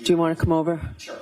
Do you want to come over? Sure.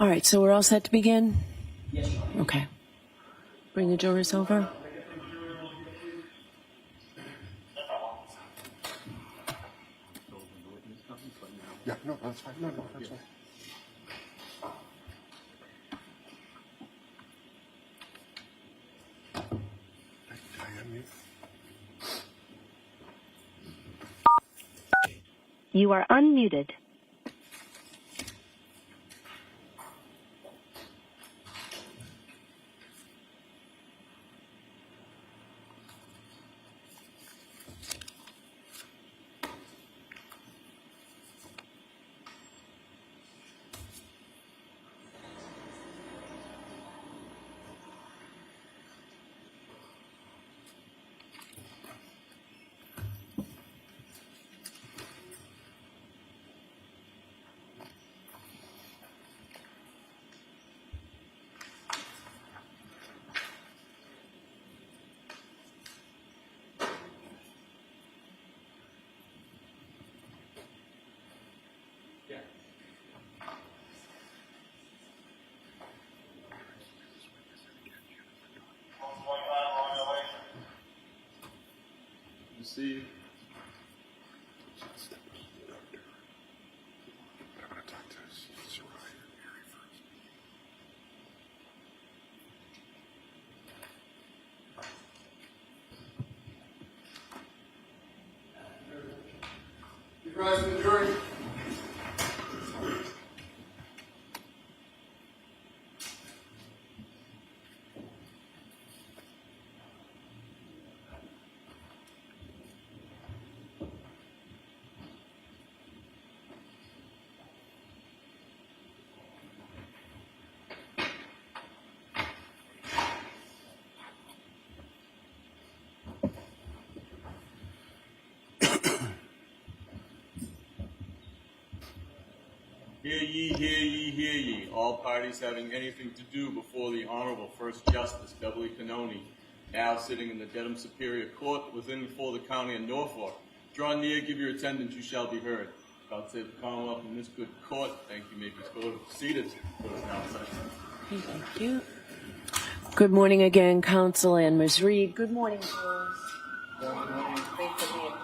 All right, so we're all set to begin? Yes, Your Honor. Okay. Bring the jurors over. Yeah, no, that's fine. No, that's fine. You are unmuted. See. But I'm going to talk to Soraya and Mary first. You rise to the jury. Hear ye, hear ye, hear ye. All parties having anything to do before the Honorable First Justice Beverly Cannoni, now sitting in the Dedham Superior Court within and for the County of Norfolk. Draw near, give your attendance, you shall be heard. God save the Commonwealth in this good court. Thank you. May be seated. Court is now session. Thank you. Good morning again, Counsel and Ms. Reed. Good morning, Jules. Good morning. Thanks for being here.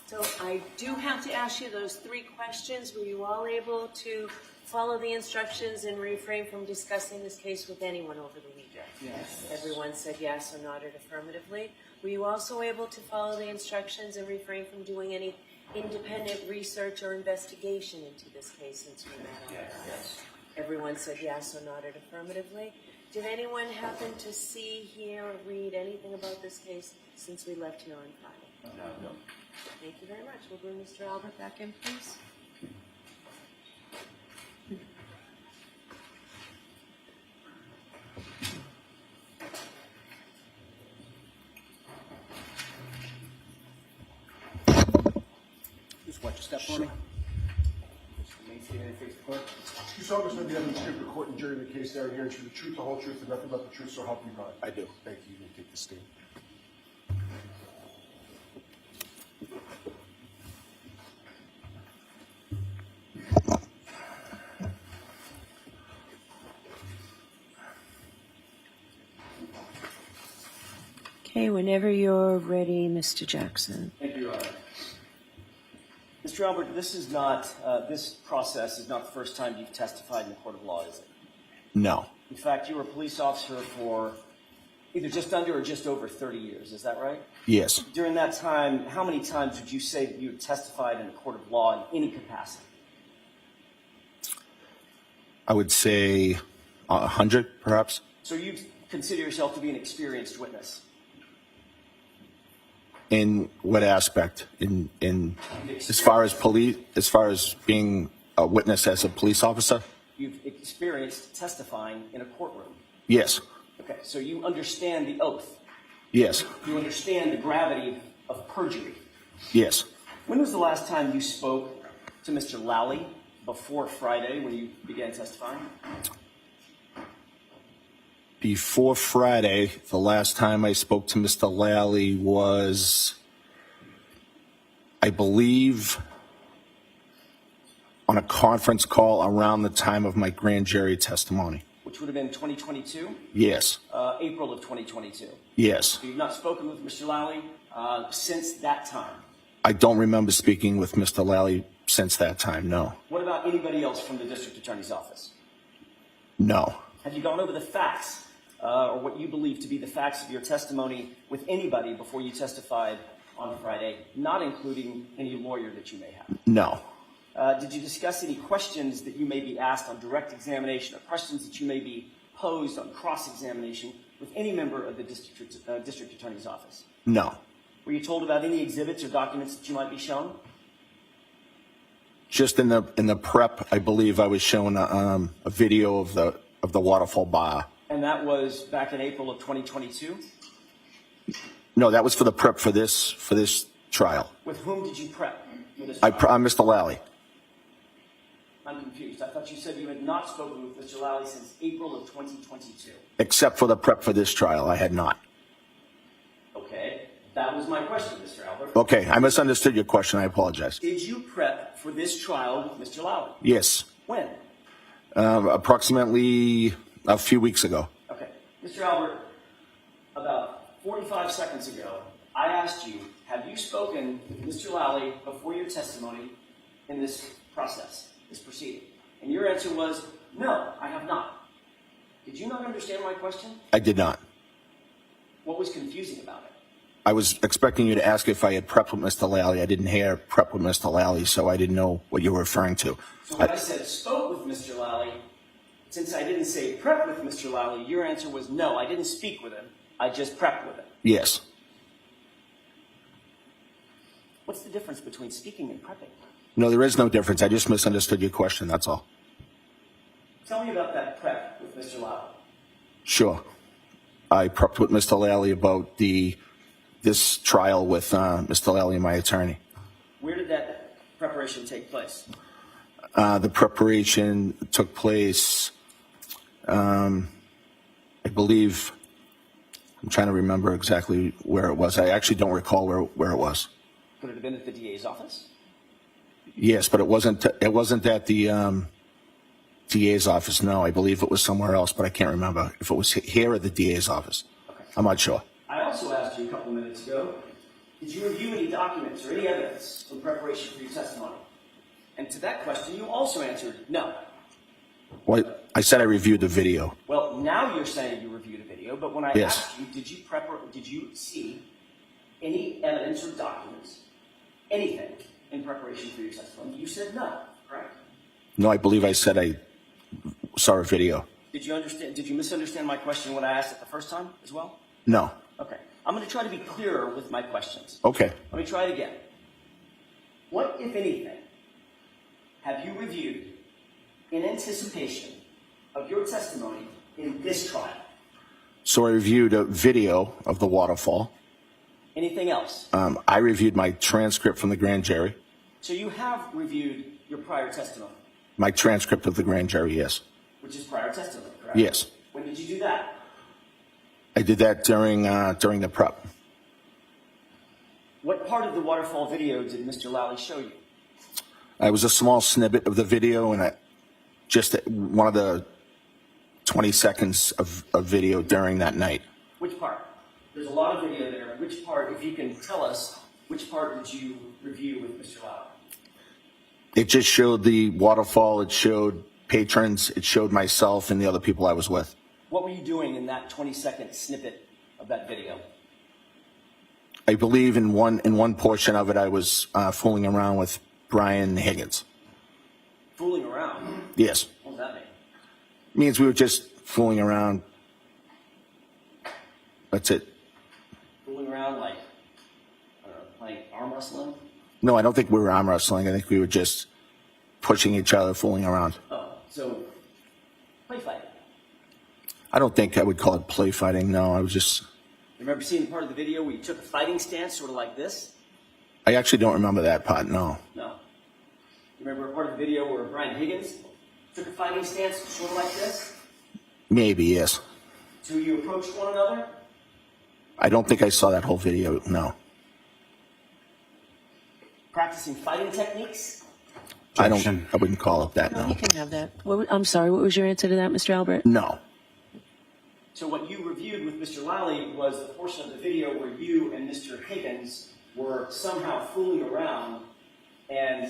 So I do have to ask you those 3 questions. Were you all able to follow the instructions and refrain from discussing this case with anyone over the weekend? Yes. Everyone said yes or nodded affirmatively. Were you also able to follow the instructions and refrain from doing any independent research or investigation into this case since we met on Friday? Yes. Everyone said yes or nodded affirmatively. Did anyone happen to see, hear, or read anything about this case since we left here on Friday? No. Thank you very much. We'll bring Mr. Albert back in, please. Just watch your step for me. Maintain and face the court. You saw this with the evidence given to court and jury in the case down here, and the truth, the whole truth, and nothing but the truth, so help you God. I do. Thank you. You can take the stand. Okay, whenever you're ready, Mr. Jackson. Thank you, Your Honor. Mr. Albert, this is not, this process is not the first time you've testified in the court of law, is it? No. In fact, you were a police officer for either just under or just over 30 years, is that right? Yes. During that time, how many times would you say that you had testified in a court of law in any capacity? I would say 100, perhaps. So you consider yourself to be an experienced witness? In what aspect? In as far as being a witness as a police officer? You've experienced testifying in a courtroom? Yes. Okay, so you understand the oath? Yes. You understand the gravity of perjury? Yes. When was the last time you spoke to Mr. Lally before Friday when you began testifying? Before Friday, the last time I spoke to Mr. Lally was, I believe, on a conference call around the time of my grand jury testimony. Which would have been 2022, Yes, April of 2022. yes. So you've not spoken with Mr. Lally since that time. I don't remember speaking with Mr. Lally since that time, no. What about anybody else from the district attorney's office? No. Have you gone over the facts, or what you believe to be the facts of your testimony with anybody before you testified on Friday, not including any lawyer that you may have? No. Did you discuss any questions that you may be asked on direct examination, or questions that you may be posed on cross-examination with any member of the district attorney's office? No. Were you told about any exhibits or documents that you might be shown? Just in the prep, I believe I was shown a video of the waterfall bar. And that was back in April of 2022? No, that was for the prep for this trial. With whom did you prep for this I'm trial? Mr. Lally. I'm confused. I thought you said you had not spoken with Mr. Lally since April of 2022. Except for the prep for this trial, I had not. Okay, that was my question, Mr. Albert. Okay, I misunderstood your question. I apologize. Did you prep for this trial with Mr. Lally? Yes, When? approximately a few weeks ago. Okay, Mr. Albert, about 45 seconds ago, I asked you, have you spoken with Mr. Lally before your testimony in this process, this proceeding? And your answer was, no, I have not. Did you not understand my question? I did not. What was confusing about it? I was expecting you to ask if I had prepped with Mr. Lally. I didn't hear prep with Mr. Lally, so I didn't know what you were referring to. So when I said spoke with Mr. Lally, since I didn't say prep with Mr. Lally, your answer was no, I didn't speak with him. I just prepped with him. Yes. What's the difference between speaking and prepping? No, there is no difference. I just misunderstood your question, that's all. Tell me about that prep with Mr. Lally. Sure. I prepped with Mr. Lally about this trial with Mr. Lally, my attorney. Where did that preparation take place? The preparation took place, I believe, I'm trying to remember exactly where it was. I actually don't recall where it was. Could it have been at the DA's office? Yes, but it wasn't at the DA's office. No, I believe it was somewhere else, but I can't remember if it was here or the DA's office. Okay. I'm not sure. I also asked you a couple minutes ago, did you review any documents or any evidence in preparation for your testimony? And to that question, you also answered no. Well, I said I reviewed the video. Well, now you're saying you reviewed a video, but when I Yes. asked you, did you see any evidence or documents, anything in preparation for your testimony? You said no, correct? No, I believe I said I saw a video. Did you misunderstand my question when I asked it the first time as well? No. Okay. I'm going to try to be clearer with my questions. Okay. Let me try it again. What, if anything, have you reviewed in anticipation of your testimony in this trial? So I reviewed a video of the waterfall. Anything else? I reviewed my transcript from the grand jury. So you have reviewed your prior testimony, My transcript of the grand jury, yes. which is prior testimony, correct? Yes. When did you do that? I did that during the prep. What part of the waterfall video did Mr. Lally show you? It was a small snippet of the video, and just one of the 20 seconds of video during that night. Which part? There's a lot of video there. Which part, if you can tell us, which part did you review with Mr. Lally? It just showed the waterfall. It showed patrons. It showed myself and the other people I was with. What were you doing in that 20-second snippet of that video? I believe in one portion of it, I was fooling around with Brian Higgins. Fooling around? Yes. What does that mean? It means we were just fooling around. That's it. Fooling around like, playing arm wrestling? No, I don't think we were arm wrestling. I think we were just pushing each other, fooling around. Oh, so play fighting. I don't think I would call it play fighting. No, I was just. You remember seeing part of the video where you took a fighting stance, sort of like this? I actually don't remember that part. No. No. You remember a part of the video where Brian Higgins took a fighting stance, sort of like this? Maybe, yes. Two of you approached one another? I don't think I saw that whole video. No. practicing fighting techniques? I wouldn't call it that, No, no. you can have that. I'm sorry, what was your answer to that, Mr. Albert? No. So what you reviewed with Mr. Lally was the portion of the video where you and Mr. Higgins were somehow fooling around, and,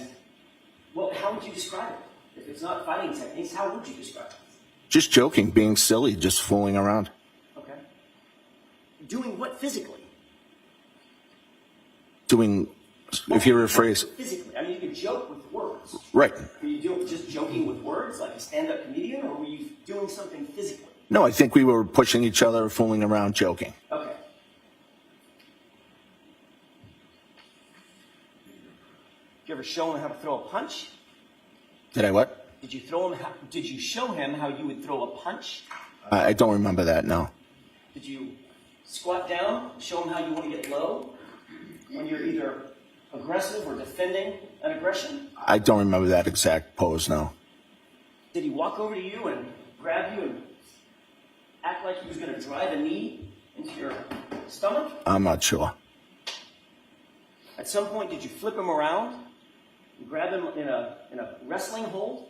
well, how would you describe it? If it's not fighting techniques, how would you describe it? Just joking, being silly, just fooling around. Okay. Doing what physically? Doing, if you rephrase, Physically. I mean, you could joke with words. right. Were you just joking with words like a stand-up comedian, or were you doing something physically? No, I think we were pushing each other, fooling around, joking. Okay. Did you ever show him how to throw a punch? Did I what? Did you show him how you would throw a punch? I don't remember that, no. Did you squat down, show him how you want to get low when you're either aggressive or defending an aggression? I don't remember that exact pose, no. Did he walk over to you and grab you and act like he was going to drive a knee into your stomach? I'm not sure. At some point, did you flip him around and grab him in a wrestling hold?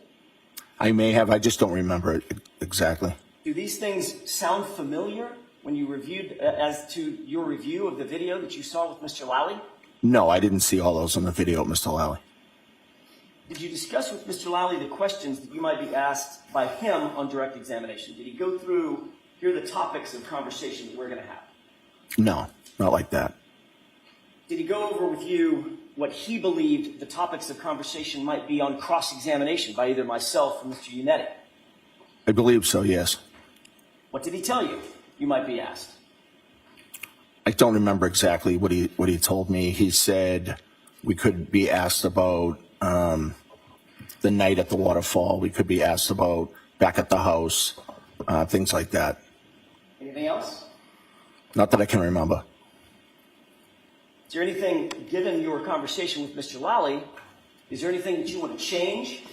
I may have, I just don't remember it exactly. Do these things sound familiar when you reviewed, as to your review of the video that you saw with Mr. Lally? No, I didn't see all those on the video, Mr. Lally. Did you discuss with Mr. Lally the questions that you might be asked by him on direct examination? Did he go through, here are the topics of conversation that we're going to have? No, not like that. Did he go over with you what he believed the topics of conversation might be on cross-examination by either myself or Mr. Unetti? I believe so, yes. What did he tell you you might be asked? I don't remember exactly what he told me. He said we could be asked about the night at the waterfall. We could be asked about back at the house, things like that. Anything else? Not that I can remember. Is there anything, given your conversation with Mr. Lally, is there anything that you want to change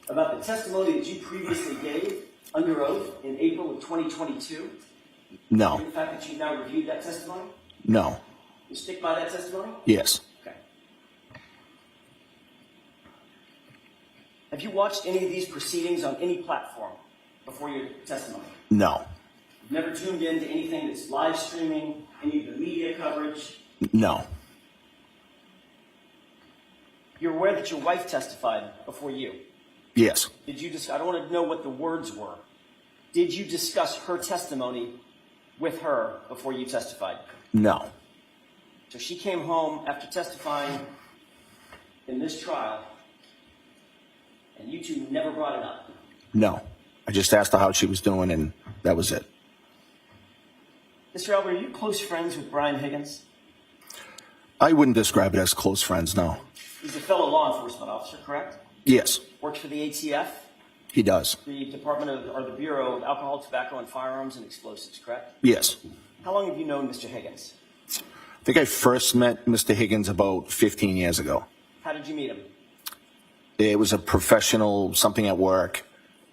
about the testimony that you previously gave under oath in April of 2022? No, The fact that you've now reviewed that testimony? no, You stick by that testimony? yes. Okay. Have you watched any of these proceedings on any platform before your testimony? No, You've never tuned in to anything that's live streaming, any of the media coverage? no, You're aware that your wife testified before you. yes, Did you I don't want to know what the words were. Did you discuss her testimony with her before you testified? no, So she came home after testifying in this trial, and you two never brought it up. no. I just asked her how she was doing, and that was it. Mr. Albert, are you close friends with Brian Higgins? I wouldn't describe it as close friends, no. He's a fellow law enforcement officer, correct? Yes, Works for the ATF, he does. the the Bureau of Alcohol, Tobacco, and Firearms and Explosives, correct? Yes. How long have you known Mr. Higgins? I think I first met Mr. Higgins about 15 years ago. How did you meet him? It was a professional, something at work.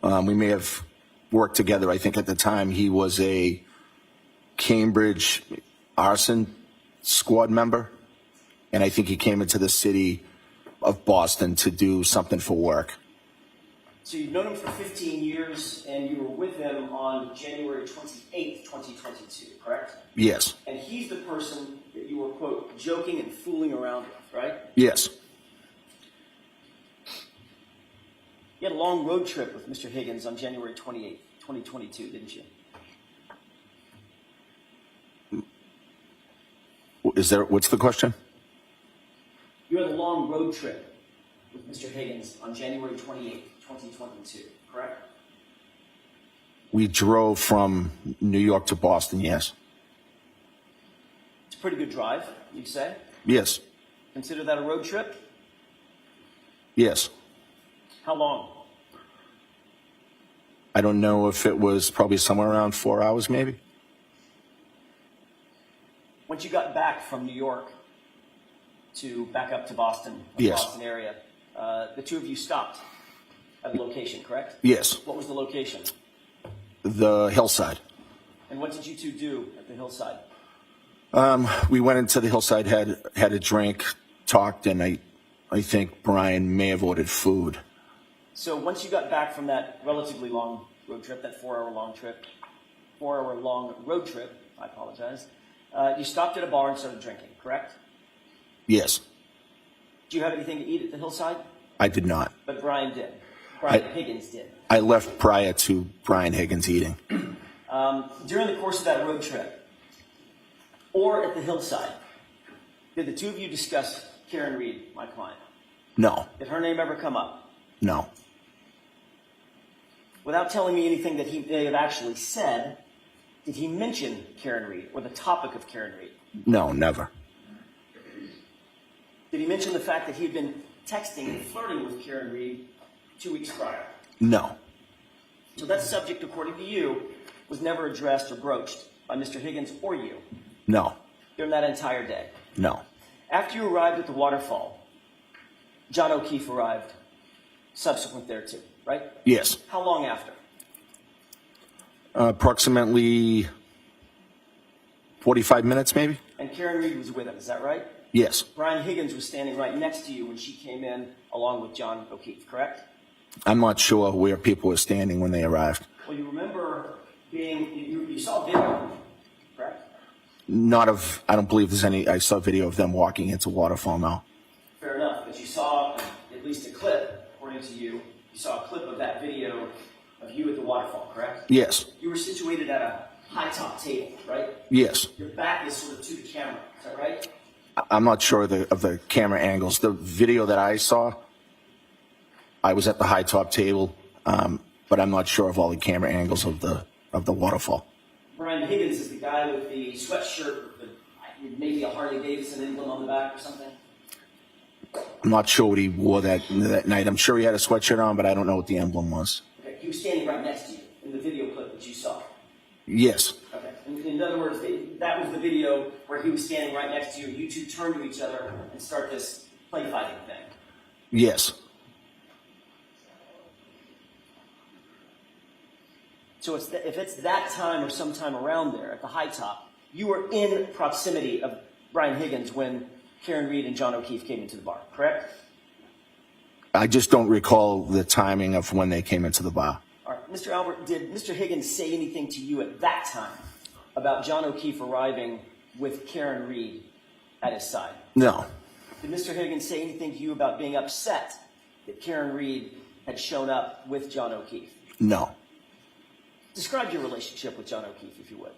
We may have worked together. I think at the time he was a Cambridge arson squad member. And I think he came into the city of Boston to do something for work. So you've known him for 15 years, and you were with him on January 28th, 2022, correct? Yes. And he's the person that you were, quote, joking and fooling around with, right? Yes. You had a long road trip with Mr. Higgins on January 28th, 2022, didn't you? What's the question? You had a long road trip with Mr. Higgins on January 28th, 2022, correct? We drove from New York to Boston, yes. It's a pretty good drive, you'd say. Yes. Consider that a road trip? Yes. How long? I don't know if it was probably somewhere around 4 hours, maybe. Once you got back from New York to back up to Boston, the Yes. Boston area, the two of you stopped at a location, correct? Yes. What was the location? The hillside. And what did you two do at the hillside? We went into the hillside, had a drink, talked, and I I think Brian may have ordered food. So once you got back from that relatively long road trip, that 4 hour long road trip, I apologize, you stopped at a bar and started drinking, correct? Yes, Did you have anything to eat at the hillside? I did not. But Brian did. Brian Higgins did. I left prior to Brian Higgins eating. During the course of that road trip, or at the hillside, did the two of you discuss Karen Reed, my client? No, Did her name ever come up? no, Without telling me anything that he may have actually said, did he mention Karen Reed or the topic of Karen Reed? no, never. Did he mention the fact that he had been texting and flirting with Karen Reed 2 weeks prior? No, So that subject, according to you, was never addressed or broached by Mr. Higgins or you no, during that entire day. no. After you arrived at the waterfall, John O'Keefe arrived subsequent thereto, right? Yes, How long after? approximately 45 minutes maybe? And Karen Reed was with him, is that right? Yes, Brian Higgins was standing right next to you when she came in along with John O'Keefe, correct? I'm not sure where people were standing when they arrived. Well, you remember you saw video, correct? I don't believe there's any, I saw video of them walking into Waterfall now. Fair enough, but you saw at least a clip, according to you, you saw a clip of that video of you at the waterfall, correct? Yes, You were situated at a high top table, right? yes. Your back is sort of to the camera, is that right? I'm not sure of the camera angles. The video that I saw, I was at the high top table, but I'm not sure of all the camera angles of the waterfall. Brian Higgins is the guy with the sweatshirt with maybe a Harley Davidson emblem on the back or something? I'm not sure what he wore that night. I'm sure he had a sweatshirt on, but I don't know what the emblem was. Okay, he was standing right next to you in the video clip that you saw. Yes, Okay, in other words, that was the video where he was standing right next to you. You two turn to each other and start this play fighting thing. yes, So if it's that time or sometime around there at the high top, you were in proximity of Brian Higgins when Karen Reed and John O'Keefe came into the bar, correct? I just don't recall the timing of when they came into the bar. All right, Mr. Albert, did Mr. Higgins say anything to you at that time about John O'Keefe arriving with Karen Reed at his side? No, Did Mr. Higgins say anything to you about being upset that Karen Reed had shown up with John O'Keefe? no. Describe your relationship with John O'Keefe, if you would.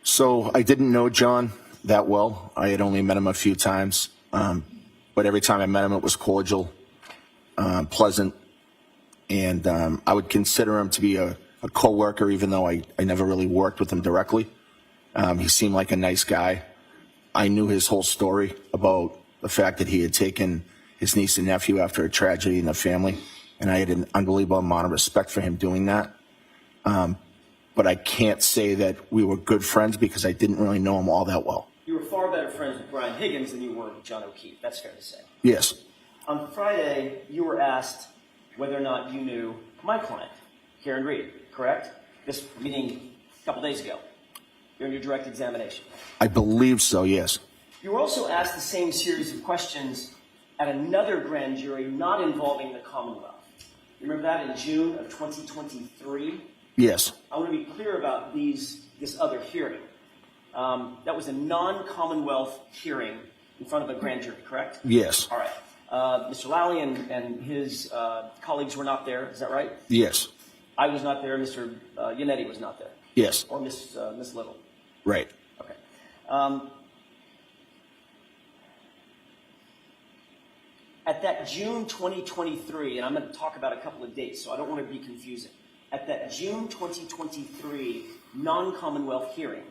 So I didn't know John that well. I had only met him a few times, but every time I met him, it was cordial, pleasant, and I would consider him to be a co-worker, even though I never really worked with him directly. He seemed like a nice guy. I knew his whole story about the fact that he had taken his niece and nephew after a tragedy in the family, and I had an unbelievable amount of respect for him doing that. But I can't say that we were good friends because I didn't really know him all that well. You were far better friends with Brian Higgins than you were with John O'Keefe. That's fair to say. Yes, On Friday, you were asked whether or not you knew my client, Karen Reed, correct? This meeting a couple days ago, during your direct examination. I believe so, yes. You were also asked the same series of questions at another grand jury not involving the Commonwealth. You remember that in June of 2023? Yes, I want to be clear about this other hearing. That was a non-Commonwealth hearing in front of a grand jury, correct? yes, All right. Mr. Lally and his colleagues were not there. Is that right? yes, I was not there. Mr. Yannetti was not there. yes, Or Miss Little. right. Okay. At that June 2023, and I'm going to talk about a couple of dates, so I don't want to be confusing. At that June 2023 non-Commonwealth hearing,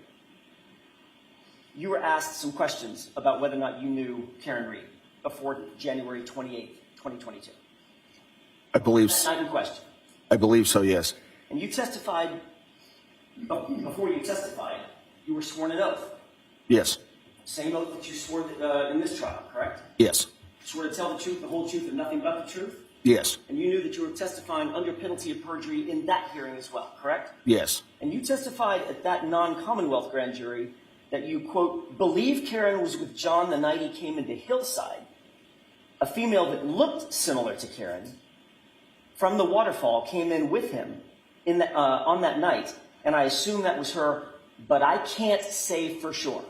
you were asked some questions about whether or not you knew Karen Reed before January 28th, 2022. I believe That's not in question. I believe so, yes. And you testified, before you testified, you were sworn an oath. Yes, Same oath that you swore in this trial, correct? yes, Swore to tell the truth, the whole truth, and nothing but the truth? yes, And you knew that you were testifying under penalty of perjury in that hearing as well, correct? yes, And you testified at that non-Commonwealth grand jury that you, quote, believe Karen was with John the night he came into Hillside, a female that looked similar to Karen from the waterfall came in with him on that night, and I assume that was her, but I can't say for sure.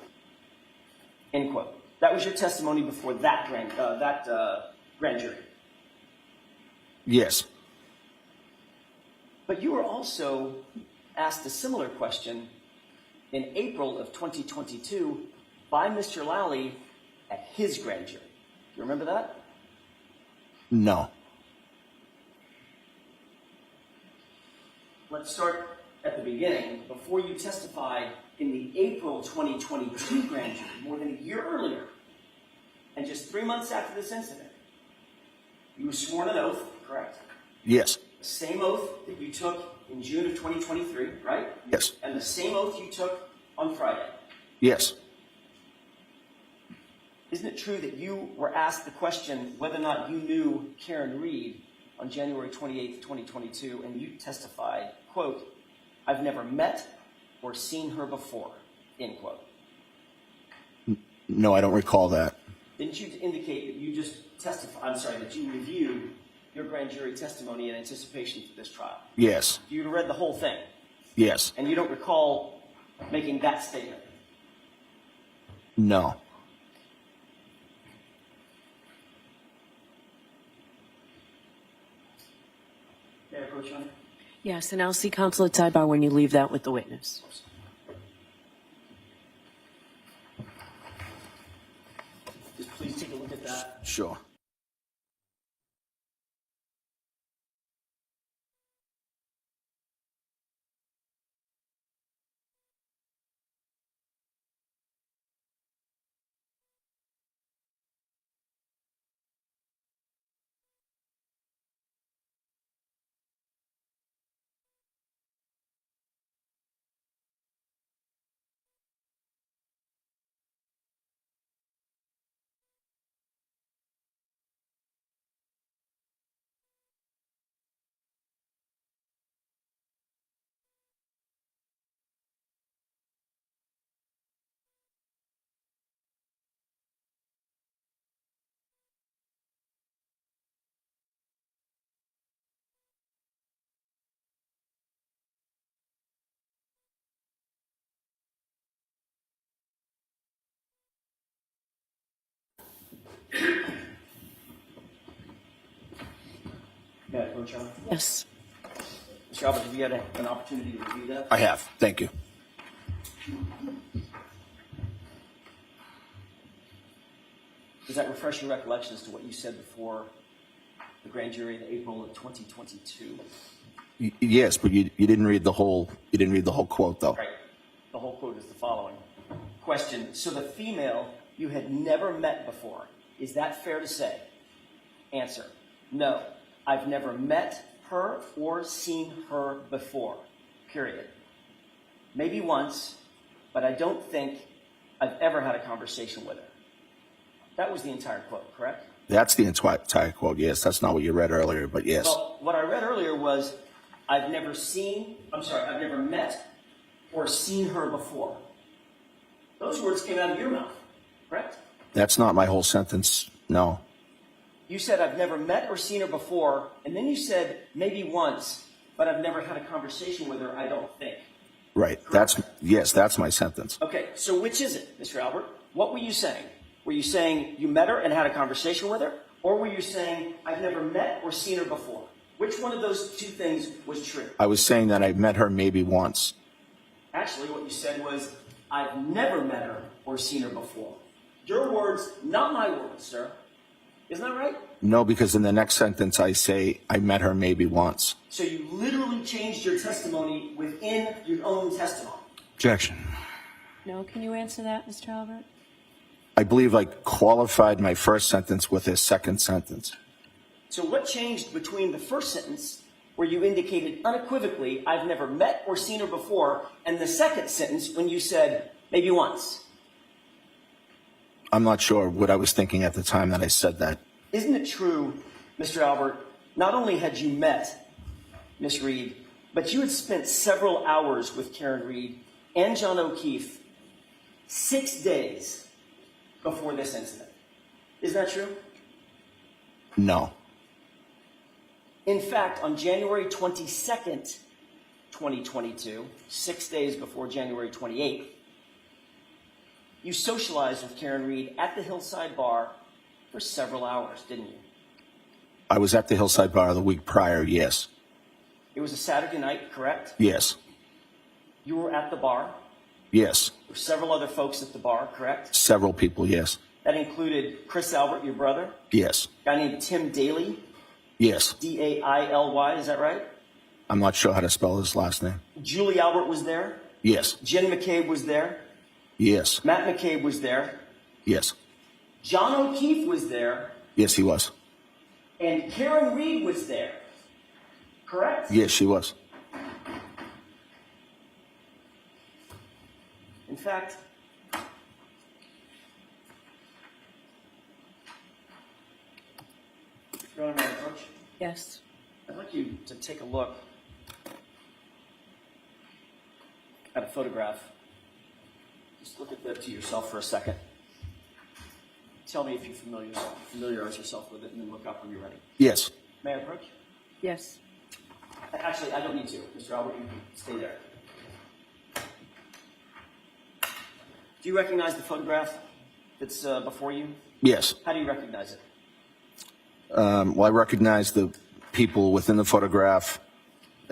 End quote. That was your testimony before that grand jury. Yes. But you were also asked a similar question in April of 2022 by Mr. Lally at his grand jury. Do you remember that? No. Let's start at the beginning. Before you testified in the April 2022 grand jury, more than a year earlier, and just 3 months after this incident, you were sworn an oath, correct? Yes. The same oath that you took in June of 2023, right? Yes. And the same oath you took on Friday. Yes. Isn't it true that you were asked the question whether or not you knew Karen Reed on January 28th, 2022, and you testified, quote, "I've never met or seen her before," end quote. No, I don't recall that. Didn't you indicate that you just that you reviewed your grand jury testimony in anticipation for this trial? Yes. You read the whole thing, Yes. and you don't recall making that statement? No. May I approach you on it? Yes, and I'll see counsel at sidebar when you leave that with the witness. Just please take a look at that. Sure. May I approach you on it? Yes. Mr. Albert, have you had an opportunity to review that? I have. Thank you. Does that refresh your recollection as to what you said before the grand jury in April of 2022? Yes, but you didn't read the whole quote though. Right. The whole quote is the following. Question. So the female you had never met before, is that fair to say? Answer. No. I've never met her or seen her before. Period. Maybe once, but I don't think I've ever had a conversation with her. That was the entire quote, correct? That's the entire quote. Yes, that's not what you read earlier, but yes. Well, what I read earlier was, I've never met or seen her before. Those words came out of your mouth, correct? That's not my whole sentence. No. You said, I've never met or seen her before, and then you said, maybe once, but I've never had a conversation with her, I don't think. Right. That's my sentence. Okay, so which is it, Mr. Albert? What were you saying? Were you saying you met her and had a conversation with her? Or were you saying, I've never met or seen her before? Which one of those two things was true? I was saying that I met her maybe once. Actually, what you said was, I've never met her or seen her before. Your words, not my words, sir. Isn't that right? No, because in the next sentence I say I met her maybe once. So you literally changed your testimony within your own testimony. Objection. No, can you answer that, Mr. Albert? I believe I qualified my first sentence with a second sentence. So what changed between the first sentence, where you indicated unequivocally, I've never met or seen her before, and the second sentence when you said, maybe once? I'm not sure what I was thinking at the time that I said that. Isn't it true, Mr. Albert, not only had you met Miss Reed, but you had spent several hours with Karen Reed and John O'Keefe 6 days before this incident? Isn't that true? No. In fact, on January 22nd, 2022, 6 days before January 28th, you socialized with Karen Reed at the Hillside Bar for several hours, didn't you? I was at the Hillside Bar the week prior, yes. It was a Saturday night, correct? Yes. You were at the bar. Yes. There were several other folks at the bar, correct? Several people, yes. That included Chris Albert, your brother, Yes. a guy named Tim Daly, Yes. D-A-I-L-Y, is that right? I'm not sure how to spell his last name. Julie Albert was there. Yes. Jen McCabe was there. Yes. Matt McCabe was there. Yes. John O'Keefe was there. Yes, he was. And Karen Reed was there. Correct? Yes, she was. In fact, Your Honor, may I approach? Yes. I'd like you to take a look at a photograph. Just look at that to yourself for a second. Tell me if you familiarize yourself with it, and then look up when you're ready. Yes. May I approach? Yes. Actually, I don't need to. Mr. Albert, you can stay there. Do you recognize the photograph that's before you? Yes. How do you recognize it? Well, I recognize the people within the photograph,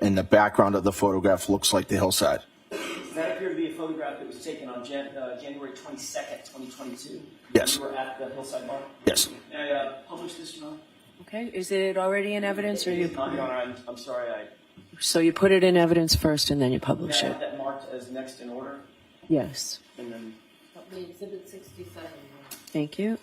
and the background of the photograph looks like the hillside. Does that appear to be a photograph that was taken on January 22nd, 2022? Yes. You were at the Hillside Bar? Yes. May I publish this, Your Honor? Okay. Is it already in evidence, or It you? is not, Your Honor. I'm sorry. So you put it in evidence first, and then you I publish have it. that marked as next in order, Yes. and then Exhibit 67. Thank you.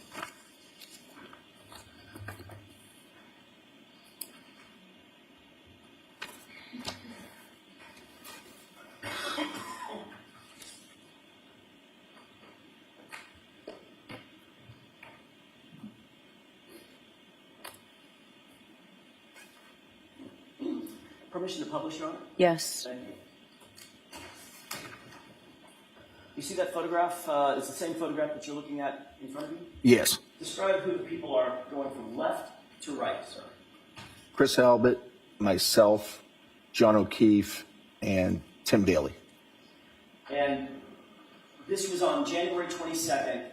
permission to publish, Your Honor? Yes. Thank you. You see that photograph? It's the same photograph that you're looking at in front of you? Yes. Describe who the people are going from left to right, sir. Chris Albert, myself, John O'Keefe, and Tim Daly. And this was on January 22nd,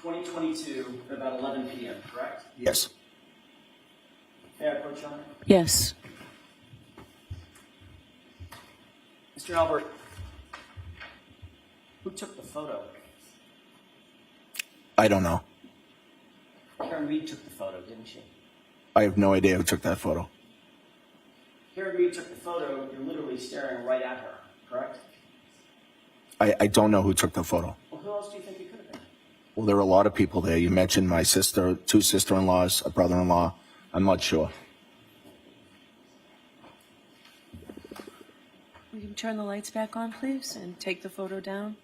2022, at about 11 p.m., correct? Yes. May I approach, Your Honor? Yes. Mr. Albert, who took the photo? I don't know. Karen Reed took the photo, didn't she? I have no idea who took that photo. Karen Reed took the photo. You're literally staring right at her, correct? I don't know who took the photo. Well, who else do you think it could have been? Well, there were a lot of people there. You mentioned my sister, two sister-in-laws, a brother-in-law. I'm not sure. Will you turn the lights back on, please, and take the photo down?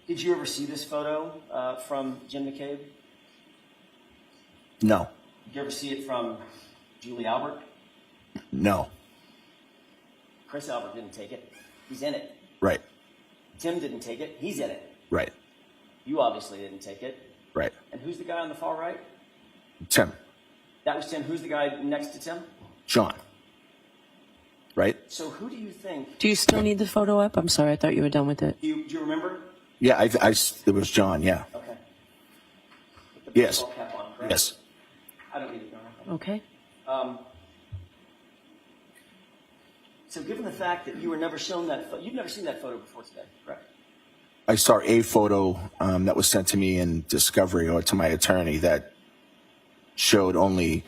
Did you ever see this photo from Jen McCabe? No. Did you ever see it from Julie Albert? No. Chris Albert didn't take it. He's in it. Right. Tim didn't take it. He's in it. Right. You obviously didn't take it. Right. And who's the guy on the far right? Tim. That was Tim. Who's the guy next to Tim? John. Right? So who do you think? Do you still need the photo up? I'm sorry, I thought you were done with it. Do you remember? Yeah, it was John, yeah. Okay. With the Yes. baseball cap on, correct? Yes. I don't need it, Your Honor. Okay. So given the fact that you were never shown that you've never seen that photo before today, correct? I saw a photo that was sent to me in discovery or to my attorney that showed only,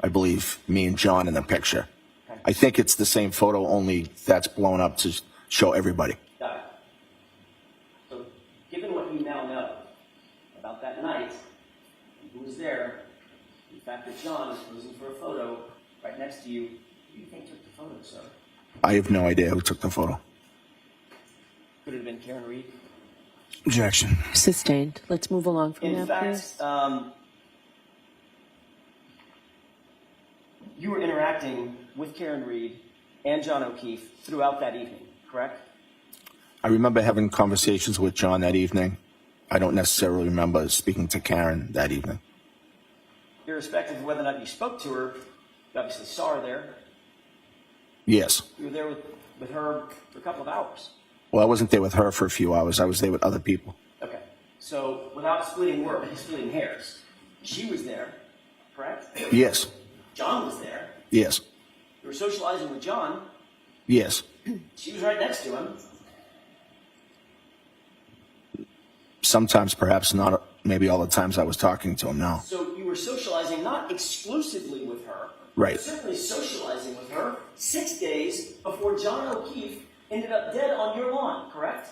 I believe, me and John in the picture. Okay. I think it's the same photo, only that's blown up to show everybody. Got it. So given what you now know about that night, and who was there, the fact that John is posing for a photo right next to you, who do you think took the photo, sir? I have no idea who took the photo. Could it have been Karen Reed? Objection. Sustained. Let's move along from In that, fact, please. you were interacting with Karen Reed and John O'Keefe throughout that evening, correct? I remember having conversations with John that evening. I don't necessarily remember speaking to Karen that evening. Irrespective of whether or not you spoke to her, you obviously saw her there. Yes. You were there with her for a couple of hours. Well, I wasn't there with her for a few hours. I was there with other people. Okay. So without splitting hairs, she was there, correct? Yes. John was there. Yes. You were socializing with John. Yes. She was right next to him. Sometimes, perhaps not, maybe all the times I was talking to him, no. So you were socializing not exclusively with her, Right. but certainly socializing with her 6 days before John O'Keefe ended up dead on your lawn, correct?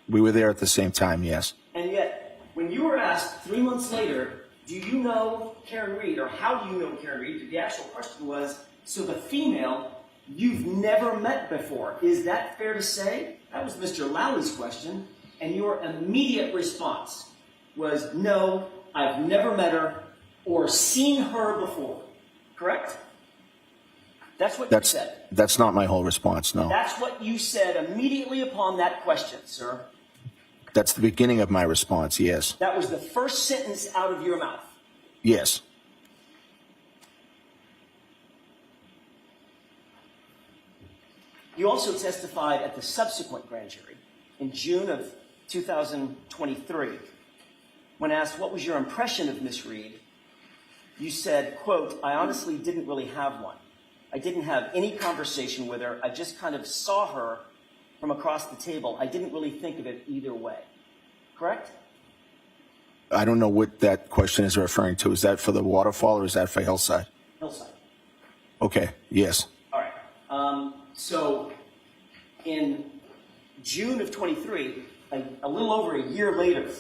We were there at the same time, yes. And yet, when you were asked 3 months later, do you know Karen Reed, or how do you know Karen Reed, the actual question was, so the female you've never met before. Is that fair to say? That was Mr. Lowry's question, and your immediate response was, no, I've never met her or seen her before. Correct? That's what you said. That's not my whole response, no. That's what you said immediately upon that question, sir. That's the beginning of my response, yes. That was the first sentence out of your mouth. Yes. You also testified at the subsequent grand jury in June of 2023. When asked what was your impression of Miss Reed, you said, quote, I honestly didn't really have one. I didn't have any conversation with her. I just kind of saw her from across the table. I didn't really think of it either way. Correct? I don't know what that question is referring to. Is that for the waterfall or is that for Hillside? Hillside. Okay, yes. All right. So in June of 23, a little over a year later,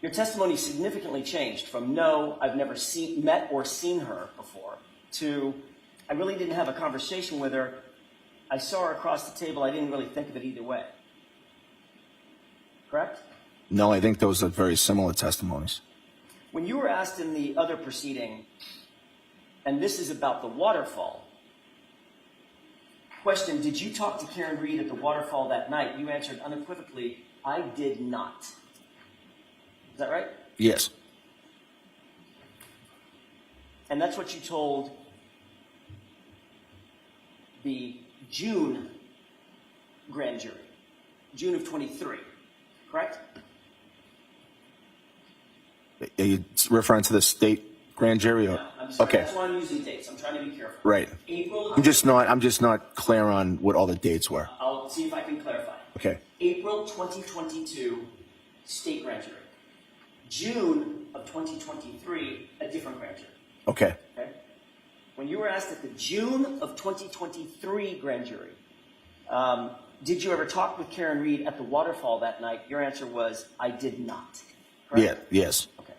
your testimony significantly changed from no, I've never met or seen her before, to I really didn't have a conversation with her. I saw her across the table. I didn't really think of it either way. Correct? No, I think those are very similar testimonies. When you were asked in the other proceeding, and this is about the waterfall, question, did you talk to Karen Reed at the waterfall that night? You answered unequivocally, I did not. Is that right? Yes. And that's what you told the June grand jury, June of 23, correct? Are you referring to the state grand jury? Or? No, I'm sorry. Okay. That's why I'm using dates. I'm trying to be careful. Right. April. I'm just not clear on what all the dates were. I'll see if I can clarify. Okay. April 2022, state grand jury. June of 2023, a different grand jury. Okay. Okay? When you were asked at the June of 2023 grand jury, did you ever talk with Karen Reed at the waterfall that night? Your answer was, I did not. Correct? Yeah. Yes. Okay.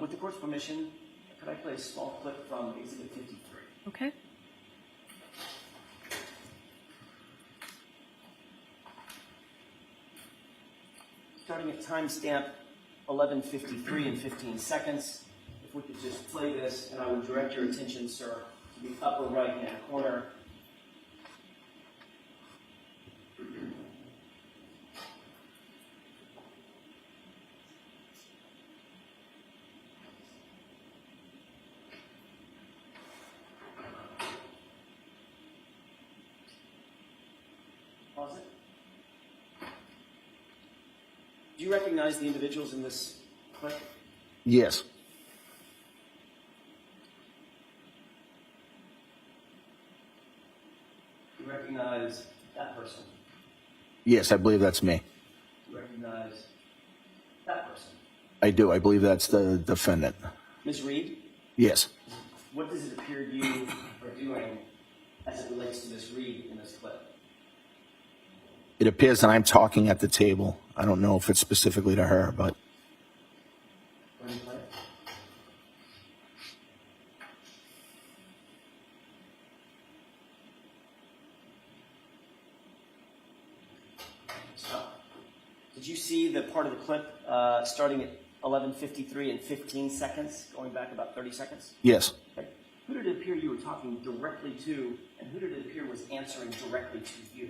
With the court's permission, could I play a small clip from Exhibit 53? Okay. Starting at timestamp 11:53 and 15 seconds. If we could just play this, and I would direct your attention, sir, to the upper right-hand corner. Pause it. Do you recognize the individuals in this clip? Yes. Do you recognize that person? Yes, I believe that's me. Do you recognize that person? I do. I believe that's the defendant. Ms. Reed, Yes. what does it appear you are doing as it relates to Ms. Reed in this clip? It appears that I'm talking at the table. I don't know if it's specifically to her, but Go ahead and play it. Stop. Did you see the part of the clip starting at 11:53 and 15 seconds, going back about 30 seconds? yes. Okay. who did it appear you were talking directly to, and who did it appear was answering directly to you?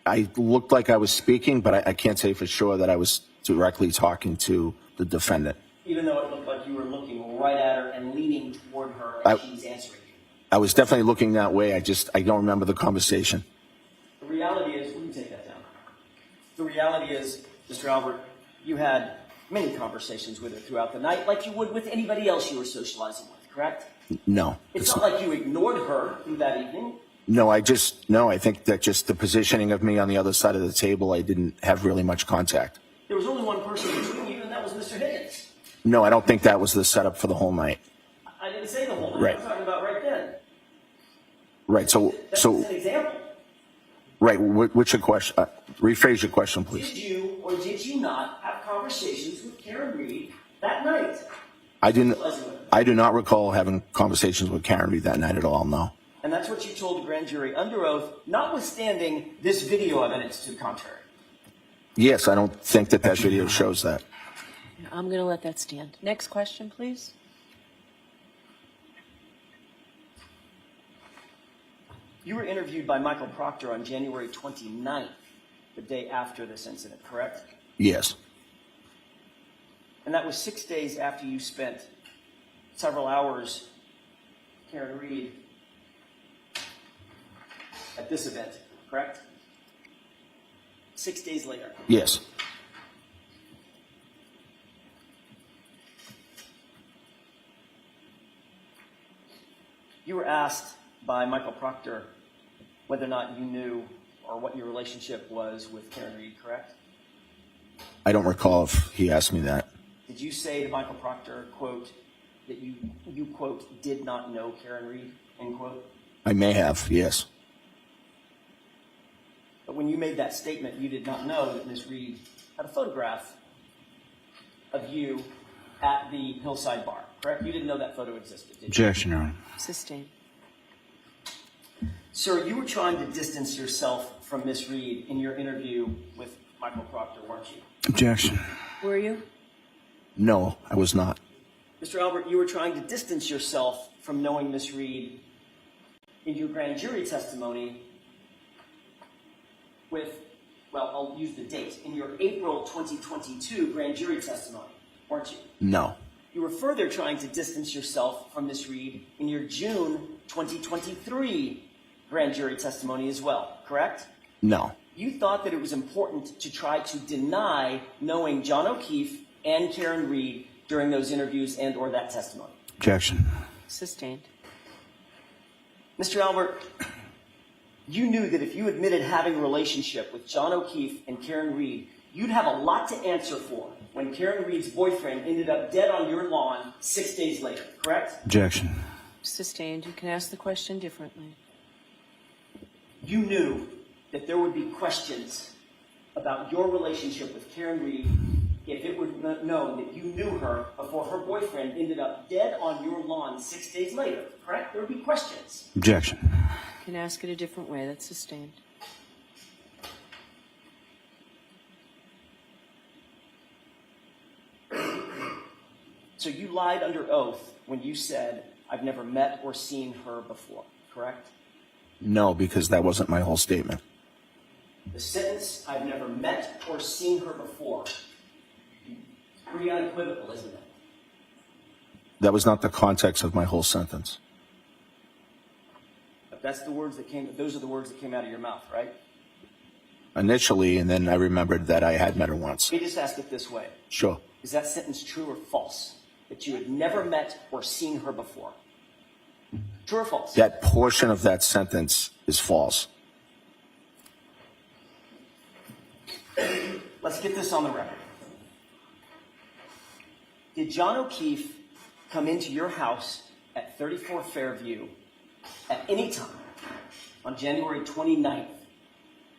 I looked like I was speaking, but I can't say for sure that I was directly talking to the defendant. Even though it looked like you were looking right at her and leaning toward her as she's answering you. I was definitely looking that way. I don't remember the conversation. The reality is, we can take that down. The reality is, Mr. Albert, you had many conversations with her throughout the night, like you would with anybody else you were socializing with, correct? No. It's not like you ignored her through that evening. No, I think that just the positioning of me on the other side of the table, I didn't have really much contact. There was only one person between you, and that was Mr. Higgins. No, I don't think that was the setup for the whole night. I didn't say the whole night. Right. I'm talking about right then. Right. That's just an example. Right. What's your question? Rephrase your question, please. Did you or did you not have conversations with Karen Reed that night? I do not recall having conversations with Karen Reed that night at all. No. And that's what you told the grand jury under oath, notwithstanding this video evidence to the contrary. Yes, I don't think that video shows that. I'm going to let that stand. Next question, please. You were interviewed by Michael Proctor on January 29th, the day after this incident, correct? Yes. And that was 6 days after you spent several hours with Karen Reed at this event, correct? 6 days later. Yes. You were asked by Michael Proctor whether or not you knew or what your relationship was with Karen Reed, correct? I don't recall if he asked me that. Did you say to Michael Proctor, quote, that you quote, did not know Karen Reed, end quote? I may have, yes. But when you made that statement, you did not know that Ms. Reed had a photograph of you at the Hillside Bar, correct? You didn't know that photo existed, did you? Objection, Your Honor. Sustained. Sir, you were trying to distance yourself from Ms. Reed in your interview with Michael Proctor, weren't you? Objection. Were you? No, I was not. Mr. Albert, you were trying to distance yourself from knowing Ms. Reed in your grand jury testimony with, well, I'll use the date, in your April 2022 grand jury testimony, weren't you? No. You were further trying to distance yourself from Ms. Reed in your June 2023 grand jury testimony as well, correct? No. You thought that it was important to try to deny knowing John O'Keefe and Karen Reed during those interviews and or that testimony. Objection. Sustained. Mr. Albert, you knew that if you admitted having a relationship with John O'Keefe and Karen Reed, you'd have a lot to answer for when Karen Reed's boyfriend ended up dead on your lawn 6 days later, correct? Objection. Sustained. You can ask the question differently. You knew that there would be questions about your relationship with Karen Reed if it were known that you knew her before her boyfriend ended up dead on your lawn 6 days later, correct? There would be questions. Objection. You can ask it a different way. That's sustained. So you lied under oath when you said, I've never met or seen her before, correct? No, because that wasn't my whole statement. The sentence, I've never met or seen her before, pretty unequivocal, isn't it? That was not the context of my whole sentence. But those are the words that came out of your mouth, right? Initially, and then I remembered that I had met her once. Let me just ask it this way. Sure. Is that sentence true or false? That you had never met or seen her before? True or false? That portion of that sentence is false. Let's get this on the record. Did John O'Keefe come into your house at 34 Fairview at any time on January 29th,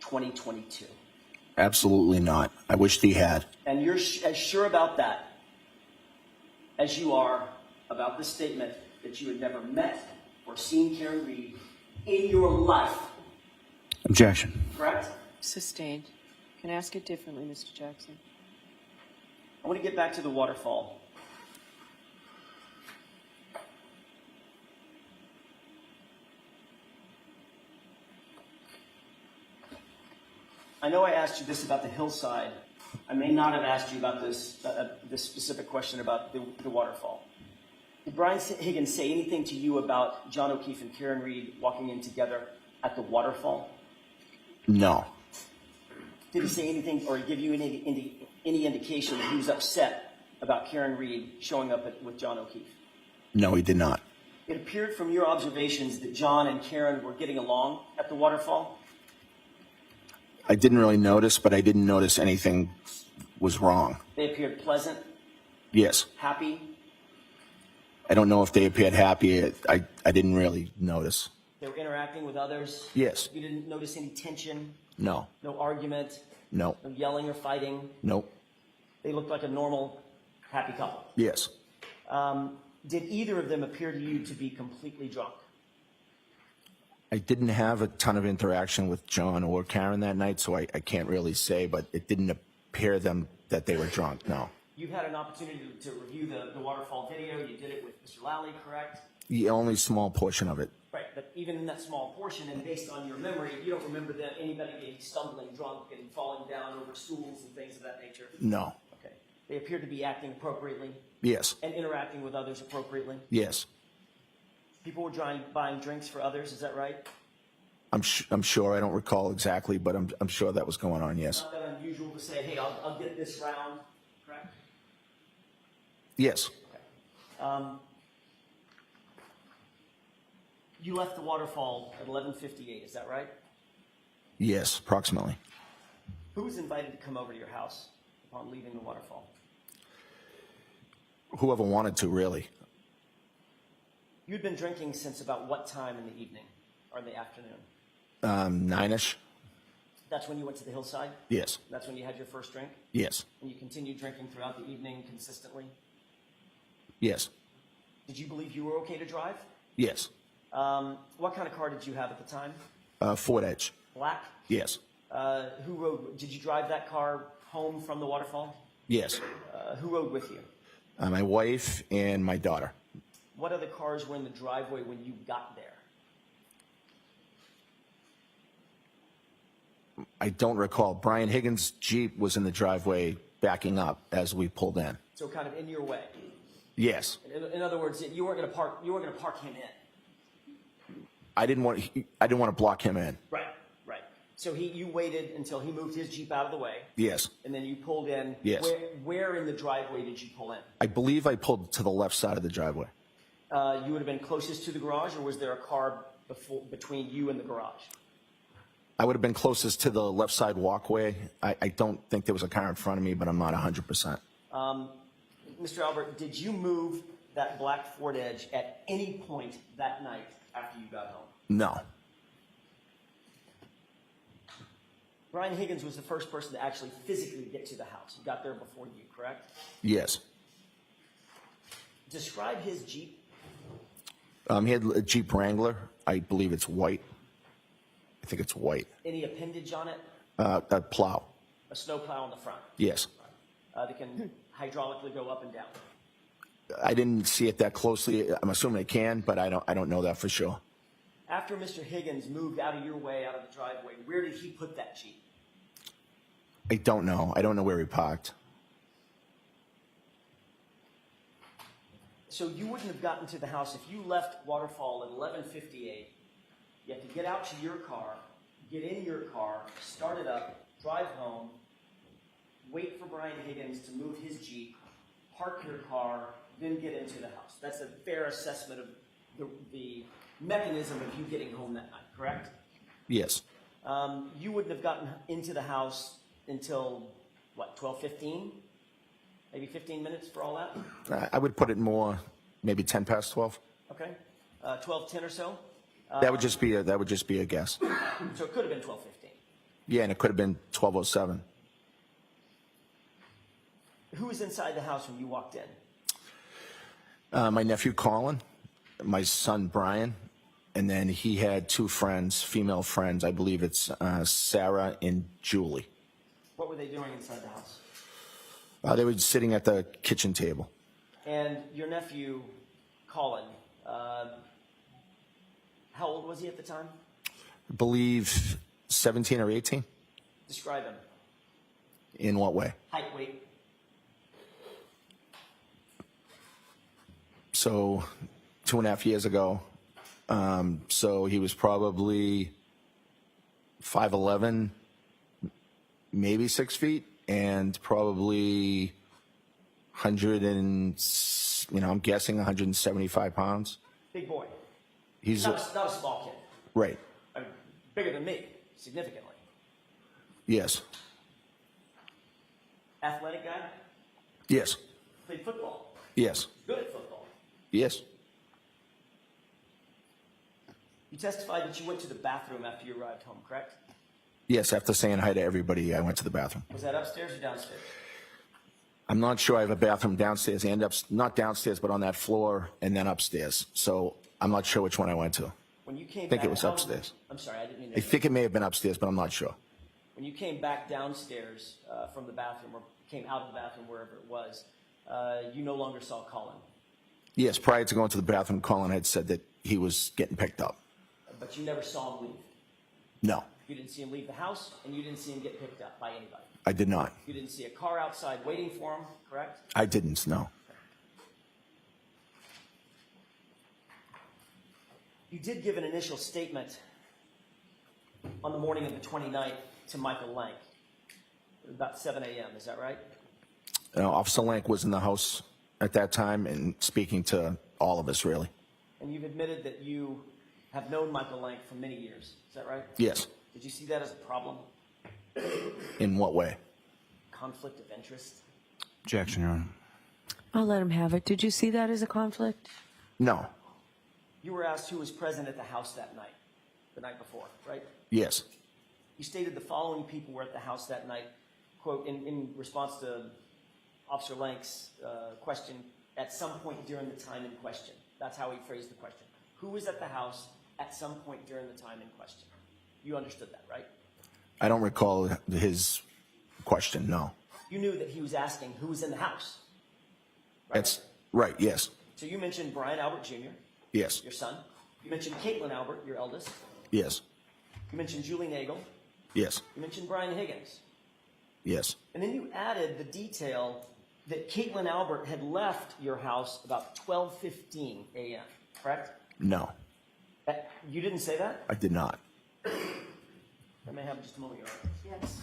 2022? Absolutely not. I wished he had. And you're as sure about that as you are about the statement that you had never met or seen Karen Reed in your life, Objection. correct? Sustained. You can ask it differently, Mr. Jackson. I want to get back to the waterfall. I know I asked you this about the hillside. I may not have asked you about this specific question about the waterfall. Did Brian Higgins say anything to you about John O'Keefe and Karen Reed walking in together at the waterfall? No. Did he say anything or give you any indication that he was upset about Karen Reed showing up with John O'Keefe? No, he did not. It appeared from your observations that John and Karen were getting along at the waterfall. I didn't really notice, but I didn't notice anything was wrong. They appeared pleasant, Yes. happy. I don't know if they appeared happy. I didn't really notice. They were interacting with others. Yes. You didn't notice any tension, No. no argument, No. no yelling or fighting. Nope. They looked like a normal, happy couple. Yes. Did either of them appear to you to be completely drunk? I didn't have a ton of interaction with John or Karen that night, so I can't really say, but it didn't appear them that they were drunk, no. You've had an opportunity to review the waterfall video. You did it with Mr. Lally, correct? The only small portion of it. Right, but even in that small portion, and based on your memory, you don't remember anybody being stumbling drunk and falling down over stools and things of that nature? No. Okay. They appear to be acting appropriately Yes. and interacting with others appropriately. Yes. People were buying drinks for others, is that right? I'm sure. I don't recall exactly, but I'm sure that was going on, yes. Not that unusual to say, hey, I'll get this round, correct? Yes. Okay. You left the waterfall at 11:58, is that right? Yes, approximately. Who was invited to come over to your house upon leaving the waterfall? Whoever wanted to, really. You'd been drinking since about what time in the evening or in the afternoon? 9-ish? That's when you went to the hillside? Yes. That's when you had your first drink? Yes. And you continued drinking throughout the evening consistently? Yes. Did you believe you were okay to drive? Yes. What kind of car did you have at the time? Ford Edge. Black? Yes. Who rode? Did you drive that car home from the waterfall? Yes. Who rode with you? My wife and my daughter. What other cars were in the driveway when you got there? I don't recall. Brian Higgins' Jeep was in the driveway backing up as we pulled in. So kind of in your way. Yes. In other words, you weren't going to park. You weren't going to park him in. I didn't want to block him in. Right. Right. So you waited until he moved his Jeep out of the way. Yes. And then you pulled in. Yes. Where in the driveway did you pull in? I believe I pulled to the left side of the driveway. You would have been closest to the garage, or was there a car between you and the garage? I would have been closest to the left side walkway. I don't think there was a car in front of me, but I'm not 100%. Mr. Albert, did you move that black Ford Edge at any point that night after you got home? No. Brian Higgins was the first person to actually physically get to the house. He got there before you, correct? Yes. Describe his Jeep. He had a Jeep Wrangler. I believe it's white. I think it's white. Any appendage on it? A plow. A snow plow on the front. Yes. That can hydraulically go up and down. I didn't see it that closely. I'm assuming it can, but I don't know that for sure. After Mr. Higgins moved out of your way, out of the driveway, where did he put that Jeep? I don't know. I don't know where he parked. So you wouldn't have gotten to the house if you left Waterfall at 11:58. You have to get out to your car, get in your car, start it up, drive home, wait for Brian Higgins to move his Jeep, park your car, then get into the house. That's a fair assessment of the mechanism of you getting home that night, correct? Yes. You wouldn't have gotten into the house until, what, 12:15? Maybe 15 minutes for all that? I would put it more, maybe 10 past 12. Okay. 12:10 or so? That would just be a guess. So it could have been 12:15. Yeah, and it could have been 12:07. Who was inside the house when you walked in? My nephew Colin, my son Brian, and then he had two friends, female friends. I believe it's Sarah and Julie. What were they doing inside the house? They were sitting at the kitchen table. And your nephew, Colin, how old was he at the time? I believe 17 or 18. Describe him. In what way? Height, weight. So 2.5 years ago, so he was probably 5'11", maybe 6 feet, and probably 100 and, I'm guessing 175 pounds. Big boy. He's Not a small kid. right. I mean, bigger than me, significantly. Yes. Athletic guy. Yes. Played football. Yes. Good at football. Yes. You testified that you went to the bathroom after you arrived home, correct? Yes. After saying hi to everybody, I went to the bathroom. Was that upstairs or downstairs? I'm not sure. I have a bathroom downstairs and not downstairs, but on that floor and then upstairs. So I'm not sure which one I went to. When you came I think back it was down- upstairs. I'm sorry, I didn't mean I to. think it may have been upstairs, but I'm not sure. When you came back downstairs from the bathroom or came out of the bathroom, wherever it was, you no longer saw Colin. Yes. Prior to going to the bathroom, Colin had said that he was getting picked up. But you never saw him leave. No, You didn't see him leave the house, and you didn't see him get picked up by anybody. I did not. You didn't see a car outside waiting for him, correct? I didn't. No. You did give an initial statement on the morning of the 29th to Michael Lank, about 7 a.m., is that right? Officer Lank was in the house at that time and speaking to all of us, really. And you've admitted that you have known Michael Lank for many years, is that right? Yes. Did you see that as a problem? In what way? Conflict of interest? Objection, Your Honor. I'll let him have it. Did you see that as a conflict? No. You were asked who was present at the house that night, the night before, right? Yes. You stated the following people were at the house that night, quote, in response to Officer Lank's question, at some point during the time in question. That's how he phrased the question. Who was at the house at some point during the time in question? You understood that, right? I don't recall his question. No. You knew that he was asking who was in the house, right? That's right. Yes. So you mentioned Brian Albert Jr., Yes. your son. You mentioned Caitlin Albert, your eldest. Yes. You mentioned Julie Nagel. Yes. You mentioned Brian Higgins. Yes. And then you added the detail that Caitlin Albert had left your house about 12:15 a.m., correct? No. You didn't say that? I did not. I may have just a moment, Your Honor. Yes.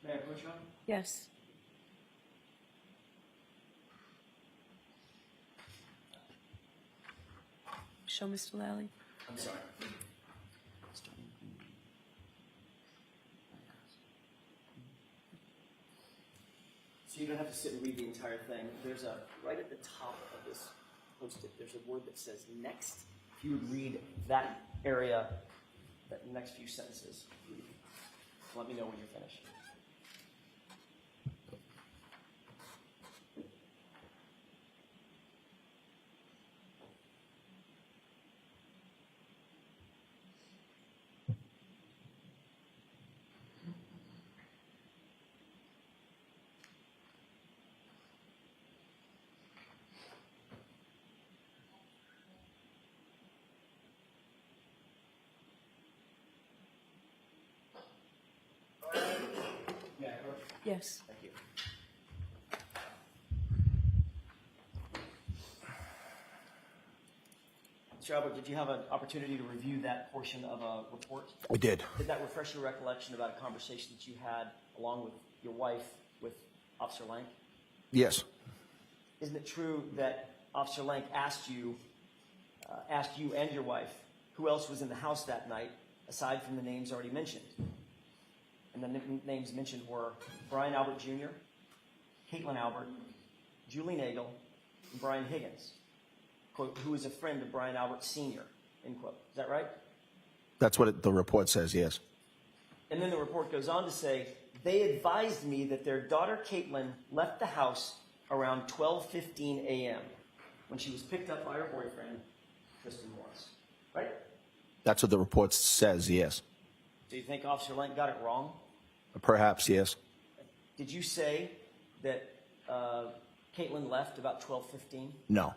May I approach, Your Honor? Yes. Show Mr. Lally. I'm sorry. So you don't have to sit and read the entire thing. There's right at the top of this post-it, there's a word that says next. If you would read that area, that next few sentences, let me know when you're finished. Yes. Thank you. Mr. Albert, did you have an opportunity to review that portion of a report? I did. Did that refresh your recollection about a conversation that you had along with your wife with Officer Lank? Yes. Isn't it true that Officer Lank asked you and your wife who else was in the house that night aside from the names already mentioned? And the names mentioned were Brian Albert Jr., Caitlin Albert, Julie Nagel, and Brian Higgins, quote, who is a friend of Brian Albert Sr., end quote. Is that right? That's what the report says. Yes. And then the report goes on to say, they advised me that their daughter Caitlin left the house around 12:15 a.m. when she was picked up by her boyfriend, Tristan Morris, right? That's what the report says, yes. Do you think Officer Lank got it wrong? Perhaps, yes. Did you say that Caitlin left about 12:15? No,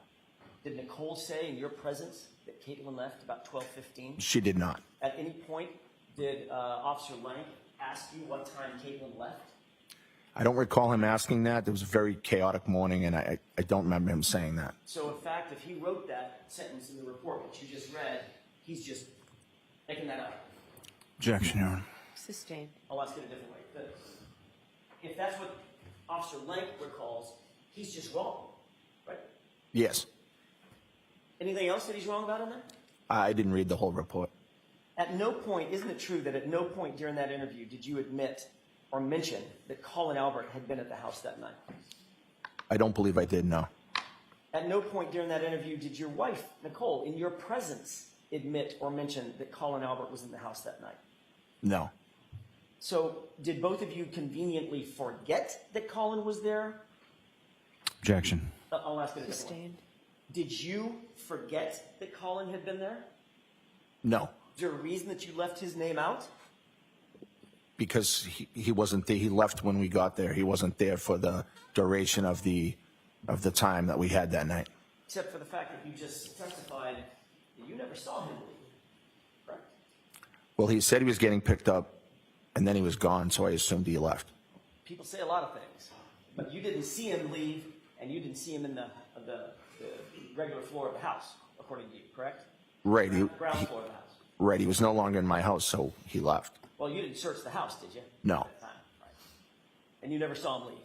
Did Nicole say in your presence that Caitlin left about 12:15? she did not. At any point, did Officer Lank ask you what time Caitlin left? I don't recall him asking that. It was a very chaotic morning, and I don't remember him saying that. So, in fact, if he wrote that sentence in the report that you just read, he's just making that up. Objection, Your Honor. Sustained. I'll ask it a different way. If that's what Officer Lank recalls, he's just wrong, right? Yes, Anything else that he's wrong about in there? I didn't read the whole report. At no point, isn't it true that at no point during that interview did you admit or mention that Colin Albert had been at the house that night? I don't believe I did, no. At no point during that interview did your wife, Nicole, in your presence, admit or mention that Colin Albert was in the house that night? No. So, did both of you conveniently forget that Colin was there? Objection. I'll ask it a different way. Sustained. Did you forget that Colin had been there? No, Is there a reason that you left his name out? because he wasn't there. He left when we got there. He wasn't there for the duration of the time that we had that night. Except for the fact that you just testified that you never saw him leave, correct? Well, he said he was getting picked up, and then he was gone, so I assumed he left. People say a lot of things, but you didn't see him leave, and you didn't see him in the regular floor of the house, according to you, correct? Right, Ground floor of the house. right. He was no longer in my house, so he left. Well, you didn't search the house, did you? No. At that time, right. And you never saw him leave.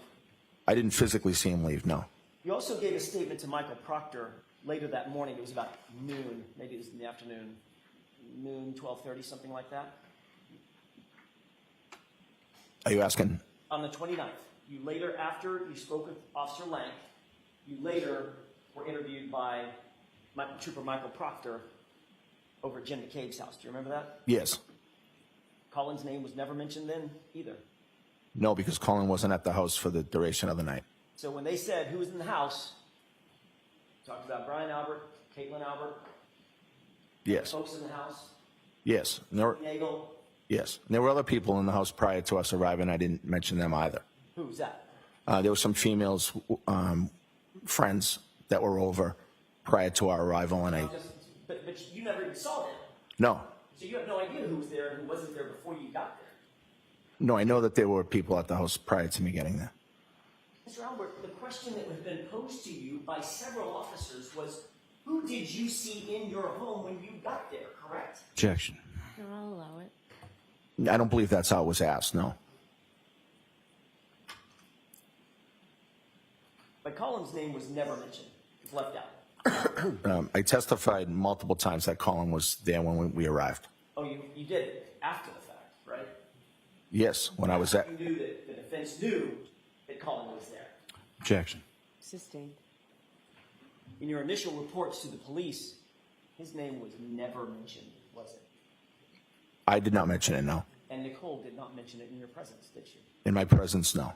I didn't physically see him leave, no. You also gave a statement to Michael Proctor later that morning. It was about noon, maybe it was in the afternoon, noon, 12:30, something like that. Are you asking? On the 29th, you later, after you spoke with Officer Lank, you later were interviewed by Trooper Michael Proctor over at Jim McCabe's house. Do you remember that? Yes. Colin's name was never mentioned then either. No, because Colin wasn't at the house for the duration of the night. So when they said who was in the house, talked about Brian Albert, Caitlin Albert, Yes. folks in the house, Yes. And there were, Nagel, yes. And there were other people in the house prior to us arriving. I didn't mention them either. who was that? There were some females, friends that were over prior to our arrival, and But you never even saw them. no, So you have no idea who was there and who wasn't there before you got there. no, I know that there were people at the house prior to me getting there. Mr. Albert, the question that had been posed to you by several officers was, who did you see in your home when you got there, correct? Objection. No, I'll allow it. I don't believe that's how it was asked, no. But Colin's name was never mentioned. It was left out. I testified multiple times that Colin was there when we arrived. Oh, you did it after the fact, right? Yes, when I was at, You knew that the defense knew that Colin was there. Objection. Sustained. In your initial reports to the police, his name was never mentioned, was it? I did not mention it, no. And Nicole did not mention it in your presence, did she? In my presence, no.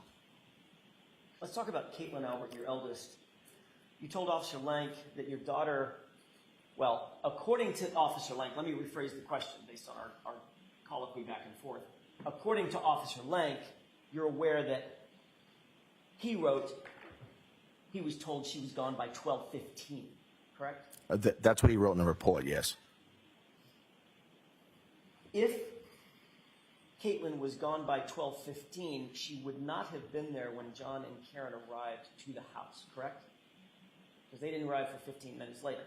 Let's talk about Caitlin Albert, your eldest. You told Officer Lank that your daughter, well, according to Officer Lank, let me rephrase the question based on our colloquy back and forth. According to Officer Lank, you're aware that he wrote he was told she was gone by 12:15, correct? That's what he wrote in the report, yes. If Caitlin was gone by 12:15, she would not have been there when John and Karen arrived to the house, correct? Because they didn't arrive for 15 minutes later.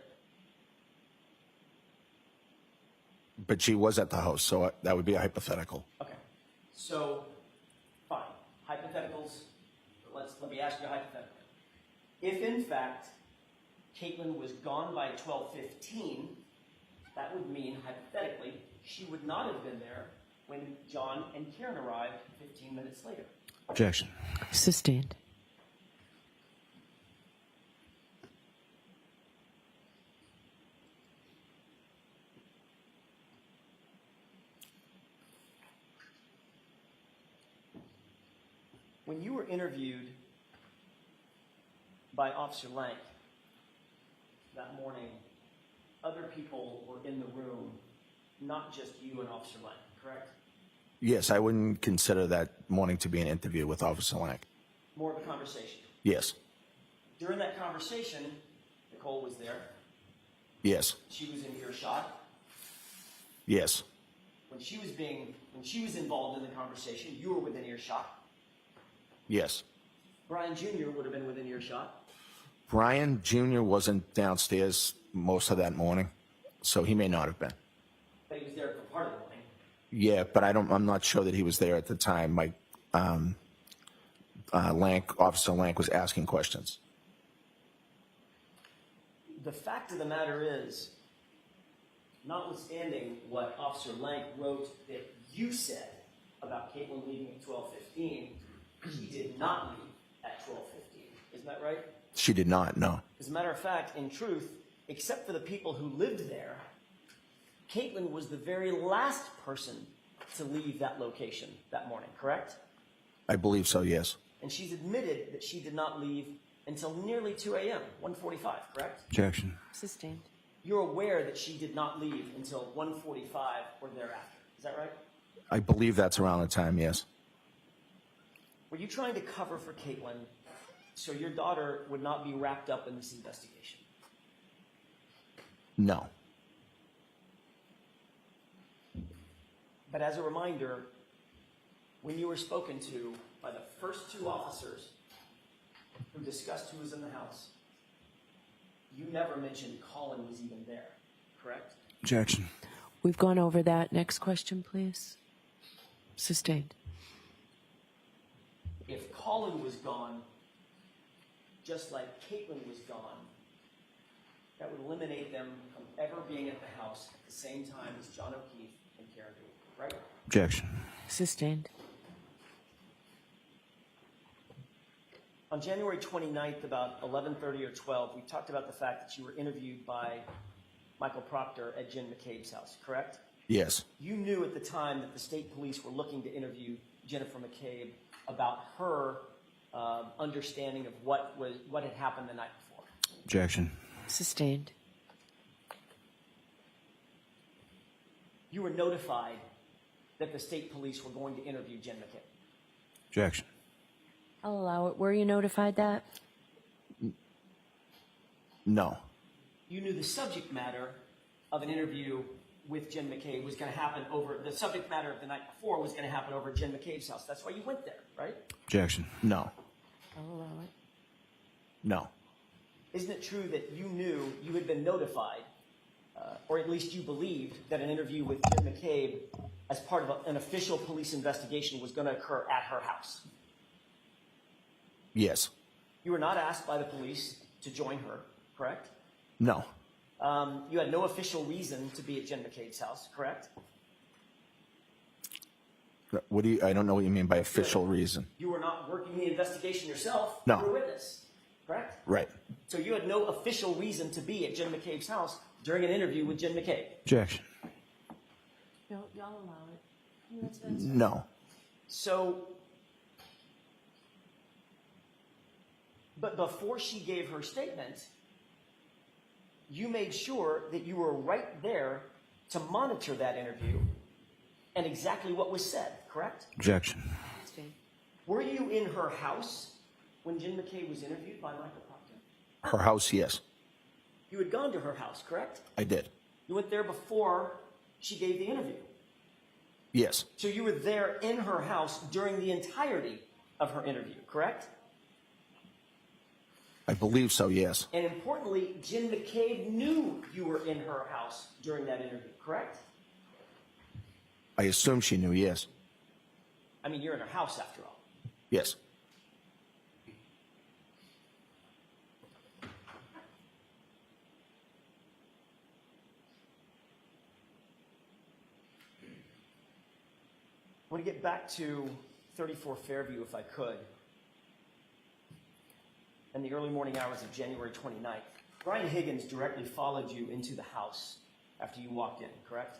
But she was at the house, so that would be a hypothetical. Okay. So, fine. Hypotheticals. Let me ask you a hypothetical. If, in fact, Caitlin was gone by 12:15, that would mean, hypothetically, she would not have been there when John and Karen arrived 15 minutes later. Objection. Sustained. When you were interviewed by Officer Lank that morning, other people were in the room, not just you and Officer Lank, correct? Yes, I wouldn't consider that morning to be an interview with Officer Lank. More of a conversation. Yes, During that conversation, Nicole was there. yes, She was in earshot. yes, When she was involved in the conversation, you were within earshot. yes. Brian Jr. would have been within earshot. Brian Jr. wasn't downstairs most of that morning, so he may not have been. But he was there for part of the morning. Yeah, but I'm not sure that he was there at the time. Officer Lank was asking questions. The fact of the matter is, notwithstanding what Officer Lank wrote that you said about Caitlin leaving at 12:15, he did not leave at 12:15. Isn't that right? She did not, no. As a matter of fact, in truth, except for the people who lived there, Caitlin was the very last person to leave that location that morning, correct? I believe so, yes. And she's admitted that she did not leave until nearly 2 a.m., 1:45, correct? Objection. Sustained. You're aware that she did not leave until 1:45 or thereafter. Is that right? I believe that's around the time, yes. Were you trying to cover for Caitlin so your daughter would not be wrapped up in this investigation? No. But as a reminder, when you were spoken to by the first two officers who discussed who was in the house, you never mentioned Colin was even there, correct? Objection. We've gone over that. Next question, please. Sustained. If Colin was gone, just like Caitlin was gone, that would eliminate them from ever being at the house at the same time as John O'Keefe and Karen Gould, right? Objection. Sustained. On January 29th, about 11:30 or 12, we talked about the fact that you were interviewed by Michael Proctor at Jen McCabe's house, correct? Yes. You knew at the time that the state police were looking to interview Jennifer McCabe about her understanding of what had happened the night before. Objection. Sustained. You were notified that the state police were going to interview Jen McCabe. Objection. I'll allow it. Were you notified that? No. You knew the subject matter of an interview with Jen McCabe was going to happen the subject matter of the night before was going to happen over at Jen McCabe's house. That's why you went there, right? Objection. No. I'll allow it. No. Isn't it true that you knew you had been notified, or at least you believed, that an interview with Jen McCabe as part of an official police investigation was going to occur at her house? Yes. You were not asked by the police to join her, correct? No. You had no official reason to be at Jen McCabe's house, correct? I don't know what you mean by official reason. You were not working the investigation yourself. No. You were a witness, correct? Right. So you had no official reason to be at Jen McCabe's house during an interview with Jen McCabe. Objection. No, y'all allow it. That's fine. No. So, but before she gave her statement, you made sure that you were right there to monitor that interview and exactly what was said, correct? Objection. Sustained. Were you in her house when Jen McCabe was interviewed by Michael Proctor? Her house, yes. You had gone to her house, correct? I did. You went there before she gave the interview. Yes. So you were there in her house during the entirety of her interview, correct? I believe so, yes. And importantly, Jen McCabe knew you were in her house during that interview, correct? I assume she knew, yes. I mean, you're in her house after all. Yes. I want to get back to 34 Fairview if I could. In the early morning hours of January 29th, Brian Higgins directly followed you into the house after you walked in, correct?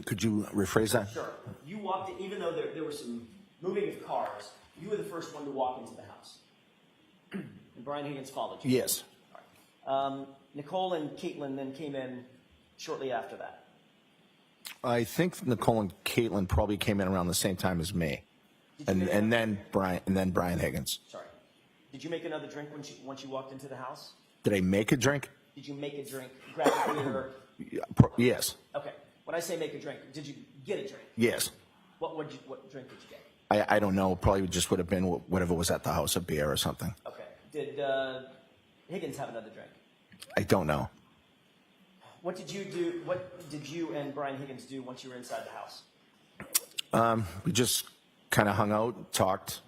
Could you rephrase that? Sure. You walked in, even though there was some moving of cars, you were the first one to walk into the house. And Brian Higgins followed you? Yes. Nicole and Caitlin then came in shortly after that. I think Nicole and Caitlin probably came in around the same time as me. And then Brian Higgins. Sorry. Did you make another drink once you walked into the house? Did I make a drink? Did you make a drink? Grab a beer? Yes. Okay. When I say make a drink, did you get a drink? Yes. What drink did you get? I don't know. Probably just would have been whatever was at the house, a beer or something. Okay. Did Higgins have another drink? I don't know. What did you do? What did you and Brian Higgins do once you were inside the house? We just kind of hung out, talked.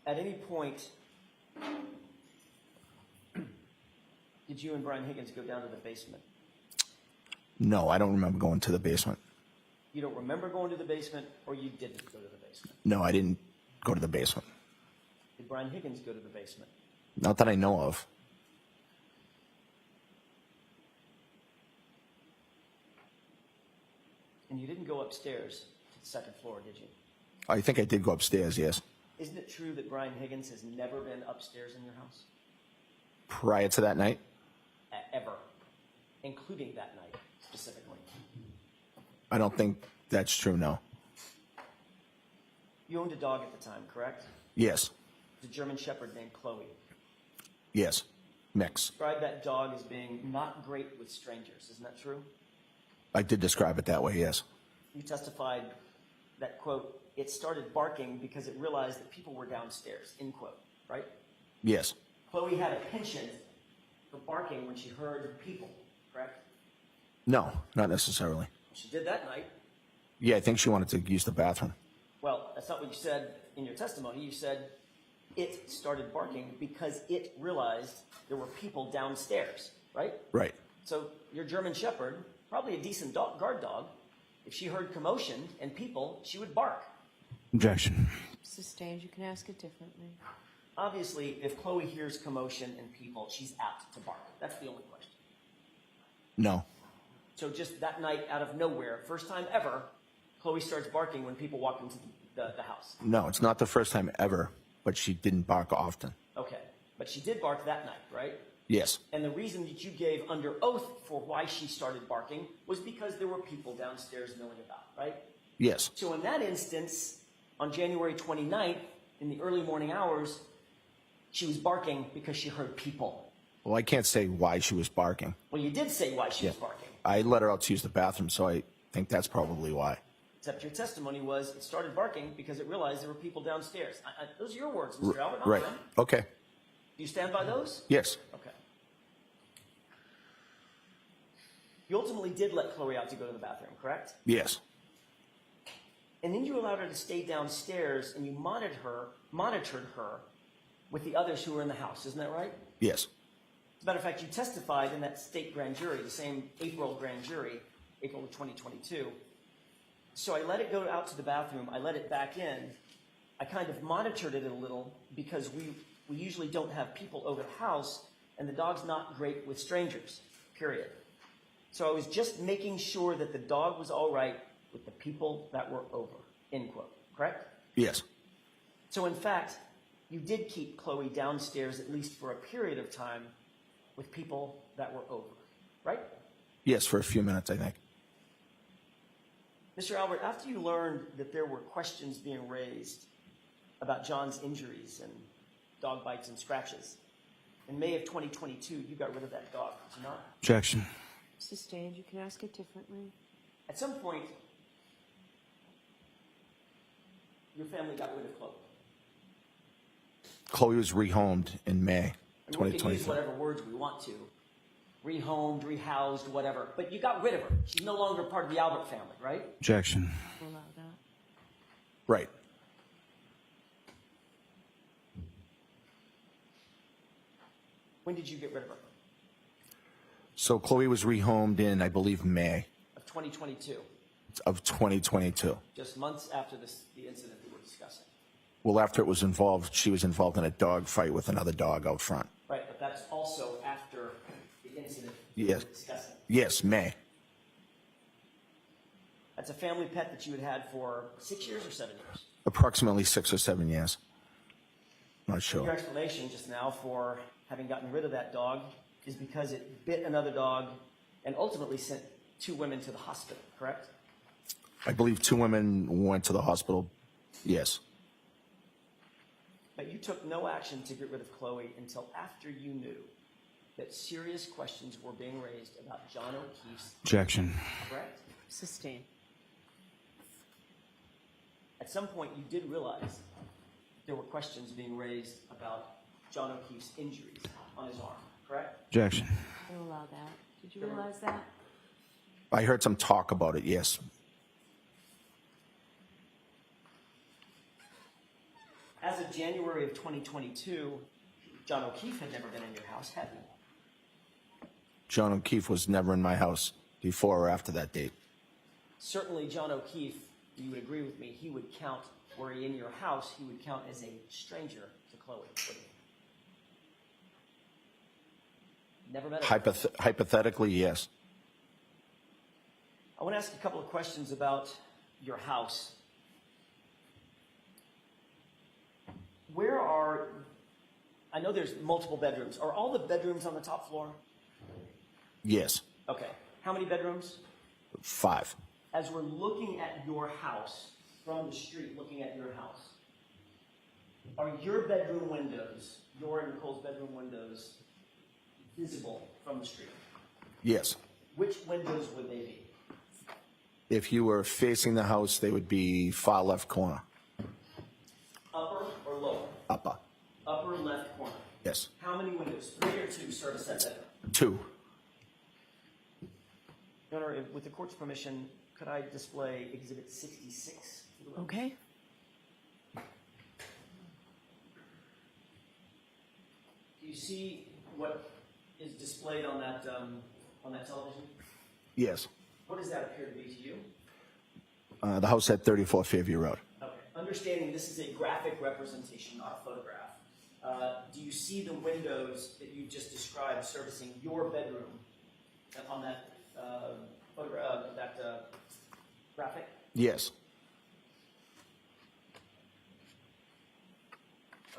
At any point, did you and Brian Higgins go down to the basement? No, I don't remember going to the basement. You don't remember going to the basement, or you didn't go to the basement? No, I didn't go to the basement. Did Brian Higgins go to the basement? Not that I know of. And you didn't go upstairs to the second floor, did you? I think I did go upstairs, yes. Isn't it true that Brian Higgins has never been upstairs in your house? Prior to that night? Ever. Including that night, specifically. I don't think that's true, no. You owned a dog at the time, correct? Yes. The German Shepherd named Chloe. Yes. Mix. Describe that dog as being not great with strangers. Isn't that true? I did describe it that way, yes. You testified that, quote, it started barking because it realized that people were downstairs, end quote, right? Yes. Chloe had a penchant for barking when she heard people, correct? No, not necessarily. She did that night. Yeah, I think she wanted to use the bathroom. Well, that's not what you said in your testimony. You said it started barking because it realized there were people downstairs, right? Right. So your German Shepherd, probably a decent guard dog, if she heard commotion and people, she would bark. Objection. Sustained. You can ask it differently. Obviously, if Chloe hears commotion and people, she's apt to bark. That's the only question. No. So just that night, out of nowhere, first time ever, Chloe starts barking when people walk into the house. No, it's not the first time ever, but she didn't bark often. Okay. But she did bark that night, right? Yes. And the reason that you gave under oath for why she started barking was because there were people downstairs milling about, right? Yes. So in that instance, on January 29th, in the early morning hours, she was barking because she heard people. Well, I can't say why she was barking. Well, you did say why she was barking. I let her out to use the bathroom, so I think that's probably why. Except your testimony was it started barking because it realized there were people downstairs. Those are your words, Mr. Albert, not Right. mine. Okay. Do you stand by those? Yes. Okay. You ultimately did let Chloe out to go to the bathroom, correct? Yes. And then you allowed her to stay downstairs and you monitored her with the others who were in the house. Isn't that right? Yes. As a matter of fact, you testified in that state grand jury, the same April grand jury, April of 2022. So I let it go out to the bathroom. I let it back in. I kind of monitored it a little because we usually don't have people over the house, and the dog's not great with strangers, period. So I was just making sure that the dog was all right with the people that were over, end quote, correct? Yes. So in fact, you did keep Chloe downstairs at least for a period of time with people that were over, right? Yes, for a few minutes, I think. Mr. Albert, after you learned that there were questions being raised about John's injuries and dog bites and scratches, in May of 2022, you got rid of that dog, did you not? Objection. Sustained. You can ask it differently. At some point, your family got rid of Chloe. Chloe was rehomed in May And we can use 2023. whatever words we want to. Rehomed, rehoused, whatever. But you got rid of her. She's no longer part of the Albert family, right? Objection. Allow that. Right. When did you get rid of her? So Chloe was rehomed in, I believe, May Of 2022. of 2022. Just months after the incident that we're discussing. Well, after it was involved, she was involved in a dog fight with another dog out front. Right, but that's also after the incident that Yes. we're discussing. Yes, May. That's a family pet that you had for 6 years or 7 years? Approximately 6 or 7 years. Not Your sure. explanation just now for having gotten rid of that dog is because it bit another dog and ultimately sent 2 women to the hospital, correct? I believe 2 women went to the hospital. Yes. But you took no action to get rid of Chloe until after you knew that serious questions were being raised about John O'Keefe's, Objection. correct? Sustain. At some point, you did realize there were questions being raised about John O'Keefe's injuries on his arm, correct? Objection. You allow that. Did you realize that? I heard some talk about it, yes. As of January of 2022, John O'Keefe had never been in your house, had he? John O'Keefe was never in my house before or after that date. Certainly, John O'Keefe, you would agree with me, he would count, were he in your house, he would count as a stranger to Chloe, wouldn't he? Never met her. Hypothetically, yes. I want to ask a couple of questions about your house. I know there's multiple bedrooms. Are all the bedrooms on the top floor? Yes. Okay. How many bedrooms? 5. As we're looking at your house, from the street looking at your house, are your bedroom windows, your and Nicole's bedroom windows, visible from the street? Yes. Which windows would they be? If you were facing the house, they would be far left corner. Upper or lower? Upper. Upper left corner. Yes. How many windows? 3 or 2 service that bedroom? 2. Your Honor, with the court's permission, could I display Exhibit 66? Okay. Do you see what is displayed on that television? Yes. What does that appear to be to you? The house at 34 Fairview Road. Okay. Understanding this is a graphic representation, not a photograph. Do you see the windows that you just described servicing your bedroom on that graphic? Yes.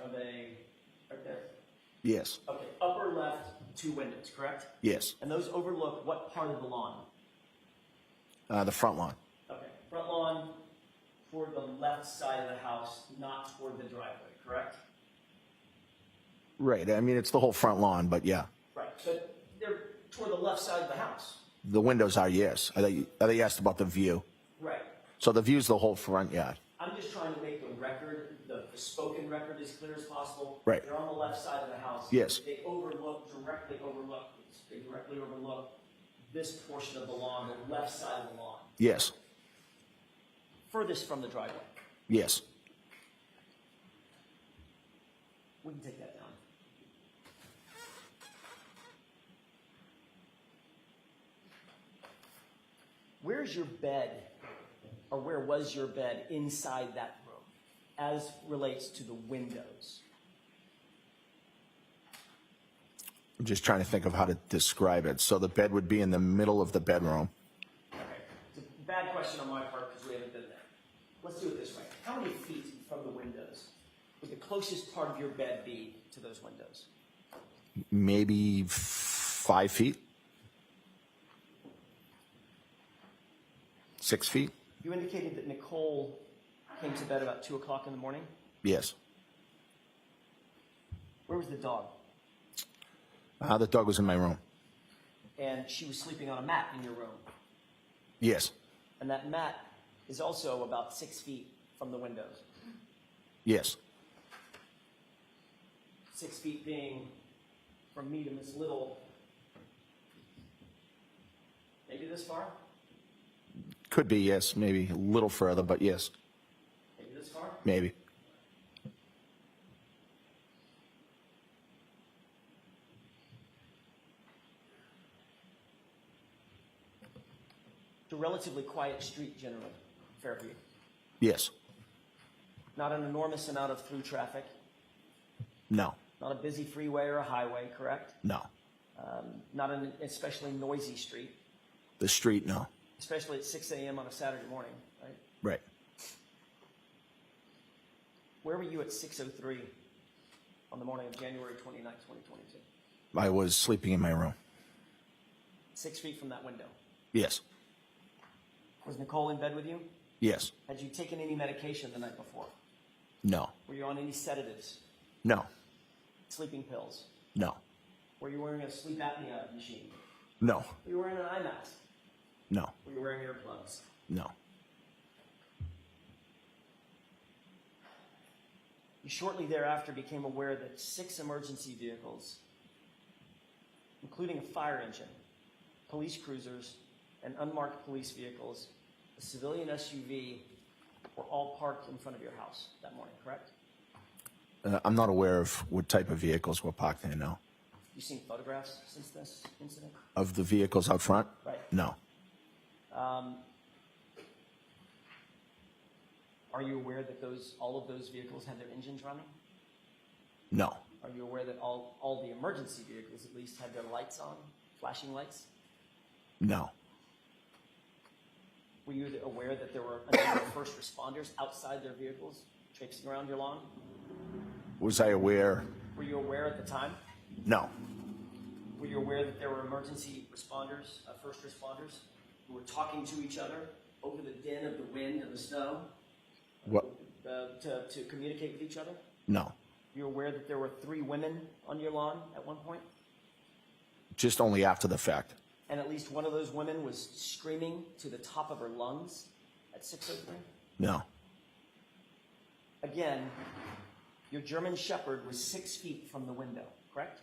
Are they right there? Yes. Okay. Upper left, 2 windows, correct? Yes. And those overlook what part of the lawn? The front lawn. Okay. Front lawn toward the left side of the house, not toward the driveway, correct? Right. I mean, it's the whole front lawn, but yeah. Right. But they're toward the left side of the house. The windows are, yes. Are they asked about the view? Right. So the view's the whole front yard. I'm just trying to make the record, the spoken record, as clear as possible. Right. They're on the left side of the house. Yes. They directly overlook this portion of the lawn, the left side of the lawn, Yes. furthest from the driveway. Yes. We can take that down. Where's your bed, or where was your bed inside that room, as relates to the windows? I'm just trying to think of how to describe it. So the bed would be in the middle of the bedroom. Okay, it's a bad question on my part because we haven't been there. Let's do it this way. How many feet from the windows would the closest part of your bed be to those windows? Maybe 5 feet? 6 feet? You indicated that Nicole came to bed about 2 o'clock in the morning. Yes. Where was the dog? The dog was in my room. And she was sleeping on a mat in your room. Yes. And that mat is also about 6 feet from the windows. Yes. 6 feet being from me to Miss Little, maybe this far? Could be, yes. Maybe a little further, but yes. Maybe this far? Maybe. It's a relatively quiet street generally, Fairview. Yes. Not an enormous amount of through traffic. No. Not a busy freeway or a highway, correct? No. Not an especially noisy street, The street, no. especially at 6 a.m. on a Saturday morning, right? Right. Where were you at 6:03? on the morning of January 29th, 2022? I was sleeping in my room. 6 feet from that window. Yes. Was Nicole in bed with you? Yes. Had you taken any medication the night before? No. Were you on any sedatives? No. Sleeping pills? No. Were you wearing a sleep apnea machine? No. Were you wearing an eye mask? No. Were you wearing earplugs? No. You shortly thereafter became aware that 6 emergency vehicles, including a fire engine, police cruisers, and unmarked police vehicles, a civilian SUV, were all parked in front of your house that morning, correct? I'm not aware of what type of vehicles were parked there, no. You seen photographs since this incident? Of the vehicles out front? Right. No. Are you aware that all of those vehicles had their engines running? No. Are you aware that all the emergency vehicles at least had their lights on, flashing lights? No. Were you aware that there were a number of first responders outside their vehicles traipsing around your lawn? Was I aware? Were you aware at the time? No. Were you aware that there were emergency responders, first responders, who were talking to each other over the din of the wind and the snow What? to communicate with each other? No. You're aware that there were 3 women on your lawn at one point? Just only after the fact. And at least one of those women was screaming to the top of her lungs at 6:03? No. Again, your German Shepherd was 6 feet from the window, correct?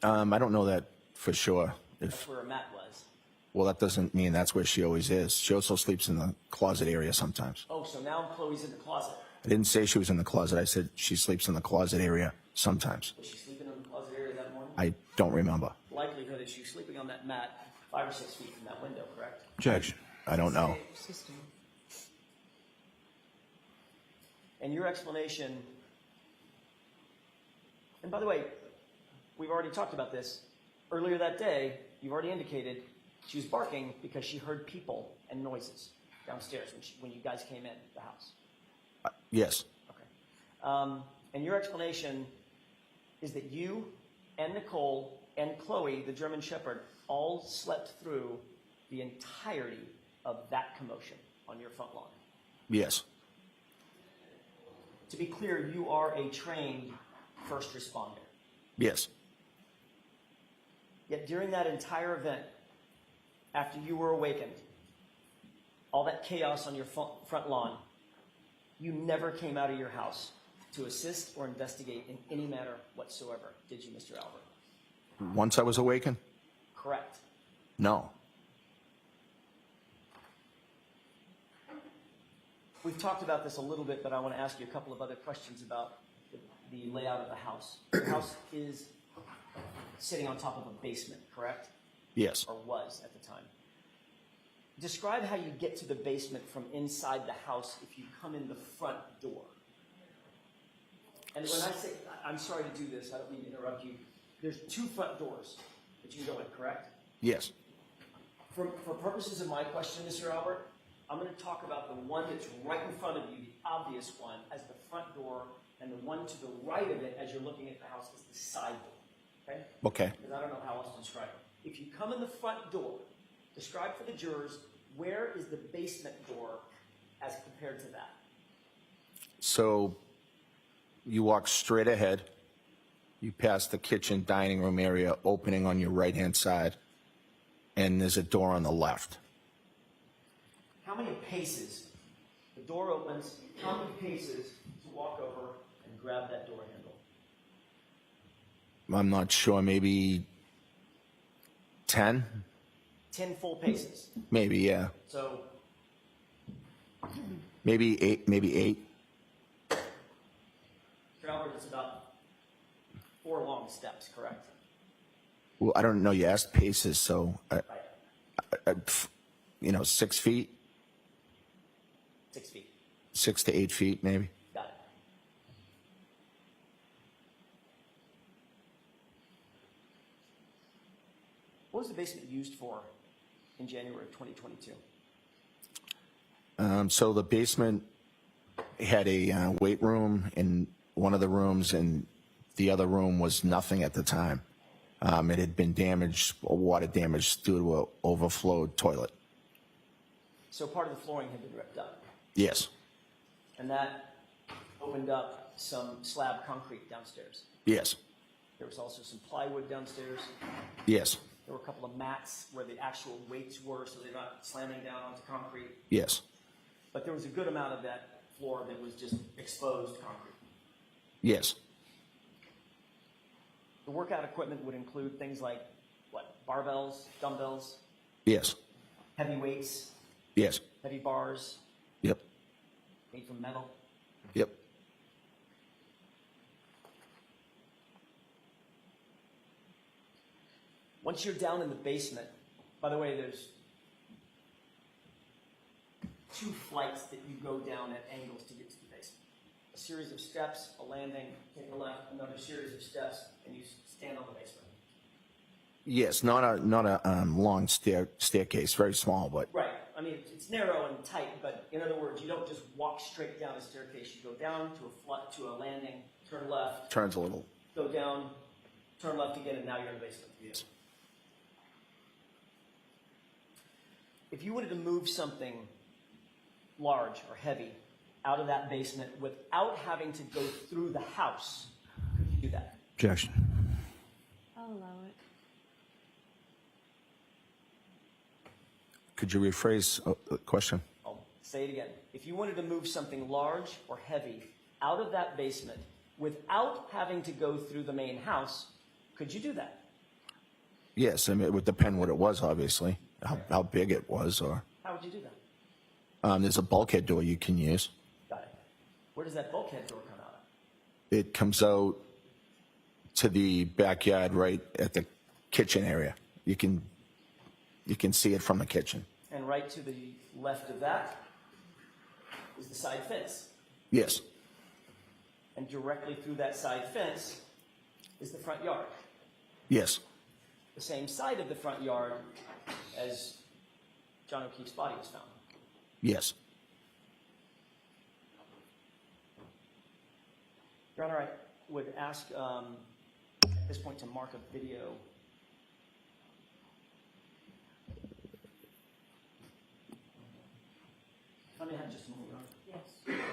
I don't know that for sure. That's where her mat was. Well, that doesn't mean that's where she always is. She also sleeps in the closet area sometimes. Oh, so now Chloe's in the closet. I didn't say she was in the closet. I said she sleeps in the closet area sometimes. Was she sleeping in the closet area that morning? I don't remember. Likelihood is she was sleeping on that mat 5 or 6 feet from that window, correct? Objection. I don't know. System. And your explanation, and by the way, we've already talked about this. Earlier that day, you've already indicated she was barking because she heard people and noises downstairs when you guys came in the house. Yes. Okay. And your explanation is that you and Nicole and Chloe, the German Shepherd, all slept through the entirety of that commotion on your front lawn. Yes. To be clear, you are a trained first responder. Yes. Yet during that entire event, after you were awakened, all that chaos on your front lawn, you never came out of your house to assist or investigate in any matter whatsoever, did you, Mr. Albert? Once I was awakened? Correct. No. We've talked about this a little bit, but I want to ask you a couple of other questions about the layout of the house. The house is sitting on top of a basement, correct? Yes. Or was at the time. Describe how you get to the basement from inside the house if you come in the front door. And when I say, I'm sorry to do this, I don't mean to interrupt you. There's 2 front doors that you go in, correct? Yes. For purposes of my question, Mr. Albert, I'm going to talk about the one that's right in front of you, the obvious one, as the front door, and the one to the right of it as you're looking at the house as the side door. Okay? Okay. Because I don't know how else to describe it. If you come in the front door, describe for the jurors, where is the basement door as compared to that? So you walk straight ahead. You pass the kitchen dining room area opening on your right-hand side, and there's a door on the left. How many paces? The door opens. How many paces to walk over and grab that door handle? I'm not sure, maybe 10? 10 full paces. Maybe, yeah. So Maybe 8, maybe 8. Mr. Albert, it's about 4 long steps, correct? Well, I don't know. You asked paces, so, Right. 6 feet, 6 feet. 6 to 8 feet, maybe. Got it. What was the basement used for in January of 2022? So the basement had a weight room in one of the rooms, and The other room was nothing at the time. It had been damaged, water damage due to an overflowed toilet. So part of the flooring had been ripped up, Yes, and that opened up some slab concrete downstairs. yes, There was also some plywood downstairs. yes, There were a couple of mats where the actual weights were, so they're not slamming down onto concrete. yes, But there was a good amount of that floor that was just exposed concrete. yes, The workout equipment would include things like, what, barbells, dumbbells, yes, heavy weights, yes, heavy bars yep, made from metal. yep. Once you're down in the basement, by the way, there's 2 flights that you go down at angles to get to the basement. A series of steps, a landing, take a left, another series of steps, and you stand on the basement. Yes, not a long staircase, very small, but Right. I mean, it's narrow and tight, but in other words, you don't just walk straight down a staircase. You go down to a landing, turn left, turns a little. go down, turn left again, and now you're in the basement. Yes. If you wanted to move something large or heavy out of that basement without having to go through the house, could you do that? Objection. I'll allow it. Could you rephrase the question? I'll say it again. If you wanted to move something large or heavy out of that basement without having to go through the main house, could you do that? Yes, I mean, it would depend what it was, obviously, how big it was, or How would you do that? there's a bulkhead door you can use. Got it. Where does that bulkhead door come out of? It comes out to the backyard right at the kitchen area. You can see it from the kitchen. And right to the left of that is the side fence. Yes, And directly through that side fence is the front yard. yes, The same side of the front yard as John O'Keefe's body was found. yes. Your Honor, I would ask at this point to mark a video. If I may have just a moment, Your Honor. Yes.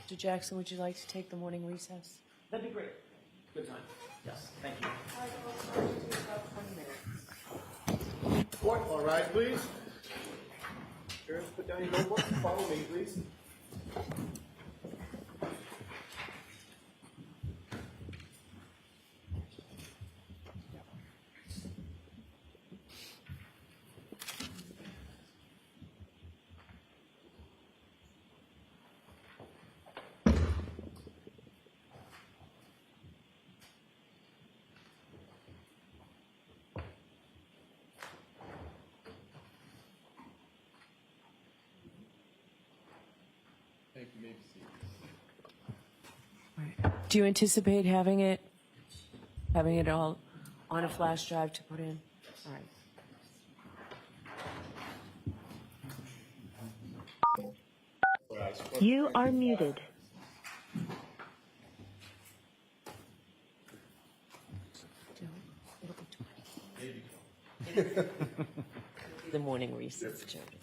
Mr. Jackson, would you like to take the morning recess? That'd be great. Good time. Yes, thank you. Court, all right, please. Parents, put down your notebook and follow me, please. Thank you, maybe see. Do you anticipate having it all on a flash drive to put in? All right. You are muted. The morning recess, Chairman.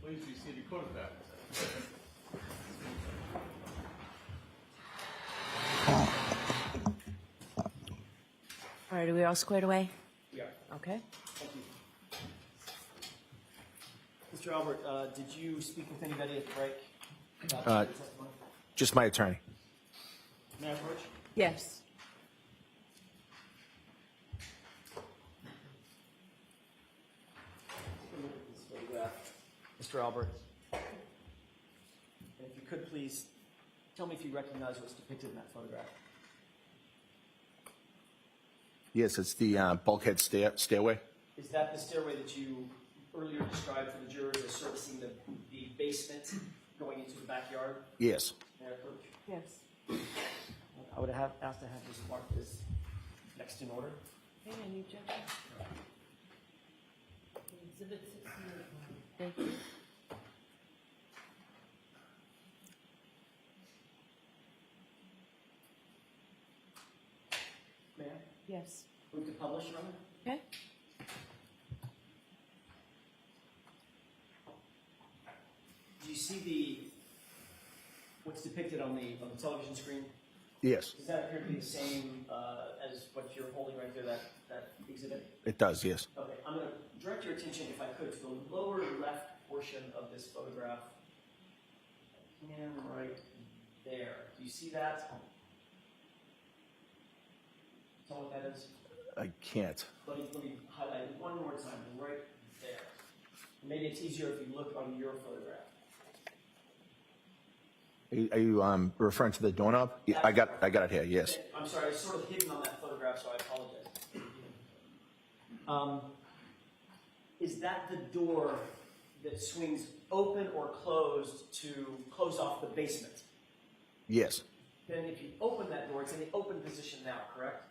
Please be seated. Quarterback. All right, are we all squared away? Yeah. Okay. Thank you. Mr. Albert, did you speak with anybody at the break about your testimony? Just my attorney. May I approach? Yes. Take a look at this photograph, Mr. Albert. And if you could please tell me if you recognize what's depicted in that photograph. Yes, it's the bulkhead stairway. Is that the stairway that you earlier described for the jurors as servicing the basement going into the backyard? Yes. May I approach? Yes. I would have asked to have this marked as next in order. Okay, any objections? Exhibit 69. Thank you. May I? Yes. Move to publish, Your Honor? Okay. Do you see what's depicted on the television screen? Yes, Does that appear to be the same as what you're holding right there, that exhibit? it does. Yes. Okay, I'm going to direct your attention, if I could, to the lower left portion of this photograph. And right there. Do you see that? Tell what that is? I can't. Let me highlight it one more time, right there. Maybe it's easier if you look on your photograph. Are you referring to the doorknob? Yeah, I got it here. Yes. I'm sorry, it's sort of hidden on that photograph, so I apologize. Is that the door that swings open or closed to close off the basement? Yes. Then if you open that door, it's in the open position now, correct?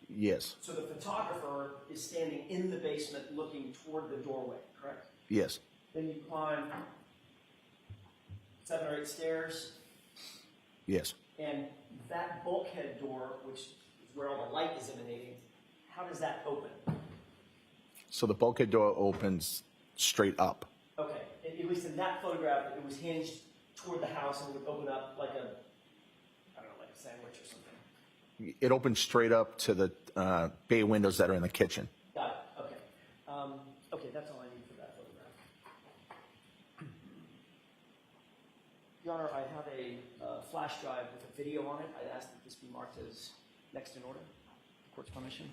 Yes. So the photographer is standing in the basement looking toward the doorway, correct? Yes. Then you climb 7 or 8 stairs, Yes. and that bulkhead door, which is where all the light is emanating, how does that open? So the bulkhead door opens straight up. Okay, at least in that photograph, it was hinged toward the house and it would open up like a, I don't know, like a sandwich or something. It opens straight up to the bay windows that are in the kitchen. Got it, okay. Okay, that's all I need for that photograph. Your Honor, I have a flash drive with a video on it. I'd ask that this be marked as next in order. The court's permission.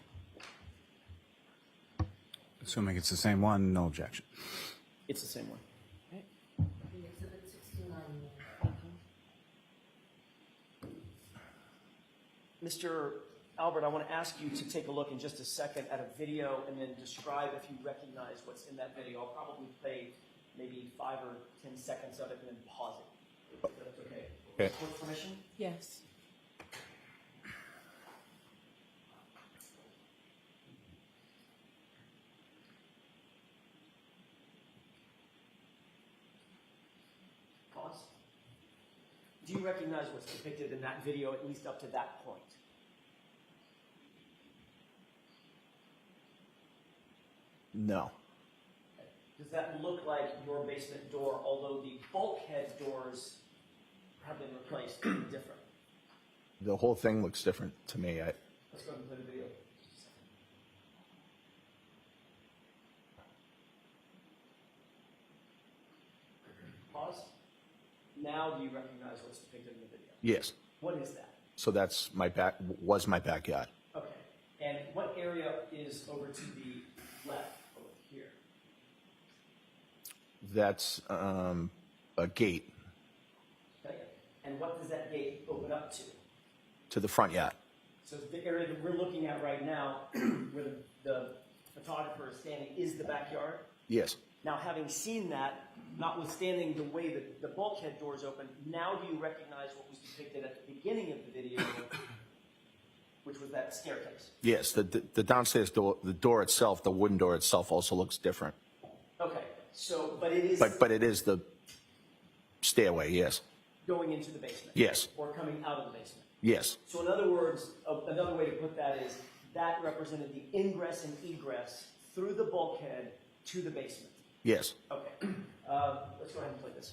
Assuming it's the same one, no objection. It's the same one. Exhibit 69. Mr. Albert, I want to ask you to take a look in just a second at a video and then describe if you recognize what's in that video. I'll probably play maybe 5 or 10 seconds of it and then pause it. If that's okay. Okay. Court permission? Yes. Pause. Do you recognize what's depicted in that video, at least up to that point? No. Does that look like your basement door, although the bulkhead doors have been replaced different? The whole thing looks different to me. Let's go ahead and play the video. Pause. Now do you recognize what's depicted in the video? Yes. What is that? So that's was my backyard. Okay. And what area is over to the left over here? That's a gate Okay. And what does that gate open up to the front yard. So the area that we're looking at right now, where the photographer is standing, is the backyard? Yes. Now, having seen that, notwithstanding the way that the bulkhead doors open, now do you recognize what was depicted at the beginning of the video, which was that staircase? Yes. The downstairs door, the door itself, the wooden door itself, also looks different. Okay. So, but it is But it is the stairway. Yes. going into the basement? Yes. Or coming out of the basement? Yes. So in other words, another way to put that is that represented the ingress and egress through the bulkhead to the basement. Yes. Okay. Let's go ahead and play this.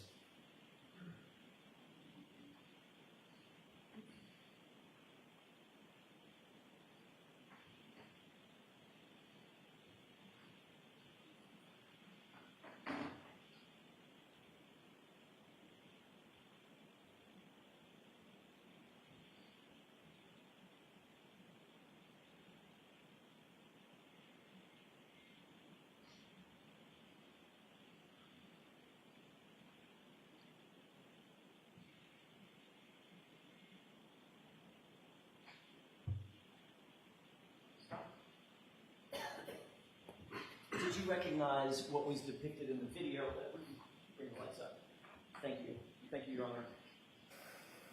Did you recognize what was depicted in the video? Bring the lights up. Thank you. Thank you, Your Honor.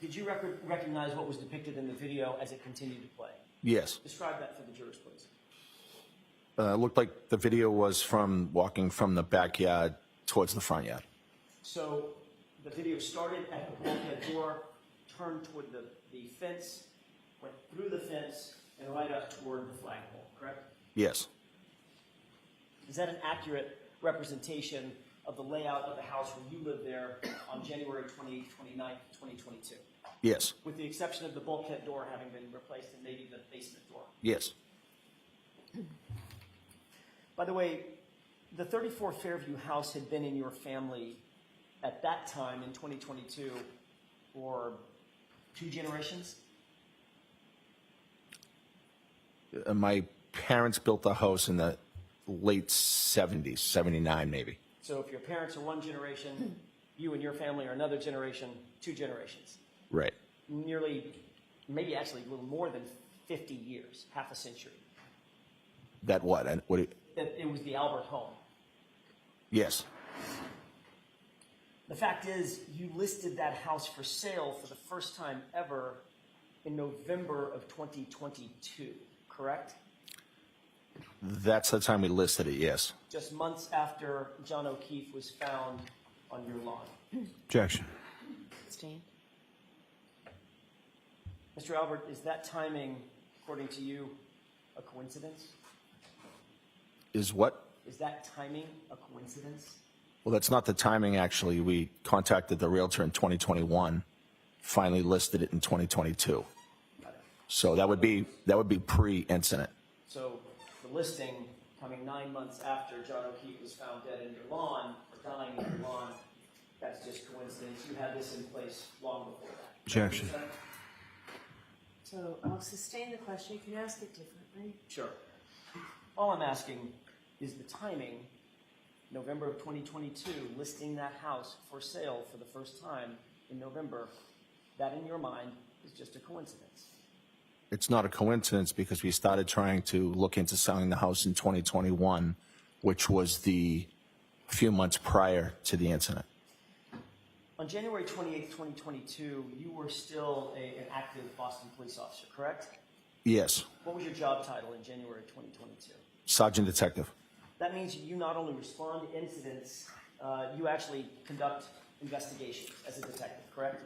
Did you recognize what was depicted in the video as it continued to play? Yes. Describe that for the jurors, please. It looked like the video was from walking from the backyard towards the front yard. So the video started at the bulkhead door, turned toward the fence, went through the fence, and right up toward the flagpole, correct? Yes. Is that an accurate representation of the layout of the house where you lived there on January 28th, 29th, 2022? Yes. With the exception of the bulkhead door having been replaced and maybe the basement door. Yes. By the way, the 34 Fairview house had been in your family at that time in 2022 for 2 generations? My parents built the house in the late 70s, 79 maybe. So if your parents are 1 generation, you and your family are another generation, 2 generations. Right. Nearly, maybe actually a little more than 50 years, half a century. That what? And what? It was the Albert home. Yes. The fact is, you listed that house for sale for the first time ever in November of 2022, correct? That's the time we listed it, yes. Just months after John O'Keefe was found on your lawn. Objection. Abstain. Mr. Albert, is that timing, according to you, a coincidence? Is what? Is that timing a coincidence? Well, that's not the timing, actually. We contacted the realtor in 2021, finally listed it in 2022. Got it. So that would be pre-incident. So the listing coming 9 months after John O'Keefe was found dead in your lawn, or dying in your lawn, that's just coincidence. You had this in place long before that. Objection. So I'll sustain the question. You can ask it differently. Sure. All I'm asking is the timing, November of 2022, listing that house for sale for the first time in November, that in your mind is just a coincidence. It's not a coincidence because we started trying to look into selling the house in 2021, which was the few months prior to the incident. On January 28th, 2022, you were still an active Boston police officer, correct? Yes. What was your job title in January 2022? Sergeant Detective. That means you not only respond to incidents, you actually conduct investigations as a detective, correct?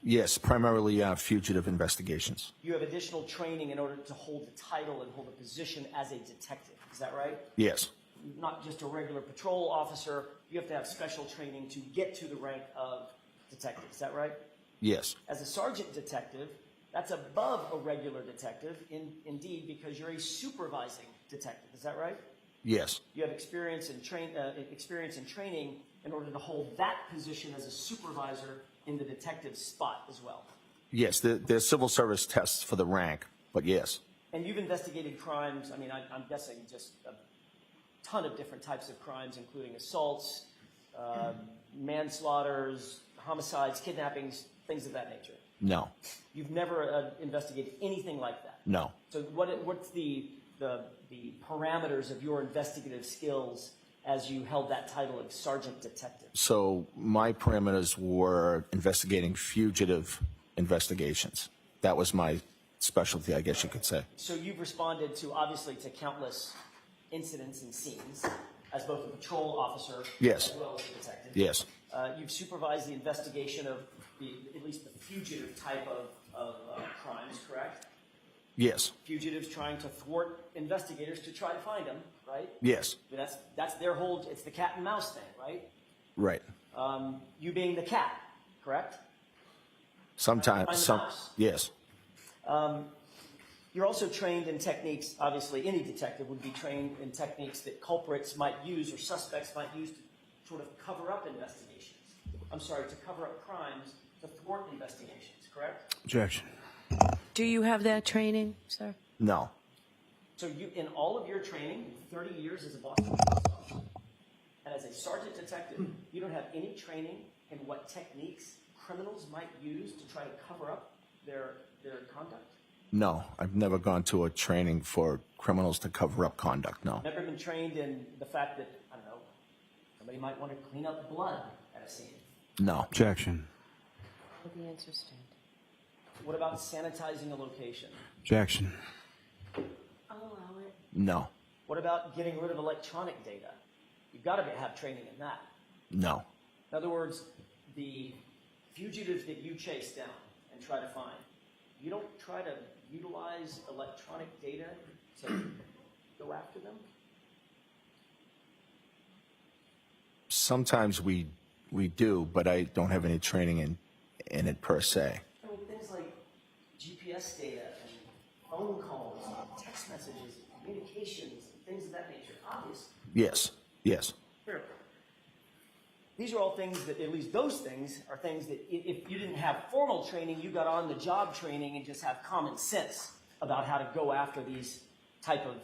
Yes, primarily fugitive investigations. You have additional training in order to hold the title and hold a position as a detective, is that right? Yes. Not just a regular patrol officer, you have to have special training to get to the rank of detective, is that right? Yes. As a sergeant detective, that's above a regular detective, indeed, because you're a supervising detective, is that right? Yes. You have experience in training in order to hold that position as a supervisor in the detective spot as well. Yes, there's civil service tests for the rank, but yes. And you've investigated crimes, I mean, I'm guessing just a ton of different types of crimes, including assaults, manslaughters, homicides, kidnappings, things of that nature. No. You've never investigated anything like that? No. So what's the parameters of your investigative skills as you held that title of sergeant detective? So my parameters were investigating fugitive investigations. That was my specialty, I guess you could say. So you've responded to, obviously, to countless incidents and scenes as both a patrol officer Yes. as well as a detective. Yes. You've supervised the investigation of at least the fugitive type of crimes, correct? Yes. Fugitives trying to thwart investigators to try to find them. right? Yes, That's their whole, it's the cat and mouse thing, right? right. You being the cat, correct? Sometimes, Find the some, mouse. yes, You're also trained in techniques, obviously any detective would be trained in techniques that culprits might use or suspects might use to sort of cover up investigations. I'm sorry, to cover up crimes, to thwart investigations, correct? Objection. Do you have that training, sir? no, So you, in all of your training, 30 years as a Boston police officer, and as a sergeant detective, you don't have any training in what techniques criminals might use to try to cover up their conduct? no. I've never gone to a training for criminals to cover up conduct, no. Never been trained in the fact that, I don't know, somebody might want to clean up blood at a scene. No, Objection. Will the answer stand? What about sanitizing a location? Objection. I'll allow it. no, What about getting rid of electronic data? You've got to have training in that. no, In other words, the fugitives that you chase down and try to find, you don't try to utilize electronic data to go after them? sometimes we do, but I don't have any training in it per se. I mean, things like GPS data and phone calls, and text messages, communications, things of that nature. Obviously. Yes, yes, Sure. These are all things that, at least those things, are things that if you didn't have formal training, you got on the job training and just have common sense about how to go after this type of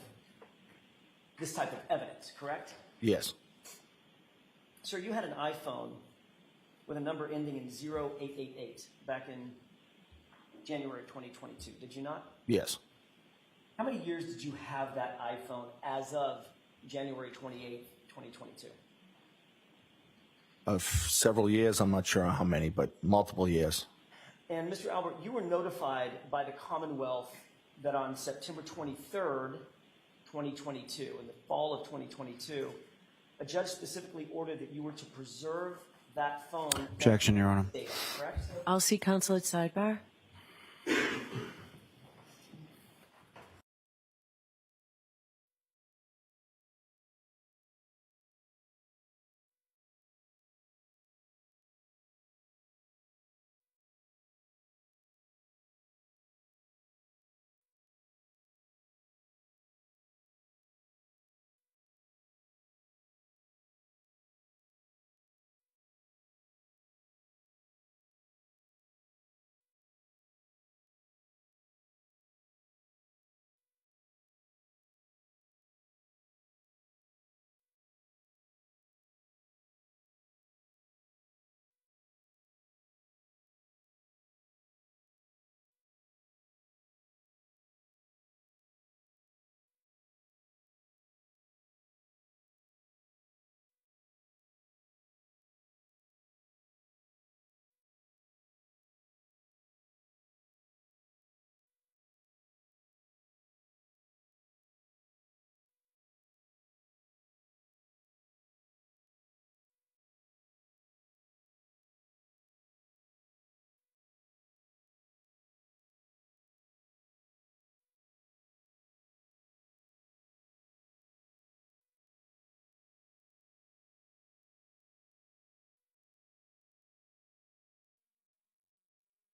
evidence, correct? yes, Sir, you had an iPhone with a number ending in 0888 back in January 2022, did you not? yes. How many years did you have that iPhone as of January 28, 2022? Of several years, I'm not sure how many, but multiple years. And Mr. Albert, you were notified by the Commonwealth that on September 23rd, 2022, in the fall of 2022, a judge specifically ordered that you were to preserve that phone. Objection, Your Honor. Data, correct? I'll see counsel at sidebar.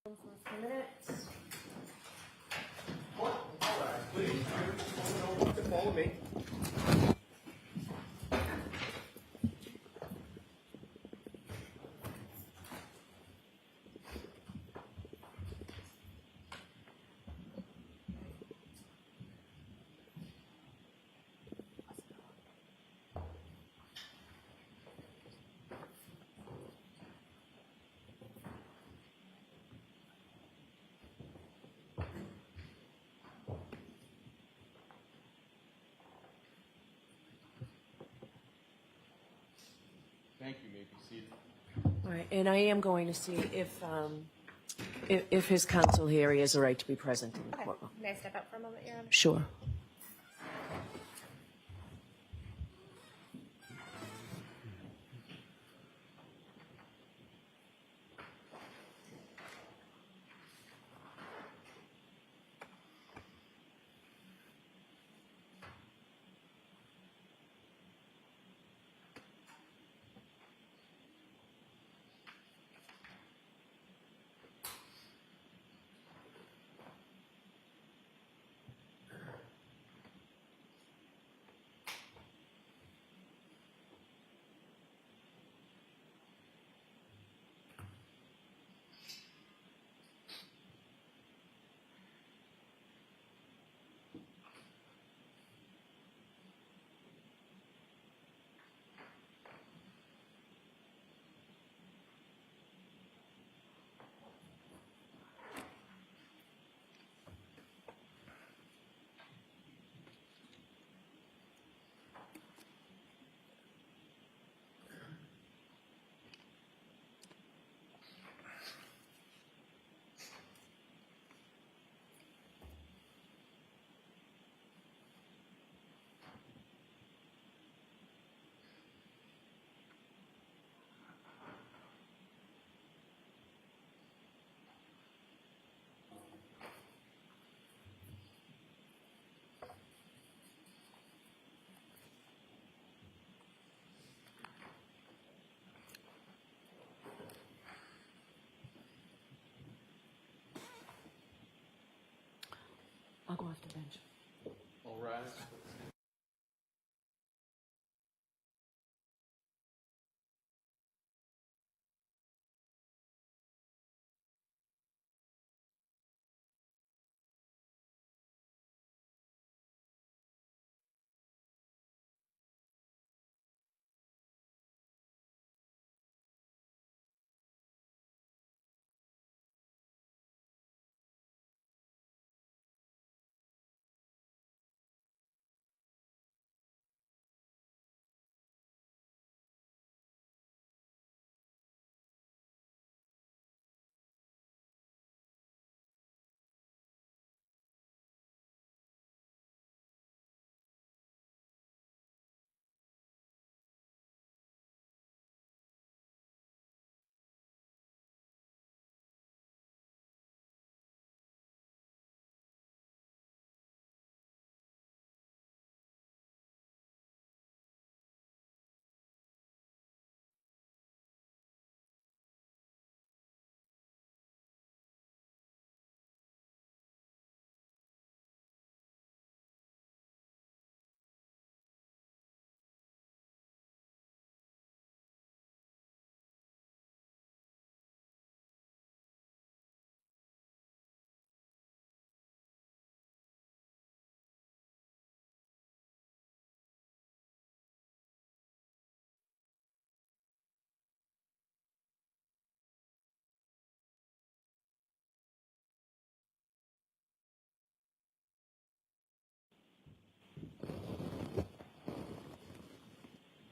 For a few minutes. All right, please. You don't have to follow me. Thank you. May be seated. All right, and I am going to see if his counsel here, he has a right to be present in the Okay. courtroom. May I step up for a moment, Your Honor? Sure. rise.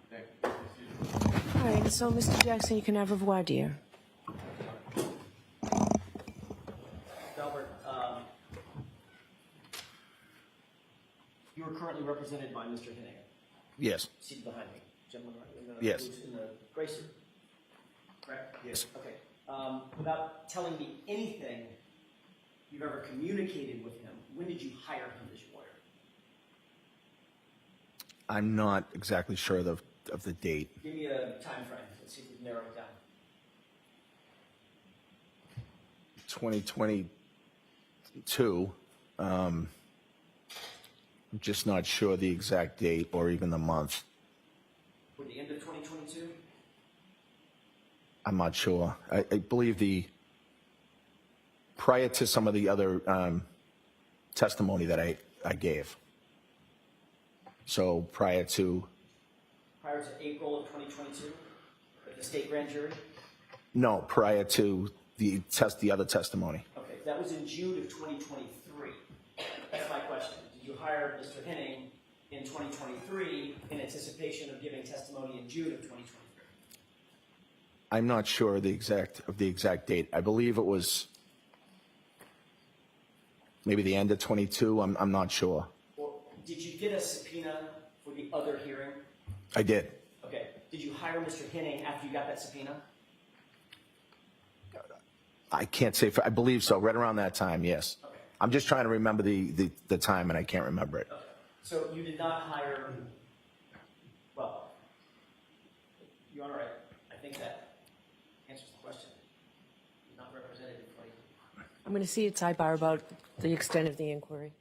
Thank you. All right, so Mr. Jackson, you can have revoir, dear. Delbert, you are currently represented by Mr. Henning, Yes. seated behind me. Gentleman right in the, Yes. who's in the gray suit. Correct? Yes. Okay. Without telling me anything you've ever communicated with him, when did you hire him as your lawyer? I'm not exactly sure of the date. Give me a time frame. Let's see if we can narrow it down. 2022. I'm just not sure the exact date or even the month. For the end of 2022? I'm not sure. I believe prior to some of the other testimony that I gave. So prior to, Prior to April of 2022? At the state grand jury? no, prior to the other testimony. Okay, that was in June of 2023. That's my question. Did you hire Mr. Henning in 2023 in anticipation of giving testimony in June of 2023? I'm not sure of the exact date. I believe it was maybe the end of 22. I'm not sure. Or did you get a subpoena for the other hearing? I did. Okay. Did you hire Mr. Henning after you got that subpoena? I can't say. I believe so. Right around that time, yes. Okay. I'm just trying to remember the time, and I can't remember it. Okay. So you did not hire, well, Your Honor, I think that answers the question. You're not represented in 20. I'm going to see at sidebar about the extent of the inquiry.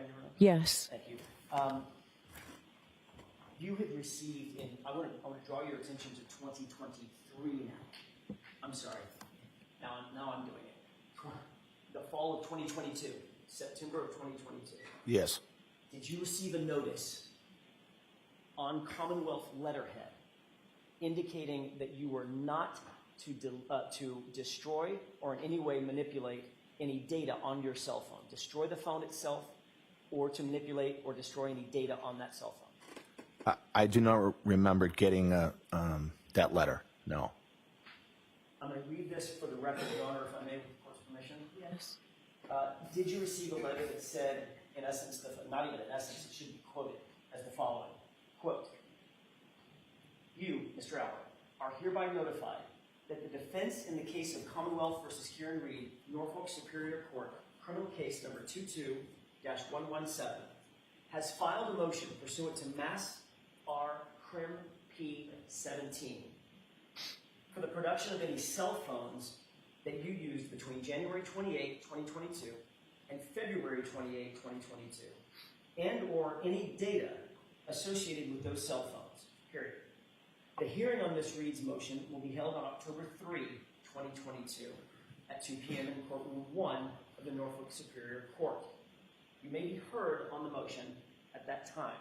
you're right. Yes. Thank you. You had received I want to draw your attention to 2023 now. I'm sorry. Now I'm doing it. The fall of 2022, September of 2022. Yes. Did you receive a notice on Commonwealth letterhead indicating that you were not to destroy or in any way manipulate any data on your cell phone? Destroy the phone itself, or to manipulate or destroy any data on that cell phone? I do not remember getting that letter. No. I'm going to read this for the record, Your Honor, if I may, with the court's permission. Yes. Did you receive a letter that said, in essence, not even in essence, it should be quoted as the following, quote, "You, Mr. Albert, are hereby notified that the defense in the case of Commonwealth versus Kieran Reed, Norfolk Superior Court, criminal case number 22-117, has filed a motion pursuant to Mass R. Crim P. 17 for the production of any cell phones that you used between January 28, 2022 and February 28, 2022, and or any data associated with those cell phones, period. The hearing on Ms. Reed's motion will be held on October 3, 2022 at 2 p.m. in courtroom 1 of the Norfolk Superior Court. You may be heard on the motion at that time.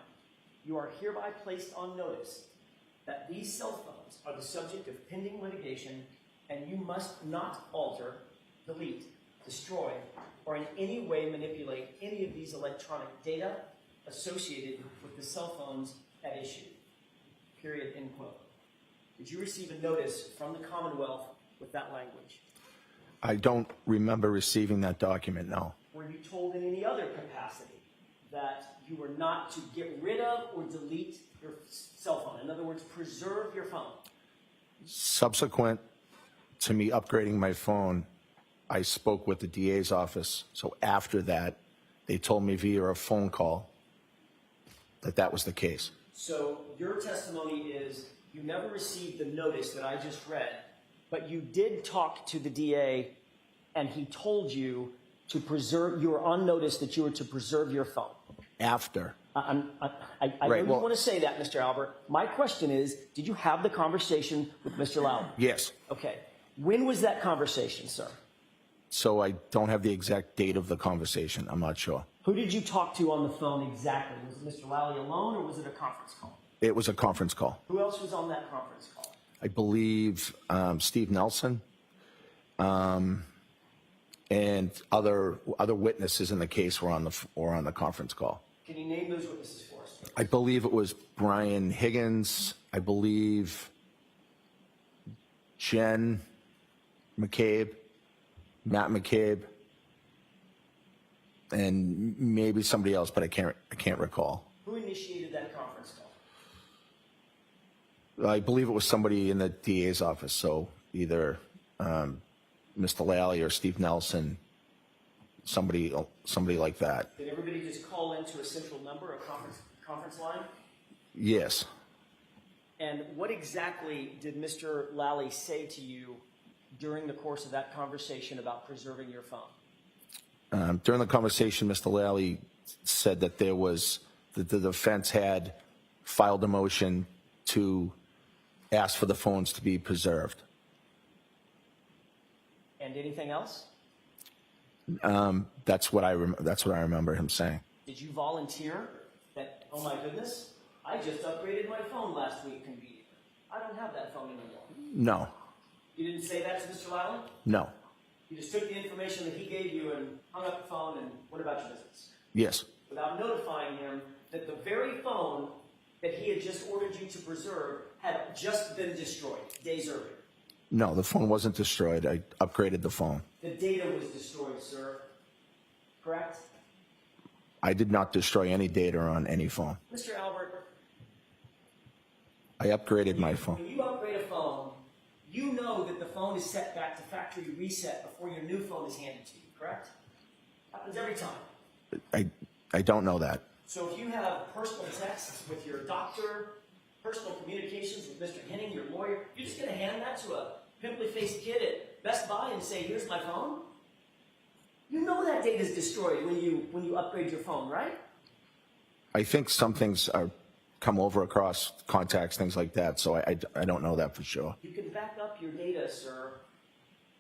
You are hereby placed on notice that these cell phones are the subject of pending litigation, and you must not alter, delete, destroy, or in any way manipulate any of these electronic data associated with the cell phones at issue. Period, end quote. Did you receive a notice from the Commonwealth with that language? I don't remember receiving that document, no. Were you told in any other capacity that you were not to get rid of or delete your cell phone? In other words, preserve your phone. Subsequent to me upgrading my phone, I spoke with the DA's office. So after that, they told me via a phone call that that was the case. So your testimony is you never received the notice that I just read, but you did talk to the DA and he told you to preserve, you were on notice that you were to preserve your phone. After. I know Right, you well- want to say that, Mr. Albert. My question is, did you have the conversation with Mr. Lowry? Yes. Okay. When was that conversation, sir? So I don't have the exact date of the conversation. I'm not sure. Who did you talk to on the phone exactly? Was it Mr. Lowry alone or was it a conference call? It was a conference call. Who else was on that conference call? I believe Steve Nelson and other witnesses in the case were on the conference call. Can you name those witnesses for us? I believe it was Brian Higgins. I believe Jen McCabe, Matt McCabe, and maybe somebody else, but I can't recall. Who initiated that conference call? I believe it was somebody in the DA's office, so either Mr. Lally or Steve Nelson, somebody like that. Did everybody just call into a central number, a conference line? Yes. And what exactly did Mr. Lally say to you during the course of that conversation about preserving your phone? During the conversation, Mr. Lally said that the defense had filed a motion to ask for the phones to be preserved. And anything else? That's what I remember him saying. Did you volunteer that, oh my goodness, I just upgraded my phone last week conveniently. I don't have that phone anymore. No. You didn't say that to Mr. Lally? No. You just took the information that he gave you and hung up the phone and went about your business. Yes. Without notifying him that the very phone that he had just ordered you to preserve had just been destroyed days earlier. No, the phone wasn't destroyed. I upgraded the phone. The data was destroyed, sir. Correct? I did not destroy any data on any phone. Mr. Albert, I upgraded my when phone. you upgrade a phone, you know that the phone is set back to factory reset before your new phone is handed to you, correct? Happens every time. I don't know that. So if you have personal texts with your doctor, personal communications with Mr. Henning, your lawyer, you're just going to hand that to a pimply-faced kid at Best Buy and say, here's my phone? You know that data is destroyed when you upgrade your phone, right? I think some things are come over across contacts, things like that, so I don't know that for sure. You can back up your data, sir,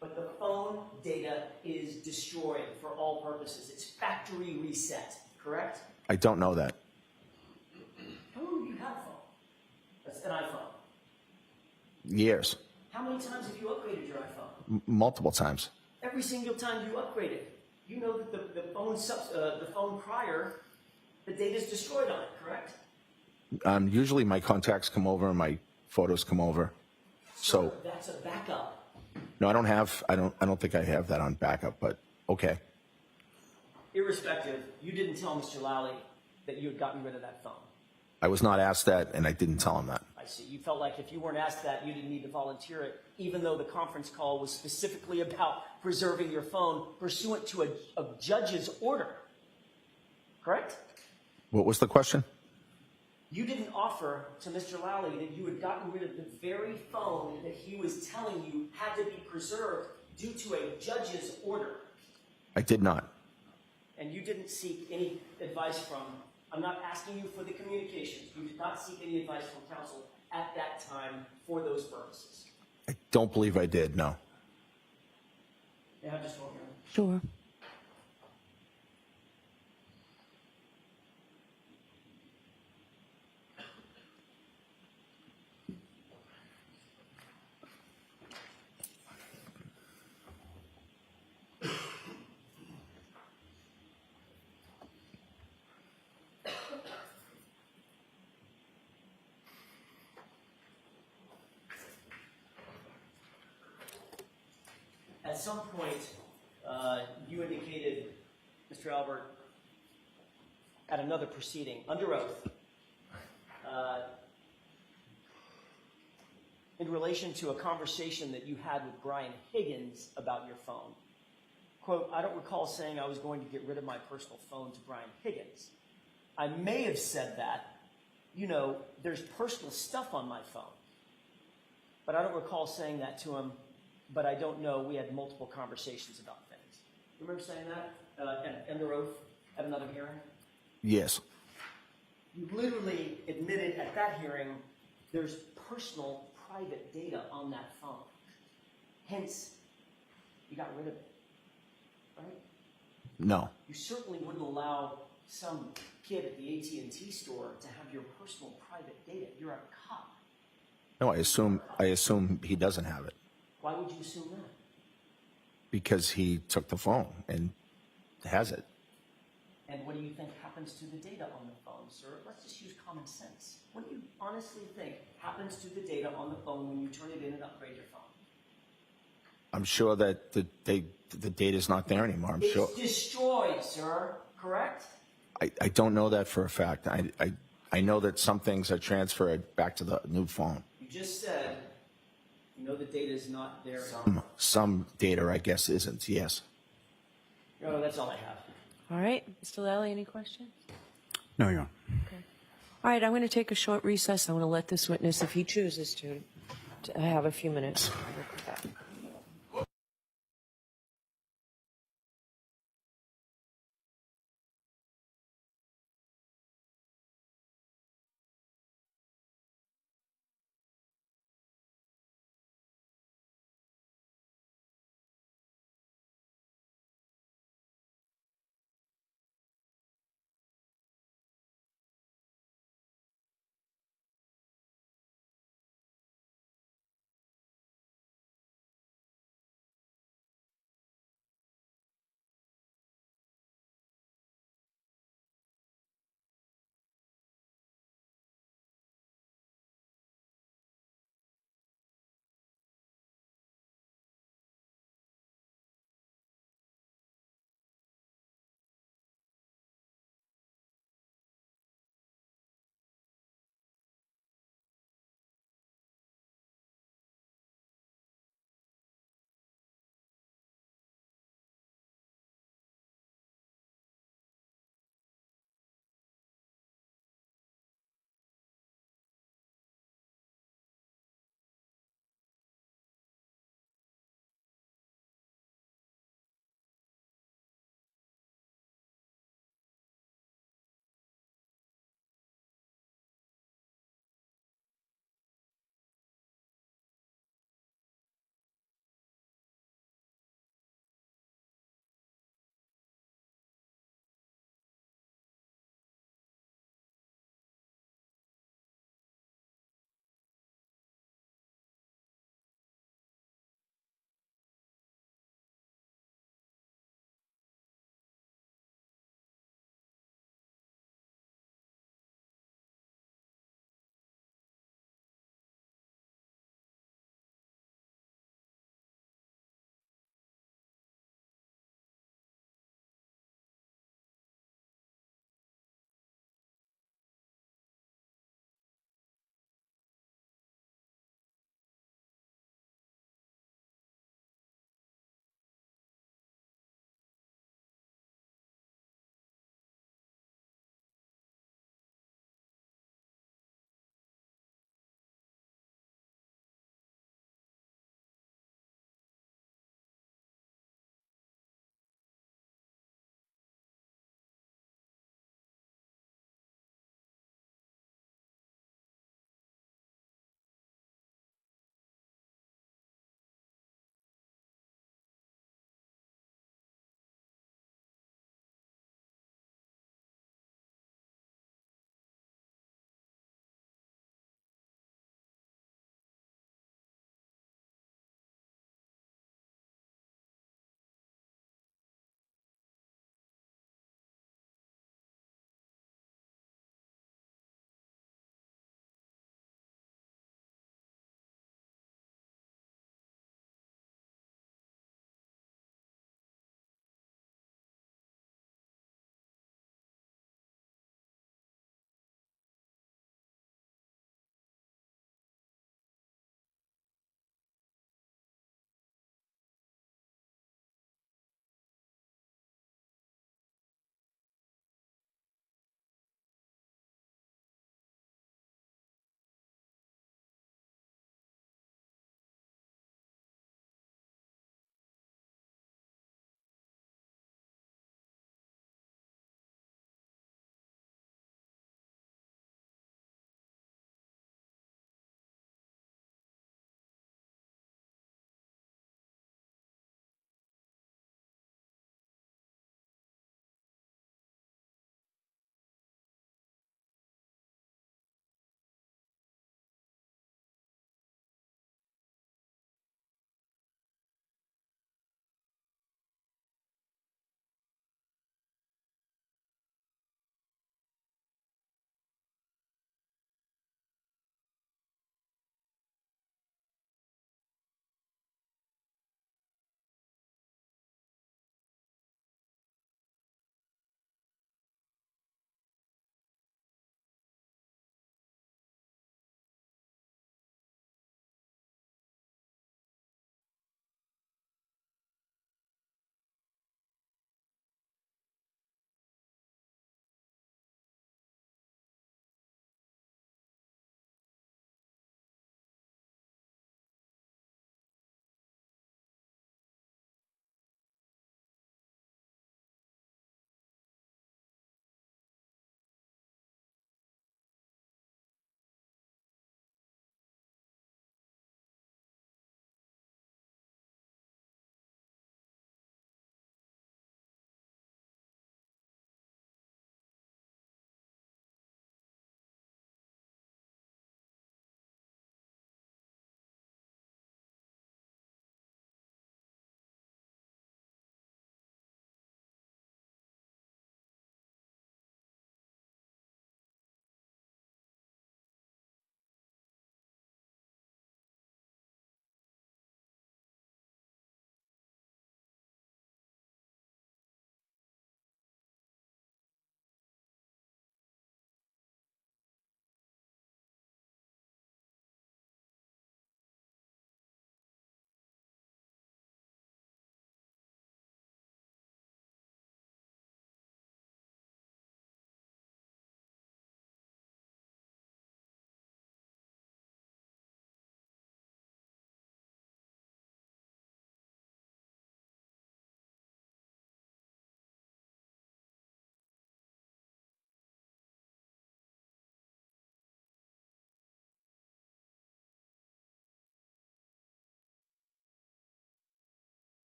but the phone data is destroyed for all purposes. It's factory reset, correct? I don't know that. How long have you had a phone? That's an iPhone. Years. How many times have you upgraded your iPhone? Multiple times. Every single time you upgrade it. You know that the phone prior, the data is destroyed on it, correct? Usually my contacts come over and my photos come over. So that's a backup. no, I don't think I have that on backup, but okay. Irrespective, you didn't tell Mr. Lally that you had gotten rid of that phone. I was not asked that, and I didn't tell him that. I see. You felt like if you weren't asked that, you didn't need to volunteer it, even though the conference call was specifically about preserving your phone pursuant to a judge's order. Correct? What was the question? You didn't offer to Mr. Lally that you had gotten rid of the very phone that he was telling you had to be preserved due to a judge's order. I did not. And you didn't seek any advice from, I'm not asking you for the communications, you did not seek any advice from counsel at that time for those purposes. I don't believe I did, no. May I have just one here? Sure. At some point, you indicated, Mr. Albert, at another proceeding, under oath, in relation to a conversation that you had with Brian Higgins about your phone. Quote, I don't recall saying I was going to get rid of my personal phone to Brian Higgins. I may have said that, you know, there's personal stuff on my phone. But I don't recall saying that to him, but I don't know. We had multiple conversations about things. You remember saying that under oath at another hearing? Yes. You literally admitted at that hearing there's personal, private data on that phone. Hence, you got rid of it, right? No. You certainly wouldn't allow some kid at the AT&T store to have your personal, private data. You're a cop. No, I assume he doesn't have it Why would you assume that? because he took the phone and has it. And what do you think happens to the data on the phone, sir? Let's just use common sense. What do you honestly think happens to the data on the phone when you turn it in and upgrade your phone? I'm sure that the data is not there anymore. I'm sure. It's destroyed, sir. Correct? I don't know that for a fact. I know that some things are transferred back to the new phone. You just said you know the data is not there. Some data, I guess, isn't. Yes. No, that's all I have. All right, Mr. Lally, any questions? No, Your Honor. All right, I'm going to take a short recess. I want to let this witness, if he chooses to have a few minutes.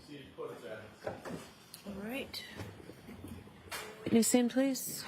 proceeding court is at. All right. Witness in, please.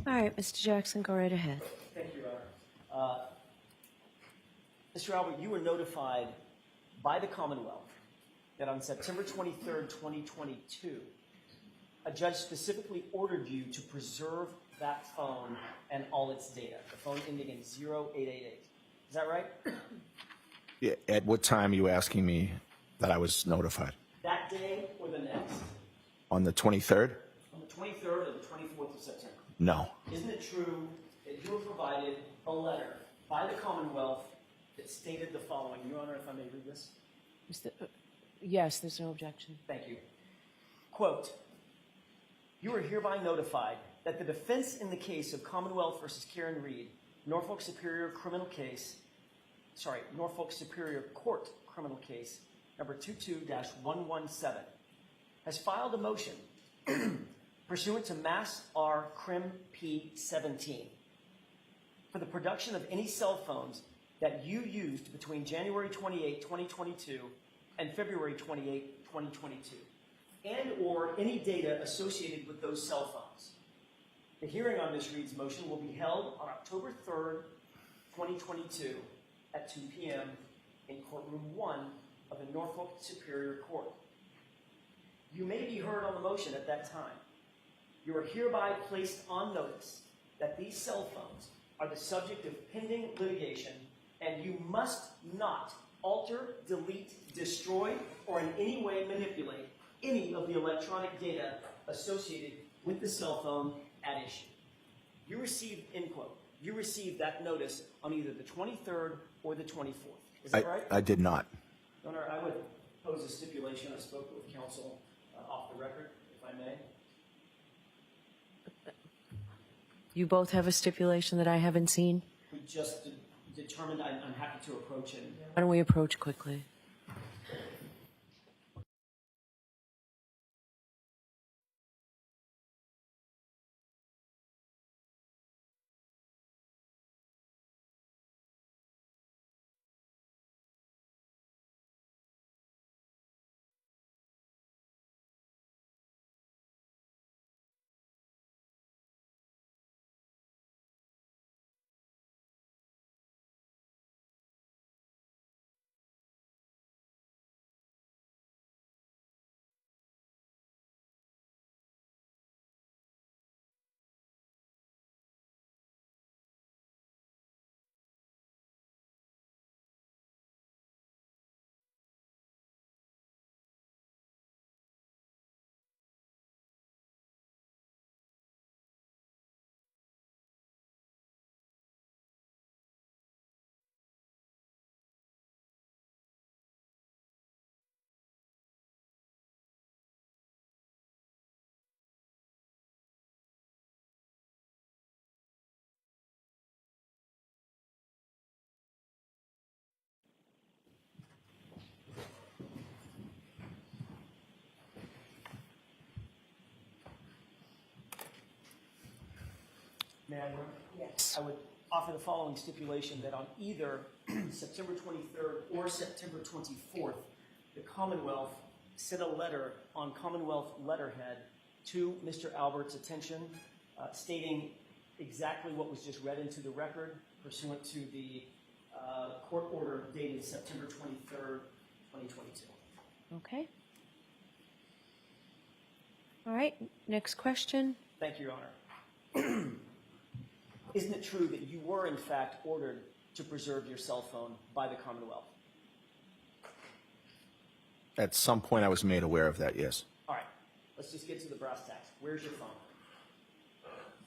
All right, Mr. Jackson, go right ahead. Thank you, Your Honor. Mr. Albert, you were notified by the Commonwealth that on September 23rd, 2022, a judge specifically ordered you to preserve that phone and all its data, the phone ending in 0888. Is that right? Yeah, at what time are you asking me that I was notified? That day or the next? On the 23rd? On the 23rd or the 24th of September? No. Isn't it true that you were provided a letter by the Commonwealth that stated the following? Your Honor, if I may read this. Yes, there's no objection. Thank you. Quote, you are hereby notified that the defense in the case of Commonwealth versus Karen Reed, Norfolk Superior Court criminal case number 22-117, has filed a motion pursuant to Mass R. Crim P. 17 for the production of any cell phones that you used between January 28, 2022 and February 28, 2022, and or any data associated with those cell phones. The hearing on Ms. Reed's motion will be held on October 3rd, 2022 at 2 p.m. in courtroom 1 of the Norfolk Superior Court. You may be heard on the motion at that time. You are hereby placed on notice that these cell phones are the subject of pending litigation, and you must not alter, delete, destroy, or in any way manipulate any of the electronic data associated with the cell phone at issue. You received, end quote, you received that notice on either the 23rd or the 24th. Is that right? I did not. Your Honor, I would pose a stipulation. I spoke with counsel off the record, if I may. You both have a stipulation that I haven't seen? We just determined I'm happy to approach it. Why don't we approach quickly? May I, Your Honor? Yes. I would offer the following stipulation that on either September 23rd or September 24th, the Commonwealth sent a letter on Commonwealth letterhead to Mr. Albert's attention stating exactly what was just read into the record pursuant to the court order dated September 23rd, 2022. Okay. All right, next question. Thank you, Your Honor. Isn't it true that you were, in fact, ordered to preserve your cell phone by the Commonwealth? At some point, I was made aware of that, yes. All right. Let's just get to the brass tacks. Where's your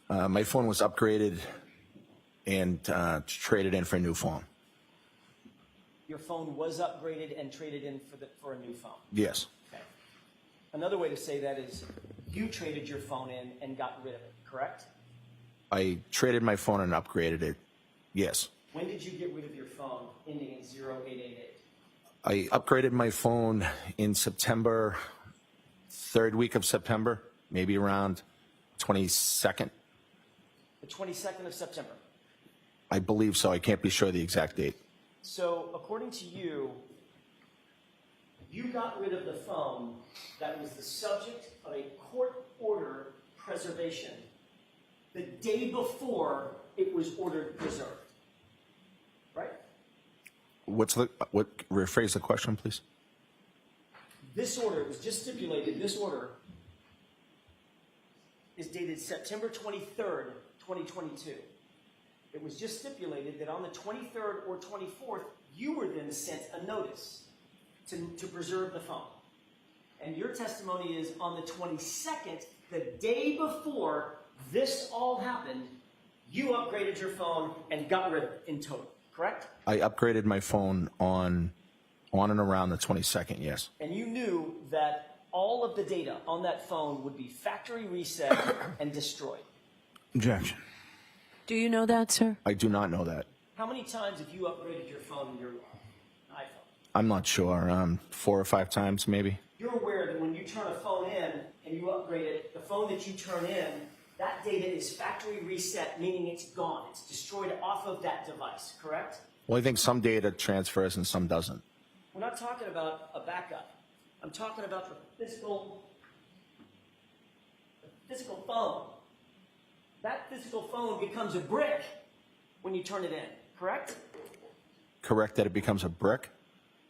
phone? My phone was upgraded and traded in for a new phone. Your phone was upgraded and traded in for a new phone. Yes. Okay. Another way to say that is you traded your phone in and got rid of it, correct? I traded my phone and upgraded it. Yes. When did you get rid of your phone ending in 0888? I upgraded my phone in September, third week of September, maybe around 22nd. The 22nd of September. I believe so. I can't be sure the exact date. So, according to you, you got rid of the phone that was the subject of a court order preservation the day before it was ordered preserved. Right? Rephrase the question, please? This order, it was just stipulated, this order is dated September 23rd, 2022. It was just stipulated that on the 23rd or 24th, you were then sent a notice to preserve the phone. And your testimony is on the 22nd, the day before this all happened, you upgraded your phone and got rid of it in total, correct? I upgraded my phone on and around the 22nd, yes. And you knew that all of the data on that phone would be factory reset and destroyed. Objection. Do you know that, sir? I do not know that. How many times have you upgraded your phone in your iPhone? I'm not sure. 4 or 5 times, maybe. You're aware that when you turn a phone in and you upgrade it, the phone that you turn in, that data is factory reset, meaning it's gone. It's destroyed off of that device, correct? Well, I think some data transfers and some doesn't. We're not talking about a backup. I'm talking about the physical phone. That physical phone becomes a brick when you turn it in, correct? Correct that it becomes a brick?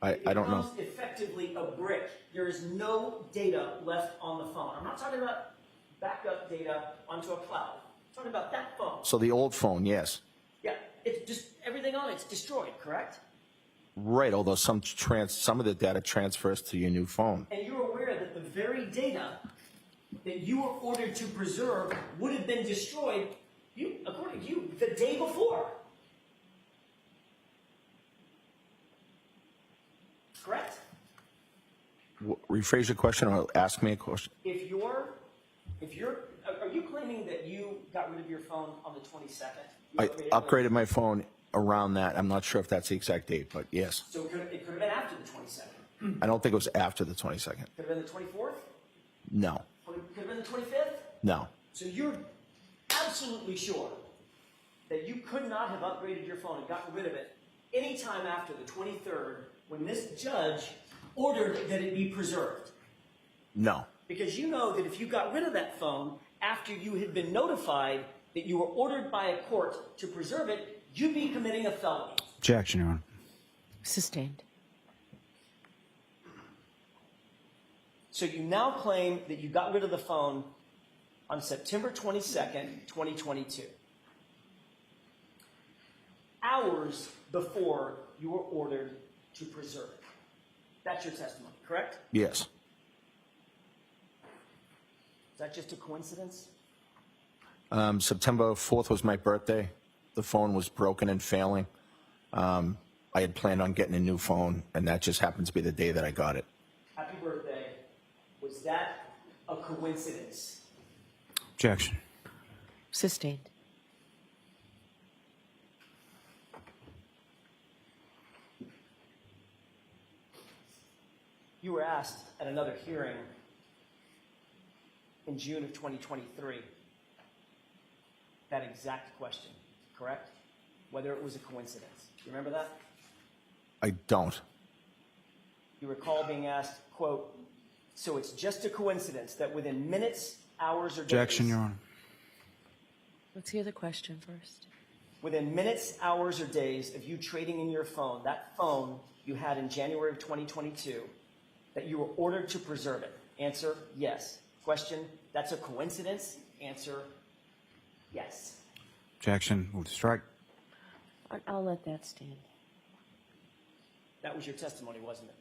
I don't know. It becomes effectively a brick. There is no data left on the phone. I'm not talking about backup data onto a cloud. I'm talking about that phone. So the old phone, yes. Yeah, it's just everything on it's destroyed, correct? Right, although some of the data transfers to your new phone. And you're aware that the very data that you were ordered to preserve would have been destroyed, according to you, the day before. Correct? Rephrase your question or ask me a question. Are you claiming that you got rid of your phone on the 22nd? I upgraded my phone around that. I'm not sure if that's the exact date, but yes. So it could have been after the 22nd. I don't think it was after the 22nd. Could have been the 24th? No. Could have been the 25th? No. So you're absolutely sure that you could not have upgraded your phone and gotten rid of it any time after the 23rd when this judge ordered that it be preserved. No. Because you know that if you got rid of that phone after you had been notified that you were ordered by a court to preserve it, you'd be committing a felony. Objection, Your Honor. Sustained. So you now claim that you got rid of the phone on September 22nd, 2022. Hours before you were ordered to preserve it. That's your testimony, correct? Yes. Is that just a coincidence? September 4th was my birthday. The phone was broken and failing. I had planned on getting a new phone, and that just happens to be the day that I got it. Happy birthday. Was that a coincidence? Objection. Sustained. You were asked at another hearing in June of 2023 that exact question, correct? Whether it was a coincidence. You remember that? I don't. You recall being asked, quote, so it's just a coincidence that within minutes, hours, or days... Objection, Your Honor. Let's hear the question first. Within minutes, hours, or days of you trading in your phone, that phone you had in January of 2022, that you were ordered to preserve it. Answer, yes. Question, that's a coincidence? Answer, yes. Objection. Move to strike. I'll let that stand. That was your testimony, wasn't it?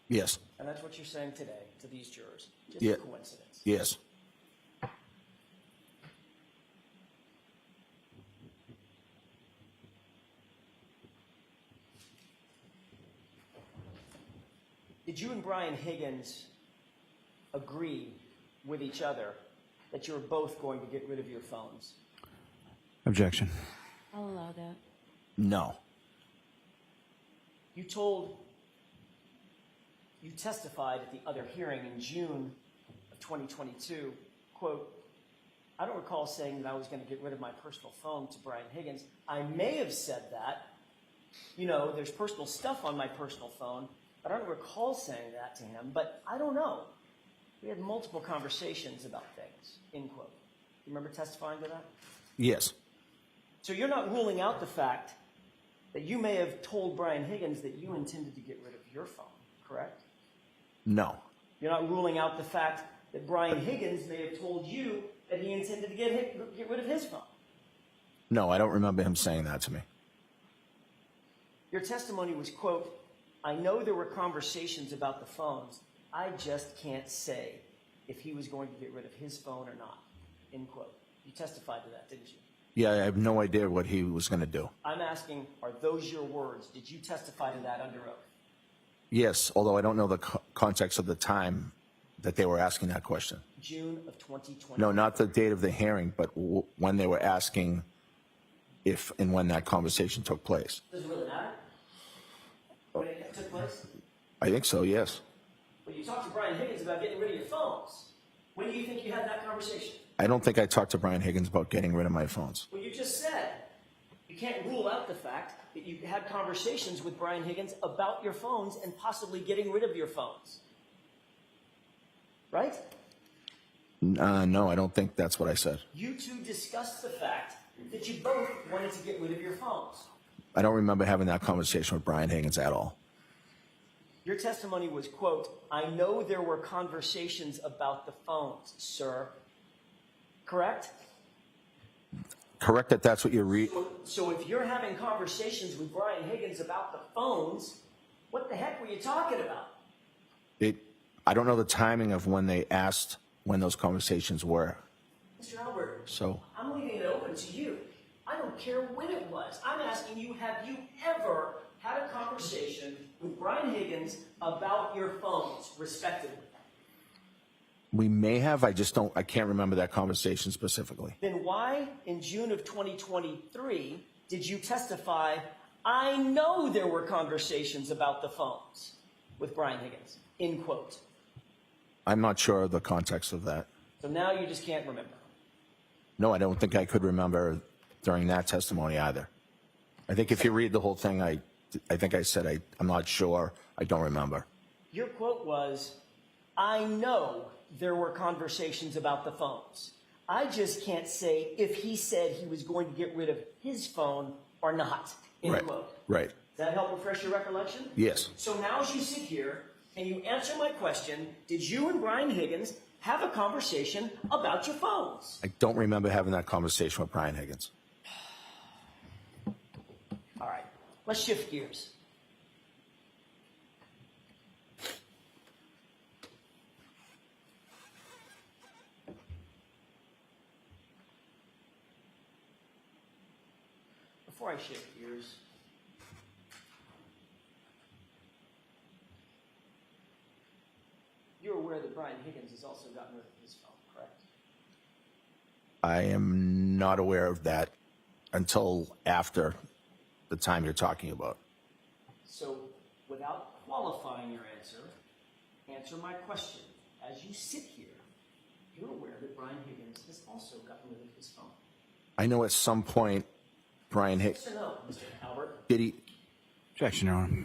Yes. And that's what you're saying today to these jurors. Just Yeah. a coincidence. Yes. Did you and Brian Higgins agree with each other that you were both going to get rid of your phones? Objection. I'll allow that. No. You testified at the other hearing in June of 2022, quote, I don't recall saying that I was going to get rid of my personal phone to Brian Higgins. I may have said that. You know, there's personal stuff on my personal phone, but I don't recall saying that to him. But I don't know. We had multiple conversations about things, end quote. You remember testifying to that? Yes. So you're not ruling out the fact that you may have told Brian Higgins that you intended to get rid of your phone, correct? No. You're not ruling out the fact that Brian Higgins may have told you that he intended to get rid of his phone. No, I don't remember him saying that to me. Your testimony was, quote, I know there were conversations about the phones. I just can't say if he was going to get rid of his phone or not, end quote. You testified to that, didn't you? Yeah, I have no idea what he was going to do. I'm asking, are those your words? Did you testify to that under oath? Yes, although I don't know the context of the time that they were asking that question. June of 2020. No, not the date of the hearing, but when they were asking if and when that conversation took place. Does it really matter when it took place? I think so, yes. Well, you talked to Brian Higgins about getting rid of your phones. When do you think you had that conversation? I don't think I talked to Brian Higgins about getting rid of my phones. Well, you just said you can't rule out the fact that you had conversations with Brian Higgins about your phones and possibly getting rid of your phones. Right? No, I don't think that's what I said. You two discussed the fact that you both wanted to get rid of your phones. I don't remember having that conversation with Brian Higgins at all. Your testimony was, quote, I know there were conversations about the phones, sir. Correct? Correct that that's what you read. So if you're having conversations with Brian Higgins about the phones, what the heck were you talking about? I don't know the timing of when they asked when those conversations were. Mr. Albert, So I'm leaving it open to you. I don't care when it was. I'm asking you, have you ever had a conversation with Brian Higgins about your phones, respectively? we may have, I can't remember that conversation specifically. Then why, in June of 2023, did you testify, I know there were conversations about the phones with Brian Higgins, end quote? I'm not sure of the context of that. So now you just can't remember. No, I don't think I could remember during that testimony either. I think if you read the whole thing, I think I said I'm not sure, I don't remember. Your quote was, I know there were conversations about the phones. I just can't say if he said he was going to get rid of his phone or not, end Right, quote. right. Does that help refresh your recollection? Yes. So now as you sit here and you answer my question, did you and Brian Higgins have a conversation about your phones? I don't remember having that conversation with Brian Higgins. All right, let's shift gears. Before I shift gears, you're aware that Brian Higgins has also gotten rid of his phone, correct? I am not aware of that until after the time you're talking about. So, without qualifying your answer, answer my question. As you sit here, you're aware that Brian Higgins has also gotten rid of his phone. I know at some point Brian Higgins, Yes or no, Mr. Albert? did he? Objection, Your Honor.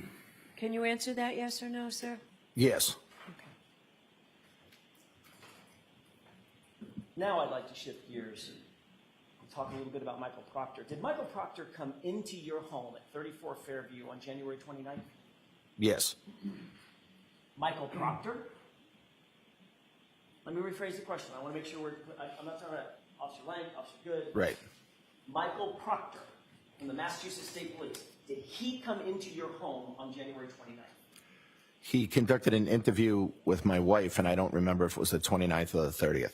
Can you answer that, yes or no, sir? Yes. Okay. Now I'd like to shift gears and talk a little bit about Michael Proctor. Did Michael Proctor come into your home at 34 Fairview on January 29th? Yes. Michael Proctor? Let me rephrase the question. I want to make sure I'm not talking about Officer Lang, Officer Good. Right. Michael Proctor from the Massachusetts State Police. Did he come into your home on January 29th? He conducted an interview with my wife, and I don't remember if it was the 29th or the 30th.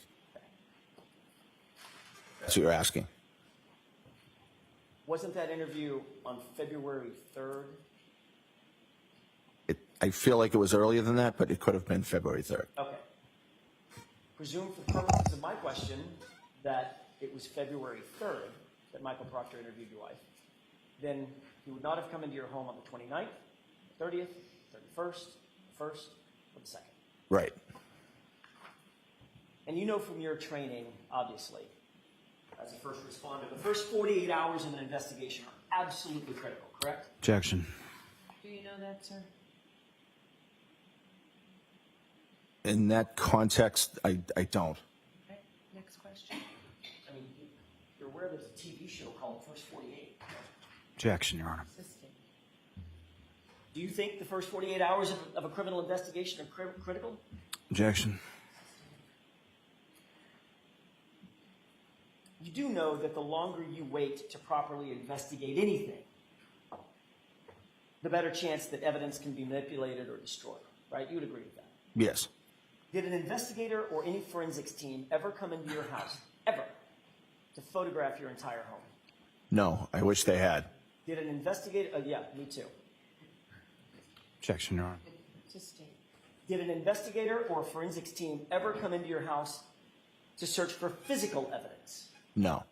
That's what you're asking. Wasn't that interview on February 3rd? I feel like it was earlier than that, but it could have been February 3rd. Okay. presume for the purposes of my question that it was February 3rd that Michael Proctor interviewed your wife, then he would not have come into your home on the 29th, 30th, 31st, 1st, or the 2nd. Right. And you know from your training, obviously, as a first responder, the first 48 hours of an investigation are absolutely critical, correct? Objection. Do you know that, sir? In that context, I don't. Okay, next question. I mean, you're aware there's a TV show called First 48. Objection, Your Honor. Assisting. Do you think the first 48 hours of a criminal investigation are critical? Objection. You do know that the longer you wait to properly investigate anything, the better chance that evidence can be manipulated or destroyed, right? You would agree with that. Yes. Did an investigator or any forensics team ever come into your house, ever, to photograph your entire home? No, I wish they had. Did an investigator, yeah, me too. Objection, Your Honor. Assisting. Did an investigator or a forensics team ever come into your house to search for physical evidence? No.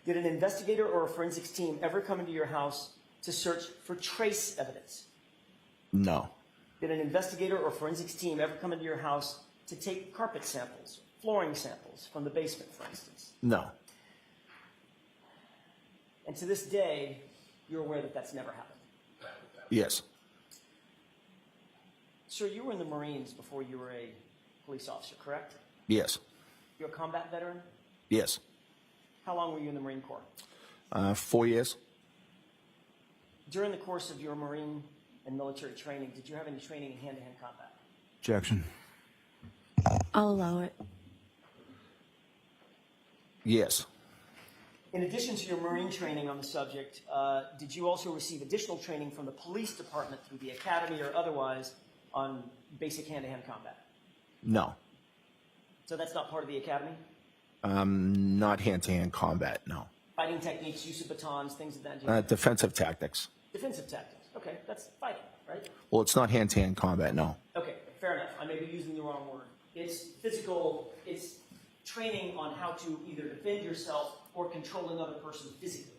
Did an investigator or a forensics team ever come into your house to search for trace evidence? No. Did an investigator or forensics team ever come into your house to take carpet samples, flooring samples from the basement, for instance? No. And to this day, you're aware that that's never happened. Yes. Sir, you were in the Marines before you were a police officer, correct? Yes. You're a combat veteran? Yes. How long were you in the Marine Corps? 4 years. During the course of your Marine and military training, did you have any training in hand-to-hand combat? Objection. I'll allow it. Yes. In addition to your Marine training on the subject, did you also receive additional training from the police department through the academy or otherwise on basic hand-to-hand combat? No. So that's not part of the academy? Not hand-to-hand combat, no. Fighting techniques, use of batons, things of that nature? Defensive tactics. Defensive tactics. Okay, that's fighting, right? Well, it's not hand-to-hand combat, no. Okay, fair enough. I may be using the wrong word. It's physical, it's training on how to either defend yourself or control another person physically.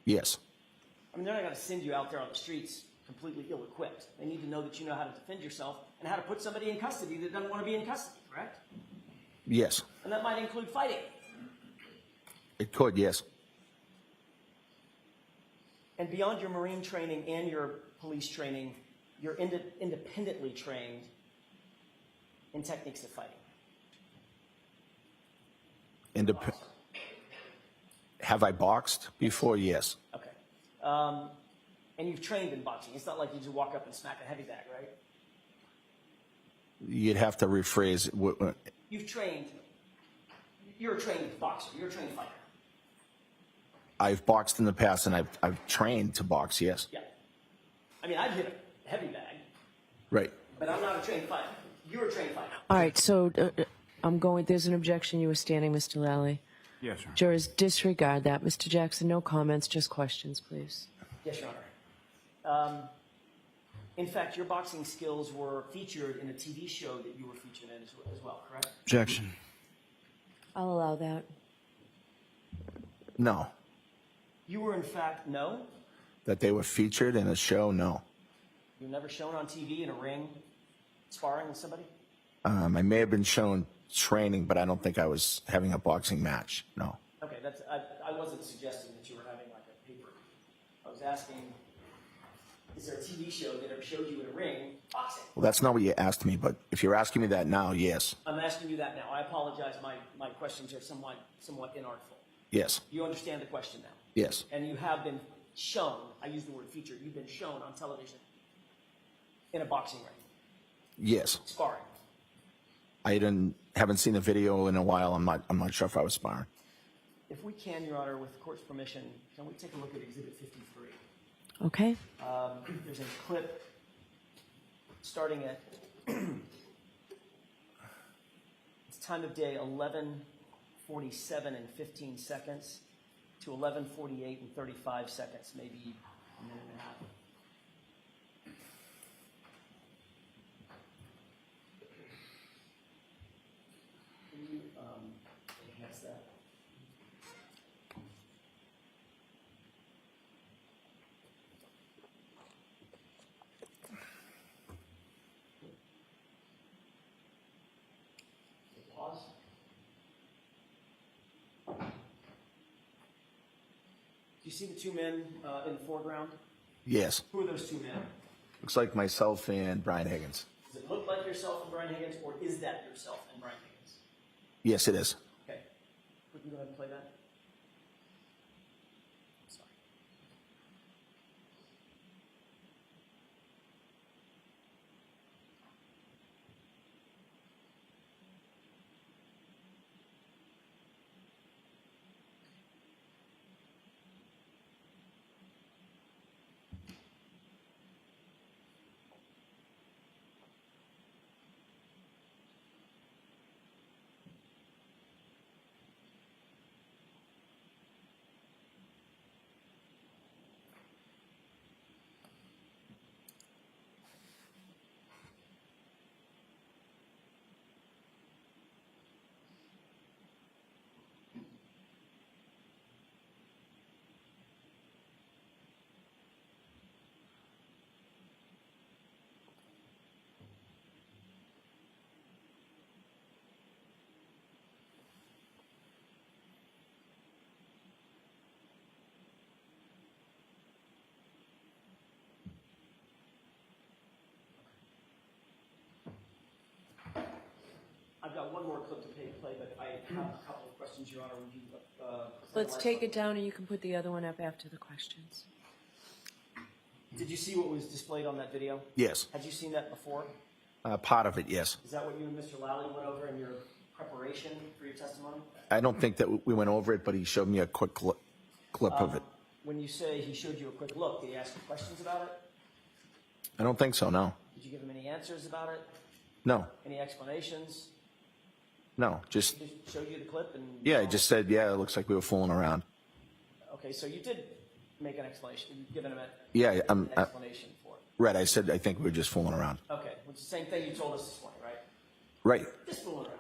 Yes. I mean, they're not going to send you out there on the streets completely ill-equipped. They need to know that you know how to defend yourself and how to put somebody in custody that doesn't want to be in custody, correct? Yes. And that might include fighting. It could, yes. And beyond your Marine training and your police training, you're independently trained in techniques of fighting. Have I boxed before? Yes. Okay. And you've trained in boxing. It's not like you just walk up and smack a heavy bag, right? You'd have to rephrase. You've trained. You're a trained boxer. You're a trained fighter. I've boxed in the past, and I've trained to box, yes. Yeah. I mean, I've hit a heavy bag, Right. but I'm not a trained fighter. You're a trained fighter. All right, so there's an objection. You were standing, Mr. Lally. Yes, Your Honor. Jurors, disregard that. Mr. Jackson, no comments, just questions, please. Yes, Your Honor. In fact, your boxing skills were featured in a TV show that you were featured in as well, correct? Objection. I'll allow that. No. You were, in fact, no? That they were featured in a show? No. You were never shown on TV in a ring sparring with somebody? I may have been shown training, but I don't think I was having a boxing match. No. Okay, I wasn't suggesting that you were having like a paper. I was asking, is there a TV show that ever showed you in a ring boxing? Well, that's not what you asked me, but if you're asking me that now, yes. I'm asking you that now. I apologize. My questions are somewhat inartful. Yes. You understand the question now? Yes. And you have been shown, I use the word featured, you've been shown on television in a boxing ring, Yes. sparring. I haven't seen the video in a while. I'm not sure if I was sparring. If we can, Your Honor, with the court's permission, can we take a look at Exhibit 53? Okay. There's a clip starting at it's time of day 11:47 and 15 seconds to 11:48 and 35 seconds, maybe a minute and a half. you see the two men in the foreground? Yes. Who are those two men? Looks like myself and Brian Higgins. Does it look like yourself and Brian Higgins, or is that yourself and Brian Higgins? Yes, it is. Okay. We can go ahead and play that. Sorry. I've got one more clip to play, but I have a couple of questions, Your Honor. Would you, Let's take it down and you can put the other one up after the questions. Did you see what was displayed on that video? Yes. Had you seen that before? Part of it, yes. Is that what you and Mr. Lally went over in your preparation for your testimony? I don't think that we went over it, but he showed me a quick clip of it. When you say he showed you a quick look, did he ask you questions about it? I don't think so, no. Did you give him any answers about it? No, Any explanations? no, just, He just showed you the clip and... yeah, he just said, yeah, it looks like we were fooling around. Okay, so you did make an explanation. You've given him Yeah, an explanation for it. Right, I said, I think we were just fooling around. Okay, which is the same thing you told us this morning, right? Right. Just fooling around.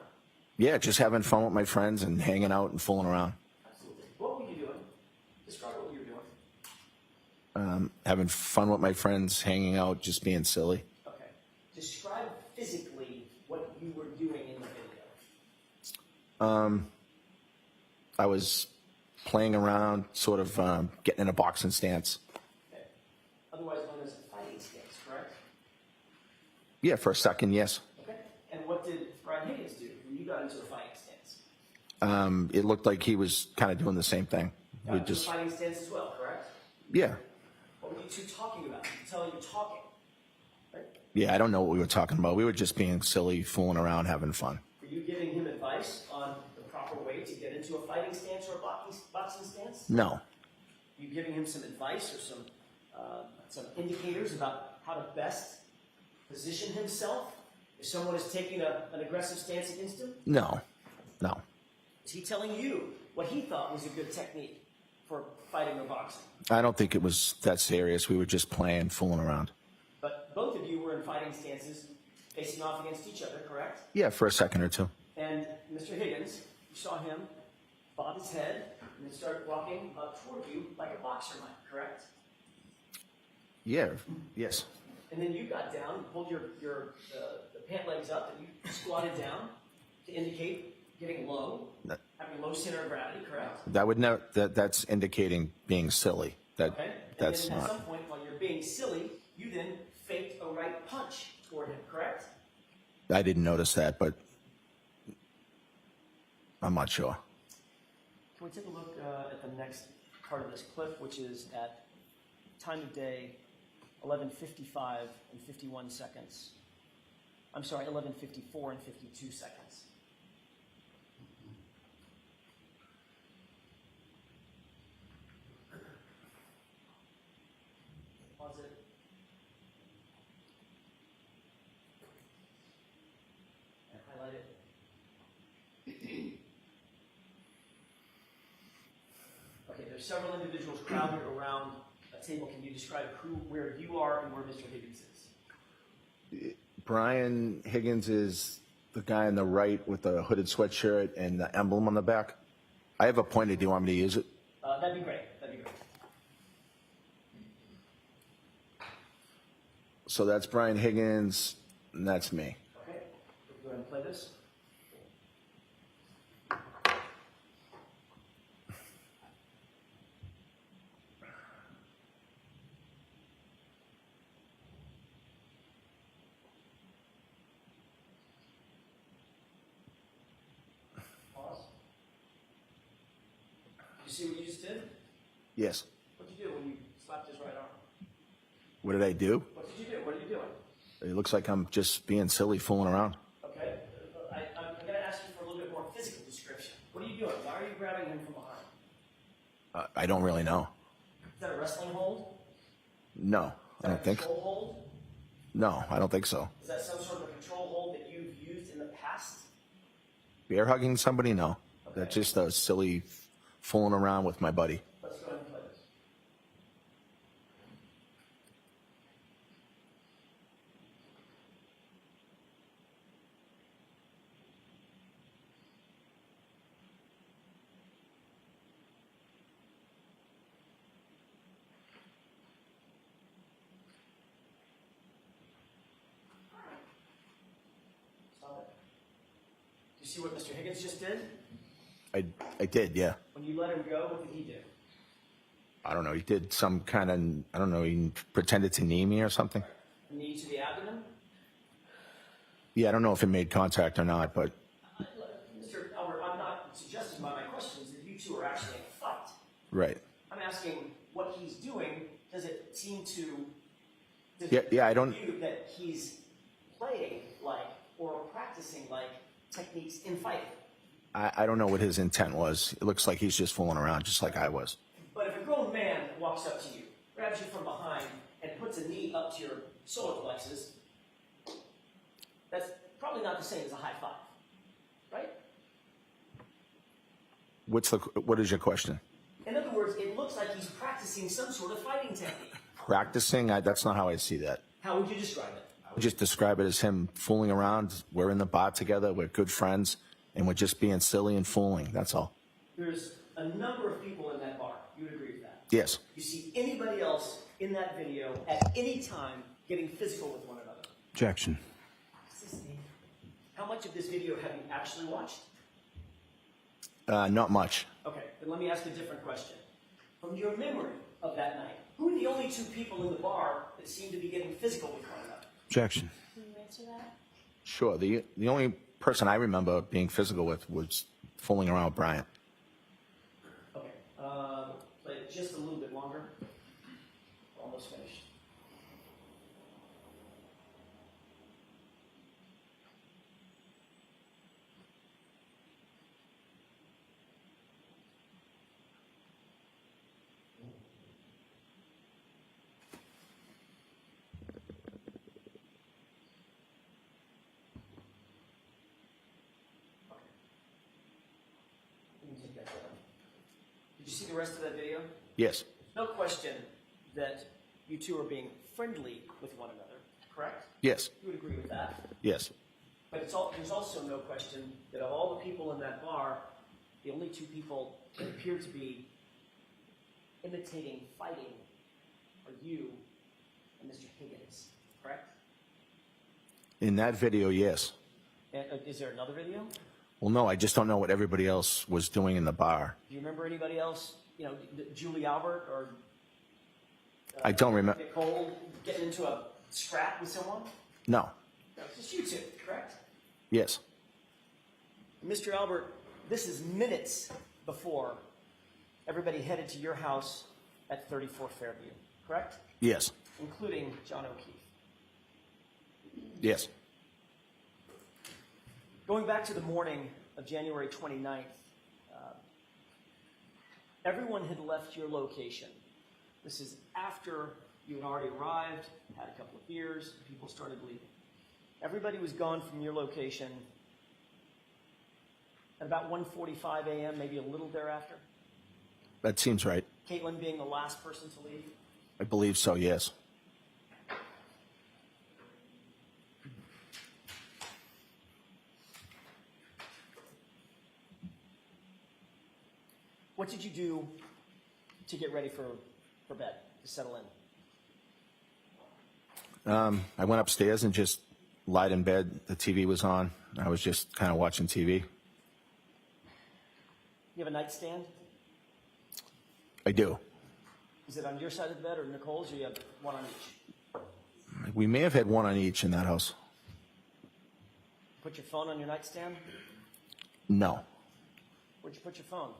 Yeah, just having fun with my friends and hanging out and fooling around. Absolutely. What were you doing? Describe what you were doing. Having fun with my friends, hanging out, just being silly. Okay. Describe physically what you were doing in the video. I was playing around, sort of getting in a boxing stance. Okay. Otherwise known as a fighting stance, correct? Yeah, for a second, yes. Okay. And what did Brian Higgins do when you got into a fighting stance? It looked like he was kind of doing the same thing. Got We into just, a fighting stance as well, correct? yeah, What were you two talking about? You tell you're talking, right? yeah. I don't know what we were talking about. We were just being silly, fooling around, having fun. Were you giving him advice on the proper way to get into a fighting stance or a boxing stance? No, You giving him some advice or some indicators about how to best position himself if someone is taking an aggressive stance against him? no, no. Is he telling you what he thought was a good technique for fighting or boxing? I don't think it was that serious. We were just playing, fooling around. But both of you were in fighting stances facing off against each other, correct? Yeah, for a second or two. And Mr. Higgins, you saw him bob his head and then start walking toward you like a boxer might, correct? Yeah, yes. And then you got down, pulled the pant legs up, and you squatted down to indicate getting low, having low center of gravity, correct? That would know that's indicating being silly. Okay. That's and then not. at some point, while you're being silly, you then faked a right punch toward him, correct? I didn't notice that, but I'm not sure. Can we take a look at the next part of this clip, which is at time of day 11:55 and 51 seconds. I'm sorry, 11:54 and 52 seconds. Pause it. And highlight it. Okay, there's several individuals crowded around a table. Can you describe where you are and where Mr. Higgins is? Brian Higgins is the guy on the right with the hooded sweatshirt and the emblem on the back. I have a pointer. Do you want me to use it? That'd be great. That'd be great. So that's Brian Higgins, and that's me. Okay, go ahead and play this. did? Yes. What did you do when you slapped his right arm? What did I do? What did you do? What are you doing? It looks like I'm just being silly, fooling around. Okay. I'm going to ask you for a little bit more physical description. What are you doing? Why are you grabbing him from behind? I don't really know. Is that a wrestling hold? No, Is I that don't a think. control hold? No, I don't think so. Is that some sort of a control hold that you've used in the past? Bear hugging somebody? No. That's just a silly fooling around with my buddy. Let's go ahead and play this. Stop it. Do you see what Mr. Higgins just did? I did, yeah. When you let him go, what did he do? I don't know. He did some kind of, I don't know, he pretended to knee me or something. A knee to the abdomen? Yeah, I don't know if it made contact or not, but Mr. Albert, I'm not suggesting by my questions that you two are actually in a fight. right. I'm asking what he's doing. Does it seem to Yeah, I don't. you that he's playing like or practicing like techniques in fighting? I don't know what his intent was. It looks like he's just fooling around, just like I was. But if a grown man walks up to you, grabs you from behind, and puts a knee up to your solar plexus, that's probably not the same as a high five, right? What is your question? In other words, it looks like he's practicing some sort of fighting technique. Practicing? That's not how I see that. How would you describe it? I would just describe it as him fooling around. We're in the bar together. We're good friends, and we're just being silly and fooling. That's all. There's a number of people in that bar. You would agree with that? Yes. You see anybody else in that video at any time getting physical with one another? Objection. How much of this video have you actually watched? Not much. Okay, then let me ask a different question. From your memory of that night, who are the only two people in the bar that seem to be getting physical with one another? Objection. Can you answer that? Sure. The only person I remember being physical with was fooling around with Brian. Okay, play it just a little bit longer. We're almost finished. Let me take that down. Did you see the rest of that video? Yes. No question that you two are being friendly with one another, correct? Yes. You would agree with that. Yes. But there's also no question that of all the people in that bar, the only two people that appear to be imitating fighting are you and Mr. Higgins, correct? In that video, yes. And, is there another video? Well, no, I just don't know what everybody else was doing in the bar. Do you remember anybody else? You know, Julie Albert or I don't remember. Nicole getting into a scrap with someone? No. No, it's just you two, correct? Yes. Mr. Albert, this is minutes before everybody headed to your house at 34 Fairview, correct? Yes. Including John O'Keefe. Yes. Going back to the morning of January 29th, everyone had left your location. This is after you had already arrived, had a couple of beers, and people started leaving. Everybody was gone from your location at about 1:45 a.m., maybe a little thereafter. That seems right. Caitlin being the last person to leave. I believe so, yes. What did you do to get ready for bed, to settle in? I went upstairs and just lied in bed. The TV was on. I was just kind of watching TV. You have a nightstand? I do. Is it on your side of the bed or Nicole's, or you have one on each? We may have had one on each in that house. Put your phone on your nightstand? No. Where'd you put your phone?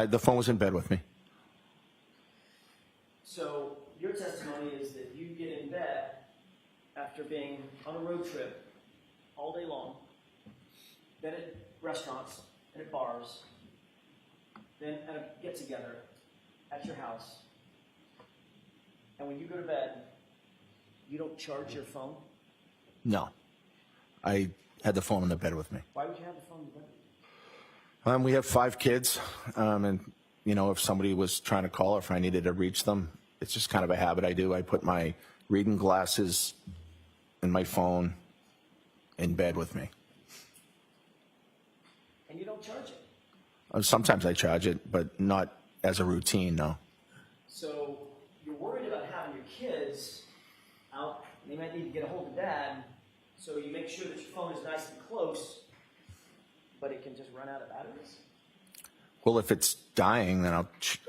The phone was in bed with me. So your testimony is that you get in bed after being on a road trip all day long, then at restaurants, and at bars, then at a get-together at your house. And when you go to bed, you don't charge your phone? No. I had the phone in the bed with me. Why would you have the phone in bed? We have 5 kids, and if somebody was trying to call or if I needed to reach them, it's just kind of a habit I do. I put my reading glasses and my phone in bed with me. And you don't charge it. Sometimes I charge it, but not as a routine, no. So you're worried about having your kids out. They might need to get a hold of dad. So you make sure that your phone is nice and close, but it can just run out of batteries? Well, if it's dying, then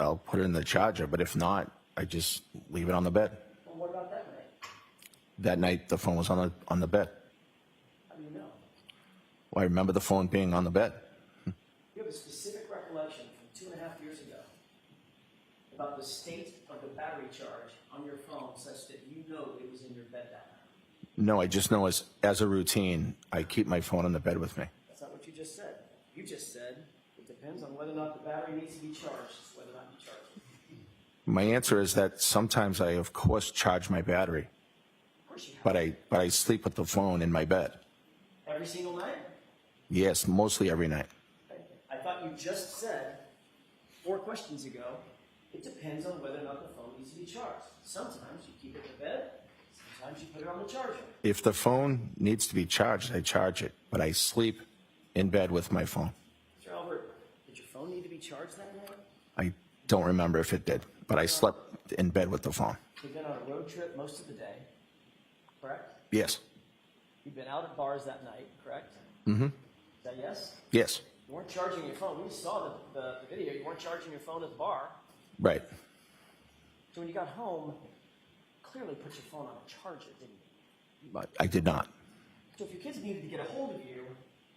I'll put it in the charger. But if not, I just leave it on the bed. Well, what about that night? That night, the phone was on the bed. How do you know? Well, I remember the phone being on the bed. You have a specific recollection from 2.5 years ago about the state of the battery charge on your phone such that you know it was in your bed that night. No, I just know as a routine, I keep my phone in the bed with me. That's not what you just said. You just said it depends on whether or not the battery needs to be charged, whether or not you charge it. My answer is that sometimes I, of course, charge my battery, Of course you have. but I sleep with the phone in my bed. Every single night? Yes, mostly every night. I thought you just said 4 questions ago, it depends on whether or not the phone needs to be charged. Sometimes you keep it in bed, sometimes you put it on the charger. If the phone needs to be charged, I charge it, but I sleep in bed with my phone. Mr. Albert, did your phone need to be charged that night? I don't remember if it did, but I slept in bed with the phone. You've been on a road trip most of the day, correct? Yes. You've been out at bars that night, correct? Mm-hmm. Is that yes? Yes. You weren't charging your phone. We saw the video. You weren't charging your phone at the bar. Right. So when you got home, clearly put your phone on a charger, didn't you? But I did not. So if your kids needed to get a hold of you,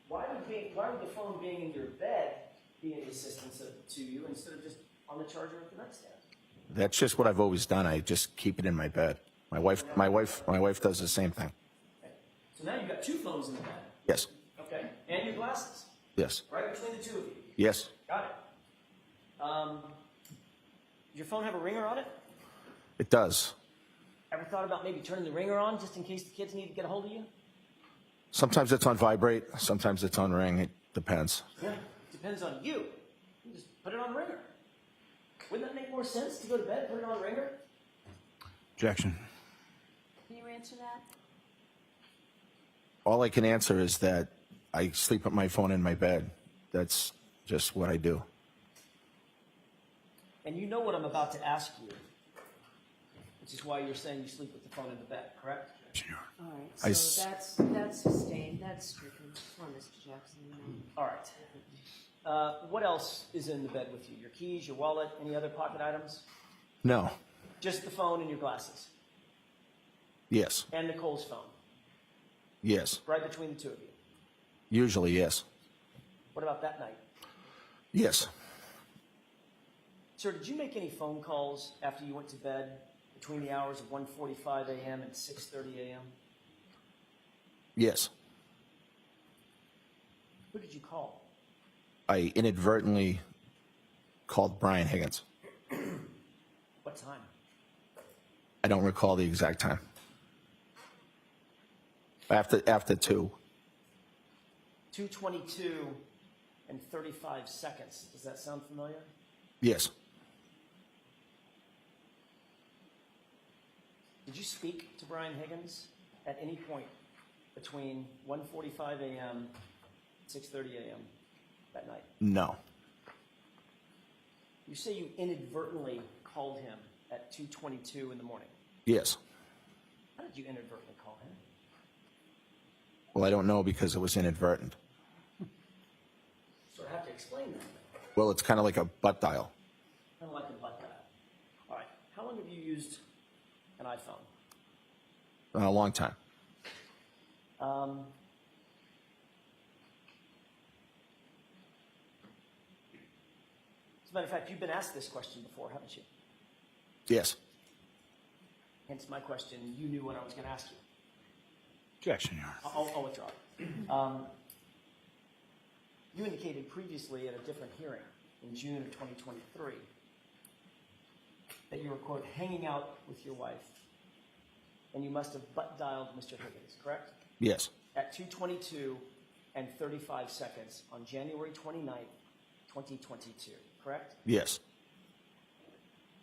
why would the phone being in your bed be any assistance to you instead of just on the charger at the nightstand? That's just what I've always done. I just keep it in my bed. My wife does the same thing. Okay. So now you've got 2 phones in the bed. Yes. Okay. And your glasses. Yes. Right between the 2 of you. Yes. Got it. Does your phone have a ringer on it? It does. Ever thought about maybe turning the ringer on just in case the kids need to get a hold of you? Sometimes it's on vibrate. Sometimes it's on ring. It depends. Yeah. Depends on you. You just put it on ringer. Wouldn't that make more sense to go to bed, put it on ringer? Objection. Can you answer that? All I can answer is that I sleep with my phone in my bed. That's just what I do. And you know what I'm about to ask you, which is why you're saying you sleep with the phone in the bed, correct? All right, I so s- that's sustained, that's stricken. Come on, Mr. Jackson. All right. What else is in the bed with you? Your keys, your wallet, any other pocket items? No. Just the phone and your glasses. Yes. And Nicole's phone, Yes. right between the 2 of you. Usually, yes. What about that night? Yes. Sir, did you make any phone calls after you went to bed between the hours of 1:45 a.m. and 6:30 a.m.? Yes. Who did you call? I inadvertently called Brian Higgins. What time? I don't recall the exact time. After 2. 2:22 and 35 seconds. Does that sound familiar? Yes. Did you speak to Brian Higgins at any point between 1:45 a.m. and 6:30 a.m. that night? No. You say you inadvertently called him at 2:22 in the morning. Yes. How did you inadvertently call him? Well, I don't know because it was inadvertent. So I have to explain that. Well, it's kind of like a butt dial. Kind of like a butt dial. All right. How long have you used an iPhone? A long time. As a matter of fact, you've been asked this question before, haven't you? Yes. hence my question, you knew what I was going to ask you. Objection, Your Honor. I'll withdraw. You indicated previously at a different hearing in June of 2023 that you were, quote, hanging out with your wife, and you must have butt dialed Mr. Higgins, correct? Yes. At 2:22 and 35 seconds on January 29th, 2022, correct? Yes.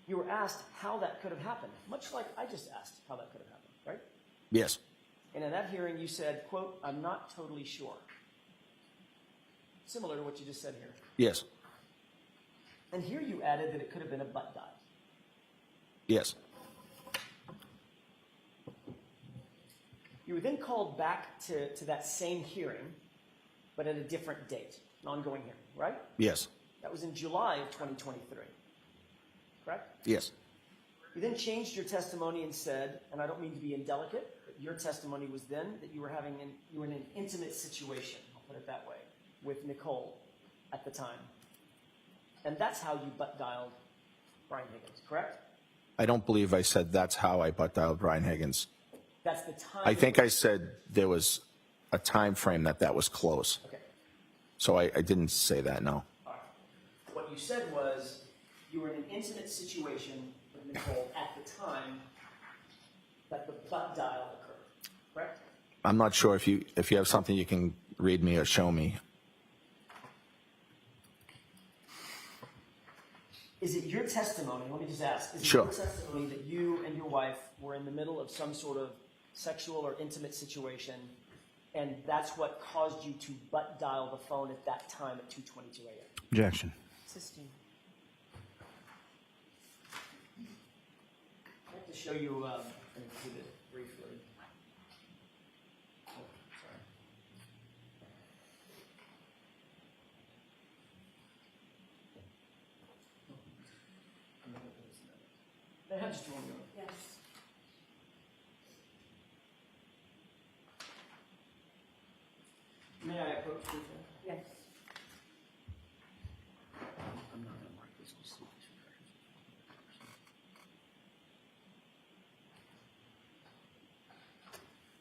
You were asked how that could have happened, much like I just asked how that could have happened, right? Yes. And in that hearing, you said, quote, I'm not totally sure. Similar to what you just said here. Yes. And here you added that it could have been a butt dial. Yes. You were then called back to that same hearing, but at a different date, an ongoing hearing, right? Yes. That was in July of 2023, correct? Yes. You then changed your testimony and said, and I don't mean to be indelicate, but your testimony was then that you were in an intimate situation, I'll put it that way, with Nicole at the time. And that's how you butt dialed Brian Higgins, correct? I don't believe I said that's how I butt dialed Brian Higgins. That's the time. I think I said there was a time frame that was close. Okay. So I didn't say that, no. All right. What you said was you were in an intimate situation with Nicole at the time that the butt dial occurred, correct? I'm not sure if you have something you can read me or show me. Is it your testimony, let me just ask, is it Sure. your testimony that you and your wife were in the middle of some sort of sexual or intimate situation, and that's what caused you to butt dial the phone at that time at 2:22 a.m.? Objection. Sistine. I'd like to show you an exhibit briefly. Oh, sorry. They have just one more. Yes. May I approach you? Yes. I'm not going to mark this. Just see if this refreshes.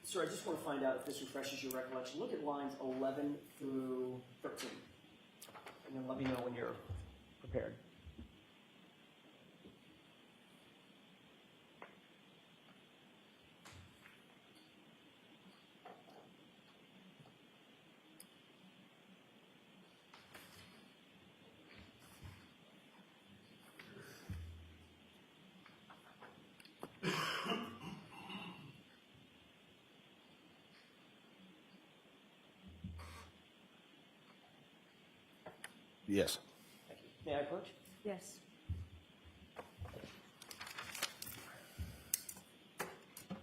Sir, I just want to find out if this refreshes your recollection. Look at lines 11 through 13. And then let me know when you're prepared. Yes. Thank you. May I approach? Yes.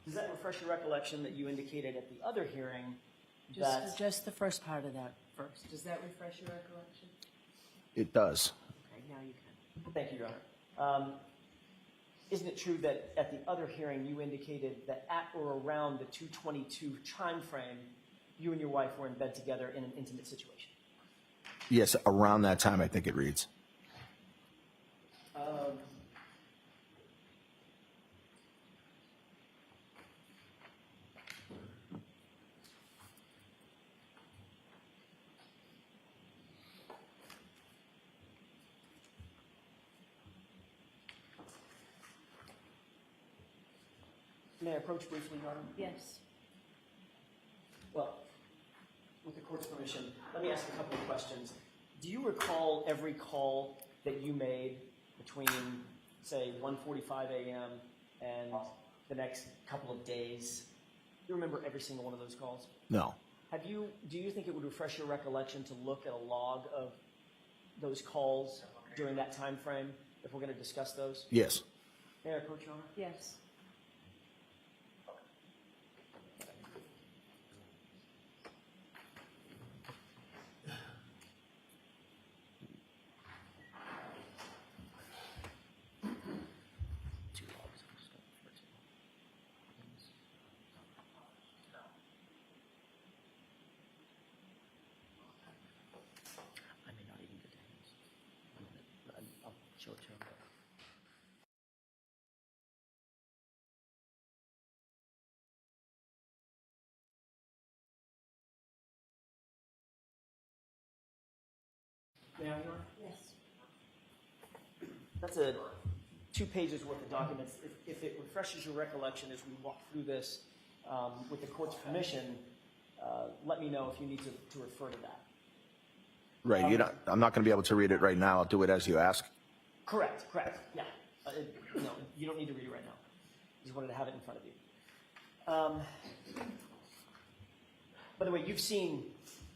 Does that refresh your recollection that you indicated at the other hearing that... Just the first part of that first. Does that refresh your recollection? It does. Okay, now you can. Thank you, Your Honor. Isn't it true that at the other hearing you indicated that at or around the 2:22 time frame, you and your wife were in bed together in an intimate situation? Yes, around that time, I think it reads. May I approach briefly, Your Honor? Yes. Well, with the court's permission, let me ask a couple of questions. Do you recall every call that you made between, say, 1:45 a.m. and the next couple of days? Do you remember every single one of those calls? No. Do you think it would refresh your recollection to look at a log of those calls during that time frame, if we're going to discuss those? Yes. May I approach, Your Honor? Yes. May I, Your Honor? Yes. That's a 2 pages worth of documents. If it refreshes your recollection as we walk through this, with the court's permission, let me know if you need to refer to that. Right, I'm not going to be able to read it right now. I'll do it as you ask. Correct, yeah. No, you don't need to read it right now. Just wanted to have it in front of you. By the way, you've seen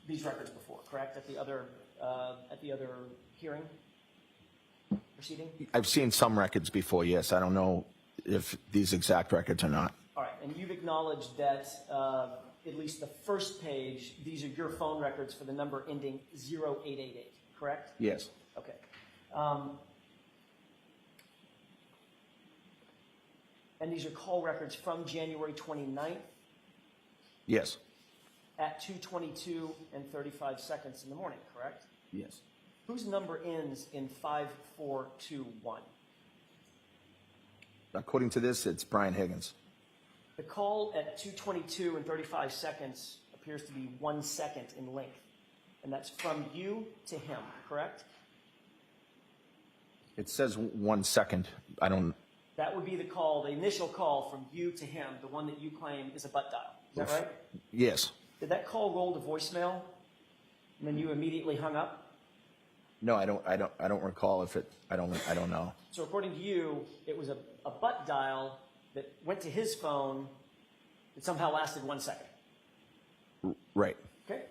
these records before, correct? At the other hearing proceeding? I've seen some records before, yes. I don't know if these exact records or not. All right, and you've acknowledged that at least the first page, these are your phone records for the number ending 0888, correct? Yes. Okay. And these are call records from January 29th Yes. at 2:22 and 35 seconds in the morning, correct? Yes. Whose number ends in 5421? According to this, it's Brian Higgins. The call at 2:22 and 35 seconds appears to be 1 second in length, and that's from you to him, correct? It says 1 second. I don't. That would be the call, the initial call from you to him, the one that you claim is a butt dial. Is that right? Yes. Did that call roll to voicemail, and then you immediately hung up? No, I don't recall if it. I don't know. So according to you, it was a butt dial that went to his phone that somehow lasted 1 second. Right. Okay.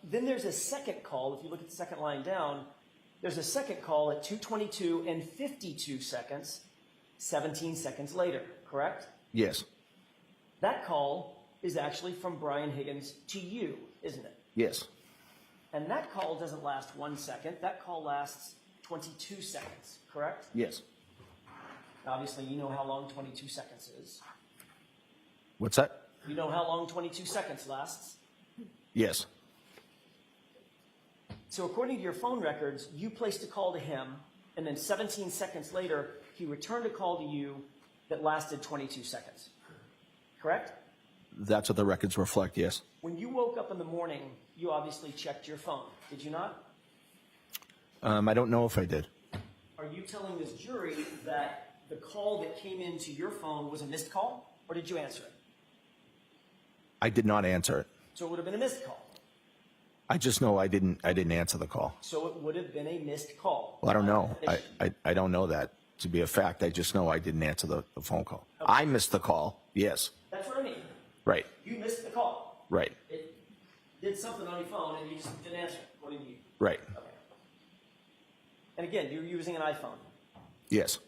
Then there's a second call. If you look at the second line down, there's a second call at 2:22 and 52 seconds, 17 seconds later, correct? Yes. That call is actually from Brian Higgins to you, isn't it? Yes. And that call doesn't last 1 second. That call lasts 22 seconds, correct? Yes. Obviously, you know how long 22 seconds is. What's that? You know how long 22 seconds lasts. Yes. So according to your phone records, you placed a call to him, and then 17 seconds later, he returned a call to you that lasted 22 seconds. Correct? That's what the records reflect, yes. When you woke up in the morning, you obviously checked your phone, did you not? I don't know if I did. Are you telling this jury that the call that came into your phone was a missed call, or did you answer it? I did not answer it. So it would have been a missed call. I just know I didn't answer the call. So it would have been a missed call. Well, I don't know. I don't know that to be a fact. I just know I didn't answer the phone call. Okay. I missed the call. Yes. That's what I mean. Right. You missed the call. Right. It did something on your phone and you just didn't answer it. What do you mean? Right. Okay. And again, you're using an iPhone. Yes.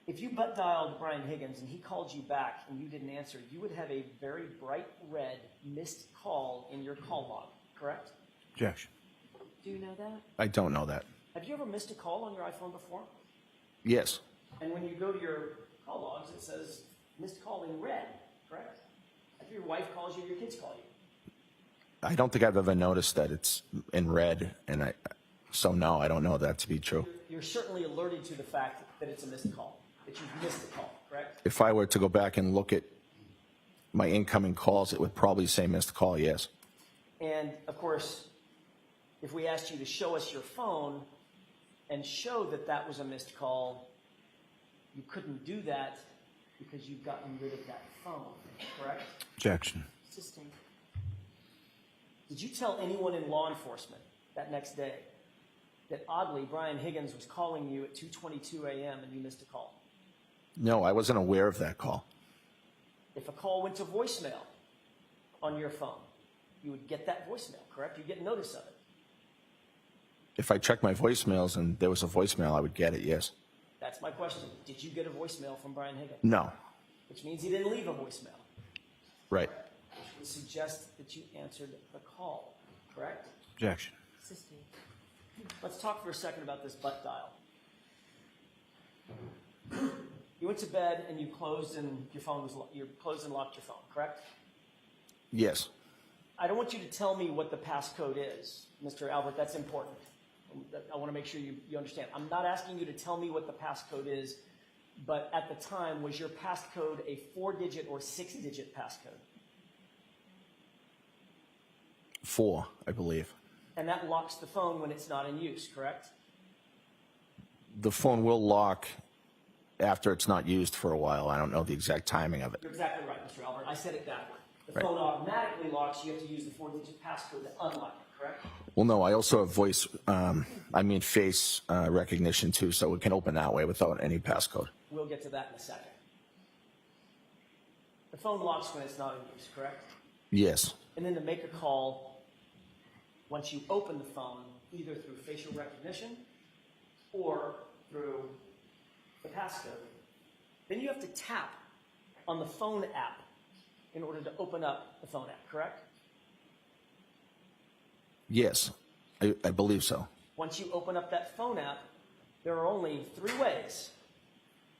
If you butt dialed Brian Higgins and he called you back and you didn't answer, you would have a very bright red missed call in your call log, correct? Objection. Do you know that? I don't know that. Have you ever missed a call on your iPhone before? Yes. And when you go to your call logs, it says missed call in red, correct? If your wife calls you, your kids call you. I don't think I've ever noticed that it's in red, and so no, I don't know that to be true. You're certainly alerted to the fact that it's a missed call, that you've missed a call, correct? If I were to go back and look at my incoming calls, it would probably say missed call, yes. And of course, if we asked you to show us your phone and show that that was a missed call, you couldn't do that because you've gotten rid of that phone, correct? Objection. Sustained. Did you tell anyone in law enforcement that next day that oddly Brian Higgins was calling you at 2:22 a.m. and you missed a call? No, I wasn't aware of that call. If a call went to voicemail on your phone, you would get that voicemail, correct? You'd get notice of it. If I checked my voicemails and there was a voicemail, I would get it, yes. That's my question. Did you get a voicemail from Brian Higgins? No. Which means he didn't leave a voicemail. Right. Which would suggest that you answered the call, correct? Objection. Sustained. Let's talk for a second about this butt dial. You went to bed and you closed and your phone was you closed and locked your phone, correct? Yes. I don't want you to tell me what the passcode is, Mr. Albert. That's important. I want to make sure you understand. I'm not asking you to tell me what the passcode is, but at the time, was your passcode a 4-digit or 6-digit passcode? 4, I believe. And that locks the phone when it's not in use, correct? The phone will lock after it's not used for a while. I don't know the exact timing of it. You're exactly right, Mr. Albert. I said it backward. The Right. phone automatically locks. You have to use the 4-digit passcode to unlock it, correct? Well, no, I also have face recognition too, so it can open that way without any passcode. We'll get to that in a second. The phone locks when it's not in use, correct? Yes. And then to make a call, once you open the phone, either through facial recognition or through the passcode, then you have to tap on the phone app in order to open up the phone app, correct? Yes, I believe so. Once you open up that phone app, there are only 3 ways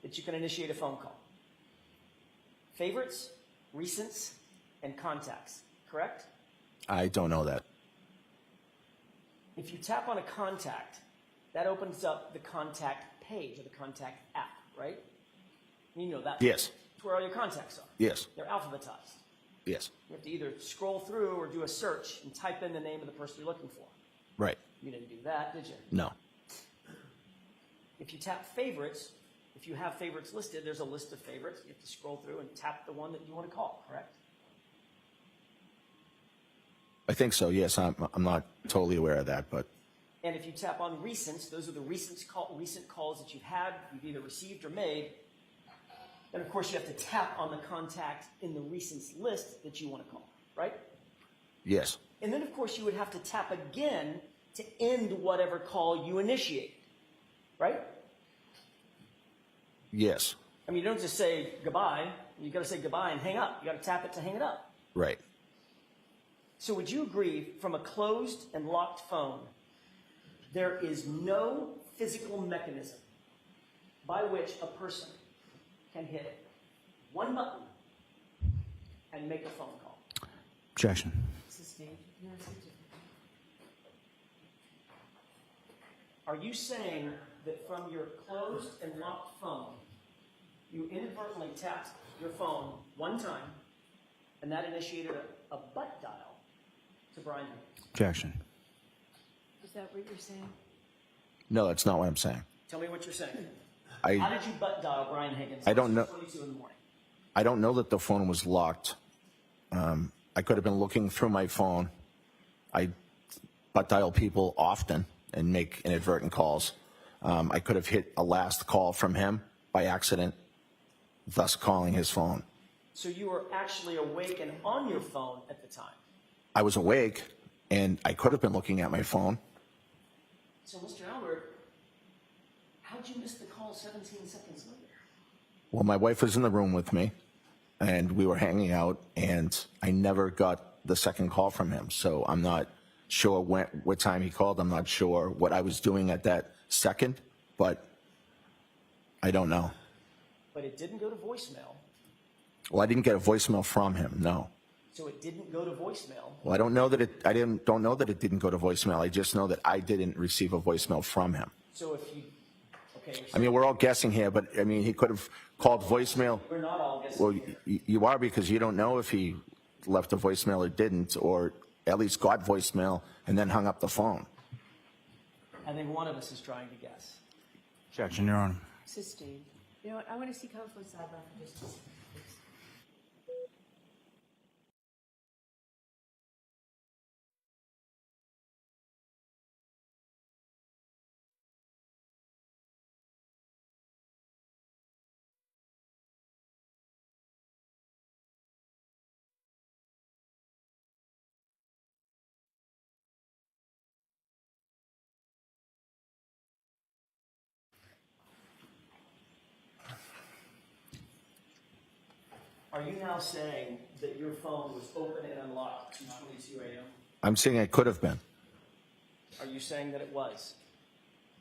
that you can initiate a phone call. Favorites, recents, and contacts, correct? I don't know that. If you tap on a contact, that opens up the contact page or the contact app, right? You know that. Yes. It's where all your contacts are. Yes. They're alphabetized. Yes. You have to either scroll through or do a search and type in the name of the person you're looking for. Right. You didn't do that, did you? No. If you tap favorites, if you have favorites listed, there's a list of favorites. You have to scroll through and tap the one that you want to call, correct? I think so. Yes. I'm not totally aware of that, but And if you tap on recents, those are the recent calls that you've had, you've either received or made. Then, of course, you have to tap on the contact in the recents list that you want to call, right? yes. And then, of course, you would have to tap again to end whatever call you initiated, right? Yes. I mean, you don't just say goodbye. You got to say goodbye and hang up. You got to tap it to hang it up. Right. So would you agree, from a closed and locked phone, there is no physical mechanism by which a person can hit one button and make a phone call? Objection. Sustained. No, it's different. Are you saying that from your closed and locked phone, you inadvertently tapped your phone one time and that initiated a butt dial to Brian Higgins? Objection. Is that what you're saying? No, that's not what I'm saying. Tell me what you're saying. How I did you butt dial Brian Higgins? I don't know. 22 in the morning. I don't know that the phone was locked. I could have been looking through my phone. I butt dial people often and make inadvertent calls. I could have hit a last call from him by accident, thus calling his phone. So you were actually awake and on your phone at the time. I was awake, and I could have been looking at my phone. So, Mr. Albert, how'd you miss the call 17 seconds later? Well, my wife was in the room with me, and we were hanging out, and I never got the second call from him. So I'm not sure what time he called. I'm not sure what I was doing at that second, but I don't know. But it didn't go to voicemail. Well, I didn't get a voicemail from him. No. So it didn't go to voicemail. Well, I don't know that it. Don't know that it didn't go to voicemail. I just know that I didn't receive a voicemail from him. So if you, okay, I mean, we're all guessing here, but I mean, he could have called voicemail. we're not all guessing. Well, here. you are, because you don't know if he left a voicemail or didn't, or at least got voicemail and then hung up the phone. I think one of us is trying to guess. Objection, Your Honor. Sustained. You know what? I want to see counsel sidebar for just a second, please. Are you now saying that your phone was open and unlocked at 2:22 a.m.? I'm saying it could have been. Are you saying that it was?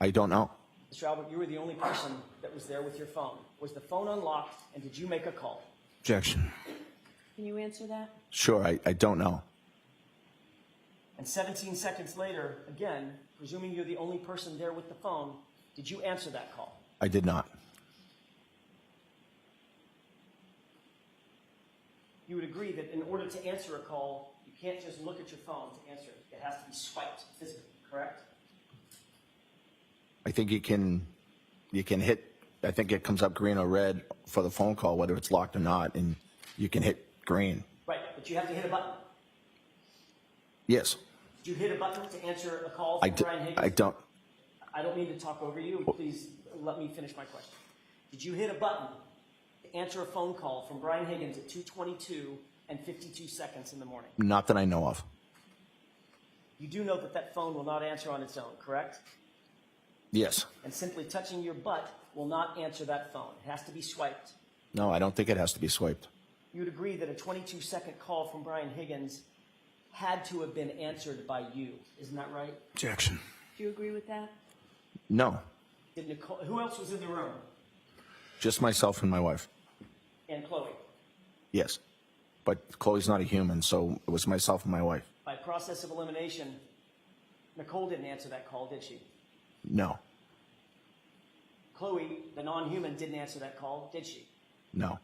I don't know. Mr. Albert, you were the only person that was there with your phone. Was the phone unlocked, and did you make a call? Objection. Can you answer that? Sure, I don't know. And 17 seconds later, again, presuming you're the only person there with the phone, did you answer that call? I did not. you would agree that in order to answer a call, you can't just look at your phone to answer it. It has to be swiped physically, correct? I think you can hit, I think it comes up green or red for the phone call, whether it's locked or not, and you can hit green. Right, but you have to hit a button. Yes. Did you hit a button to answer a call from Brian Higgins? I don't. mean to talk over you. Please let me finish my question. Did you hit a button to answer a phone call from Brian Higgins at 2:22 and 52 seconds in the morning? Not that I know of. You do know that that phone will not answer on its own, correct? Yes. And simply touching your butt will not answer that phone. It has to be swiped. No, I don't think it has to be swiped. You would agree that a 22-second call from Brian Higgins had to have been answered by you. Isn't that right? Objection. Do you agree with that? No. Did Nicole, who else was in the room? Just myself and my wife. And Chloe. Yes. But Chloe's not a human, so it was myself and my wife. By process of elimination, Nicole didn't answer that call, did she? No. Chloe, the non-human, didn't answer that call, did she? No.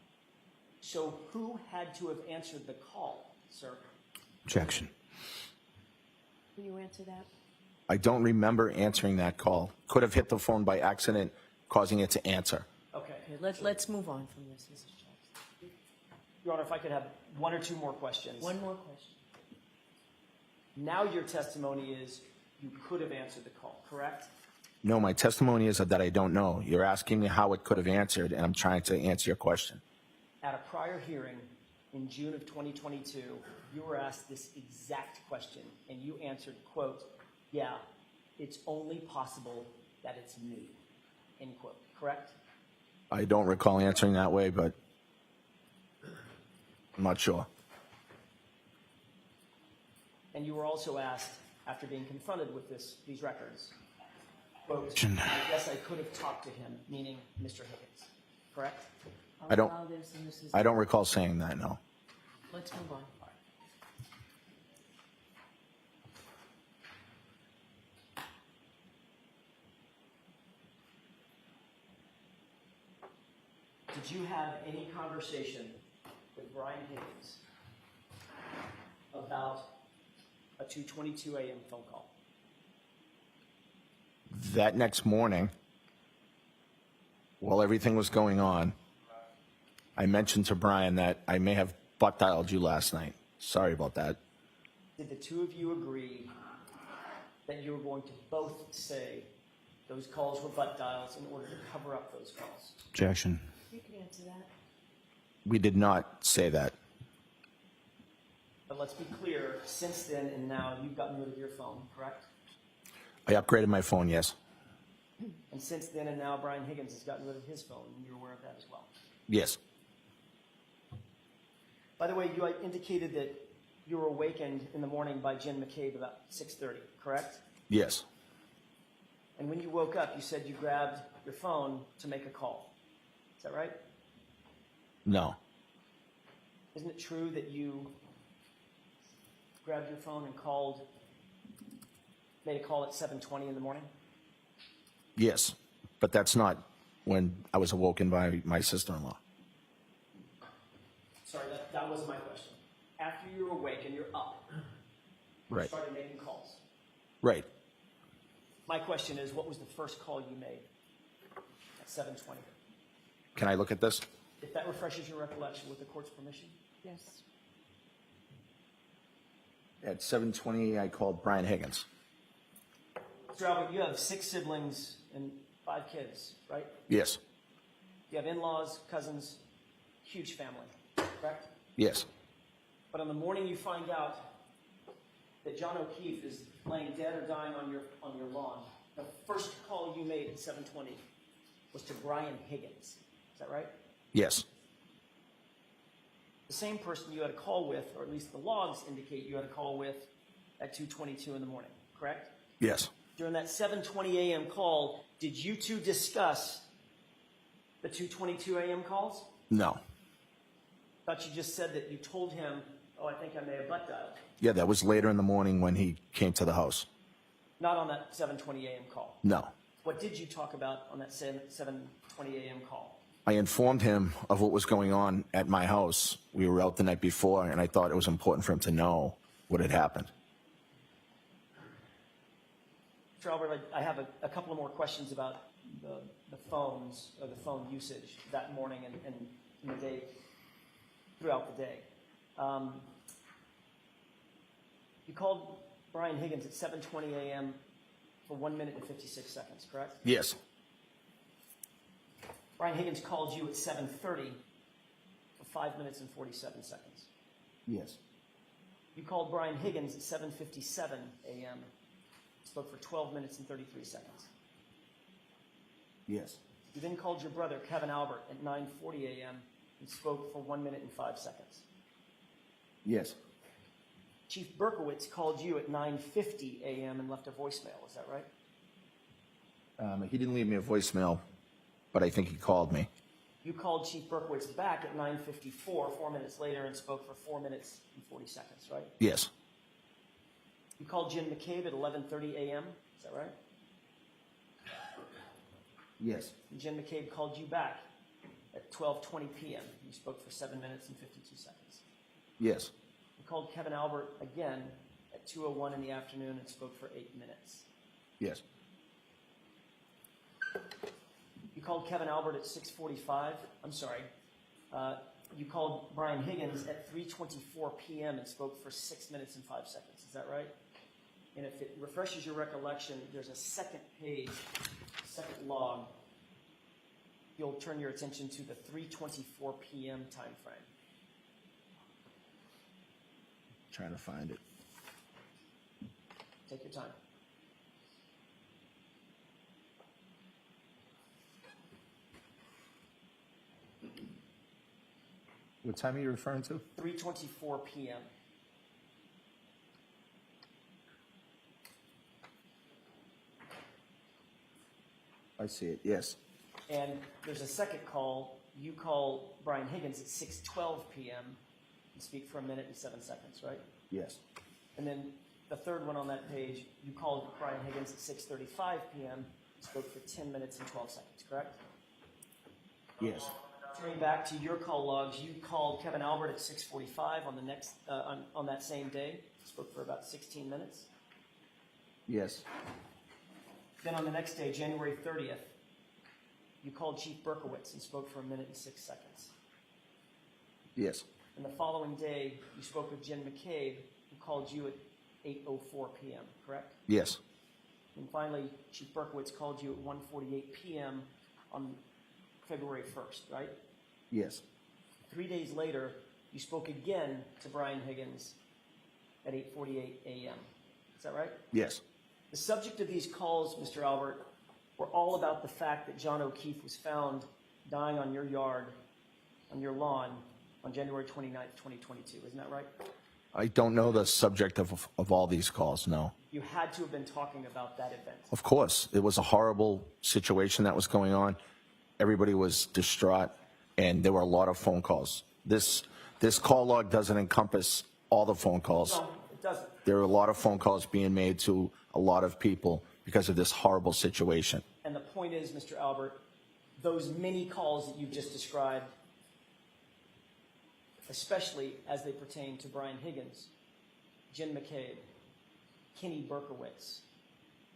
So who had to have answered the call, sir? Objection. Can you answer that? I don't remember answering that call. Could have hit the phone by accident, causing it to answer. Okay. Okay, let's move on from this, Mrs. Jackson. Your Honor, if I could have one or two more questions. One more question. Now your testimony is you could have answered the call, correct? No, my testimony is that I don't know. You're asking me how it could have answered, and I'm trying to answer your question. At a prior hearing in June of 2022, you were asked this exact question, and you answered, quote, yeah, it's only possible that it's me, end quote, correct? I don't recall answering that way, but I'm not sure. And you were also asked, after being confronted with these records, quote, Objection. I guess I could have talked to him, meaning Mr. Higgins, correct? I'll I don't- allow this, and this is- I don't recall saying that, no. Let's move on. Did you have any conversation with Brian Higgins about a 2:22 a.m. phone call? That next morning, while everything was going on, I mentioned to Brian that I may have butt dialed you last night. Sorry about that. Did the two of you agree that you were going to both say those calls were butt dials in order to cover up those calls? Objection. You can answer that. We did not say that. But let's be clear, since then and now, you've gotten rid of your phone, correct? I upgraded my phone, yes. And since then and now, Brian Higgins has gotten rid of his phone, and you're aware of that as well. Yes. By the way, you indicated that you were awakened in the morning by Jen McCabe about 6:30, correct? Yes. And when you woke up, you said you grabbed your phone to make a call. Is that right? No. Isn't it true that you grabbed your phone and made a call at 7:20 in the morning? Yes. But that's not when I was awoken by my sister-in-law. Sorry, that wasn't my question. After you're awake and you're up, you Right. started making calls. Right. My question is, what was the first call you made at 7:20? Can I look at this? If that refreshes your recollection with the court's permission. Yes. At 7:20, I called Brian Higgins. Mr. Albert, you have 6 siblings and 5 kids, right? Yes. You have in-laws, cousins, huge family, correct? Yes. But on the morning you find out that John O'Keefe is laying dead or dying on your lawn, the first call you made at 7:20 was to Brian Higgins. Is that right? Yes. The same person you had a call with, or at least the logs indicate you had a call with at 2:22 in the morning, correct? Yes. During that 7:20 a.m. call, did you two discuss the 2:22 a.m. calls? No. Thought you just said that you told him, oh, I think I may have butt dialed. Yeah, that was later in the morning when he came to the house. Not on that 7:20 a.m. call. No. What did you talk about on that 7:20 a.m. call? I informed him of what was going on at my house. We were out the night before, and I thought it was important for him to know what had happened. Mr. Albert, I have a couple of more questions about the phones, or the phone usage that morning and in the day, throughout the day. You called Brian Higgins at 7:20 a.m. for 1 minute and 56 seconds, correct? Yes. Brian Higgins called you at 7:30 for 5 minutes and 47 seconds. Yes. You called Brian Higgins at 7:57 a.m. Spoke for 12 minutes and 33 seconds. Yes. You then called your brother, Kevin Albert, at 9:40 a.m. and spoke for 1 minute and 5 seconds. Yes. Chief Berkowitz called you at 9:50 a.m. and left a voicemail. Is that right? He didn't leave me a voicemail, but I think he called me. You called Chief Berkowitz back at 9:54, 4 minutes later, and spoke for 4 minutes and 40 seconds, right? Yes. You called Jim McCabe at 11:30 a.m. Is that right? Yes. And Jim McCabe called you back at 12:20 p.m. You spoke for 7 minutes and 52 seconds. Yes. You called Kevin Albert again at 2:01 in the afternoon and spoke for 8 minutes. Yes. You called Kevin Albert at 6:45. I'm sorry. You called Brian Higgins at 3:24 p.m. and spoke for 6 minutes and 5 seconds. Is that right? And if it refreshes your recollection, there's a second page, second log. You'll turn your attention to the 3:24 p.m. time frame. Trying to find it. Take your time. What time are you referring to? 3:24 p.m. I see it. Yes. And there's a second call. You call Brian Higgins at 6:12 p.m. and speak for 1 minute and 7 seconds, right? Yes. And then the third one on that page, you called Brian Higgins at 6:35 p.m. and spoke for 10 minutes and 12 seconds, correct? Yes. Turning back to your call logs, you called Kevin Albert at 6:45 on the next on that same day. Spoke for about 16 minutes. Yes. Then on the next day, January 30th, you called Chief Berkowitz and spoke for 1 minute and 6 seconds. Yes. And the following day, you spoke with Jim McCabe, who called you at 8:04 p.m., correct? Yes. And finally, Chief Berkowitz called you at 1:48 p.m. on February 1st, right? Yes. 3 days later, you spoke again to Brian Higgins at 8:48 a.m. Is that right? Yes. The subject of these calls, Mr. Albert, were all about the fact that John O'Keefe was found dying on your yard, on your lawn, on January 29th, 2022. Isn't that right? I don't know the subject of all these calls, no. You had to have been talking about that event. Of course. It was a horrible situation that was going on. Everybody was distraught, and there were a lot of phone calls. This call log doesn't encompass all the phone calls. No, it doesn't. There are a lot of phone calls being made to a lot of people because of this horrible situation. And the point is, Mr. Albert, those many calls that you've just described, especially as they pertain to Brian Higgins, Jim McCabe, Kenny Berkowitz,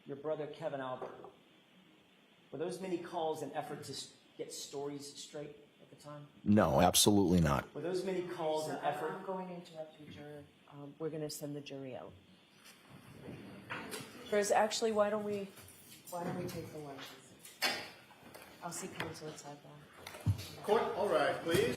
your brother Kevin Albert, were those many calls an effort to get stories straight at the time? No, absolutely not. Were those many calls an effort? I'm going to interrupt you, juror. We're going to send the jury out. Chris, actually, why don't we take the lunches? I'll see counsel inside that. Court, all right, please.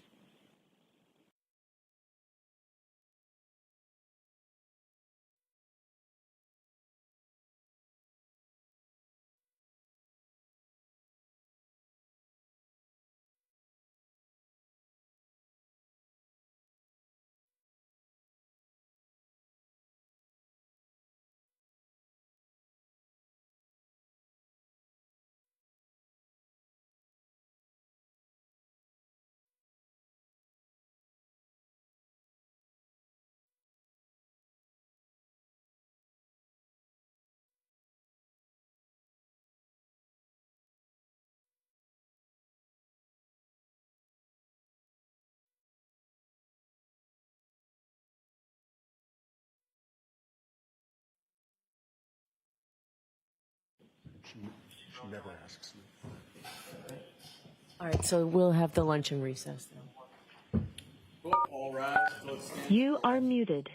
She never asks me. All right, so we'll have the luncheon recess then. Court, all rise. Let's stand. You are muted.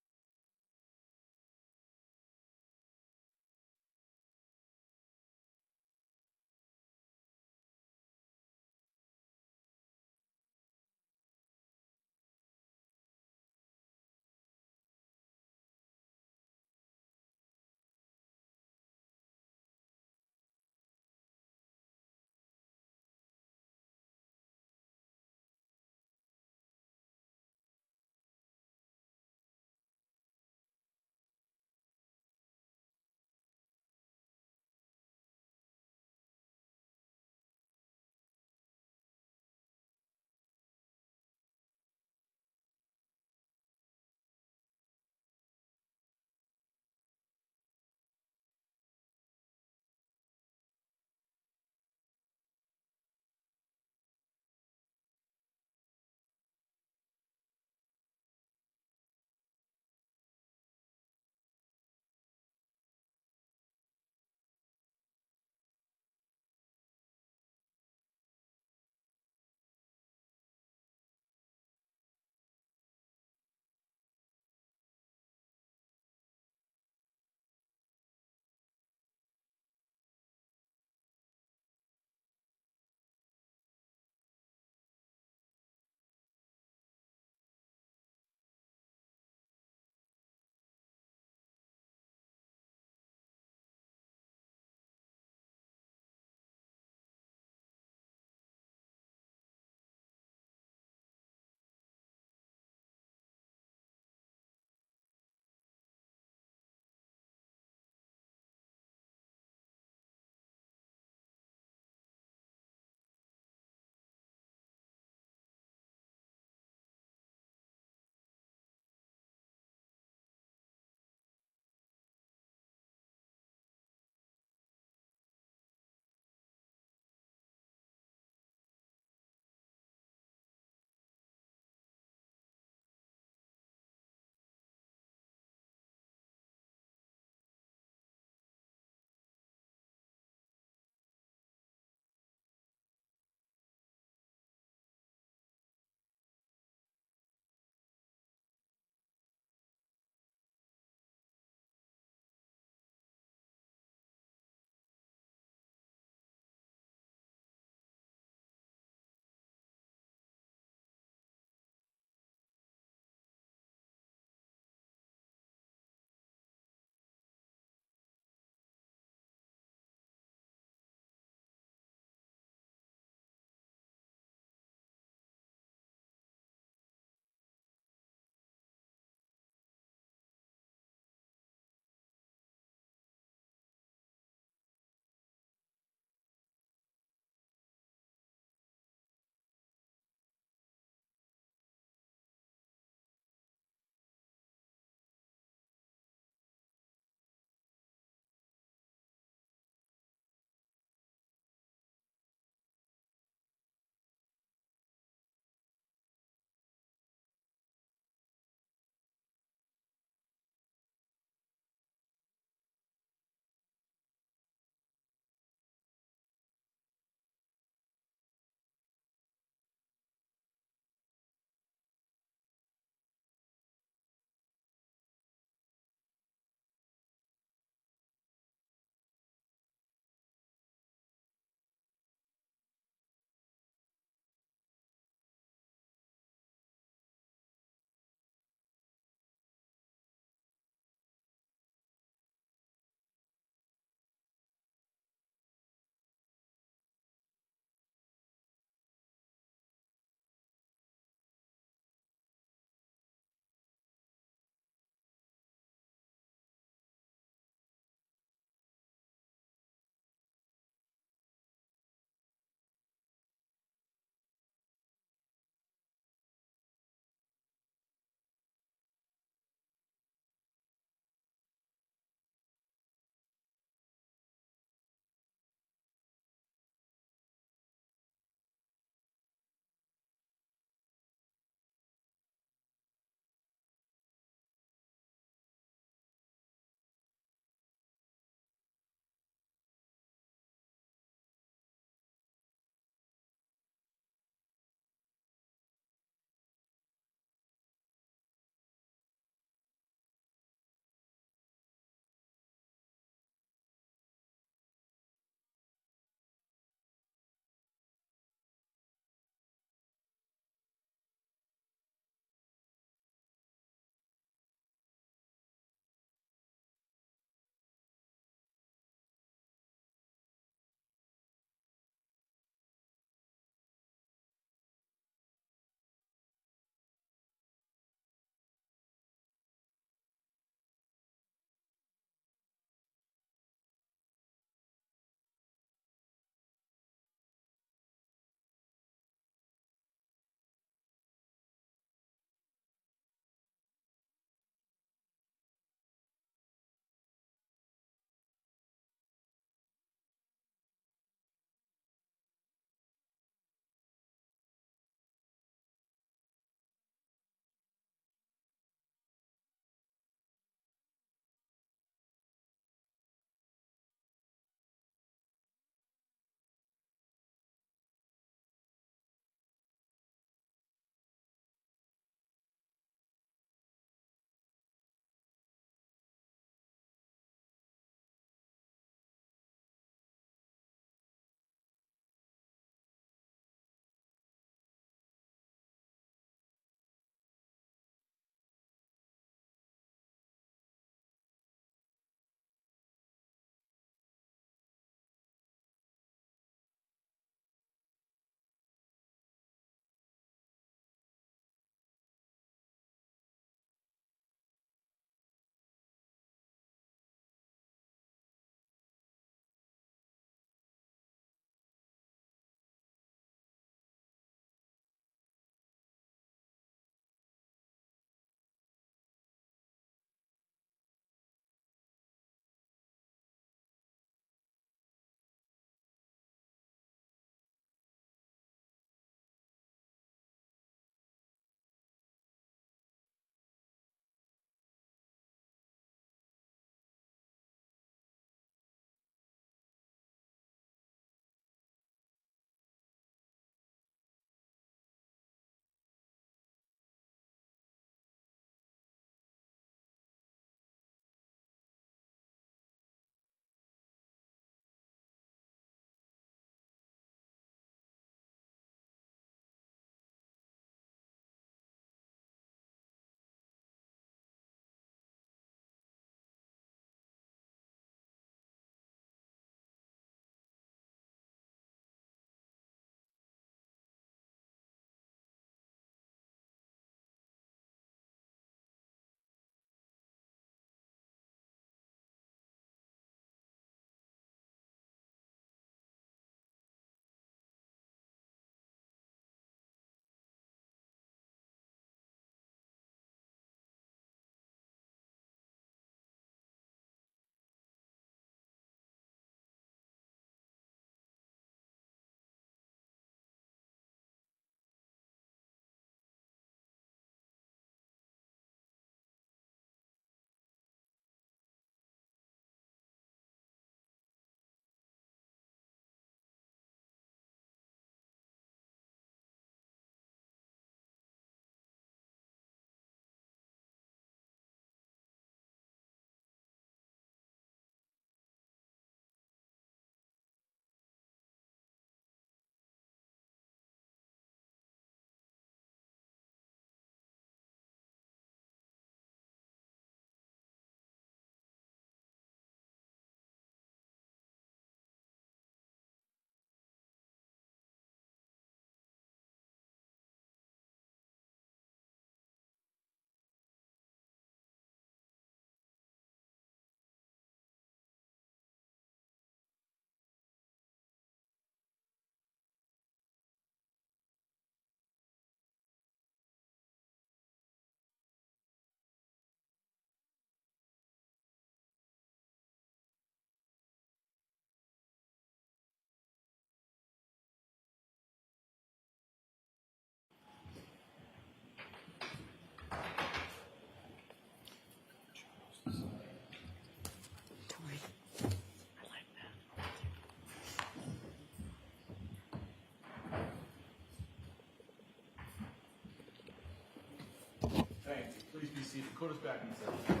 Please be seated. Court is back in session.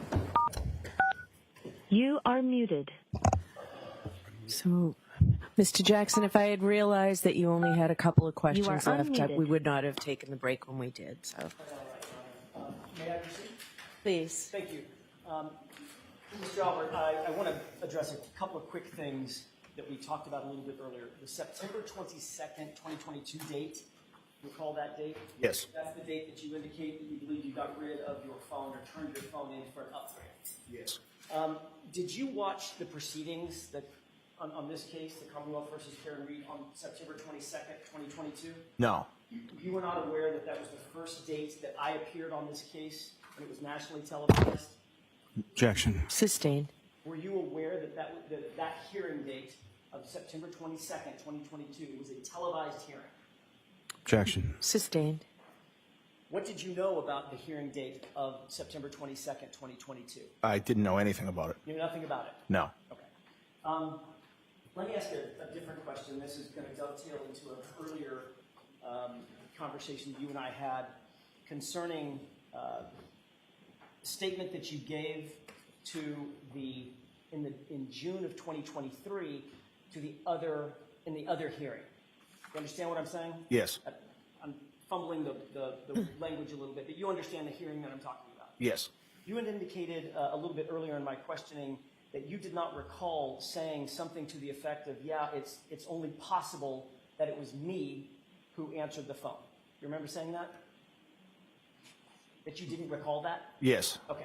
You are muted. So, Mr. Jackson, if I had realized that you only had a couple of questions left, unmuted. we would not have taken the break when we did. So, May I proceed? please. Thank you. Mr. Albert, I want to address a couple of quick things that we talked about a little bit earlier. The September 22nd, 2022 date, recall that date? Yes. That's the date that you indicate that you believe you got rid of your phone or turned your phone in for an upgrade. Yes. Did you watch the proceedings that on this case, the Commonwealth versus Karen Reed, on September 22nd, 2022? No. You were not aware that that was the first date that I appeared on this case and it was nationally televised? Objection. Sustained. Were you aware that that hearing date of September 22nd, 2022 was a televised hearing? Objection. Sustained. What did you know about the hearing date of September 22nd, 2022? I didn't know anything about it. You know nothing about it? No. Okay. Let me ask a different question. This is going to dovetail into an earlier conversation you and I had concerning a statement that you gave to in June of 2023 to the other hearing. You understand what I'm saying? Yes. I'm fumbling the language a little bit, but you understand the hearing that I'm talking about. Yes. You had indicated a little bit earlier in my questioning that you did not recall saying something to the effect of, yeah, it's only possible that it was me who answered the phone. You remember saying that? That you didn't recall that? Yes. Okay.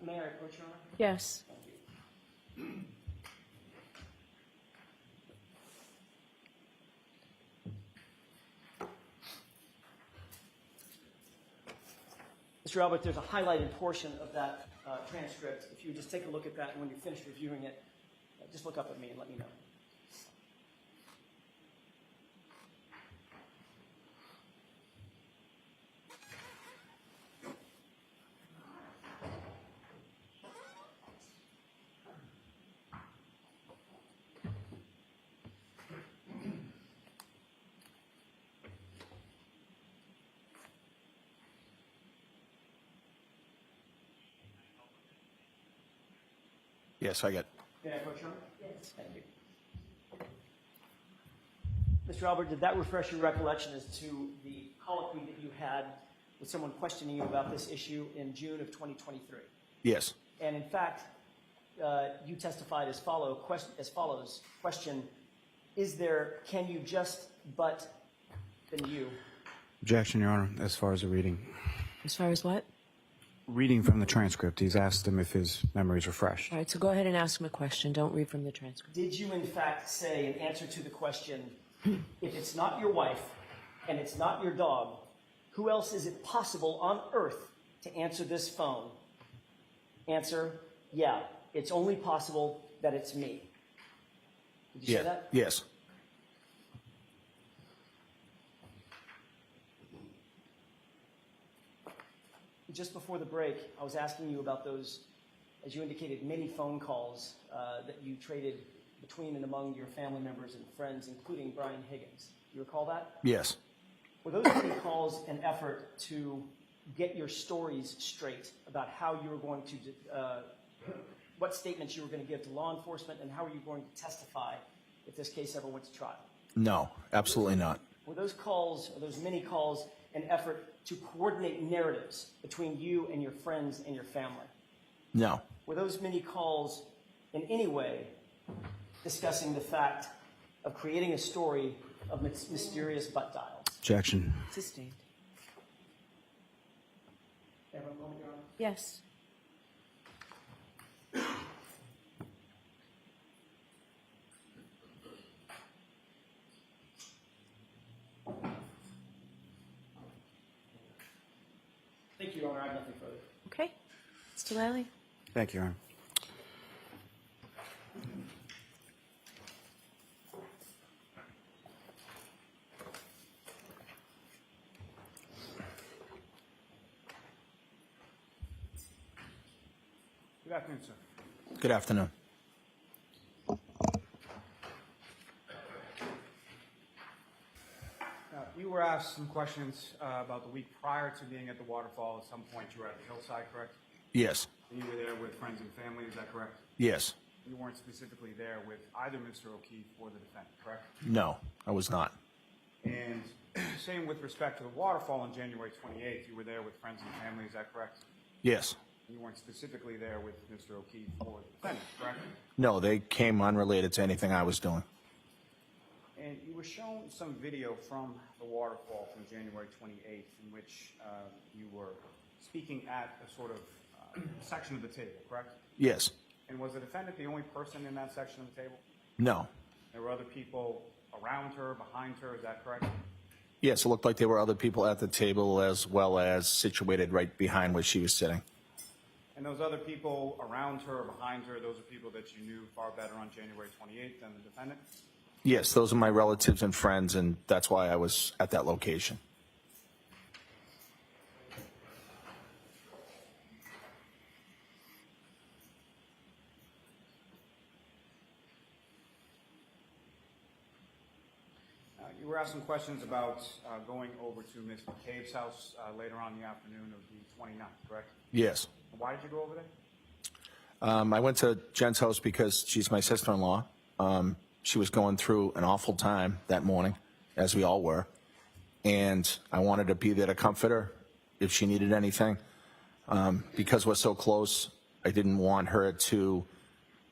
May I approach, Your Honor? Yes. Thank you. Mr. Albert, there's a highlighted portion of that transcript. If you would just take a look at that, and when you're finished reviewing it, just look up at me and let me know. Yes, I get. May I approach, Your Honor? Yes. Thank you. Mr. Albert, did that refresh your recollection as to the colloquy that you had with someone questioning you about this issue in June of 2023? Yes. And in fact, you testified as follows. Question, can you just but then you? Objection, Your Honor, as far as the reading. As far as what? Reading from the transcript, he's asked him if his memory is refreshed. All right, so go ahead and ask him a question. Don't read from the transcript. Did you in fact say in answer to the question, if it's not your wife and it's not your dog, who else is it possible on earth to answer this phone? Answer, yeah, it's only possible that it's me. Did you say that? Yes. Just before the break, I was asking you about those, as you indicated, many phone calls that you traded between and among your family members and friends, including Brian Higgins. You recall that? Yes. Were those many calls an effort to get your stories straight about how you were going to, what statements you were going to give to law enforcement, and how were you going to testify if this case ever went to trial? No, absolutely not. Were those calls, or those many calls, an effort to coordinate narratives between you and your friends and your family? No. Were those many calls in any way discussing the fact of creating a story of mysterious butt dials? Objection. Sustained. Have a moment, Your Honor? Yes. Thank you, Your Honor. I have nothing further. Okay. Mr. Lally? Thank you, Your Honor. Good afternoon, sir. Good afternoon. You you were asked some questions about the week prior to being at the waterfall. At some point, you were at the hillside, correct? Yes. And you were there with friends and family, is that correct? Yes. You weren't specifically there with either Mr. O'Keefe or the defendant, correct? No, I was not. And same with respect to the waterfall on January 28th, you were there with friends and family, is that correct? Yes. You weren't specifically there with Mr. O'Keefe or the defendant, correct? No, they came unrelated to anything I was doing. And you were shown some video from the waterfall from January 28th in which you were speaking at a sort of section of the table, correct? Yes. And was the defendant the only person in that section of the table? No. There were other people around her, behind her, is that correct? Yes, it looked like there were other people at the table as well as situated right behind where she was sitting. And those other people around her, behind her, those are people that you knew far better on January 28th than the defendant? Yes, those are my relatives and friends, and that's why I was at that location. You were asked some questions about going over to Ms. McCabe's house later on in the afternoon of the 29th, correct? Yes. Why did you go over there? I went to Jen's house because she's my sister-in-law. She was going through an awful time that morning, as we all were, and I wanted to be there to comfort her if she needed anything. Because we're so close, I didn't want her to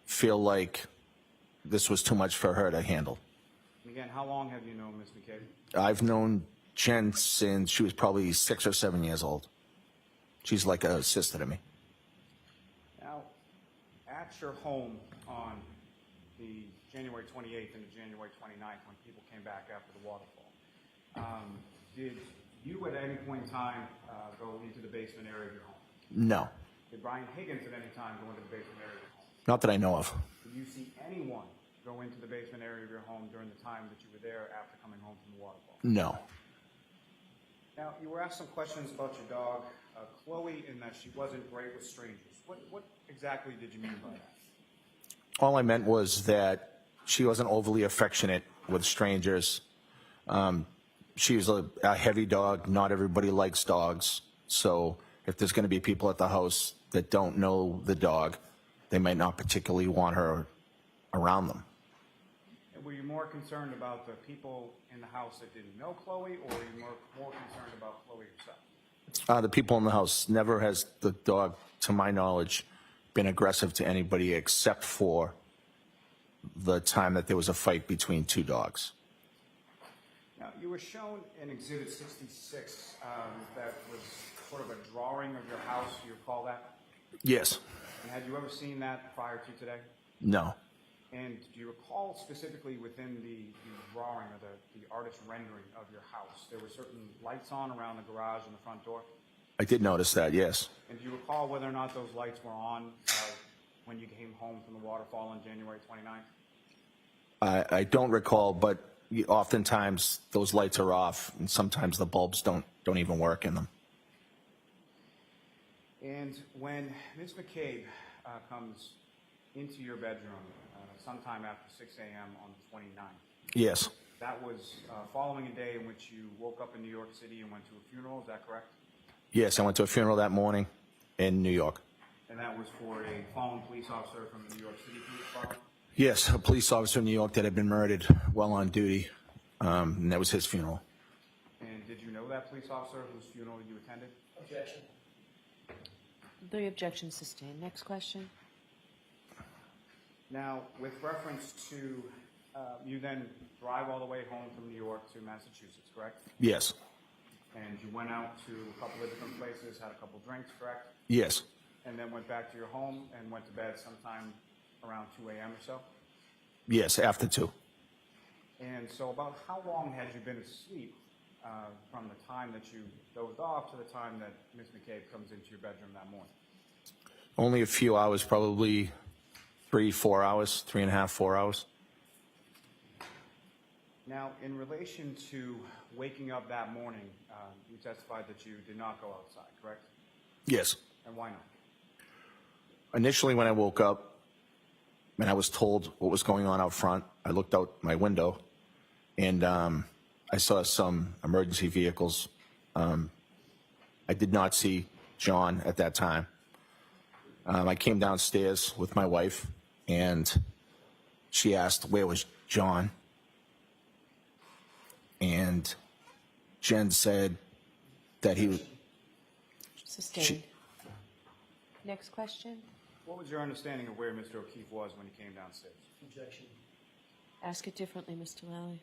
feel like this was too much for her to handle. And again, how long have you known Ms. McCabe? I've known Jen since she was probably 6 or 7 years old. She's like a sister to me. Now, at your home on the January 28th and the January 29th, when people came back after the waterfall, did you at any point in time go into the basement area of your home? No, Did Brian Higgins at any time go into the basement area of your home? not that I know of. Did you see anyone go into the basement area of your home during the time that you were there after coming home from the waterfall? No. Now, you were asked some questions about your dog, Chloe, in that she wasn't great with strangers. What exactly did you mean by that? All I meant was that she wasn't overly affectionate with strangers. She was a heavy dog. Not everybody likes dogs. So if there's going to be people at the house that don't know the dog, they might not particularly want her around them. And were you more concerned about the people in the house that didn't know Chloe, or were you more concerned about Chloe herself? The people in the house. Never has the dog, to my knowledge, been aggressive to anybody except for the time that there was a fight between two dogs. Now, you were shown in Exhibit 66 that was sort of a drawing of your house. Do you recall that? Yes. And had you ever seen that prior to today? No. And do you recall specifically within the drawing or the artist's rendering of your house, there were certain lights on around the garage and the front door? I did notice that, yes. And do you recall whether or not those lights were on when you came home from the waterfall on January 29th? I don't recall, but oftentimes those lights are off, and sometimes the bulbs don't even work in them. And when Ms. McCabe comes into your bedroom sometime after 6 a.m. on the 29th, Yes. that was following a day in which you woke up in New York City and went to a funeral, is that correct? Yes, I went to a funeral that morning in New York. And that was for a fallen police officer from the New York City Police Department? Yes, a police officer in New York that had been murdered while on duty, and that was his funeral. And did you know that police officer whose funeral you attended? Objection. The objection sustained. Next question. Now, with reference to, you then drive all the way home from New York to Massachusetts, correct? Yes. And you went out to a couple of different places, had a couple drinks, correct? Yes. And then went back to your home and went to bed sometime around 2 a.m. or so? Yes, after 2. And so about how long had you been asleep from the time that you dozed off to the time that Ms. McCabe comes into your bedroom that morning? Only a few hours, probably 3-4 hours, 3.5, 4 hours. Now, in relation to waking up that morning, you testified that you did not go outside, correct? Yes. And why not? Initially, when I woke up and I was told what was going on out front, I looked out my window, and I saw some emergency vehicles. I did not see John at that time. I came downstairs with my wife, and she asked, where was John? And Jen said that he was... Sustained. Next question. What was your understanding of where Mr. O'Keefe was when he came downstairs? Objection. Ask it differently, Mr. Lally.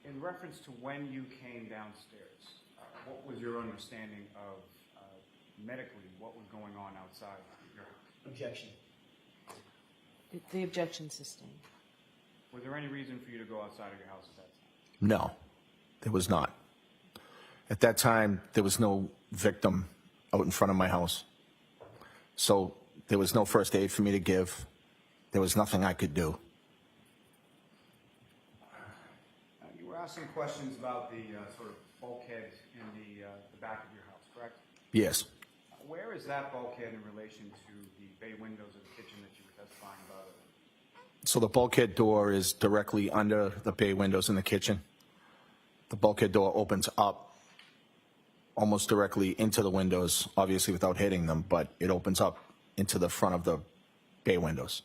In reference to when you came downstairs, what was your understanding of medically what was going on outside your house? Objection. The objection sustained. Was there any reason for you to go outside of your house at that time? No, there was not. At that time, there was no victim out in front of my house. So there was no first aid for me to give. There was nothing I could do. You were asked some questions about the sort of bulkhead in the back of your house, correct? Yes. Where is that bulkhead in relation to the bay windows of the kitchen that you were testifying about? So the bulkhead door is directly under the bay windows in the kitchen. The bulkhead door opens up almost directly into the windows, obviously without hitting them, but it opens up into the front of the bay windows.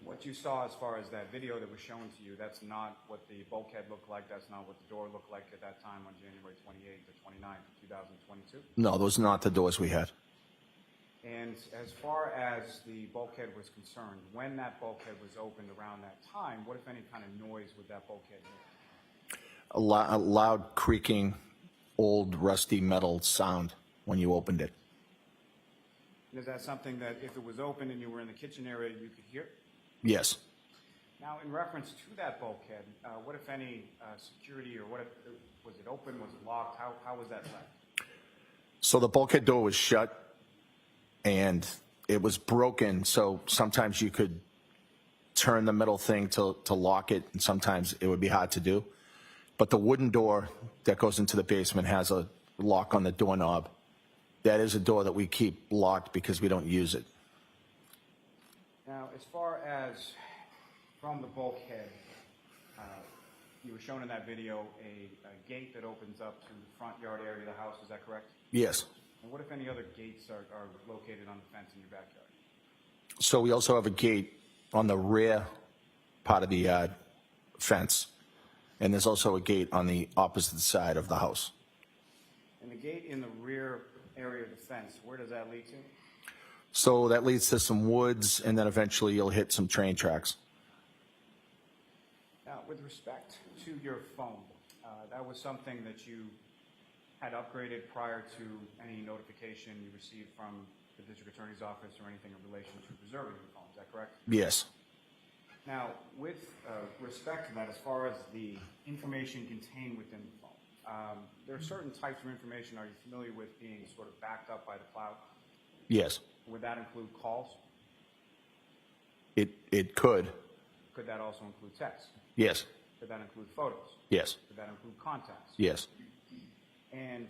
What you saw as far as that video that was shown to you, that's not what the bulkhead looked like, that's not what the door looked like at that time on January 28th or 29th of 2022? No, those are not the doors we had. And as far as the bulkhead was concerned, when that bulkhead was opened around that time, what, if any, kind of noise would that bulkhead make? A loud creaking, old rusty metal sound when you opened it. And is that something that if it was open and you were in the kitchen area, you could hear? Yes. Now, in reference to that bulkhead, what, if any, security, or what if, was it open, was it locked, how was that like? So the bulkhead door was shut and it was broken, so sometimes you could turn the metal thing to lock it, and sometimes it would be hard to do. But the wooden door that goes into the basement has a lock on the doorknob. That is a door that we keep locked because we don't use it. Now, as far as from the bulkhead, you were shown in that video a gate that opens up to the front yard area of the house, is that correct? Yes. And what, if any, other gates are located on the fence in your backyard? So we also have a gate on the rear part of the fence, and there's also a gate on the opposite side of the house. And the gate in the rear area of the fence, where does that lead to? So that leads to some woods, and then eventually you'll hit some train tracks. Now, with respect to your phone, that was something that you had upgraded prior to any notification you received from the district attorney's office or anything in relation to preserving your phone, is that correct? Yes. Now, with respect to that, as far as the information contained within the phone, there are certain types of information, are you familiar with being sort of backed up by the cloud? Yes. Would that include calls? It could. Could that also include text? Yes. Could that include photos? Yes. Could that include contacts? Yes. And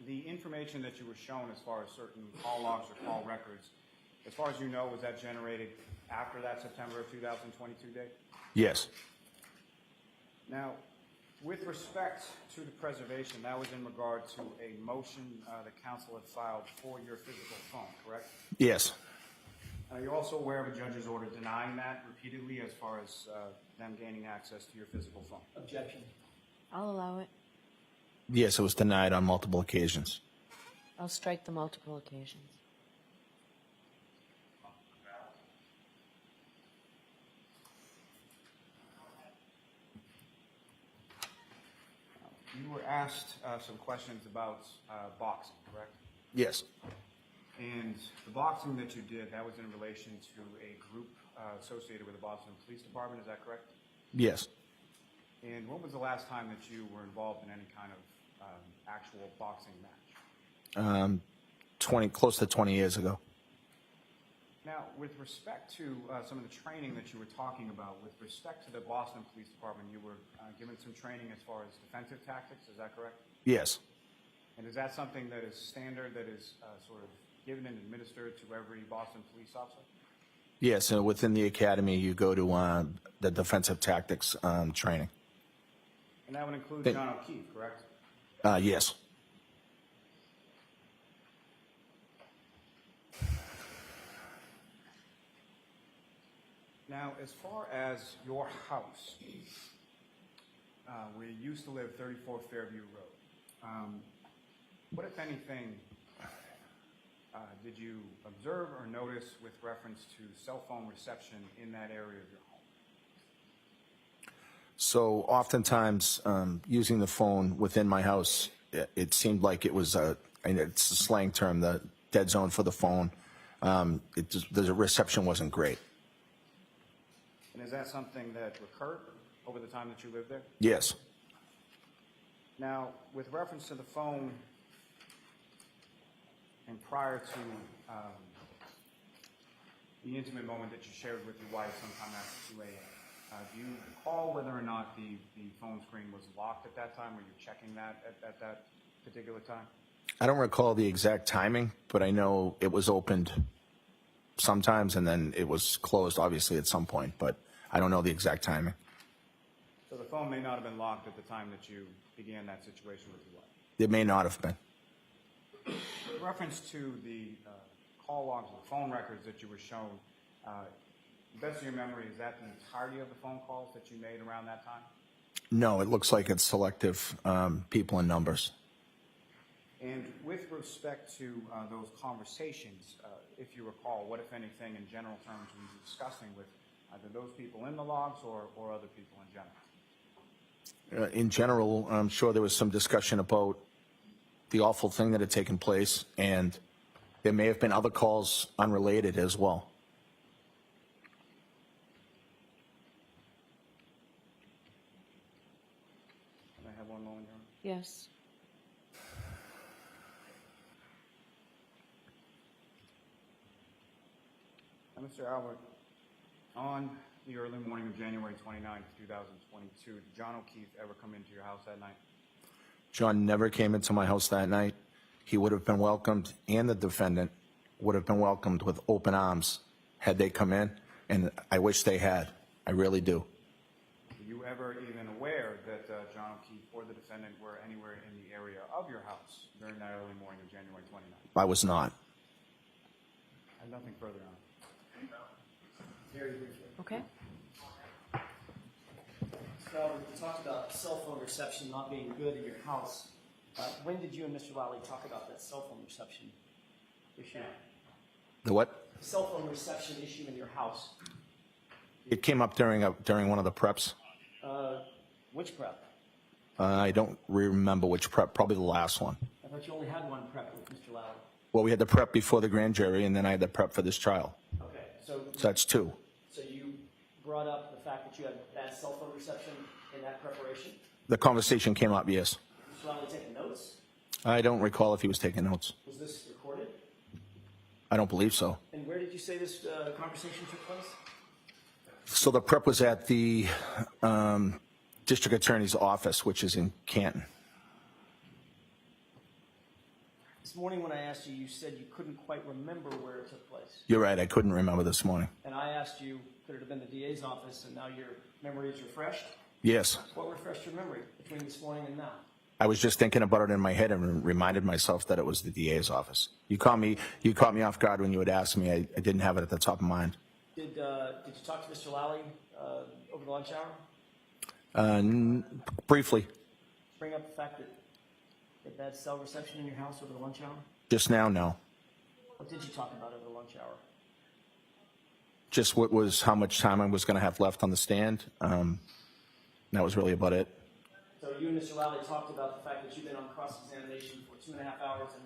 the information that you were shown as far as certain call logs or call records, as far as you know, was that generated after that September of 2022 date? Yes. Now, with respect to the preservation, that was in regard to a motion the council had filed for your physical phone, correct? Yes. Are you also aware of a judge's order denying that repeatedly as far as them gaining access to your physical phone? Objection. I'll allow it. Yes, it was denied on multiple occasions. I'll strike the multiple occasions. You were asked some questions about boxing, correct? Yes. And the boxing that you did, that was in relation to a group associated with the Boston Police Department, is that correct? Yes. And when was the last time that you were involved in any kind of actual boxing match? close to 20 years ago. Now, with respect to some of the training that you were talking about, with respect to the Boston Police Department, you were given some training as far as defensive tactics, is that correct? Yes. And is that something that is standard, that is sort of given and administered to every Boston police officer? Yes, and within the academy, you go to the defensive tactics training. And that would include Thank- John O'Keefe, correct? Yes. Now, as far as your house, where you used to live, 34 Fairview Road, what, if anything, did you observe or notice with reference to cell phone reception in that area of your home? So oftentimes, using the phone within my house, it seemed like it was and it's a slang term, the dead zone for the phone. The reception wasn't great. And is that something that recurred over the time that you lived there? Yes. Now, with reference to the phone, and prior to the intimate moment that you shared with your wife sometime after 2 a.m., do you recall whether or not the phone screen was locked at that time? Were you checking that at that particular time? I don't recall the exact timing, but I know it was opened sometimes and then it was closed, obviously, at some point, but I don't know the exact timing. So the phone may not have been locked at the time that you began that situation with your wife. It may not have been. With reference to the call logs or phone records that you were shown, the best of your memory, is that the entirety of the phone calls that you made around that time? No, it looks like it's selective people and numbers. And with respect to those conversations, if you recall, what, if anything, in general terms, were you discussing with either those people in the logs or other people in general? In general, I'm sure there was some discussion about the awful thing that had taken place, and there may have been other calls unrelated as well. Can I have one moment, Your Honor? Yes. Now, Mr. Albert, on the early morning of January 29th, 2022, did John O'Keefe ever come into your house that night? John never came into my house that night. He would have been welcomed, and the defendant would have been welcomed with open arms had they come in, and I wish they had. I really do. Were you ever even aware that John O'Keefe or the defendant were anywhere in the area of your house during that early morning of January 29th? I was not. I have nothing further on. Very briefly. Okay. Mr. Albert, you talked about cell phone reception not being good in your house. When did you and Mr. Lally talk about that cell phone reception issue? The what? Cell phone reception issue in your house. It came up during one of the preps. Which prep? I don't remember which prep, probably the last one. I thought you only had one prep with Mr. Lally. Well, we had the prep before the grand jury, and then I had the prep for this trial. Okay, so So that's two. So you brought up the fact that you had bad cell phone reception in that preparation? The conversation came up, yes. Mr. Lally taking notes? I don't recall if he was taking notes. Was this recorded? I don't believe so. And where did you say this conversation took place? So the prep was at the district attorney's office, which is in Canton. This morning when I asked you, you said you couldn't quite remember where it took place. You're right, I couldn't remember this morning. And I asked you, could it have been the DA's office, and now your memory is refreshed? Yes. What refreshed your memory between this morning and now? I was just thinking about it in my head and reminded myself that it was the DA's office. You caught me off guard when you had asked me. I didn't have it at the top of mind. Did you talk to Mr. Lally over the lunch hour? Briefly, Bring up the fact that you had bad cell reception in your house over the lunch hour? just now, no. What did you talk about over the lunch hour? Just how much time I was going to have left on the stand. That was really about it. So you and Mr. Lally talked about the fact that you've been on cross-examination for 2.5 hours, and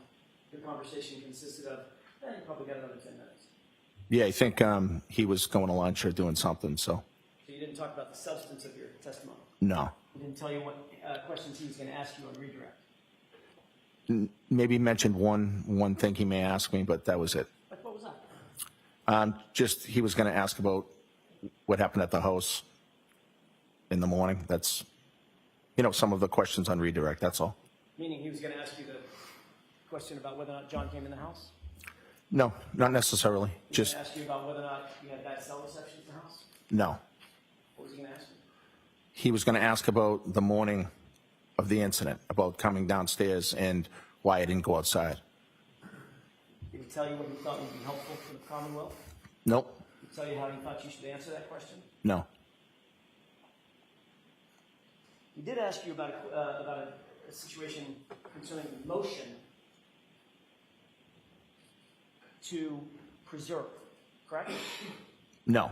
your conversation consisted of, you probably got another 10 minutes. Yeah, I think he was going to lunch or doing something, so So you didn't talk about the substance of your testimony? no. He didn't tell you what questions he was going to ask you on redirect? Maybe mentioned one thing he may ask me, but that was it. Like, what was that? Just he was going to ask about what happened at the house in the morning. That's, some of the questions on redirect, that's all. Meaning he was going to ask you the question about whether or not John came in the house? No, not necessarily. He Just, asked you about whether or not you had bad cell reception at the house? no. What was he going to ask you? He was going to ask about the morning of the incident, about coming downstairs and why I didn't go outside. Did he tell you what he thought would be helpful for the Commonwealth? Nope. Did he tell you how he thought you should answer that question? No. He did ask you about a situation concerning the motion to preserve, correct? No.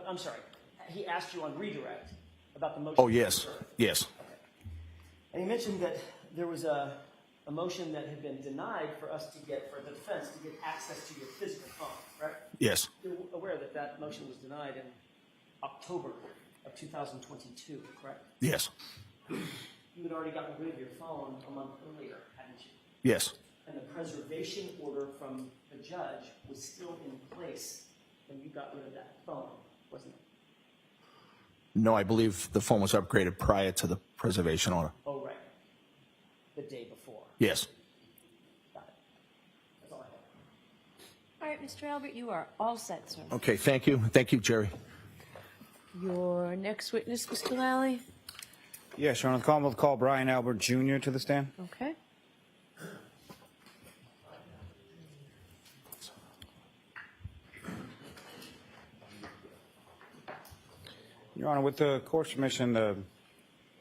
I'm sorry. He asked you on redirect about the motion. Oh, to yes. preserve. Yes. And he mentioned that there was a motion that had been denied for us to get, for the defense, to get access to your physical phone, right? Yes. You're aware that that motion was denied in October of 2022, correct? Yes. You had already gotten rid of your phone a month earlier, hadn't you? Yes. And the preservation order from the judge was still in place when you got rid of that phone, wasn't it? No, I believe the phone was upgraded prior to the preservation order. Oh, right. The day before. Yes. Got it. That's all I have. All right, Mr. Albert, you are all set, sir. Okay, thank you. Thank you, Jerry. Your next witness, Mr. Lally. Yes, Your Honor, the Commonwealth call Brian Albert Jr. to the stand. Okay. Your Honor, with the court's permission, the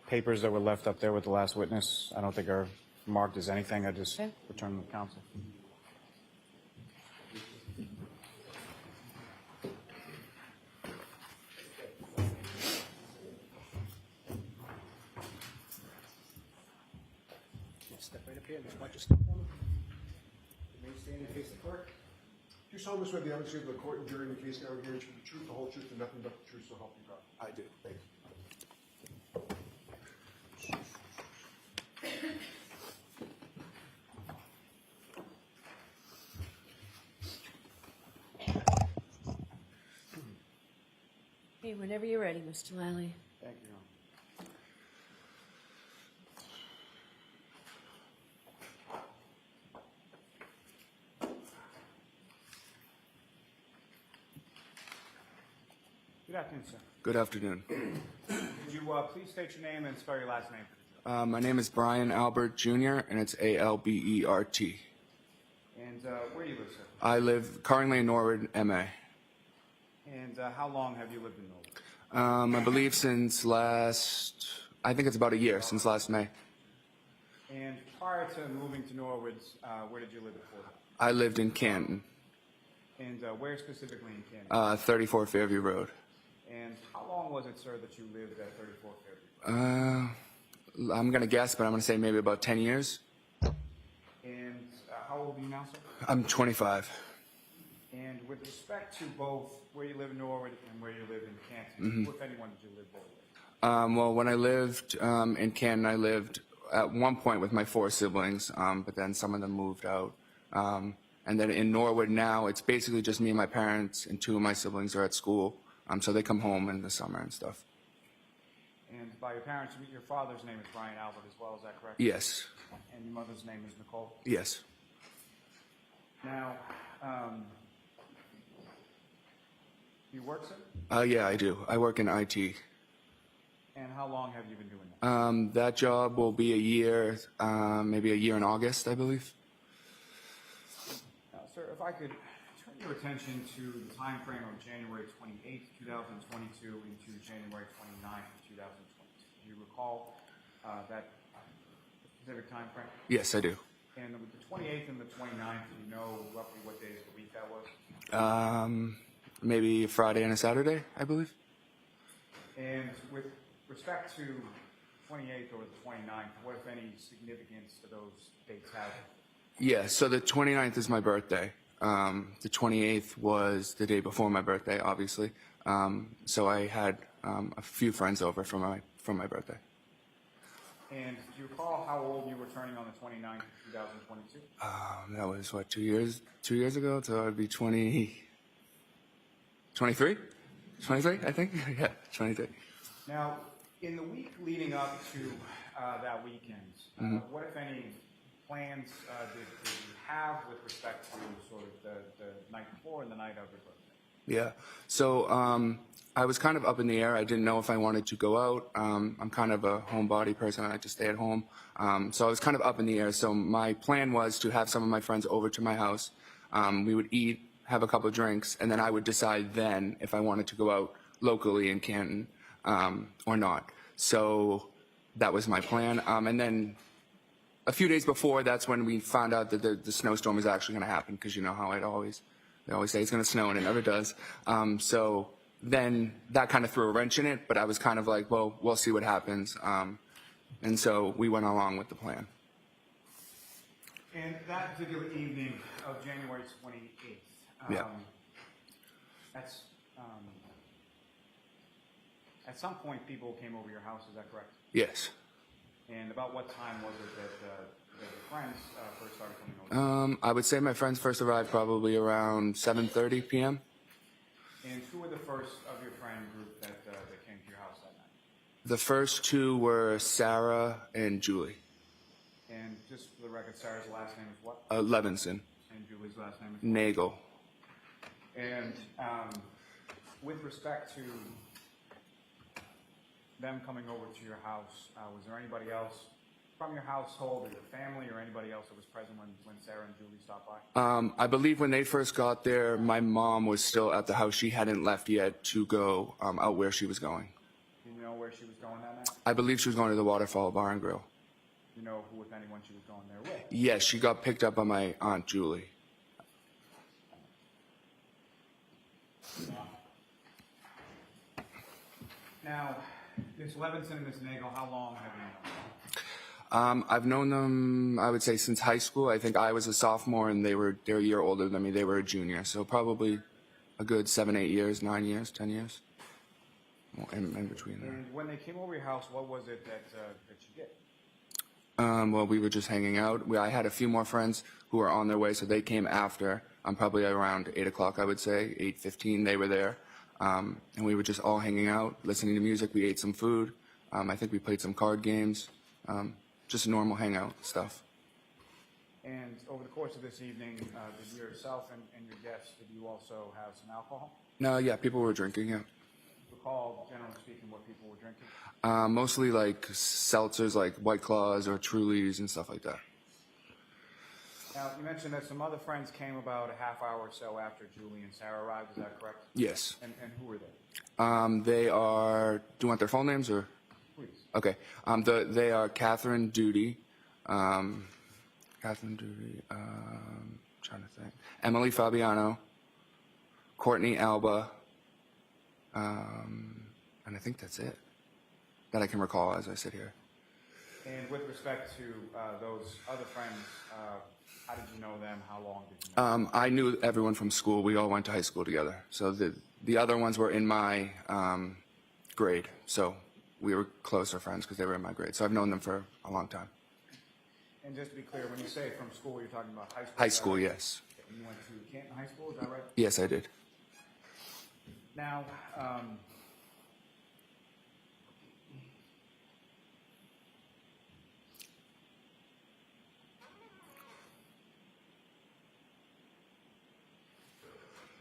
papers that were left up there with the last witness, I don't think are marked as anything. I just Okay. return them to counsel. Step right up here, Mr. Bunch, step down. Remain standing, face the clerk. Do you solemnly swear the evidence you give the court and jury in the case now hearing should be the truth, the whole truth, and nothing but the truth, so help you God? I do. Thank you. Okay, whenever you're ready, Mr. Lally. Thank you, Your Honor. Good afternoon, sir. Good afternoon. Could you please state your name and spell your last name? My name is Brian Albert Jr., and it's Albert. And where do you live, sir? I live currently in Norwood, MA. And how long have you lived in Norwood? I believe since I think it's about a year, since last May. And prior to moving to Norwood, where did you live before that? I lived in Canton, And where specifically in Canada? 34 Fairview Road. And how long was it, sir, that you lived at 34 Fairview? I'm going to guess, but I'm going to say maybe about 10 years. And how old are you now, sir? I'm 25. And with respect to both where you live in Norwood and where you live in Canton, who, if anyone, did you live there with? Well, when I lived in Canton, I lived at one point with my 4 siblings, but then some of them moved out. And then in Norwood now, it's basically just me and my parents, and 2 of my siblings are at school, so they come home in the summer and stuff. And by your parents, your father's name is Brian Albert as well, is that correct? Yes. And your mother's name is Nicole? Yes. Now, do you work, sir? Yeah, I do. I work in IT. And how long have you been doing that? That job will be a year, maybe a year in August, I believe. Now, sir, if I could turn your attention to the time frame of January 28th, 2022 into January 29th, 2022. Do you recall that specific time frame? Yes, I do. And with the 28th and the 29th, do you know roughly what days of the week that was? Maybe a Friday and a Saturday, I believe. And with respect to 28th or the 29th, what, if any, significance do those dates have? Yeah, so the 29th is my birthday. The 28th was the day before my birthday, obviously. So I had a few friends over for my birthday. And do you recall how old you were turning on the 29th of 2022? That was, what, 2 years? 2 years ago? So I'd be 23? 23, I think? Yeah, 23. Now, in the week leading up to that weekend, what, if any, plans did you have with respect to sort of the night before and the night of your birthday? Yeah. So I was kind of up in the air. I didn't know if I wanted to go out. I'm kind of a homebody person. I like to stay at home. So I was kind of up in the air. So my plan was to have some of my friends over to my house. We would eat, have a couple of drinks, and then I would decide then if I wanted to go out locally in Canton or not. So that was my plan. And then a few days before, that's when we found out that the snowstorm was actually going to happen, because you know how they always say it's going to snow, and it never does. So then that kind of threw a wrench in it, but I was kind of like, well, we'll see what happens. And so we went along with the plan. And that particular evening of January 28th, Yeah. that's, at some point people came over your house, is that correct? Yes. And about what time was it that your friends first started coming over? I would say my friends first arrived probably around 7:30 p.m. And who were the first of your friend group that came to your house that night? The first two were Sarah and Julie. And just for the record, Sarah's last name is what? Levinson. And Julie's last name is? Nagel. And with respect to them coming over to your house, was there anybody else from your household or your family or anybody else that was present when Sarah and Julie stopped by? I believe when they first got there, my mom was still at the house. She hadn't left yet to go out where she was going. Do you know where she was going that night? I believe she was going to the Waterfall Bar and Grill. Do you know who, if anyone, she was going there with? Yes, she got picked up by my Aunt Julie. Now, Ms. Levinson and Ms. Nagel, how long have you known them? I've known them, I would say, since high school. I think I was a sophomore and they're a year older than me. They were a junior. So probably a good 7, 8 years, 9 years, 10 years. In between there. And when they came over your house, what was it that you did? Well, we were just hanging out. I had a few more friends who were on their way, so they came after. Probably around 8 o'clock, I would say, 8:15. They were there, and we were just all hanging out, listening to music. We ate some food. I think we played some card games. Just normal hangout stuff. And over the course of this evening, did yourself and your guests, did you also have some alcohol? No, yeah, people were drinking. Yeah, Recall, generally speaking, what people were drinking? mostly like seltzers, like White Claws or Trulies and stuff like that. Now, you mentioned that some other friends came about a half hour or so after Julie and Sarah arrived. Is that correct? Yes. And who were they? They are. Do you want their full names or? Please. Okay. They are Catherine Duty. Catherine Duty. Trying to think. Emily Fabiano. Courtney Alba. And I think that's it that I can recall as I sit here. And with respect to those other friends, how did you know them? How long did you know them? I knew everyone from school. We all went to high school together. So the other ones were in my grade. So we were closer friends because they were in my grade. So I've known them for a long time. And just to be clear, when you say from school, you're talking about high school? High school, yes. You went to Canton High School, is that right? Yes, I did. Now,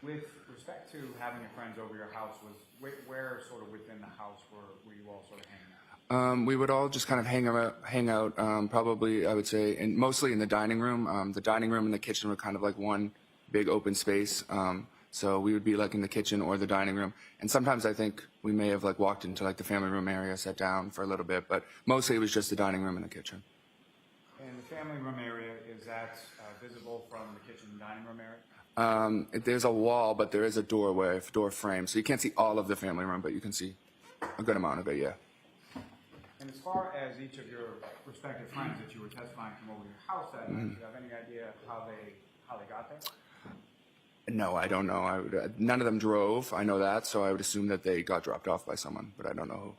with respect to having your friends over your house, was where sort of within the house were you all sort of hanging out? We would all just kind of hang out probably, I would say, mostly in the dining room. The dining room and the kitchen were kind of like one big open space. So we would be like in the kitchen or the dining room. And sometimes I think we may have like walked into like the family room area, sat down for a little bit, but mostly it was just the dining room and the kitchen. And the family room area, is that visible from the kitchen and dining room area? There's a wall, but there is a doorway, door frame. So you can't see all of the family room, but you can see a good amount of it, yeah. And as far as each of your respective friends that you were testifying from over your house that night, do you have any idea how they got there? No, I don't know. None of them drove. I know that, so I would assume that they got dropped off by someone, but I don't know who.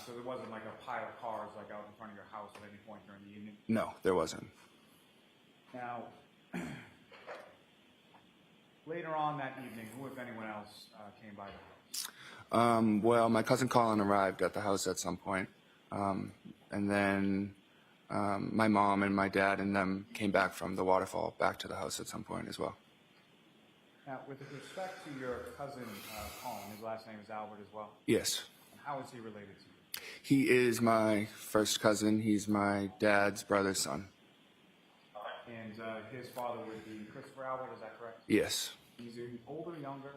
So there wasn't like a pile of cars like out in front of your house at any point during the evening? No, there wasn't. Now, later on that evening, who, if anyone else, came by the house? Well, my cousin Colin arrived at the house at some point. And then my mom and my dad and them came back from the waterfall back to the house at some point as well. Now, with respect to your cousin, Colin, his last name is Albert as well. Yes. And how is he related to you? He is my first cousin. He's my dad's brother's son. And his father would be Christopher Albert, is that correct? Yes. He's older, younger?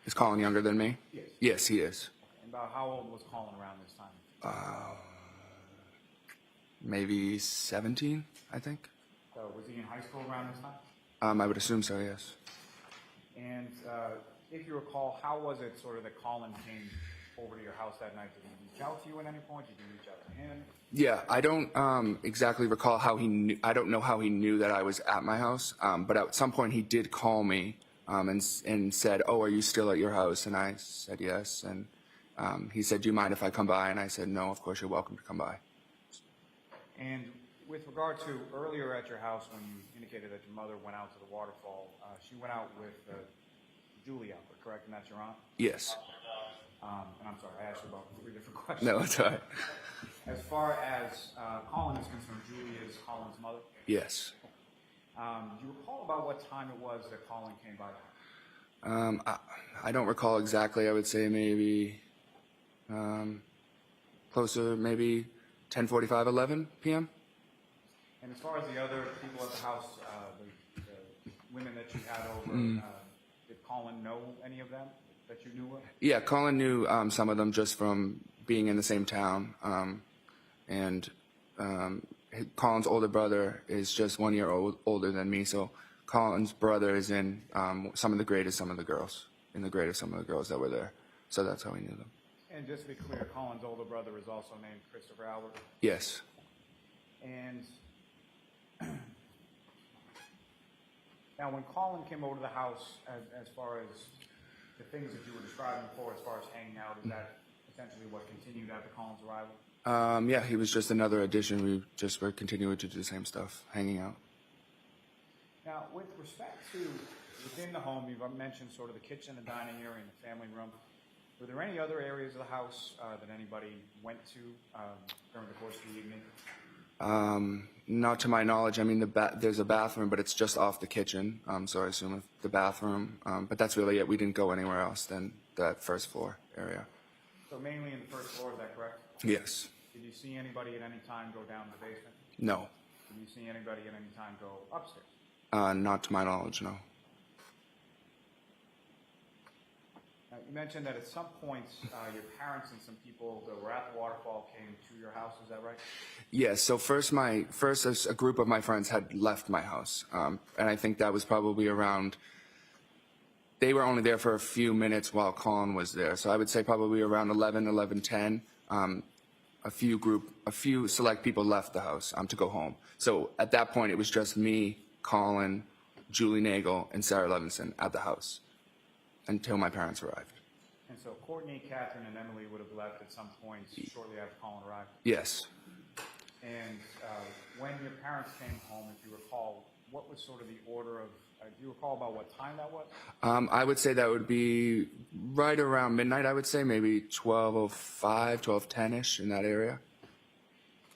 Is Colin younger than me? Yes. Yes, he is. And about how old was Colin around this time? Maybe 17, I think. So was he in high school around this time? I would assume so, yes. And if you recall, how was it sort of that Colin came over to your house that night? Did he reach out to you at any point? Did you reach out to him? Yeah, I don't exactly recall how he knew. I don't know how he knew that I was at my house, but at some point he did call me and said, "Oh, are you still at your house?" And I said yes. And he said, "Do you mind if I come by?" And I said, "No, of course you're welcome to come by." And with regard to earlier at your house when you indicated that your mother went out to the waterfall, she went out with Julie Albert, correct? And that's your aunt? Yes. And I'm sorry, I asked you about 3 different questions. No, it's all right. As far as Colin is concerned, Julie is Colin's mother. Yes. Do you recall about what time it was that Colin came by the house? I don't recall exactly. I would say maybe closer, maybe 10:45, 11 p.m. And as far as the other people at the house, the women that you had over, did Colin know any of them that you knew of? Yeah, Colin knew some of them just from being in the same town. And Colin's older brother is just 1 year older than me, so Colin's brother is in some of the grade of some of the girls, in the grade of some of the girls that were there. So that's how we knew them. And just to be clear, Colin's older brother is also named Christopher Albert. Yes. And now when Colin came over to the house, as far as the things that you were describing before, as far as hanging out, is that essentially what continued after Colin's arrival? Yeah, he was just another addition. We just were continuing to do the same stuff, hanging out. Now, with respect to within the home, you've mentioned sort of the kitchen, the dining area, and the family room. Were there any other areas of the house that anybody went to during the course of the evening? Not to my knowledge. I mean, there's a bathroom, but it's just off the kitchen. So I assume the bathroom. But that's really it. We didn't go anywhere else than that first floor area. So mainly in the first floor, is that correct? Yes. Did you see anybody at any time go down to the basement? No. Did you see anybody at any time go upstairs? Not to my knowledge, no. Now, you mentioned that at some points your parents and some people that were at the waterfall came to your house. Is that right? Yes. So first a group of my friends had left my house, and I think that was probably around. They were only there for a few minutes while Colin was there, so I would say probably around 11:10. A few select people left the house to go home. So at that point, it was just me, Colin, Julie Nagel, and Sarah Levinson at the house until my parents arrived. And so Courtney, Catherine, and Emily would have left at some point shortly after Colin arrived. Yes. And when your parents came home, if you recall, what was sort of the order of, do you recall about what time that was? I would say that would be right around midnight, I would say, maybe 12:05, 12:10-ish in that area.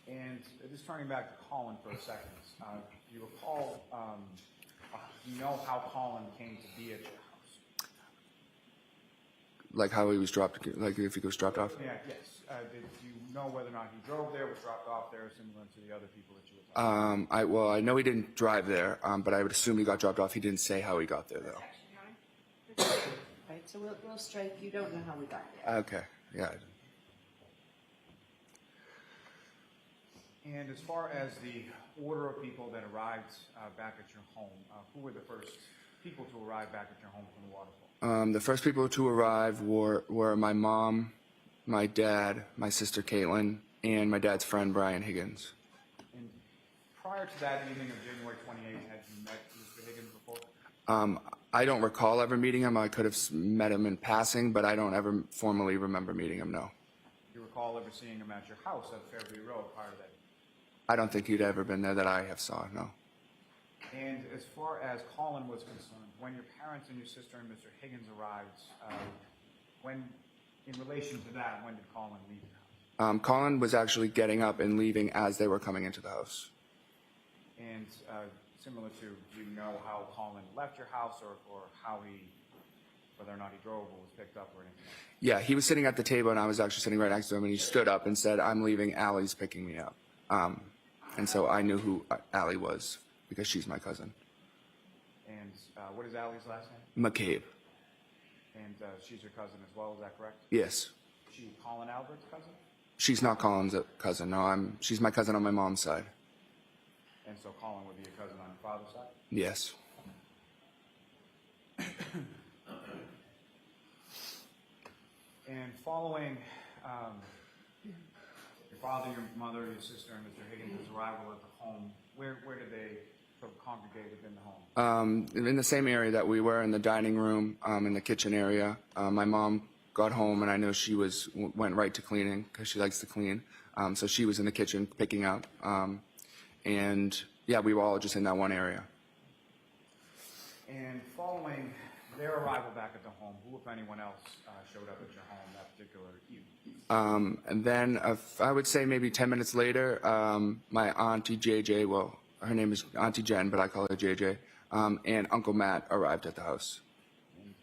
And just turning back to Colin for a second, do you recall, do you know how Colin came to be at your house? Like how he was dropped, like if he was dropped off? Yeah, yes. Did you know whether or not he drove there, was dropped off there, similar to the other people that you were talking about? Well, I know he didn't drive there, but I would assume he got dropped off. He didn't say how he got there, though. Right, so we'll strike, you don't know how we got there. Okay, yeah. And as far as the order of people that arrived back at your home, who were the first people to arrive back at your home from the waterfall? The first people to arrive were my mom, my dad, my sister Caitlin, and my dad's friend Brian Higgins. And prior to that evening of January 28th, had you met Mr. Higgins before? I don't recall ever meeting him. I could have met him in passing, but I don't ever formally remember meeting him, no. Do you recall ever seeing him at your house at Fairview Road prior to that? I don't think he'd ever been there that I have saw, no. And as far as Colin was concerned, when your parents and your sister and Mr. Higgins arrived, when, in relation to that, when did Colin leave the house? Colin was actually getting up and leaving as they were coming into the house. And similar to, do you know how Colin left your house, or how whether or not he drove or was picked up or anything? Yeah, he was sitting at the table, and I was actually sitting right next to him, and he stood up and said, "I'm leaving, Allie's picking me up." And so I knew who Allie was, because she's my cousin. And what is Allie's last name? McCabe. And she's your cousin as well, is that correct? Yes. Is she Colin Albert's cousin? She's not Colin's cousin. No, she's my cousin on my mom's side. And so Colin would be your cousin on your father's side? Yes. And following your father, your mother, your sister, and Mr. Higgins' arrival at the home, where did they sort of congregate within the home? In the same area that we were, in the dining room, in the kitchen area. My mom got home, and I know she went right to cleaning, because she likes to clean. So she was in the kitchen picking up. And yeah, we were all just in that one area. And following their arrival back at the home, who, if anyone else, showed up at your home that particular evening? And then I would say maybe 10 minutes later, my auntie JJ, well, her name is Auntie Jen, but I call her JJ, and Uncle Matt arrived at the house. And,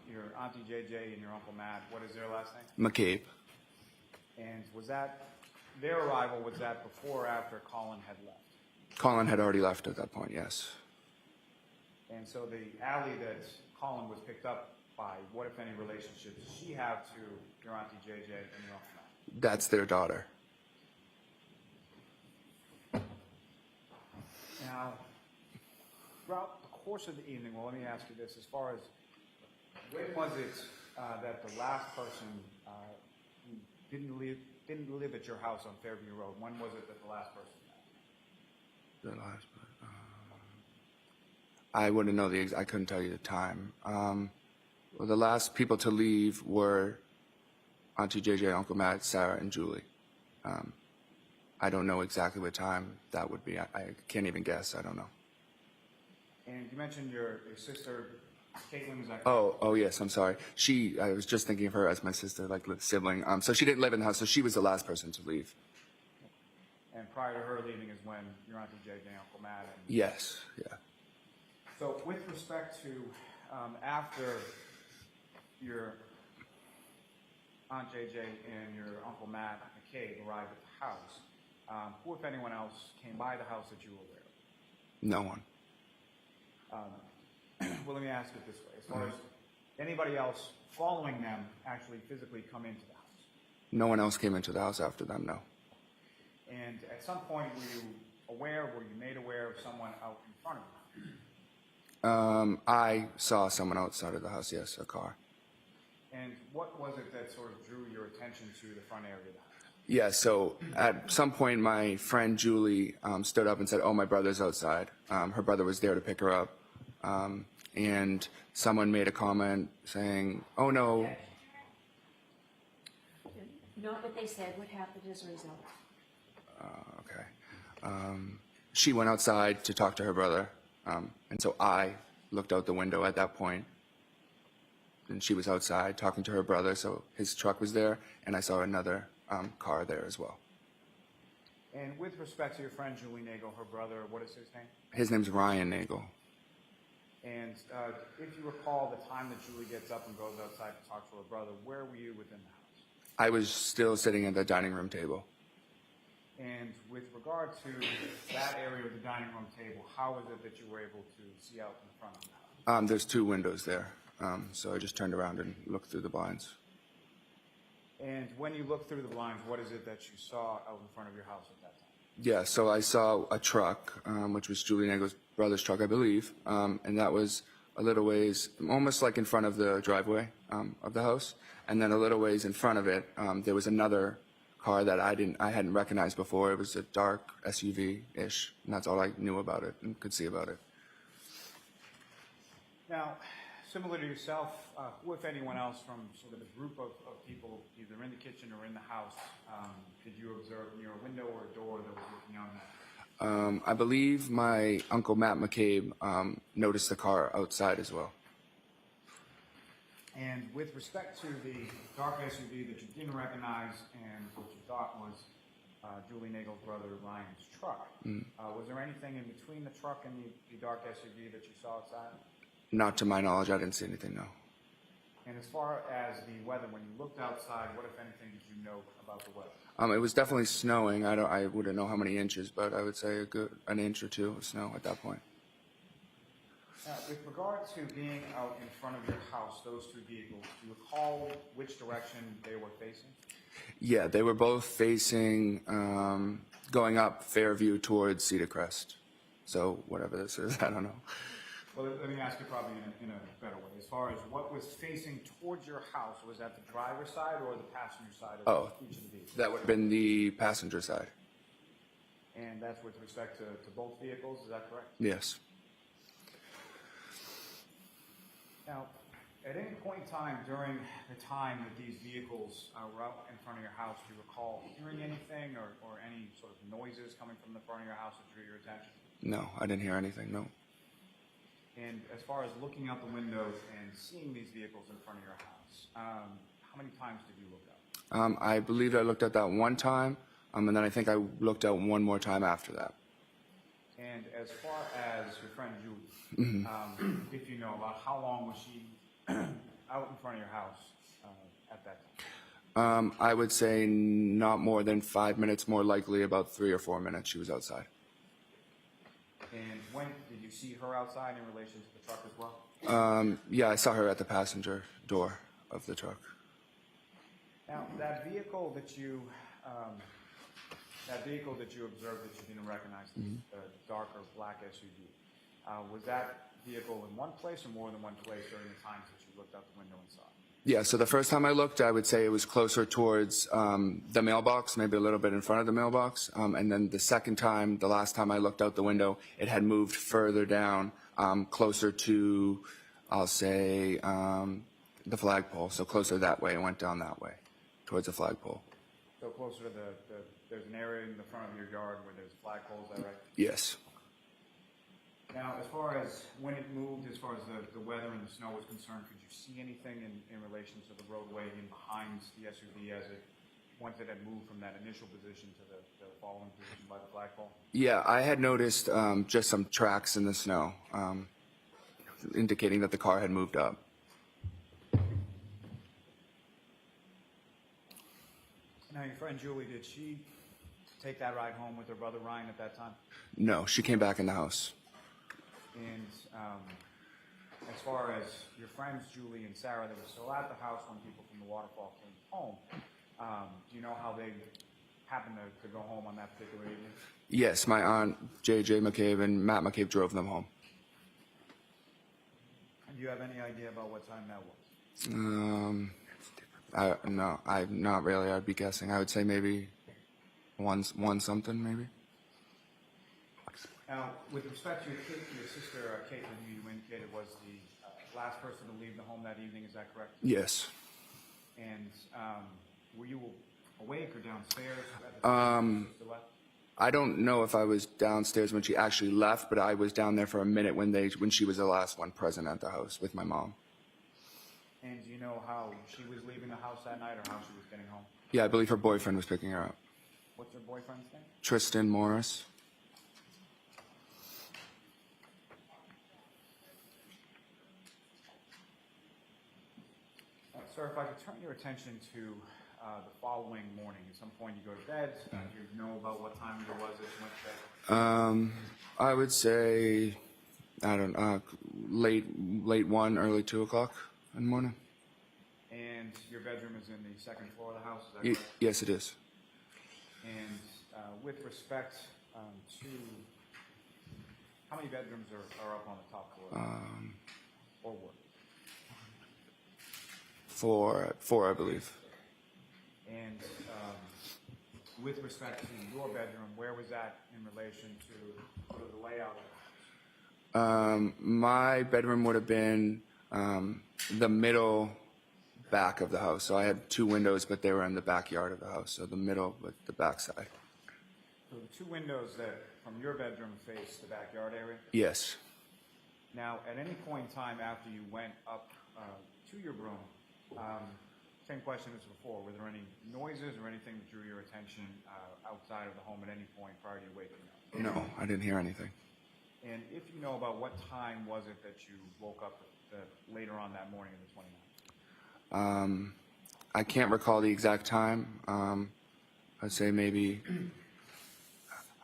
your Auntie JJ and your Uncle Matt, what is their last name? McCabe. And was that, their arrival, was that before or after Colin had left? Colin had already left at that point, yes. And so the alley that Colin was picked up by, what, if any, relationship does she have to your Auntie JJ and your Uncle Matt? That's their daughter. Now, throughout the course of the evening, well, let me ask you this, as far as, when was it that the last person who didn't live at your house on Fairview Road, when was it that the last person left? The last, I wouldn't know I couldn't tell you the time. Well, the last people to leave were Auntie JJ, Uncle Matt, Sarah, and Julie. I don't know exactly what time that would be. I can't even guess. I don't know. And you mentioned your sister, Caitlin, is that correct? Oh, yes, I'm sorry. I was just thinking of her as my sister, like sibling. So she didn't live in the house, so she was the last person to leave. And prior to her leaving is when your Auntie JJ and Uncle Matt and... Yes, yeah. So with respect to after your Aunt JJ and your Uncle Matt McCabe arrived at the house, who, if anyone else, came by the house that you were aware of? No one. Well, let me ask it this way. As far as anybody else following them actually physically come into the house? No one else came into the house after them, no. And at some point, were you made aware of someone out in front of you? I saw someone outside of the house, yes, a car. And what was it that sort of drew your attention to the front area of the house? Yeah, so at some point, my friend Julie stood up and said, "Oh, my brother's outside." Her brother was there to pick her up. And someone made a comment saying, "Oh, no." Not what they said. What happened as a result? Okay. She went outside to talk to her brother. And so I looked out the window at that point, and she was outside talking to her brother, so his truck was there, and I saw another car there as well. And with respect to your friend Julie Nagel, her brother, what is his name? His name's Ryan Nagel. And if you recall the time that Julie gets up and goes outside to talk to her brother, where were you within the house? I was still sitting at the dining room table. And with regard to that area of the dining room table, how was it that you were able to see out in front of the house? There's two windows there, so I just turned around and looked through the blinds. And when you looked through the blinds, what is it that you saw out in front of your house at that time? Yeah, so I saw a truck, which was Julie Nagel's brother's truck, I believe, and that was a little ways, almost like in front of the driveway of the house, and then a little ways in front of it, there was another car that I hadn't recognized before. It was a dark SUV-ish, and that's all I knew about it and could see about it. Now, similar to yourself, who, if anyone else from sort of the group of people, either in the kitchen or in the house, did you observe near a window or a door that was looking on that? I believe my Uncle Matt McCabe noticed the car outside as well. And with respect to the dark SUV that you didn't recognize and what you thought was Julie Nagel's brother Ryan's truck, was there anything in between the truck and the dark SUV that you saw outside? Not to my knowledge, I didn't see anything, no. And as far as the weather, when you looked outside, what, if anything, did you know about the weather? It was definitely snowing. I wouldn't know how many inches, but I would say an inch or two of snow at that point. With regard to being out in front of your house, those two vehicles, do you recall which direction they were facing? Yeah, they were both facing, going up Fairview towards Cedar Crest. So whatever this is, I don't know. Well, let me ask you probably in a better way. As far as what was facing towards your house, was that the driver's side or the passenger side of each of the vehicles? That would have been the passenger side. And that's with respect to both vehicles, is that correct? Yes. Now, at any point in time during the time that these vehicles were out in front of your house, do you recall hearing anything or any sort of noises coming from the front of your house that drew your attention? No, I didn't hear anything, no. And as far as looking out the windows and seeing these vehicles in front of your house, how many times did you look out? I believe I looked at that one time, and then I think I looked out one more time after that. And as far as your friend Julie, if you know, about how long was she out in front of your house at that time? I would say not more than 5 minutes, more likely about 3 or 4 minutes she was outside. And when did you see her outside in relation to the truck as well? Yeah, I saw her at the passenger door of the truck. Now, that vehicle that you observed that you didn't recognize, the darker black SUV, was that vehicle in one place or more than one place during the times that you looked out the window and saw it? Yeah, so the first time I looked, I would say it was closer towards the mailbox, maybe a little bit in front of the mailbox. And then the second time, the last time I looked out the window, it had moved further down, closer to, I'll say, the flagpole. So closer that way, it went down that way, towards the flagpole. So closer to there's an area in the front of your yard where there's flagpoles, is that right? Yes. Now, as far as when it moved, as far as the weather and the snow was concerned, could you see anything in relation to the roadway in behind the SUV as it, once it had moved from that initial position to the following position by the flagpole? Yeah, I had noticed just some tracks in the snow, indicating that the car had moved up. Now, your friend Julie, did she take that ride home with her brother Ryan at that time? No, she came back in the house. And as far as your friends Julie and Sarah that were still at the house when people from the waterfall came home, do you know how they happened to go home on that particular evening? Yes, my aunt, J.J. McCabe, and Matt McCabe drove them home. Do you have any idea about what time that was? No, not really. I'd be guessing. I would say maybe one something, maybe. Now, with respect to your sister, Caitlin, who you indicated was the last person to leave the home that evening, is that correct? Yes. And were you awake or downstairs at the time she left? I don't know if I was downstairs when she actually left, but I was down there for a minute when she was the last one present at the house with my mom. And do you know how she was leaving the house that night or how she was getting home? Yeah, I believe her boyfriend was picking her up. What's her boyfriend's name? Tristan Morris. Sir, if I could turn your attention to the following morning. At some point you go to bed. Do you know about what time it was that you went to bed? I would say, I don't know, late 1, early 2 o'clock in the morning. And your bedroom is in the second floor of the house, is that correct? Yes, it is. And with respect to how many bedrooms are up on the top floor? Or what? 4, I believe. And with respect to your bedroom, where was that in relation to sort of the layout of the house? My bedroom would have been the middle back of the house. So I had 2 windows, but they were in the backyard of the house. So the middle, but the back side. So the 2 windows that from your bedroom face the backyard area? Yes. Now, at any point in time after you went up to your room, same question as before. Were there any noises or anything that drew your attention outside of the home at any point prior to you waking up? No, I didn't hear anything. And if you know about what time was it that you woke up later on that morning of the 29th? I can't recall the exact time. I'd say maybe,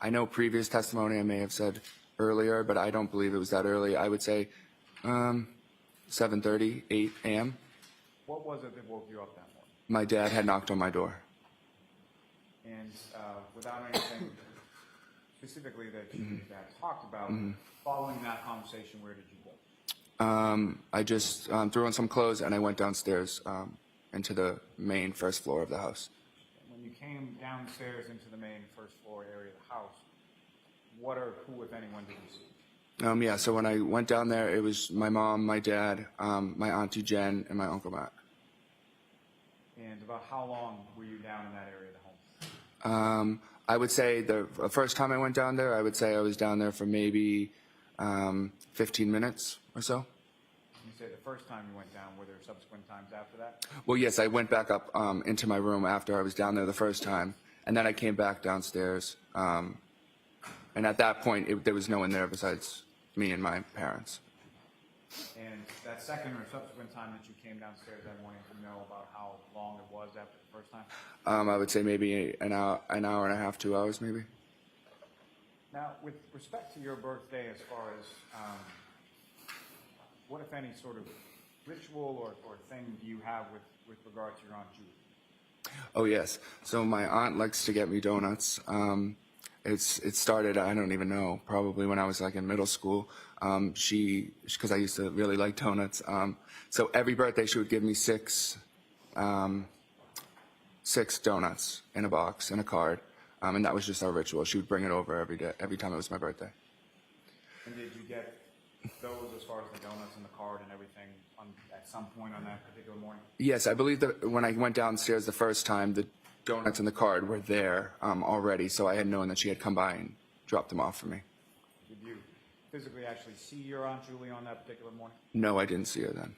I know previous testimony I may have said earlier, but I don't believe it was that early. I would say 7:30, 8 a.m. What was it that woke you up that morning? My dad had knocked on my door. And without anything specifically that you had talked about, following that conversation, where did you go? I just threw on some clothes and I went downstairs into the main first floor of the house. When you came downstairs into the main first floor area of the house, what or who, if anyone, did you see? Yeah, so when I went down there, it was my mom, my dad, my auntie Jen, and my uncle Matt. And about how long were you down in that area of the home? I would say the first time I went down there, I would say I was down there for maybe 15 minutes or so. You said the first time you went down, were there subsequent times after that? Well, yes, I went back up into my room after I was down there the first time, and then I came back downstairs. And at that point, there was no one there besides me and my parents. And that second or subsequent time that you came downstairs that morning, do you know about how long it was after the first time? I would say maybe an hour and a half, 2 hours maybe. Now, with respect to your birthday, as far as what, if any, sort of ritual or thing do you have with regard to your Aunt Julie? Oh, yes. So my aunt likes to get me donuts. It started, I don't even know, probably when I was like in middle school. Because I used to really like donuts. So every birthday she would give me six donuts in a box, in a card. And that was just our ritual. She would bring it over every day, every time it was my birthday. And did you get those, as far as the donuts and the card and everything, at some point on that particular morning? Yes, I believe that when I went downstairs the first time, the donuts and the card were there already, so I had known that she had come by and dropped them off for me. Did you physically actually see your Aunt Julie on that particular morning? No, I didn't see her then.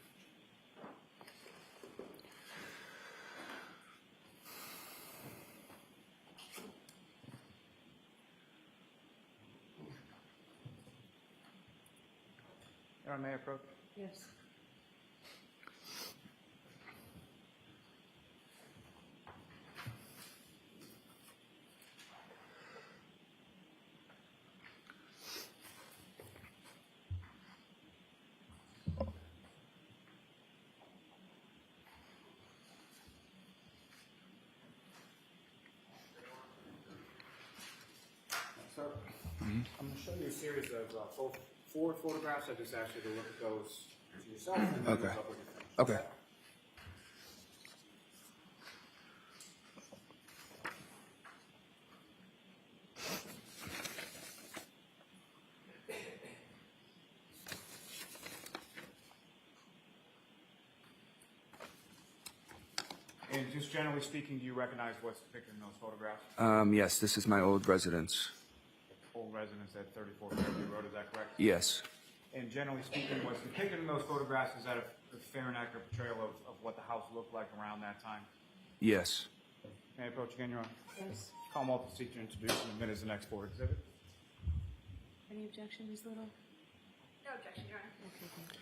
Your Honor, may I approach? Yes. Sir, I'm going to show you a series of four photographs. I just asked you to look at those to yourself and then Okay. look up what you think. Okay. And just generally speaking, do you recognize what's depicted in those photographs? Yes, this is my old residence. Old residence at 34 Fairview Road, is that correct? Yes. And generally speaking, what's depicted in those photographs, is that a fair and accurate portrayal of what the house looked like around that time? Yes. May I approach again, Your Honor? Yes. Call them all to seek to introduce and admit as the next board exhibit. Any objection, Ms. Little? No objection, Your Honor. Okay, thank you.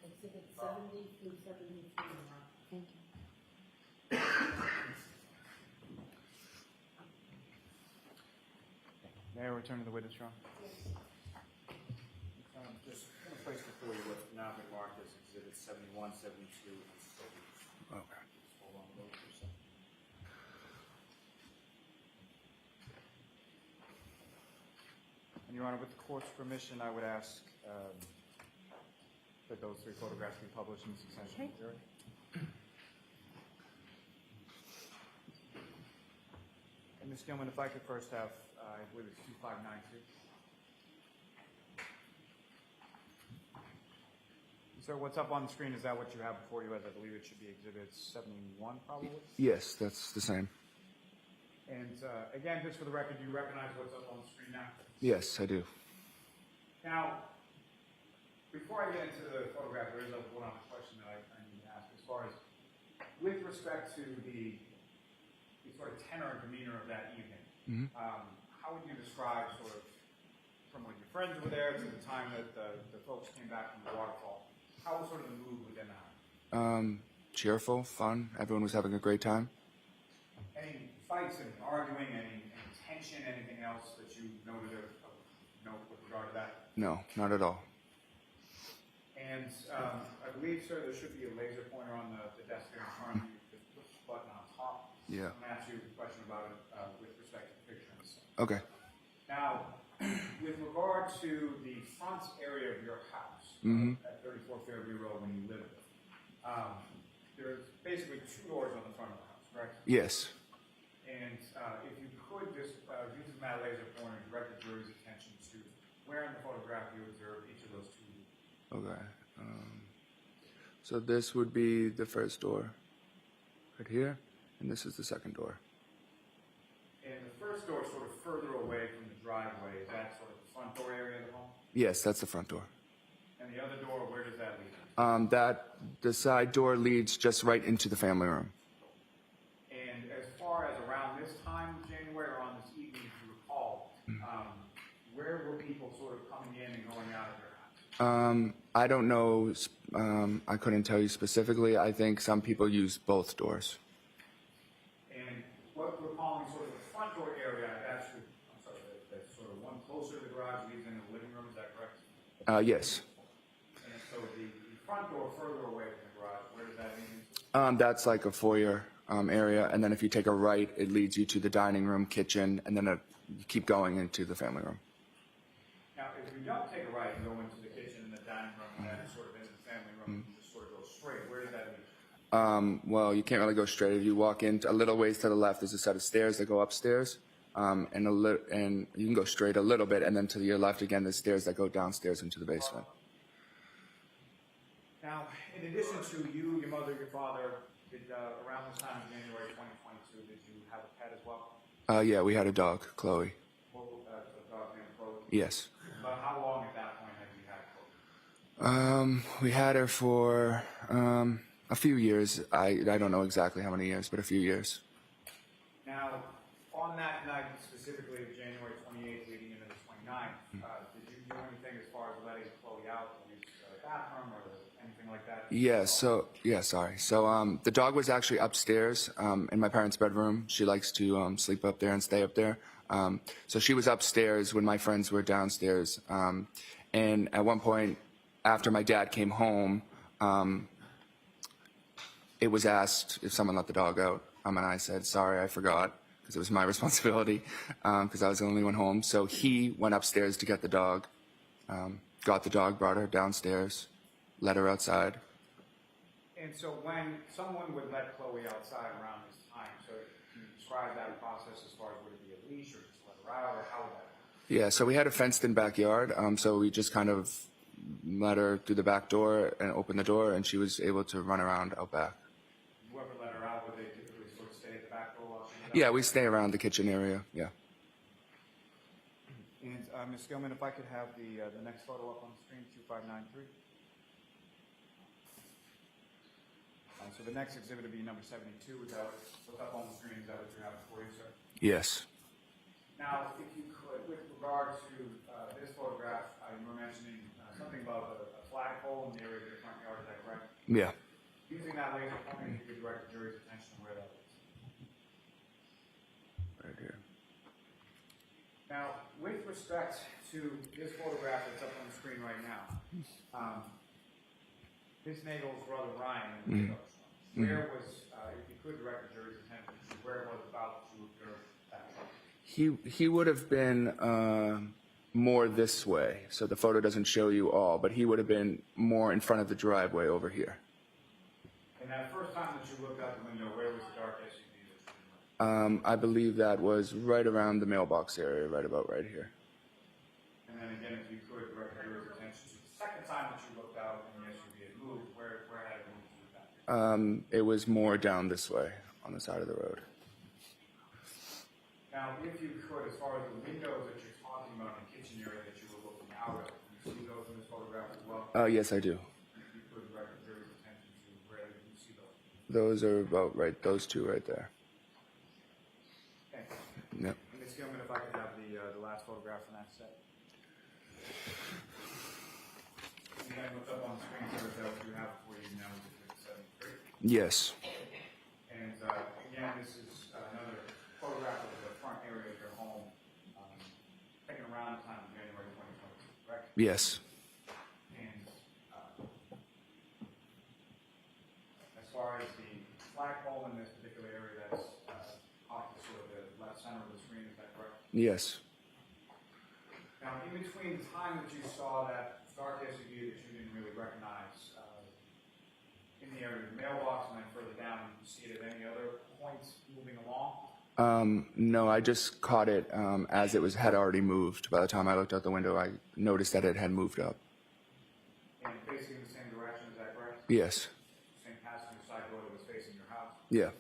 Exhibit 70 through 73. Thank you. May I return to the witness, Your Honor? Just going to place before you what's now been marked as exhibits 71, 72, and 73. Okay. Your Honor, with the court's permission, I would ask that those 3 photographs be published in succession. Okay. And Ms. Gilman, if I could first have, I believe it's 2592. Sir, what's up on the screen? Is that what you have before you? As I believe it should be Exhibit 71, probably. Yes, that's the same. And again, just for the record, do you recognize what's up on the screen now? Yes, I do. Now, before I get into the photograph, there is one other question that I need to ask. As far as with respect to the sort of tenor and demeanor of that evening, how would you describe sort of from when your friends were there to the time that the folks came back from the waterfall? How was sort of the mood within that? Cheerful, fun. Everyone was having a great time. Any fights and arguing, any tension, anything else that you noted of note with regard to that? No, not at all. And I believe, sir, there should be a laser pointer on the desk there in front of you. Just push the button on top. Yeah. I'm going to ask you a question about it with respect to the picture. Okay. Now, with regard to the front area of your house at 34 Fairview Road when you live there, there's basically 2 doors on the front of the house, correct? Yes. And if you could just, using that laser pointer, direct the jury's attention to where in the photograph you observe each of those 2 doors. Okay. So this would be the first door, right here, and this is the second door. And the first door sort of further away from the driveway, is that sort of the front door area of the home? Yes, that's the front door. And the other door, where does that lead? The side door leads just right into the family room. And as far as around this time of January or on this evening, if you recall, where were people sort of coming in and going out of their house? I don't know. I couldn't tell you specifically. I think some people use both doors. And what we're calling sort of the front door area, that's sort of one closer to the garage leads into the living room, is that correct? Yes. And so the front door further away from the garage, where does that lead into? That's like a foyer area, and then if you take a right, it leads you to the dining room, kitchen, and then you keep going into the family room. Now, if you don't take a right and go into the kitchen and the dining room and then sort of into the family room, you just sort of go straight, where does that lead? Well, you can't really go straight. If you walk in a little ways to the left, there's a set of stairs that go upstairs, and you can go straight a little bit, and then to your left again, there's stairs that go downstairs into the basement. Now, in addition to you, your mother, your father, around this time in January 2022, did you have a pet as well? Yeah, we had a dog, Chloe. What was that dog named Chloe? Yes. But how long at that point had you had Chloe? We had her for a few years. I don't know exactly how many years, but a few years. Now, on that night, specifically of January 28th leading into the 29th, did you do anything as far as letting Chloe out to use the bathroom or anything like that? So the dog was actually upstairs in my parents' bedroom. She likes to sleep up there and stay up there. So she was upstairs when my friends were downstairs. And at one point, after my dad came home, it was asked if someone let the dog out. And I said, sorry, I forgot, because it was my responsibility, because I was the only one home. So he went upstairs to get the dog, got the dog, brought her downstairs, let her outside. And so when someone would let Chloe outside around this time, so can you describe that process as far as would it be a leash or just let her out, or how would that? Yeah, so we had a fenced-in backyard, so we just kind of let her through the back door and open the door, and she was able to run around out back. Whoever let her out, would they typically sort of stay at the back door while she was out? Yeah, we stay around the kitchen area, yeah. And Ms. Gilman, if I could have the next photo up on the screen, 2593. So the next exhibit would be number 72. Is that what's up on the screen? Is that what you have for you, sir? Yes. Now, if you could, with regard to this photograph, you were mentioning something about a flagpole in the area of your front yard. Is that correct? Yeah. Using that laser pointer, you could direct the jury's attention to where that is. Right here. Now, with respect to this photograph that's up on the screen right now, Ms. Nagel's brother Ryan, where was, if you could direct the jury's attention to where it was about to observe that? He would have been more this way, so the photo doesn't show you all, but he would have been more in front of the driveway over here. And that first time that you looked out the window, where was the dark SUV that you were in? I believe that was right around the mailbox area, right about right here. And then again, if you could direct your attention to the second time that you looked out and the SUV had moved, where had it moved to with that? It was more down this way, on the side of the road. Now, if you could, as far as the windows that you're talking about in the kitchen area that you were looking out of, do you see those in this photograph as well? Yes, I do. If you could direct your attention to where you see those. Those are about right, those two right there. Okay. Yep. And Ms. Gilman, if I could have the last photograph from that set. Again, what's up on the screen here is that what you have for you now is 73. Yes. And again, this is another photograph of the front area of your home, taken around the time of January 2022, correct? Yes. And as far as the flagpole in this particular area, that's off the sort of the left center of the screen, is that correct? Yes. Now, in between the time that you saw that dark SUV that you didn't really recognize in the area of the mailbox and then further down, you see it at any other points moving along? No, I just caught it as it had already moved. By the time I looked out the window, I noticed that it had moved up. And facing in the same direction, is that correct? Yes. Same passenger side door that was facing your house? Yeah.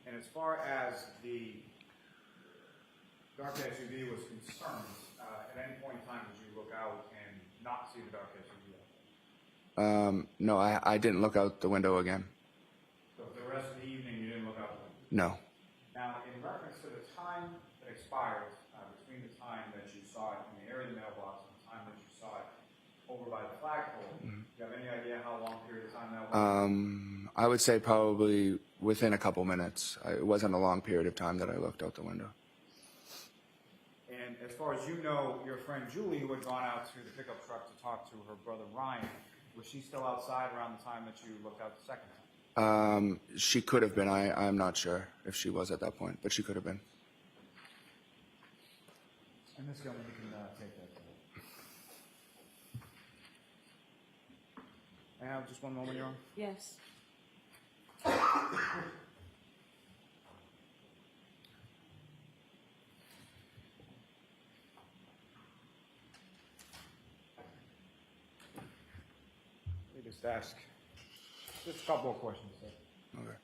And as far as the dark SUV was concerned, at any point in time did you look out and not see the dark SUV? No, I didn't look out the window again. So for the rest of the evening, you didn't look out the window? No. Now, in reference to the time that expired between the time that you saw it in the area of the mailbox and the time that you saw it over by the flagpole, do you have any idea how long period of time that was? I would say probably within a couple minutes. It wasn't a long period of time that I looked out the window. And as far as you know, your friend Julie, who had gone out to the pickup truck to talk to her brother Ryan, was she still outside around the time that you looked out the second time? She could have been. I'm not sure if she was at that point, but she could have been. And Ms. Gilman, you can take that. May I have just one moment, Your Honor? Yes. Let me just ask just a couple of questions, sir. Okay.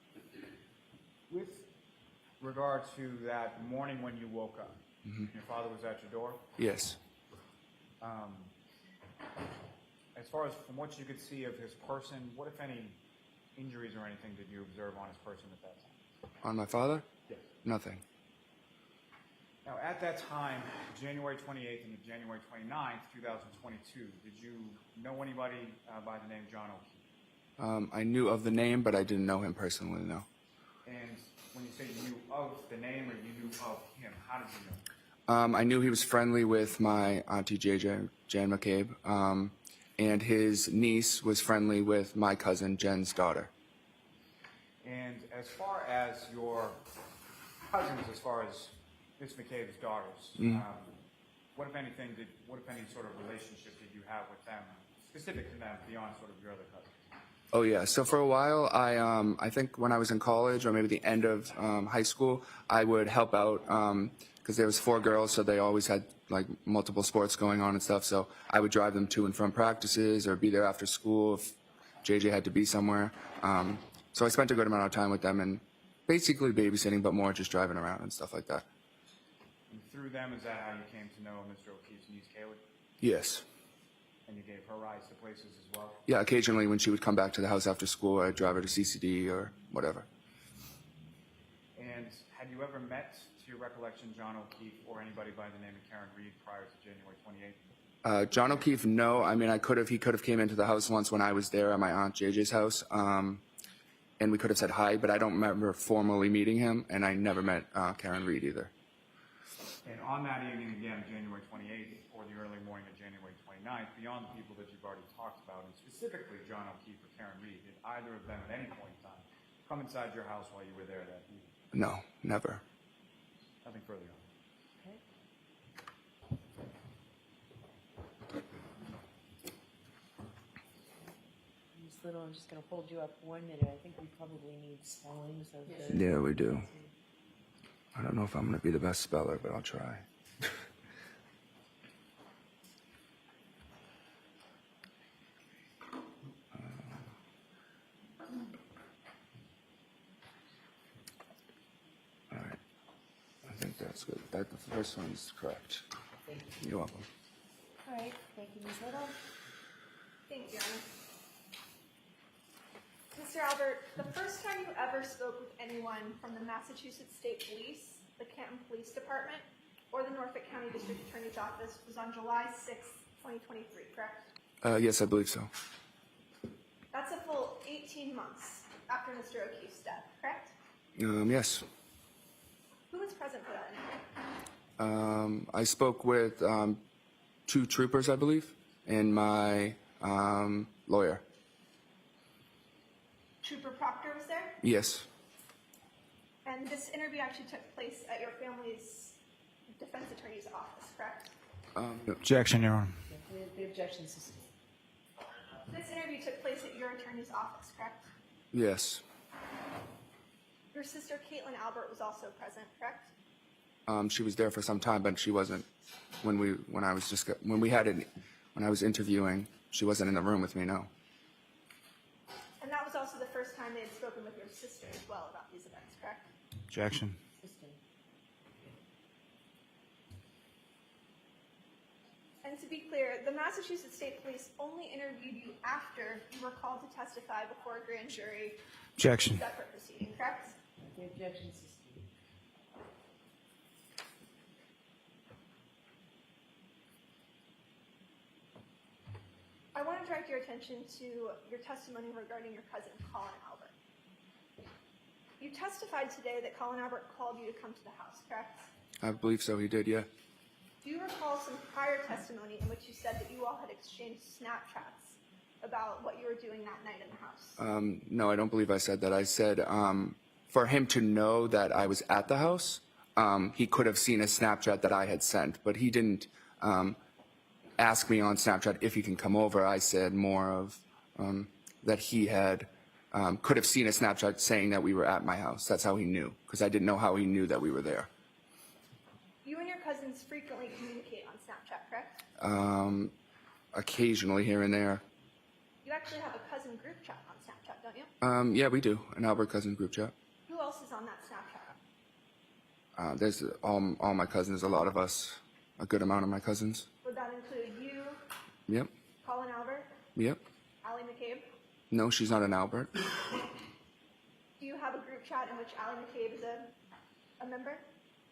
With regard to that morning when you woke up, your father was at your door. Yes. As far as from what you could see of his person, what, if any, injuries or anything did you observe on his person at that time? On my father? Yes. Nothing. Now, at that time, January 28th and January 29th, 2022, did you know anybody by the name John O'Keefe? I knew of the name, but I didn't know him personally, no. And when you say you knew of the name or you knew of him, how did you know? I knew he was friendly with my auntie JJ, Jan McCabe, and his niece was friendly with my cousin Jen's daughter. And as far as your cousins, as far as Miss McCabe's daughters, what if any sort of relationship did you have with them, specific to them, beyond sort of your other cousins? Oh yeah. So for a while, I think when I was in college or maybe the end of high school, I would help out because there was 4 girls, so they always had like multiple sports going on and stuff. So I would drive them to and from practices or be there after school if JJ had to be somewhere. So I spent a good amount of time with them and basically babysitting, but more just driving around and stuff like that. And through them, is that how you came to know Mr. O'Keefe's niece, Kaylee? Yes. And you gave her rides to places as well? Yeah, occasionally when she would come back to the house after school, I'd drive her to CCD or whatever. And had you ever met, to your recollection, John O'Keefe or anybody by the name of Karen Reed prior to January 28th? John O'Keefe, no. I mean, he could have came into the house once when I was there at my aunt JJ's house, and we could have said hi, but I don't remember formally meeting him, and I never met Karen Reed either. And on that evening, again, January 28th, or the early morning of January 29th, beyond the people that you've already talked about, and specifically John O'Keefe or Karen Reed, did either of them at any point in time come inside your house while you were there that evening? No, never. Nothing further on. Okay. Little, I'm just gonna hold you up 1 minute. I think we probably need spellings of the. Yeah, we do. I don't know if I'm going to be the best speller, but I'll try. All right. I think that's good. That the first one's correct. Thank You're welcome. All right, thank you, Ms. Little. Thank you, Anna. Mr. Albert, the first time you ever spoke with anyone from the Massachusetts State Police, the Canton Police Department, or the Norfolk County District Attorney's Office was on July 6th, 2023, correct? Yes, I believe so. That's a full 18 months after Mr. O'Keefe's death, correct? Yes. Who was present for that interview? I spoke with 2 troopers, I believe, and my lawyer. Trooper Proctor was there? Yes. And this interview actually took place at your family's defense attorney's office, correct? Objection, Your Honor. The objection sustained. This interview took place at your attorney's office, correct? Yes. Your sister Caitlin Albert was also present, correct? She was there for some time, but she wasn't when I was interviewing. She wasn't in the room with me. No. And that was also the first time they had spoken with your sister as well about these events, correct? Objection. Sustained. And to be clear, the Massachusetts State Police only interviewed you after you were called to testify before a grand jury Objection. separate proceeding, correct? The objection sustained. I want to direct your attention to your testimony regarding your cousin, Colin Albert. You testified today that Colin Albert called you to come to the house, correct? I believe so. He did. Yeah. Do you recall some prior testimony in which you said that you all had exchanged Snapchats about what you were doing that night in the house? No, I don't believe I said that. I said for him to know that I was at the house, he could have seen a Snapchat that I had sent, but he didn't ask me on Snapchat if he can come over. I said more of that he had could have seen a Snapchat saying that we were at my house. That's how he knew, because I didn't know how he knew that we were there. You and your cousins frequently communicate on Snapchat, correct? Occasionally here and there. You actually have a cousin group chat on Snapchat, don't you? Yeah, we do. An Albert Cousins group chat. Who else is on that Snapchat? There's all my cousins, a lot of us, a good amount of my cousins. Would that include you, Yep. Colin Albert, Yep. Allie McCabe? No, she's not an Albert. Do you have a group chat in which Allie McCabe is a member?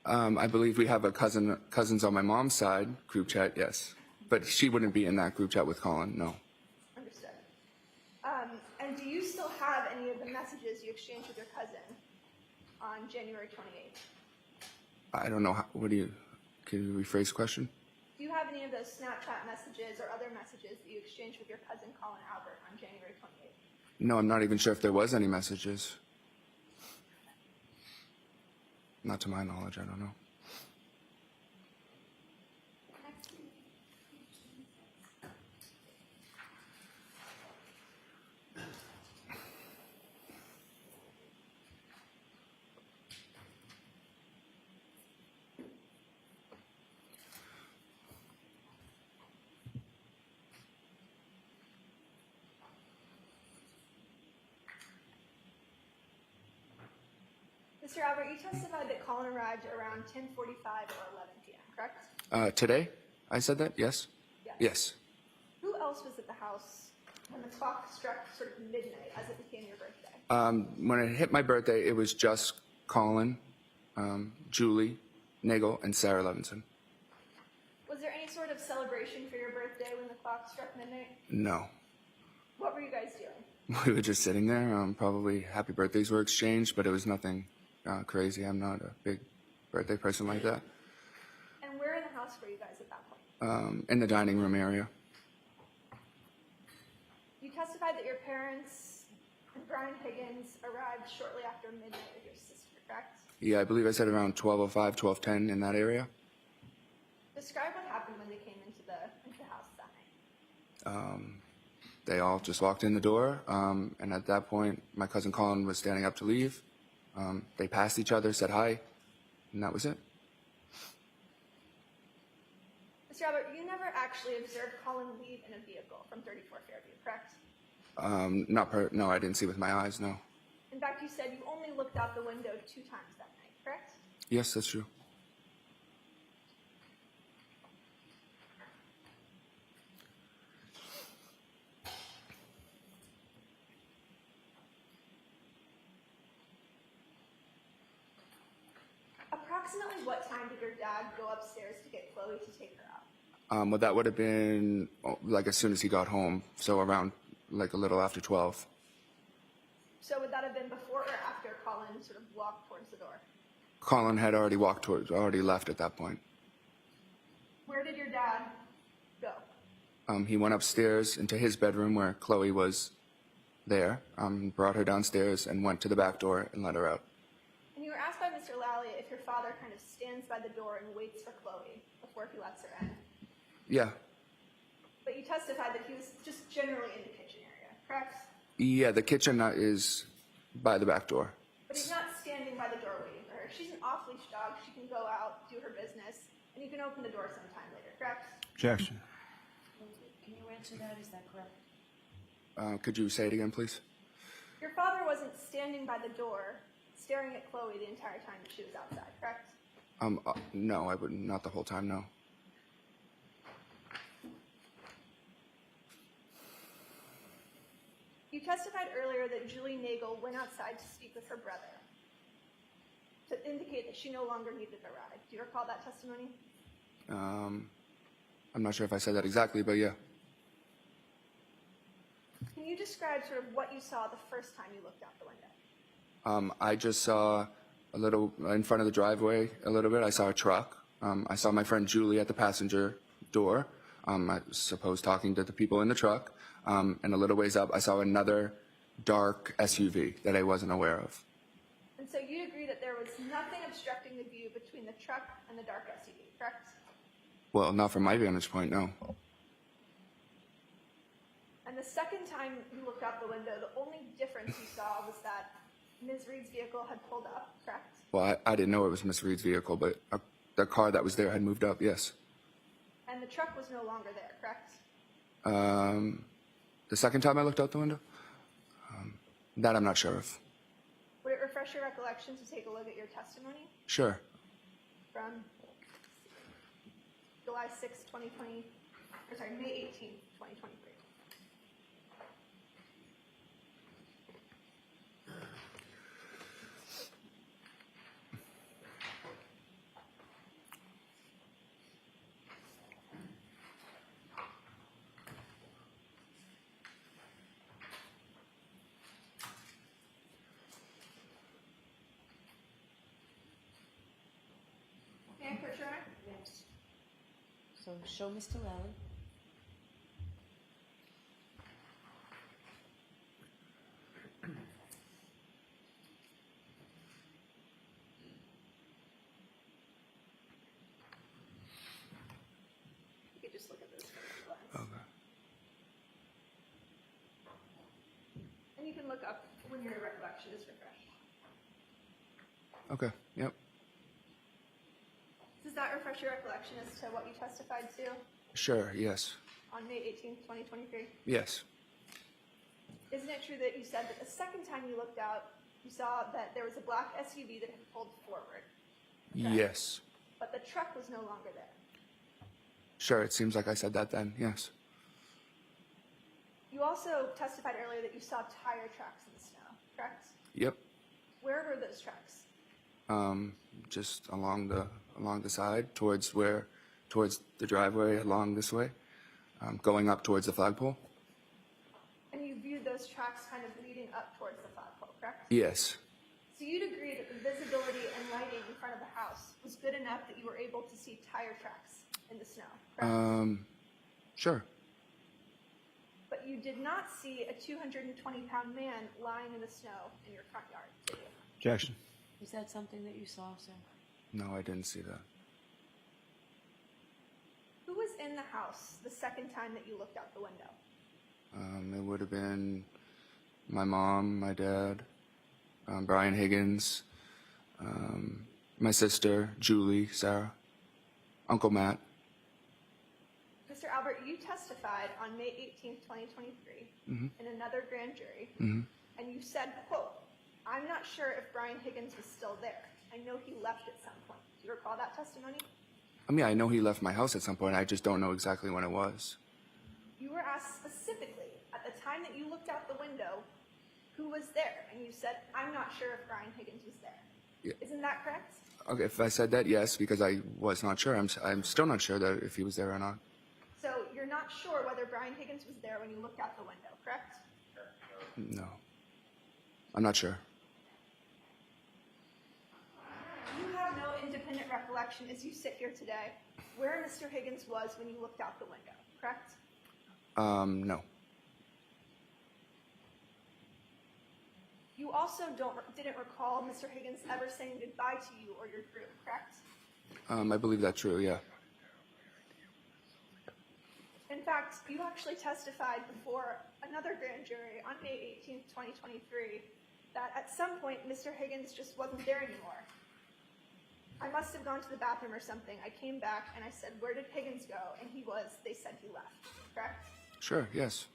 I believe we have a cousins on my mom's side group chat, yes. But she wouldn't be in that group chat with Colin, no. Understood. And do you still have any of the messages you exchanged with your cousin on January 28th? I don't know. Can you rephrase the question? Do you have any of those Snapchat messages or other messages that you exchanged with your cousin Colin Albert on January 28th? No, I'm not even sure if there was any messages. Not to my knowledge, I don't know. Mr. Albert, you testified that Colin arrived around 10:45 or 11 p.m., correct? Today? I said that? Yes? Yes. Who else was at the house when the clock struck sort of midnight as it became your birthday? When it hit my birthday, it was just Colin, Julie, Nagel, and Sarah Levinson. Was there any sort of celebration for your birthday when the clock struck midnight? No. What were you guys doing? We were just sitting there. Probably happy birthdays were exchanged, but it was nothing crazy. I'm not a big birthday person like that. And where in the house were you guys at that point? In the dining room area. You testified that your parents and Brian Higgins arrived shortly after midnight with your sister, correct? Yeah, I believe I said around 12:05, 12:10 in that area. Describe what happened when they came into the house that night. they all just walked in the door, and at that point, my cousin Colin was standing up to leave. They passed each other, said hi, and that was it. Mr. Albert, you never actually observed Colin leave in a vehicle from 34 Fairview, correct? No, I didn't see with my eyes, no. In fact, you said you only looked out the window 2 times that night, correct? Yes, that's true. Approximately what time did your dad go upstairs to get Chloe to take her out? Well, that would have been like as soon as he got home, so around like a little after 12. So would that have been before or after Colin sort of walked towards the door? Colin had already already left at that point. Where did your dad go? He went upstairs into his bedroom where Chloe was there, brought her downstairs and went to the back door and let her out. And you were asked by Mr. Lally if your father kind of stands by the door and waits for Chloe before he lets her in. Yeah. But you testified that he was just generally in the kitchen area, correct? Yeah, the kitchen is by the back door. But he's not standing by the door waiting for her. She's an off-leash dog. She can go out, do her business, and you can open the door sometime later, correct? Objection. Can you answer that? Is that correct? Could you say it again, please? Your father wasn't standing by the door staring at Chloe the entire time that she was outside, correct? No, I wouldn't. Not the whole time, no. You testified earlier that Julie Nagel went outside to speak with her brother to indicate that she no longer needed a ride. Do you recall that testimony? I'm not sure if I said that exactly, but yeah. Can you describe sort of what you saw the first time you looked out the window? I just saw a little in front of the driveway a little bit. I saw a truck. I saw my friend Julie at the passenger door. I suppose talking to the people in the truck. And a little ways up, I saw another dark SUV that I wasn't aware of. And so you agree that there was nothing obstructing the view between the truck and the dark SUV, correct? Well, not from my vantage point, no. And the second time you looked out the window, the only difference you saw was that Ms. Reed's vehicle had pulled up, correct? Well, I didn't know it was Miss Reed's vehicle, but the car that was there had moved up, yes. And the truck was no longer there, correct? The second time I looked out the window? That I'm not sure of. Would it refresh your recollection to take a look at your testimony Sure. from July 6, 2020, or sorry, May 18, 2023? May I put your arm? Yes. So show Mr. Lally. You could just look at this from the lens. Okay. And you can look up when your recollection is refreshed. Okay, yep. Does that refresh your recollection as to what you testified to Sure, yes. on May 18, 2023? Yes. Isn't it true that you said that the second time you looked out, you saw that there was a black SUV that had pulled forward, Yes. but the truck was no longer there? Sure, it seems like I said that then, yes. You also testified earlier that you saw tire tracks in the snow, correct? Yep. Where were those tracks? Just along the side towards the driveway along this way, going up towards the flagpole. And you viewed those tracks kind of leading up towards the flagpole, correct? Yes. So you'd agree that the visibility and lighting in front of the house was good enough that you were able to see tire tracks in the snow, correct? Sure. But you did not see a 220-pound man lying in the snow in your front yard, did you? Objection. Is that something that you saw, sir? No, I didn't see that. Who was in the house the second time that you looked out the window? It would have been my mom, my dad, Brian Higgins, my sister, Julie, Sarah, Uncle Matt. Mr. Albert, you testified on May 18th, 2023 in another grand jury, and you said, quote, "I'm not sure if Brian Higgins was still there. I know he left at some point." Do you recall that testimony? I mean, I know he left my house at some point. I just don't know exactly when it was. You were asked specifically at the time that you looked out the window who was there, and you said, "I'm not sure if Brian Higgins was there." Yeah. Isn't that correct? Okay, if I said that, yes, because I was not sure. I'm still not sure that if he was there or not. So you're not sure whether Brian Higgins was there when you looked out the window, correct? No. I'm not sure. You have no independent recollection as you sit here today where Mr. Higgins was when you looked out the window, correct? No. You also didn't recall Mr. Higgins ever saying goodbye to you or your group, correct? I believe that's true, yeah. In fact, you actually testified before another grand jury on May 18th, 2023, that at some point Mr. Higgins just wasn't there anymore. I must have gone to the bathroom or something. I came back and I said, "Where did Higgins go?" And they said he left, correct? Sure, yes.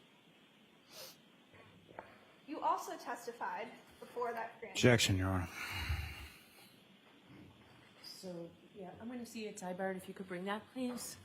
You also testified before that grand Objection, Your Honor. So, yeah, I'm going to see it, Tybart, if you could bring that, please.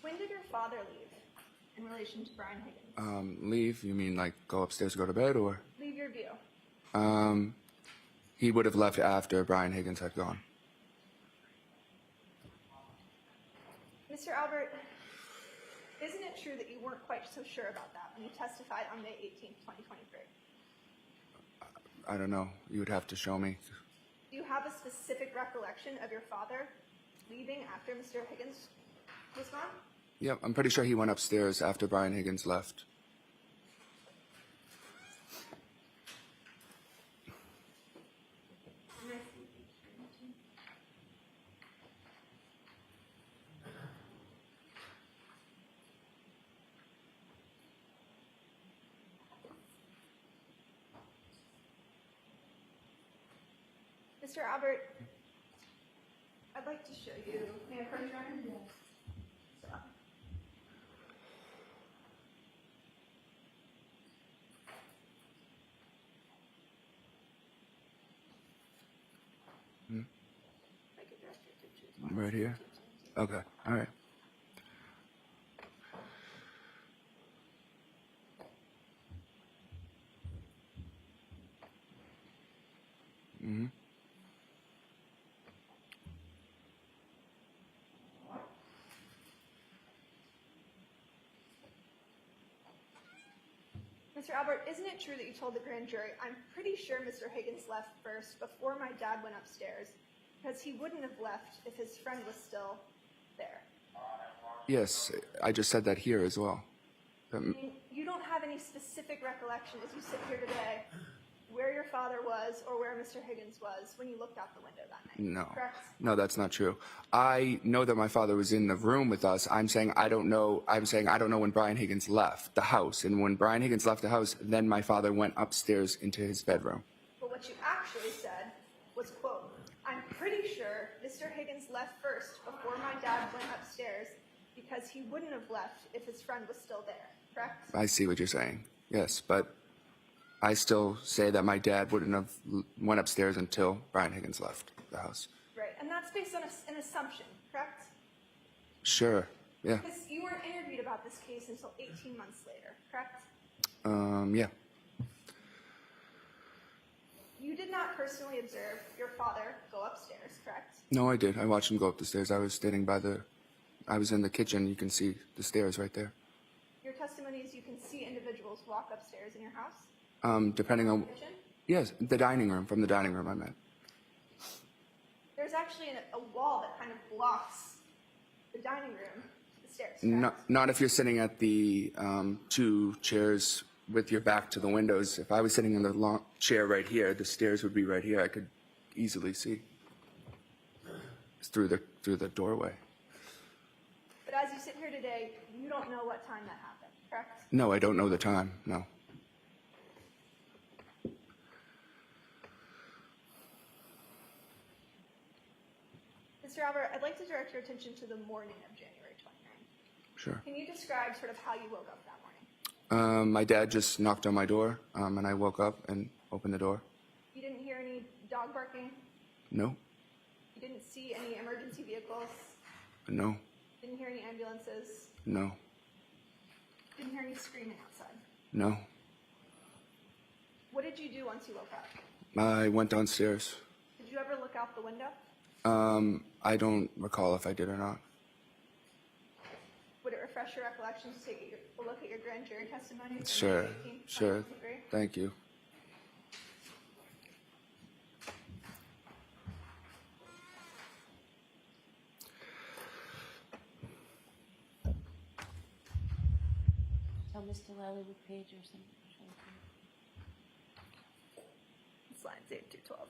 When did your father leave in relation to Brian Higgins? Leave? You mean like go upstairs, go to bed, or? Leave your view. He would have left after Brian Higgins had gone. Mr. Albert, isn't it true that you weren't quite so sure about that when you testified on May 18th, 2023? I don't know. You would have to show me. Do you have a specific recollection of your father leaving after Mr. Higgins was gone? Yep, I'm pretty sure he went upstairs after Brian Higgins left. Mr. Albert, I'd like to show you. May I approach, Your Honor? Yes. Right here? Okay, all right. Mr. Albert, isn't it true that you told the grand jury, "I'm pretty sure Mr. Higgins left first before my dad went upstairs, because he wouldn't have left if his friend was still there"? Yes, I just said that here as well. I mean, you don't have any specific recollection as you sit here today where your father was or where Mr. Higgins was when you looked out the window that night, No. correct? No, that's not true. I know that my father was in the room with us. I'm saying I don't know when Brian Higgins left the house. And when Brian Higgins left the house, then my father went upstairs into his bedroom. But what you actually said was, quote, "I'm pretty sure Mr. Higgins left first before my dad went upstairs because he wouldn't have left if his friend was still there," correct? I see what you're saying. Yes, but I still say that my dad wouldn't have went upstairs until Brian Higgins left the house. Right, and that's based on an assumption, correct? Sure, yeah. Because you weren't interviewed about this case until 18 months later, correct? Yeah. You did not personally observe your father go upstairs, correct? No, I did. I watched him go up the stairs. I was in the kitchen. You can see the stairs right there. Your testimony is you can see individuals walk upstairs in your house? Depending on, Kitchen? yes, the dining room, from the dining room I meant. There's actually a wall that kind of blocks the dining room to the stairs, correct? Not if you're sitting at the 2 chairs with your back to the windows. If I was sitting in the long chair right here, the stairs would be right here. I could easily see. It's through the doorway. But as you sit here today, you don't know what time that happened, correct? No, I don't know the time, no. Mr. Albert, I'd like to direct your attention to the morning of January 29th. Sure. Can you describe sort of how you woke up that morning? My dad just knocked on my door, and I woke up and opened the door. You didn't hear any dog barking? No, You didn't see any emergency vehicles? no, Didn't hear any ambulances? no, Didn't hear any screaming outside? no. What did you do once you woke up? I went downstairs. Did you ever look out the window? I don't recall if I did or not. Would it refresh your recollection to take a look at your grand jury testimony? from Sure, May 18th, sure. 2023? Thank you. Tell Mr. Lally what page or something. It's lines 8 through 12.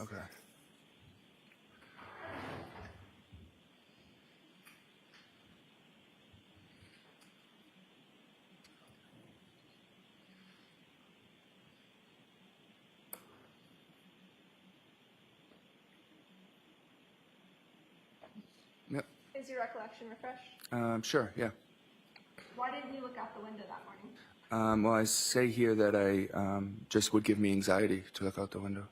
Okay. Yep. Is your recollection refreshed? Sure, yeah. Why didn't you look out the window that morning? Well, I say here that I just would give me anxiety to look out the window.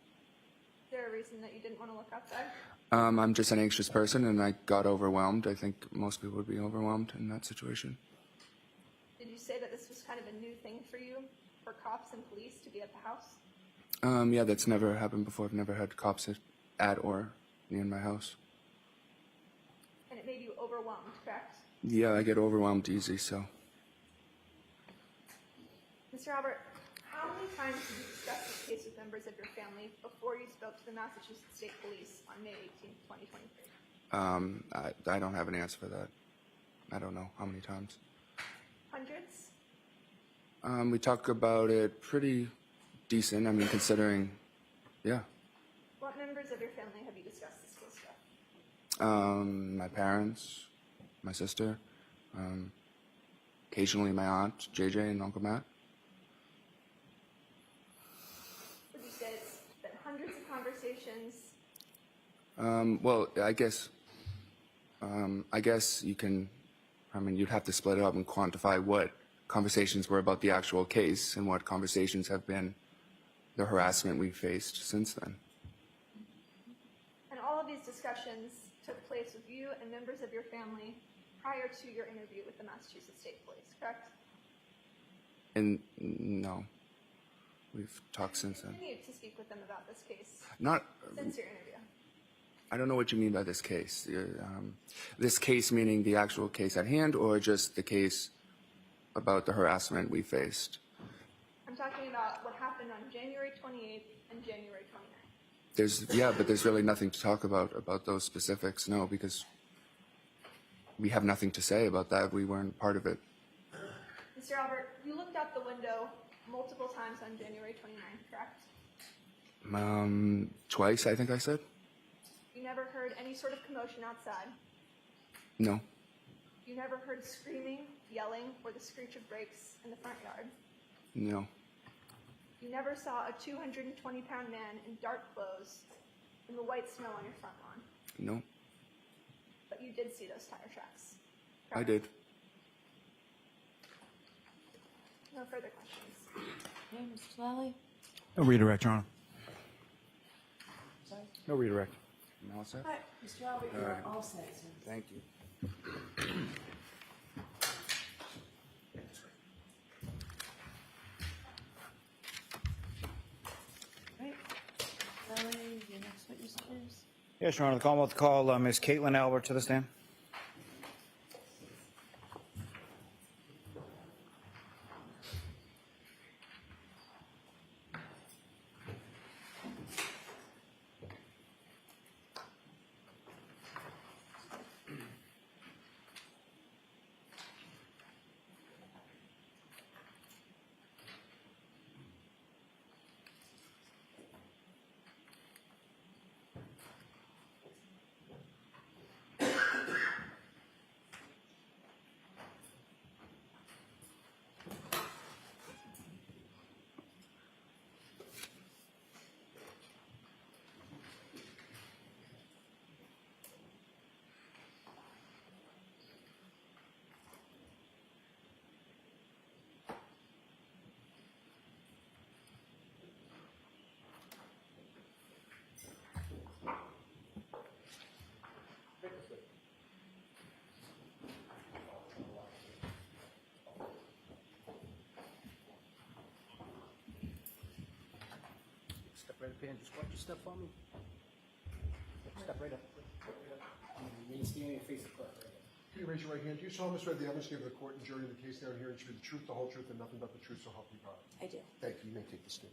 Is there a reason that you didn't want to look outside? I'm just an anxious person, and I got overwhelmed. I think most people would be overwhelmed in that situation. Did you say that this was kind of a new thing for you, for cops and police to be at the house? Yeah, that's never happened before. I've never had cops at or near my house. And it made you overwhelmed, correct? Yeah, I get overwhelmed easy, so. Mr. Albert, how many times did you discuss this case with members of your family before you spoke to the Massachusetts State Police on May 18th, 2023? I don't have an answer for that. I don't know how many times. Hundreds? We talk about it pretty decent. I mean, considering, yeah. What members of your family have you discussed this case with? My parents, my sister, occasionally my aunt, JJ, and Uncle Matt. Would you say it's been hundreds of conversations? Well, I guess you can, I mean, you'd have to split it up and quantify what conversations were about the actual case and what conversations have been the harassment we faced since then. And all of these discussions took place with you and members of your family prior to your interview with the Massachusetts State Police, correct? And no, we've talked since then. You continued to speak with them about this case Not, since your interview. I don't know what you mean by this case. This case meaning the actual case at hand, or just the case about the harassment we faced? I'm talking about what happened on January 28th and January 29th. But there's really nothing to talk about those specifics, no, because we have nothing to say about that. We weren't part of it. Mr. Albert, you looked out the window multiple times on January 29th, correct? Twice, I think I said? You never heard any sort of commotion outside. No, You never heard screaming, yelling, or the screech of brakes in the front yard. no. You never saw a 220-pound man in dark clothes in the white snow on your front lawn. No, But you did see those tire tracks. I did. No further questions. Okay, Mr. Lally? No redirect, Your Honor. Sorry? No redirect. I'm all set? All right, Mr. Albert, you are all set, sir. Thank you. All right. Lally, your next witness, please. Yes, Your Honor. The Commonwealth call Ms. Caitlin Albert to the stand. Step right up here and just watch your step for me. Step right up. Remain standing and face the clerk. Can you raise your right hand? Do you solemnly swear the evidence given to the court and jury in the case now and here and to be the truth, the whole truth, and nothing but the truth, so help you God? I do. Thank you. You may take the stand.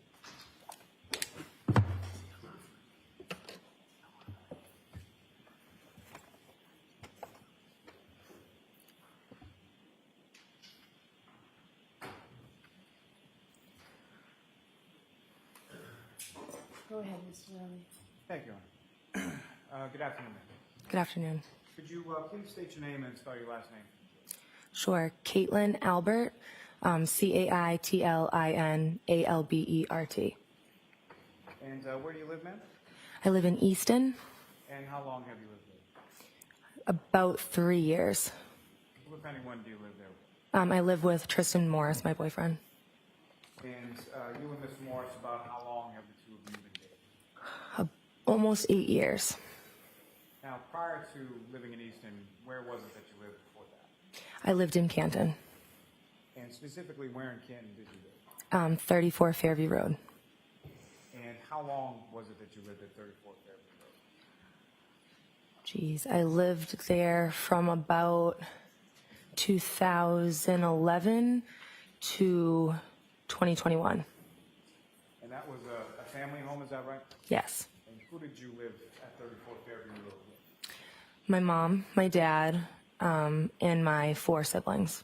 Go ahead, Mr. Lally. Thank you, Your Honor. Good afternoon, ma'am. Good afternoon. Could you please state your name and spell your last name? Sure. Caitlin Albert, CAITLINALBERT. And where do you live, ma'am? I live in Easton, And how long have you lived there? about 3 years. Who, if anyone, do you live there with? I live with Tristan Morris, my boyfriend. And you and Miss Morris, about how long have the two of you been dating? Almost 8 years. Now, prior to living in Easton, where was it that you lived before that? I lived in Canton, And specifically, where in Canton did you live? 34 Fairview Road. And how long was it that you lived at 34 Fairview Road? Jeez, I lived there from about 2011 to 2021. And that was a family home, is that right? Yes. And who did you live at 34 Fairview Road with? My mom, my dad, and my 4 siblings.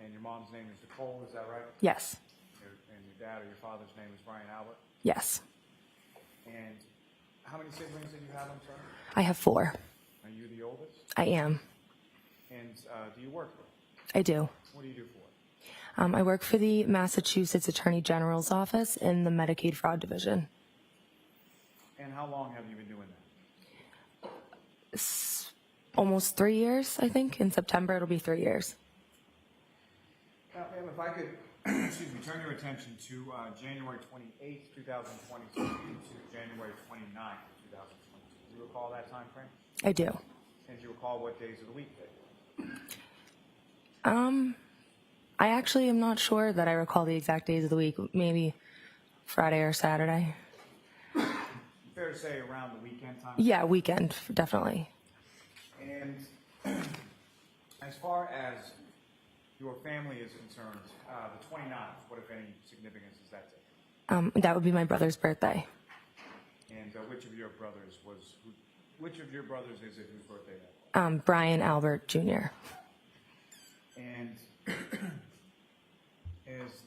And your mom's name is Nicole, is that right? Yes. And your dad or your father's name is Brian Albert? Yes. And how many siblings did you have, I'm sorry? I have 4. Are you the oldest? I am. And do you work? I do. What do you do for it? I work for the Massachusetts Attorney General's office in the Medicaid Fraud Division. And how long have you been doing that? Almost 3 years, I think. In September, it'll be 3 years. Now, ma'am, if I could, excuse me, turn your attention to January 28th, 2022 to January 29th, 2022. Do you recall that time frame? I do. And do you recall what days of the week they were? I actually am not sure that I recall the exact days of the week. Maybe Friday or Saturday. Fair to say around the weekend time? Yeah, weekend, definitely. And as far as your family is concerned, the 29th, what, if any, significance does that take? That would be my brother's birthday. And which of your brothers is it whose birthday that was? Brian Albert Jr. And is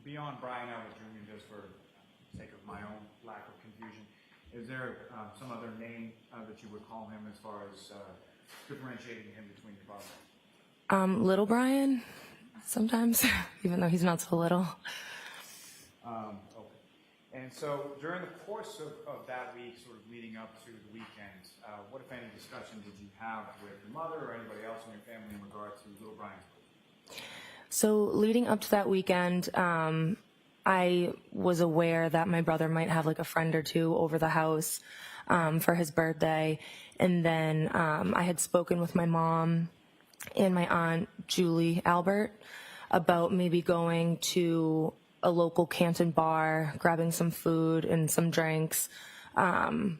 beyond Brian Albert Jr., just for sake of my own lack of confusion, is there some other name that you would call him as far as differentiating him between your brothers? Little Brian, sometimes, even though he's not so little. Okay. And so during the course of that week, sort of leading up to the weekend, what, if any, discussion did you have with your mother or anybody else in your family in regard to little Brian's birth? So leading up to that weekend, I was aware that my brother might have like a friend or two over the house for his birthday. And then I had spoken with my mom and my aunt, Julie Albert, about maybe going to a local Canton bar, grabbing some food and some drinks, and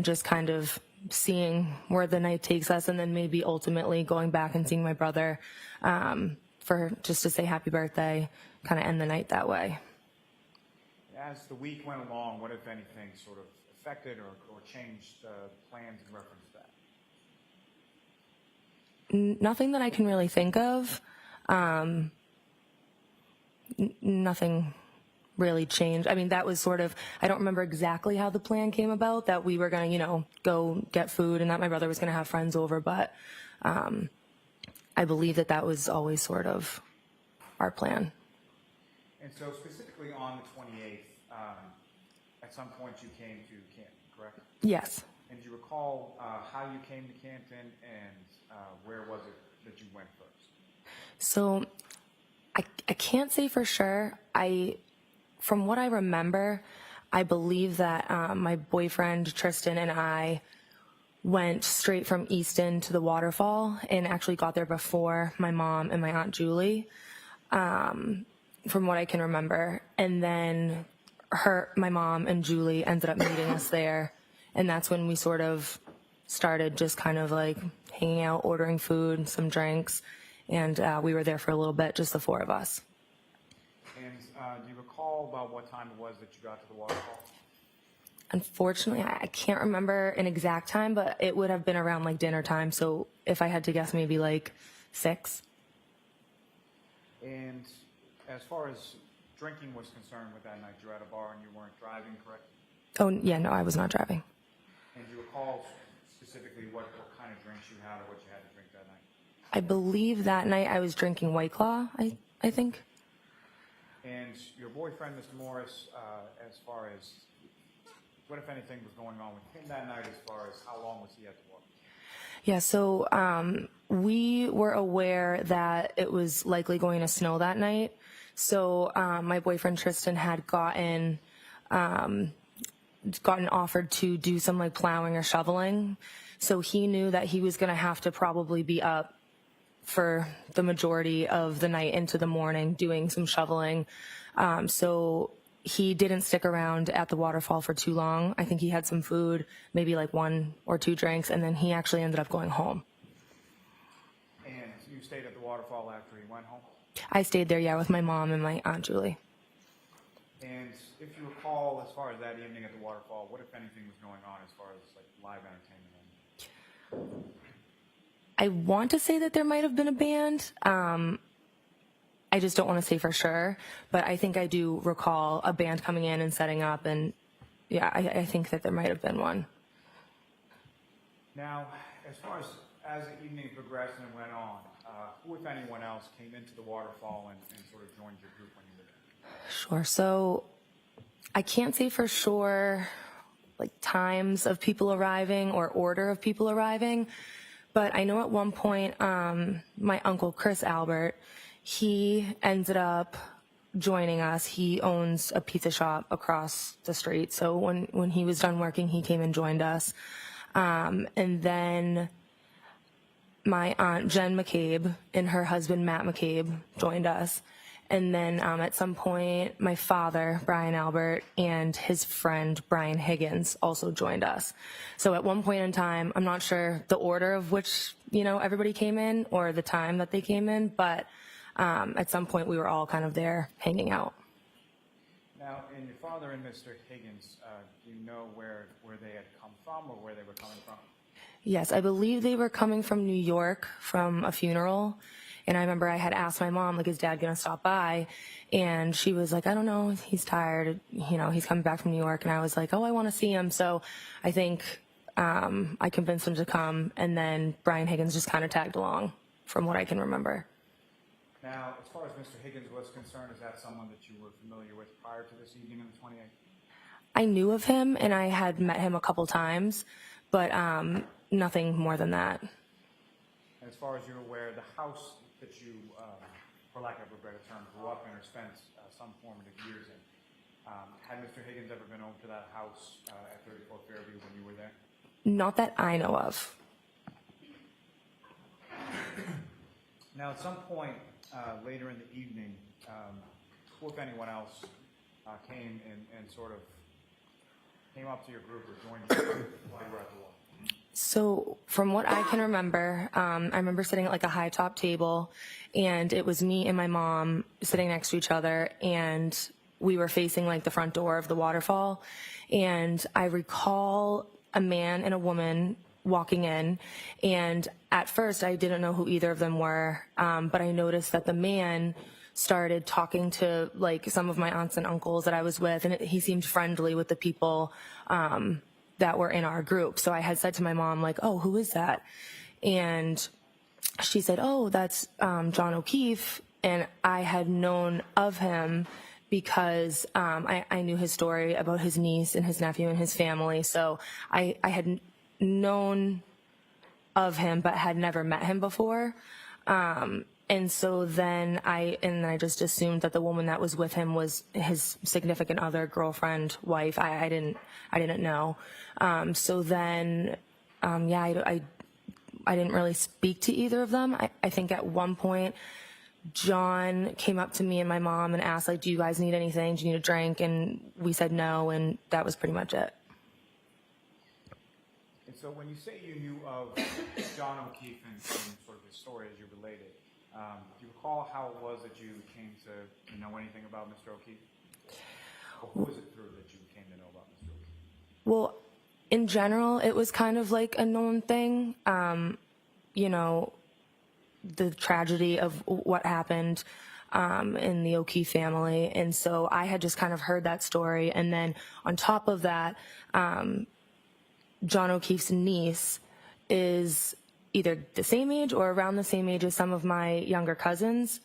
just kind of seeing where the night takes us, and then maybe ultimately going back and seeing my brother for just to say happy birthday, kind of end the night that way. As the week went along, what, if anything, sort of affected or changed plans in reference to that? Nothing that I can really think of. Nothing really changed. I mean, that was sort of, I don't remember exactly how the plan came about, that we were going to, you know, go get food and that my brother was going to have friends over, but I believe that that was always sort of our plan. And so specifically on the 28th, at some point you came to Canton, correct? Yes. And do you recall how you came to Canton and where was it that you went first? So I can't say for sure. From what I remember, I believe that my boyfriend Tristan and I went straight from Easton to the waterfall and actually got there before my mom and my aunt Julie, from what I can remember. And then my mom and Julie ended up meeting us there, and that's when we sort of started just kind of like hanging out, ordering food, some drinks, and we were there for a little bit, just the four of us. And do you recall about what time it was that you got to the waterfall? Unfortunately, I can't remember an exact time, but it would have been around like dinner time. So if I had to guess, maybe like 6. And as far as drinking was concerned with that night, you were at a bar and you weren't driving, correct? Oh, yeah, no, I was not driving. And do you recall specifically what kind of drinks you had or what you had to drink that night? I believe that night I was drinking White Claw, I think. And your boyfriend, Mr. Morris, as far as what, if anything, was going on with him that night, as far as how long was he at the water? Yeah, so we were aware that it was likely going to snow that night. So my boyfriend Tristan had gotten offered to do some like plowing or shoveling. So he knew that he was going to have to probably be up for the majority of the night into the morning doing some shoveling. So he didn't stick around at the waterfall for too long. I think he had some food, maybe like 1 or 2 drinks, and then he actually ended up going home. And you stayed at the waterfall after he went home? I stayed there, yeah, with my mom and my aunt Julie. And if you recall, as far as that evening at the waterfall, what, if anything, was going on as far as like live entertainment? I want to say that there might have been a band. I just don't want to say for sure, but I think I do recall a band coming in and setting up, and yeah, I think that there might have been one. Now, as far as the evening progressed and went on, who, if anyone else, came into the waterfall and sort of joined your group when you were there? Sure. So I can't say for sure like times of people arriving or order of people arriving, but I know at one point my uncle Chris Albert, he ended up joining us. He owns a pizza shop across the street. So when he was done working, he came and joined us. And then my aunt Jen McCabe and her husband Matt McCabe joined us. And then at some point, my father, Brian Albert, and his friend, Brian Higgins, also joined us. So at one point in time, I'm not sure the order of which, everybody came in or the time that they came in, but at some point we were all kind of there hanging out. Now, and your father and Mr. Higgins, do you know where they had come from or where they were coming from? Yes, I believe they were coming from New York from a funeral. And I remember I had asked my mom, like, is Dad going to stop by? And she was like, I don't know. He's tired. He's coming back from New York. And I was like, oh, I want to see him. So I think I convinced him to come. And then Brian Higgins just kind of tagged along from what I can remember. Now, as far as Mr. Higgins was concerned, is that someone that you were familiar with prior to this evening on the 28th? I knew of him and I had met him a couple times, but nothing more than that. And as far as you're aware, the house that you, for lack of a better term, grew up in or spent some formative years in, had Mr. Higgins ever been over to that house at 34 Fairview when you were there? Not that I know of. Now, at some point later in the evening, who, if anyone else, came and sort of came up to your group or joined you while you were at the wall? So from what I can remember, I remember sitting at like a high top table, and it was me and my mom sitting next to each other, and we were facing like the front door of the waterfall. And I recall a man and a woman walking in, and at first I didn't know who either of them were, but I noticed that the man started talking to like some of my aunts and uncles that I was with, and he seemed friendly with the people that were in our group. So I had said to my mom, like, oh, who is that? And she said, oh, that's John O'Keefe. And I had known of him because I knew his story about his niece and his nephew and his family. So I had known of him but had never met him before. And so then I just assumed that the woman that was with him was his significant other, girlfriend, wife. I didn't know. So then, I didn't really speak to either of them. I think at one point, John came up to me and my mom and asked, like, do you guys need anything? Do you need a drink? And we said no, and that was pretty much it. And so when you say you knew of John O'Keefe and sort of his story as you related, do you recall how it was that you came to know anything about Mr. O'Keefe? Or who was it through that you came to know about Mr. O'Keefe? Well, in general, it was kind of like a known thing. The tragedy of what happened in the O'Keefe family. And so I had just kind of heard that story. And then on top of that, John O'Keefe's niece is either the same age or around the same age as some of my younger cousins.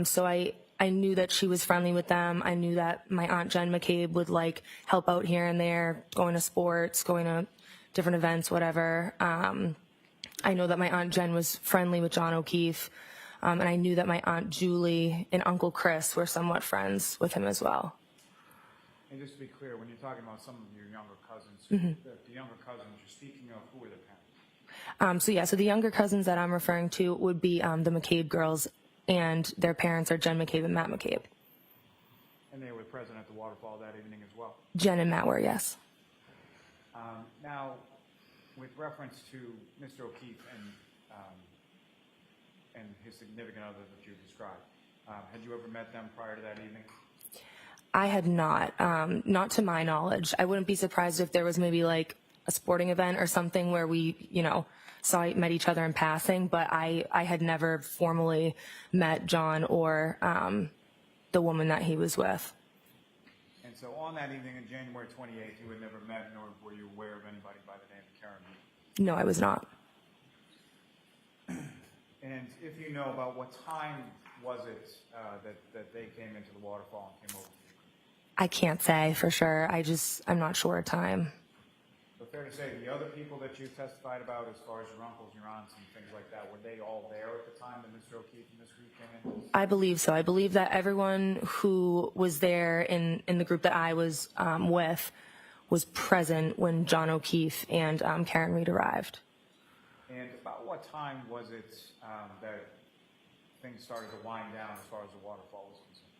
So I knew that she was friendly with them. I knew that my Aunt Jen McCabe would like help out here and there, going to sports, going to different events, whatever. I know that my Aunt Jen was friendly with John O'Keefe. And I knew that my Aunt Julie and Uncle Chris were somewhat friends with him as well. And just to be clear, when you're talking about some of your younger cousins, the younger cousins you're speaking of, who are their parents? So the younger cousins that I'm referring to would be the McCabe girls, and their parents are Jen McCabe and Matt McCabe. And they were present at the waterfall that evening as well? Jen and Matt were, yes. Now, with reference to Mr. O'Keefe and his significant other that you described, had you ever met them prior to that evening? I had not to my knowledge. I wouldn't be surprised if there was maybe like a sporting event or something where we, met each other in passing, but I had never formally met John or the woman that he was with. And so on that evening on January 28th, you had never met nor were you aware of anybody by the name of Karen? No, I was not. And if you know, about what time was it that they came into the waterfall and came over to you? I can't say for sure. I'm not sure a time. So fair to say, the other people that you testified about, as far as your uncles, your aunts, and things like that, were they all there at the time that Mr. O'Keefe and this group came in? I believe so. I believe that everyone who was there in the group that I was with was present when John O'Keefe and Karen Reed arrived. And about what time was it that things started to wind down as far as the waterfall was concerned?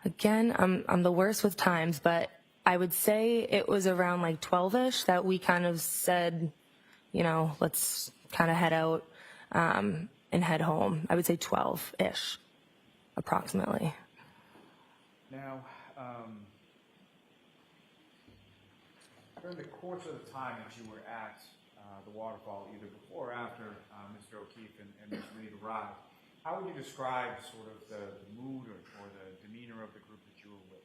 Again, I'm the worst with times, but I would say it was around like 12-ish that we kind of said, let's kind of head out and head home. I would say 12-ish, approximately. Now, during the course of the time that you were at the waterfall, either before or after Mr. O'Keefe and Ms. Reed arrived, how would you describe sort of the mood or the demeanor of the group that you were with?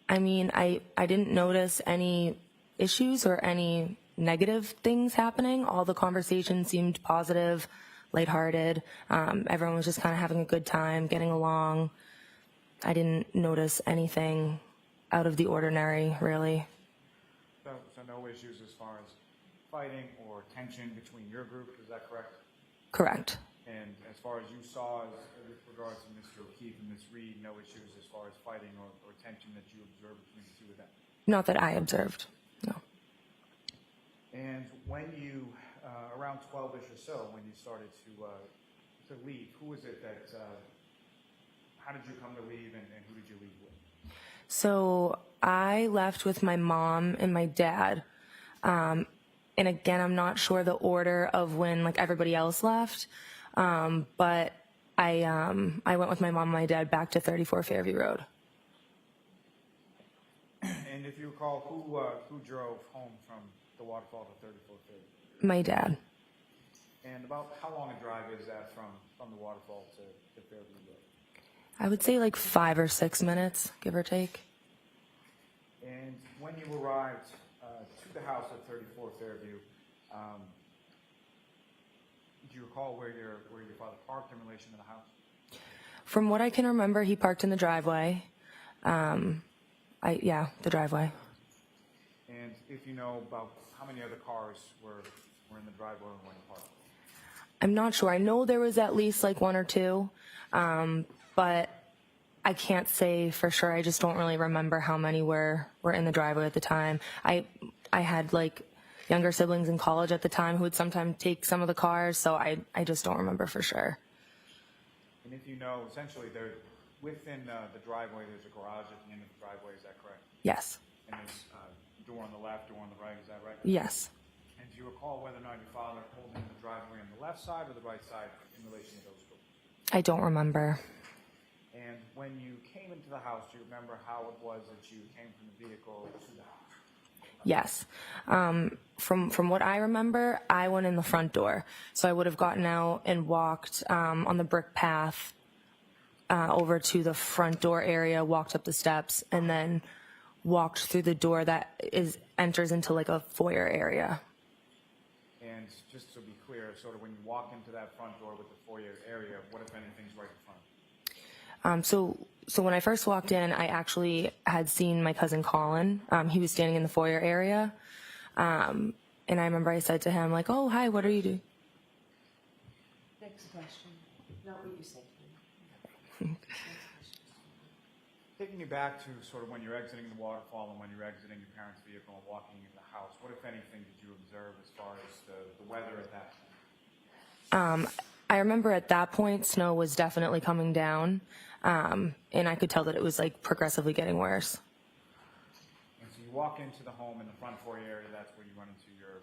I mean, I didn't notice any issues or any negative things happening. All the conversation seemed positive, lighthearted. Everyone was just kind of having a good time, getting along. I didn't notice anything out of the ordinary, really. So no issues as far as fighting or tension between your group, is that correct? Correct. And as far as you saw, with regards to Mr. O'Keefe and Ms. Reed, no issues as far as fighting or tension that you observed between the two of them? Not that I observed, no. And when you, around 12-ish or so, when you started to leave, who was it that, how did you come to leave and who did you leave with? So I left with my mom and my dad. And again, I'm not sure the order of when like everybody else left. But I went with my mom and my dad back to 34 Fairview Road. And if you recall, who drove home from the waterfall to 34 Fairview? My dad. And about how long a drive is that from the waterfall to Fairview Road? I would say like 5 or 6 minutes, give or take. And when you arrived to the house at 34 Fairview, do you recall where your father parked in relation to the house? From what I can remember, he parked in the driveway. Yeah, the driveway. And if you know about how many other cars were in the driveway when you parked? I'm not sure. I know there was at least like 1 or 2, but I can't say for sure. I just don't really remember how many were in the driveway at the time. I had like younger siblings in college at the time who would sometimes take some of the cars, so I just don't remember for sure. And if you know, essentially, within the driveway, there's a garage at the end of the driveway, is that correct? Yes. And there's a door on the left, door on the right, is that right? Yes. And do you recall whether or not your father pulled in the driveway on the left side or the right side in relation to those doors? I don't remember. And when you came into the house, do you remember how it was that you came from the vehicle to the house? Yes. From what I remember, I went in the front door. So I would have gotten out and walked on the brick path over to the front door area, walked up the steps, and then walked through the door that enters into like a foyer area. And just to be clear, sort of when you walk into that front door with the foyer area, what if anything's right in front? So when I first walked in, I actually had seen my cousin Colin. He was standing in the foyer area. And I remember I said to him, like, "Oh, hi, what are you doing?" Next question. Not what you said to me. Taking you back to sort of when you're exiting the waterfall and when you're exiting your parents' vehicle and walking into the house, what, if anything, did you observe as far as the weather at that time? I remember at that point, snow was definitely coming down. And I could tell that it was like progressively getting worse. And so you walk into the home in the front foyer area, that's where you run into your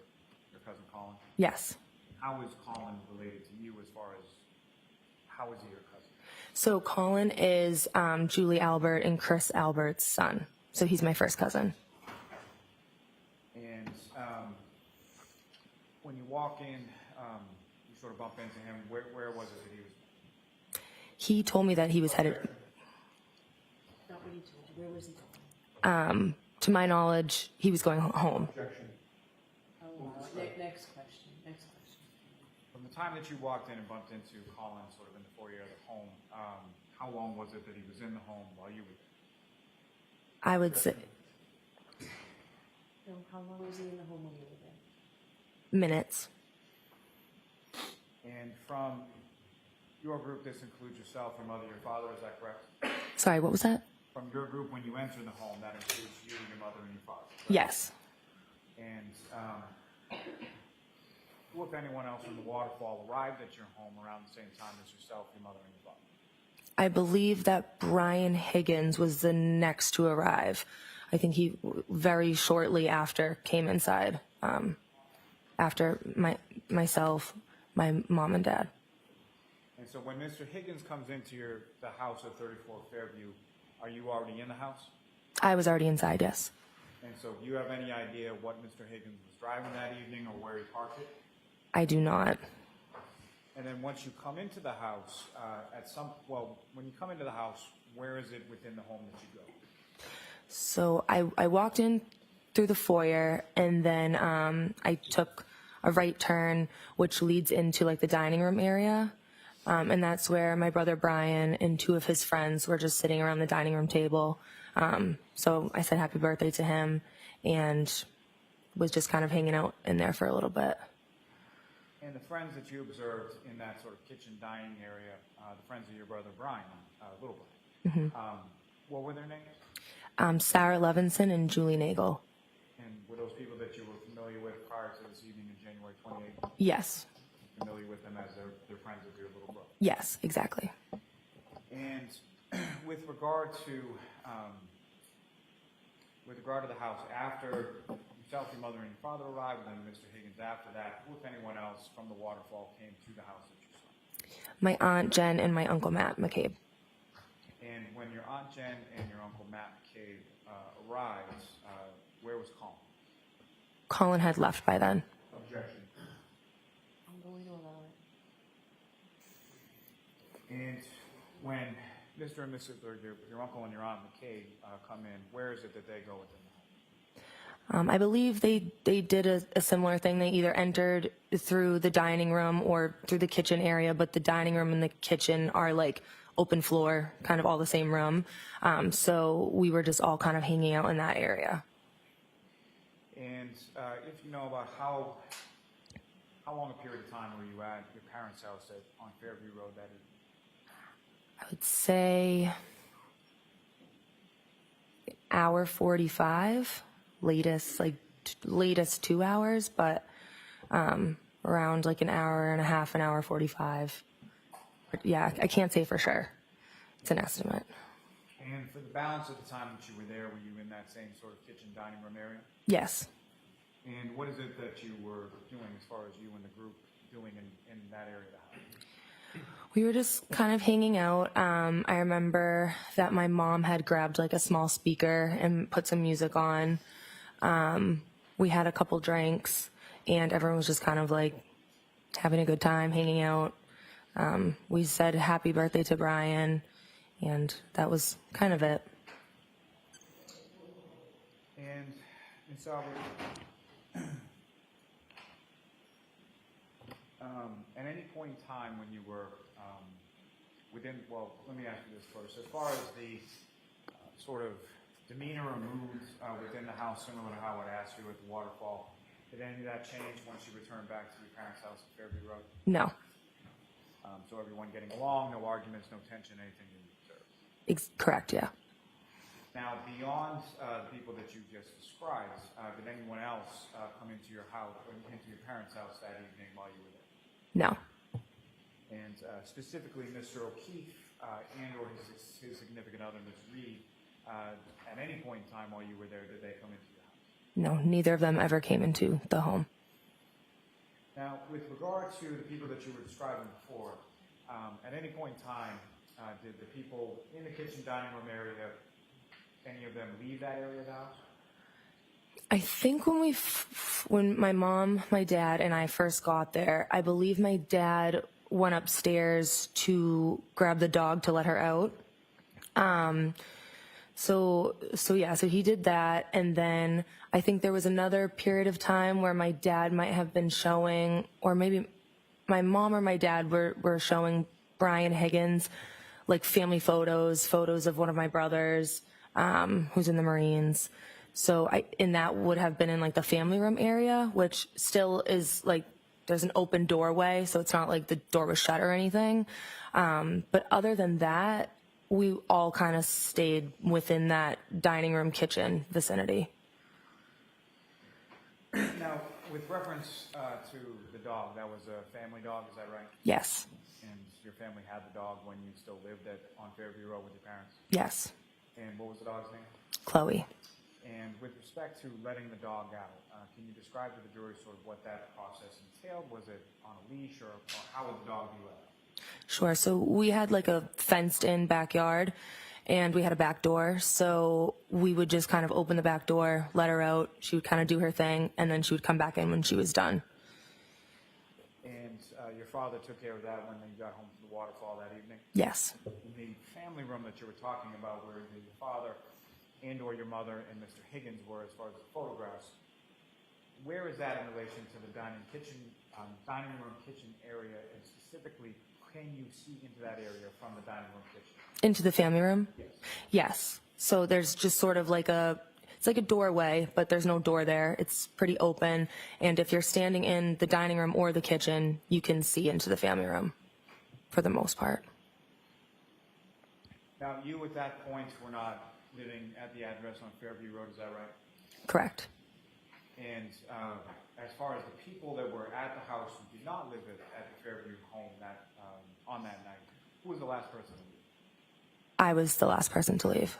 cousin Colin? Yes. How is Colin related to you as far as, how is he your cousin? So Colin is Julie Albert and Chris Albert's son. So he's my first cousin. And when you walk in, you sort of bump into him. Where was it that he was? He told me that he was headed. Not what he told you. Where was he going? To my knowledge, he was going home. Objection. Oh, wow. Next question. Next question. From the time that you walked in and bumped into Colin sort of in the foyer of the home, how long was it that he was in the home while you were there? I would say No, how long was he in the home when you were there? minutes. And from your group, this includes yourself, your mother, your father, is that correct? Sorry, what was that? From your group, when you enter the home, that includes you, your mother, and your father, correct? Yes. And who, if anyone else from the waterfall, arrived at your home around the same time as yourself, your mother, and your father? I believe that Brian Higgins was the next to arrive. I think he very shortly after came inside, after myself, my mom and dad. And so when Mr. Higgins comes into the house at 34 Fairview, are you already in the house? I was already inside, yes. And so do you have any idea what Mr. Higgins was driving that evening or where he parked it? I do not. And then once you come into the house, when you come into the house, where is it within the home that you go? So I walked in through the foyer, and then I took a right turn, which leads into like the dining room area. And that's where my brother Brian and two of his friends were just sitting around the dining room table. So I said happy birthday to him and was just kind of hanging out in there for a little bit. And the friends that you observed in that sort of kitchen dining area, the friends of your brother Brian, little Brian, what were their names? Sarah Levinson and Julie Nagel. And were those people that you were familiar with prior to this evening in January 28th? Yes. Familiar with them as they're friends of your little brother? Yes, exactly. And with regard to the house, after yourself, your mother, and your father arrived, and then Mr. Higgins after that, who, if anyone else, from the waterfall came to the house that you saw? My Aunt Jen and my Uncle Matt McCabe. And when your Aunt Jen and your Uncle Matt McCabe arrived, where was Colin? Colin had left by then. Objection. I'm going to allow it. And when Mr. and Mrs. or your uncle and your Aunt McCabe come in, where is it that they go within the home? I believe they did a similar thing. They either entered through the dining room or through the kitchen area, but the dining room and the kitchen are like open floor, kind of all the same room. So we were just all kind of hanging out in that area. And if you know about how long a period of time were you at your parents' house on Fairview Road that evening? I would say hour 45, latest 2 hours, but around like an hour and a half, an hour 45. But yeah, I can't say for sure. It's an estimate. And for the balance of the time that you were there, were you in that same sort of kitchen dining room area? Yes. And what is it that you were doing as far as you and the group doing in that area of the house? We were just kind of hanging out. I remember that my mom had grabbed like a small speaker and put some music on. We had a couple drinks and everyone was just kind of like having a good time, hanging out. We said happy birthday to Brian and that was kind of it. And Ms. Albert, at any point in time when you were let me ask you this first. As far as the sort of demeanor or mood within the house, similar to how I asked you at the waterfall, did any of that change once you returned back to your parents' house at Fairview Road? No. So everyone getting along, no arguments, no tension, anything you observed? Correct, yeah. Now, beyond the people that you just described, did anyone else come into your house, or into your parents' house that evening while you were there? No. And specifically, Mr. O'Keefe and or his significant other, Ms. Reed, at any point in time while you were there, did they come into your house? No, neither of them ever came into the home. Now, with regard to the people that you were describing before, at any point in time, did the people in the kitchen dining room area, any of them leave that area of the house? I think when my mom, my dad, and I first got there, I believe my dad went upstairs to grab the dog to let her out. So he did that, and then I think there was another period of time where my dad might have been showing, or maybe my mom or my dad were showing Brian Higgins like family photos of one of my brothers who's in the Marines. So that would have been in like the family room area, which still is like there's an open doorway, so it's not like the door was shut or anything. But other than that, we all kind of stayed within that dining room kitchen vicinity. Now, with reference to the dog, that was a family dog, is that right? Yes. And your family had the dog when you still lived on Fairview Road with your parents? Yes. And what was the dog's name? Chloe. And with respect to letting the dog out, can you describe to the jury sort of what that process entailed? Was it on a leash, or how would the dog be let out? Sure. So we had like a fenced-in backyard, and we had a back door. So we would just kind of open the back door, let her out. She would kind of do her thing, and then she would come back in when she was done. And your father took care of that when you got home from the waterfall that evening? Yes. In the family room that you were talking about, where your father and or your mother and Mr. Higgins were, as far as the photographs, where is that in relation to the dining room kitchen area, and specifically, can you see into that area from the dining room kitchen? Into the family room? Yes. Yes. So there's just sort of it's like a doorway, but there's no door there. It's pretty open. And if you're standing in the dining room or the kitchen, you can see into the family room for the most part. Now, you at that point were not living at the address on Fairview Road, is that right? Correct. And as far as the people that were at the house who did not live at the Fairview home on that night, who was the last person to leave? I was the last person to leave.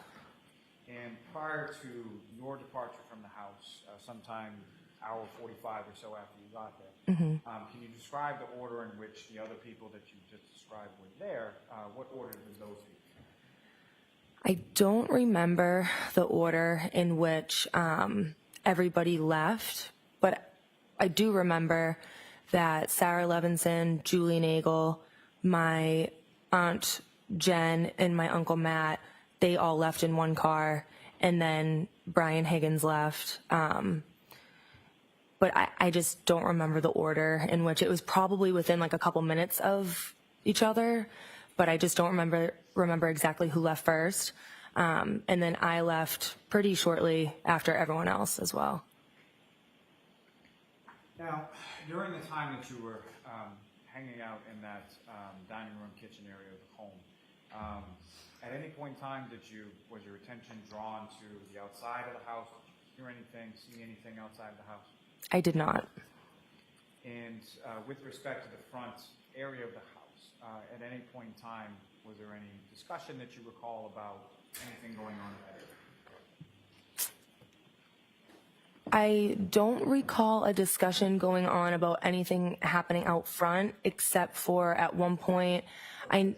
And prior to your departure from the house, sometime hour 45 or so after you got there, can you describe the order in which the other people that you just described were there? What order did those be? I don't remember the order in which everybody left, but I do remember that Sarah Levinson, Julie Nagel, my Aunt Jen, and my Uncle Matt, they all left in one car, and then Brian Higgins left. But I just don't remember the order in which it was probably within like a couple minutes of each other, but I just don't remember exactly who left first. And then I left pretty shortly after everyone else as well. Now, during the time that you were hanging out in that dining room kitchen area of the home, at any point in time was your attention drawn to the outside of the house? Did you hear anything, see anything outside the house? I did not. And with respect to the front area of the house, at any point in time, was there any discussion that you recall about anything going on in that area? I don't recall a discussion going on about anything happening out front, except for at one point, No,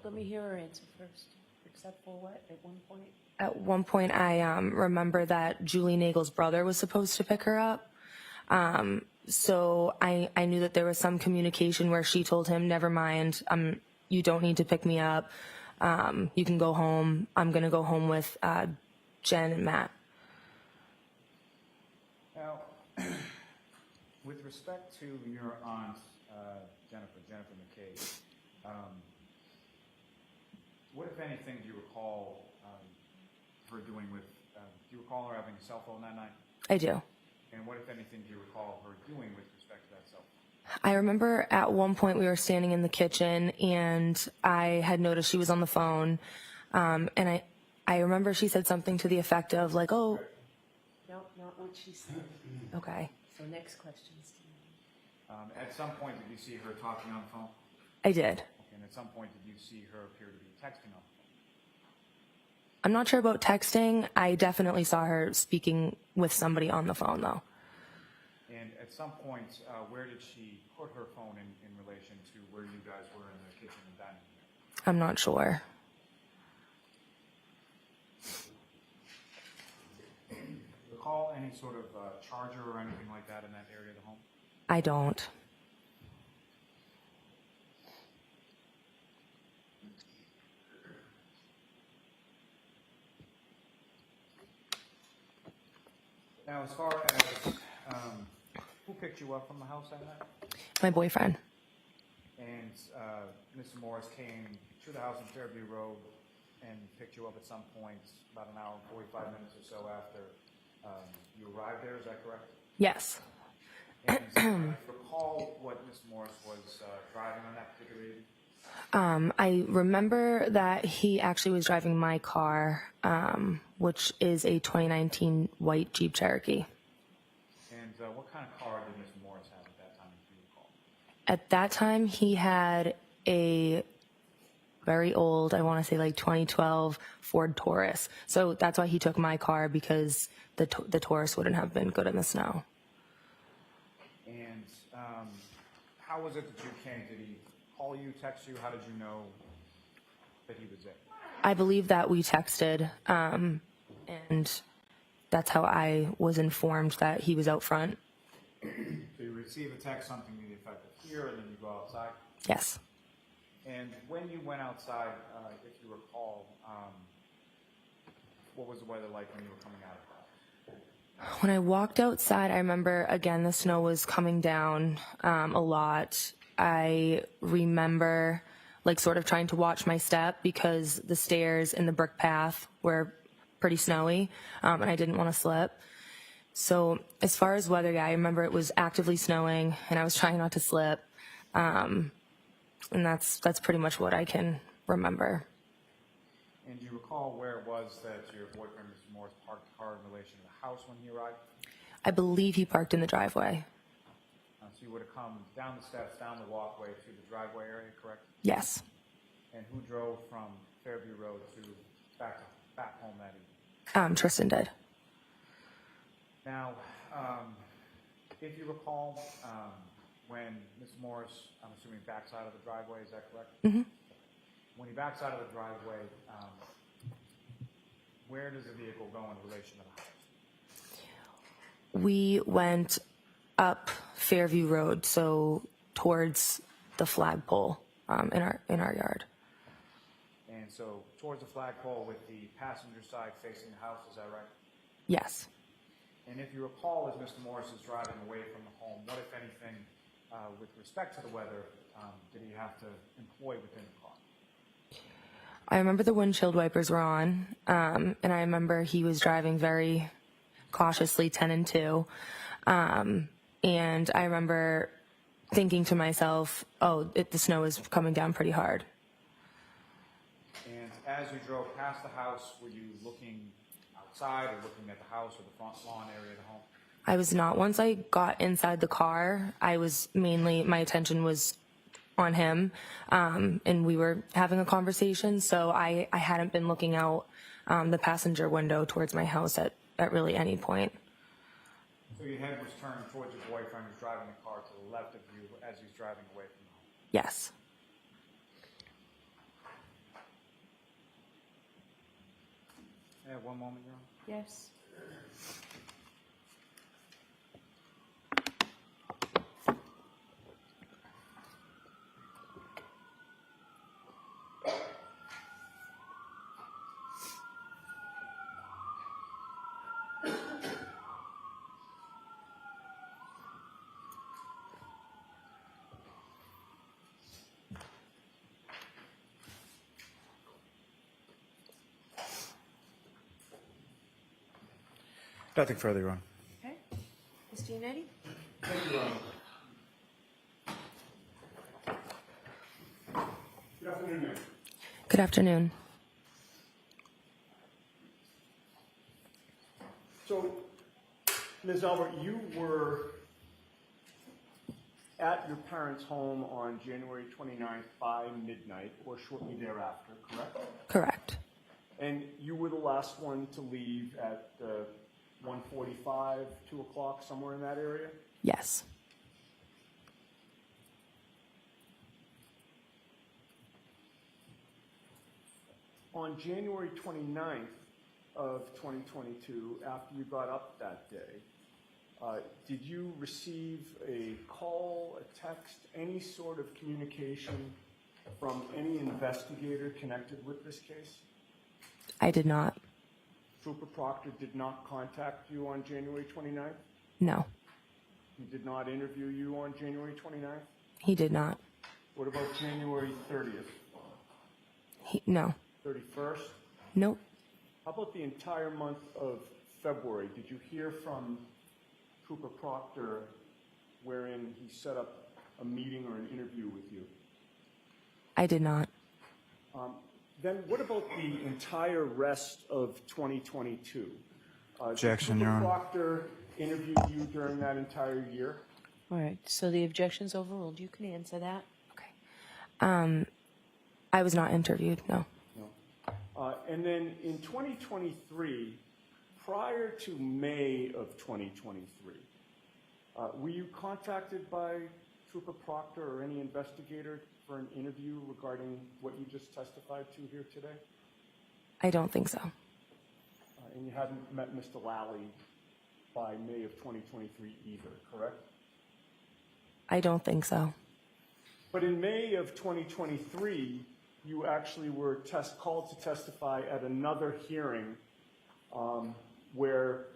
let me hear her answer first. Except for what, at one point? At one point, I remember that Julie Nagel's brother was supposed to pick her up. So I knew that there was some communication where she told him, never mind, you don't need to pick me up. You can go home. I'm going to go home with Jen and Matt. Now, with respect to your aunt, Jennifer McKay, what, if anything, do you recall her doing with, do you recall her having a cell phone that night? I do. And what, if anything, do you recall her doing with respect to that cell phone? I remember at one point we were standing in the kitchen and I had noticed she was on the phone. And I remember she said something to the effect of like, oh. No, not what she said. Okay. So next question, Steve. At some point, did you see her talking on the phone? I did. Okay, and at some point, did you see her appear to be texting on the phone? I'm not sure about texting. I definitely saw her speaking with somebody on the phone though. And at some point, where did she put her phone in relation to where you guys were in the kitchen and dining room? I'm not sure. Recall any sort of charger or anything like that in that area of the home? I don't. Now, as far as who picked you up from the house that night? My boyfriend. And Mr. Morris came to the house on Fairview Road and picked you up at some point, about an hour and 45 minutes or so after you arrived there, is that correct? Yes. And recall what Mr. Morris was driving on that particular evening? I remember that he actually was driving my car, which is a 2019 white Jeep Cherokee. And what kind of car did Mr. Morris have at that time, if you recall? At that time, he had a very old, I want to say like 2012 Ford Taurus. So that's why he took my car, because the Taurus wouldn't have been good in the snow. And how was it that you came? Did he call you, text you? How did you know that he was there? I believe that we texted, and that's how I was informed that he was out front. So you receive a text, something to the effect of here, and then you go outside? Yes. And when you went outside, if you recall, what was the weather like when you were coming out of the house? When I walked outside, I remember, again, the snow was coming down a lot. I remember, like, sort of trying to watch my step because the stairs in the brick path were pretty snowy, and I didn't want to slip. So as far as weather, yeah, I remember it was actively snowing, and I was trying not to slip. And that's pretty much what I can remember. And do you recall where it was that your boyfriend, Mr. Morris, parked the car in relation to the house when he arrived? I believe he parked in the driveway. So you would have come down the steps, down the walkway to the driveway area, correct? Yes. And who drove from Fairview Road to back home that evening? Tristan did. Now, if you recall, when Mr. Morris, I'm assuming, backs out of the driveway, is that correct? Mm-hmm. When he backs out of the driveway, where does the vehicle go in relation to the house? We went up Fairview Road, so towards the flagpole in our yard. And so towards the flagpole with the passenger side facing the house, is that right? Yes. And if you recall, as Mr. Morris is driving away from the home, what, if anything, with respect to the weather, did he have to employ within the car? I remember the windshield wipers were on, and I remember he was driving very cautiously, 10 and 2. And I remember thinking to myself, oh, the snow is coming down pretty hard. And as you drove past the house, were you looking outside or looking at the house or the front lawn area of the home? I was not. Once I got inside the car, my attention was on him, and we were having a conversation, so I hadn't been looking out the passenger window towards my house at really any point. So your head was turned towards your boyfriend who's driving the car to the left of you as he's driving away from the home? Yes. I have one moment, Your Honor. Yes. Nothing further, Your Honor. Okay. Mr. Yannetti? Good afternoon, ma'am. Good afternoon. So, Ms. Albert, you were at your parents' home on January 29th by midnight or shortly thereafter, correct? Correct. And you were the last one to leave at 1:45, 2 o'clock, somewhere in that area? Yes. On January 29th of 2022, after you got up that day, did you receive a call, a text, any sort of communication from any investigator connected with this case? I did not. Trooper Proctor did not contact you on January 29th? No. He did not interview you on January 29th? He did not. What about January 30th? No. 31st? Nope. How about the entire month of February? Did you hear from Trooper Proctor wherein he set up a meeting or an interview with you? I did not. Then what about the entire rest of 2022? Objection, did Your Trooper Honor. Proctor interviewed you during that entire year? All right, so the objection's overruled. You can answer that. Okay. I was not interviewed, no. No. And then in 2023, prior to May of 2023, were you contacted by Trooper Proctor or any investigator for an interview regarding what you just testified to here today? I don't think so. And you hadn't met Mr. Lally by May of 2023 either, correct? I don't think so. But in May of 2023, you actually were called to testify at another hearing where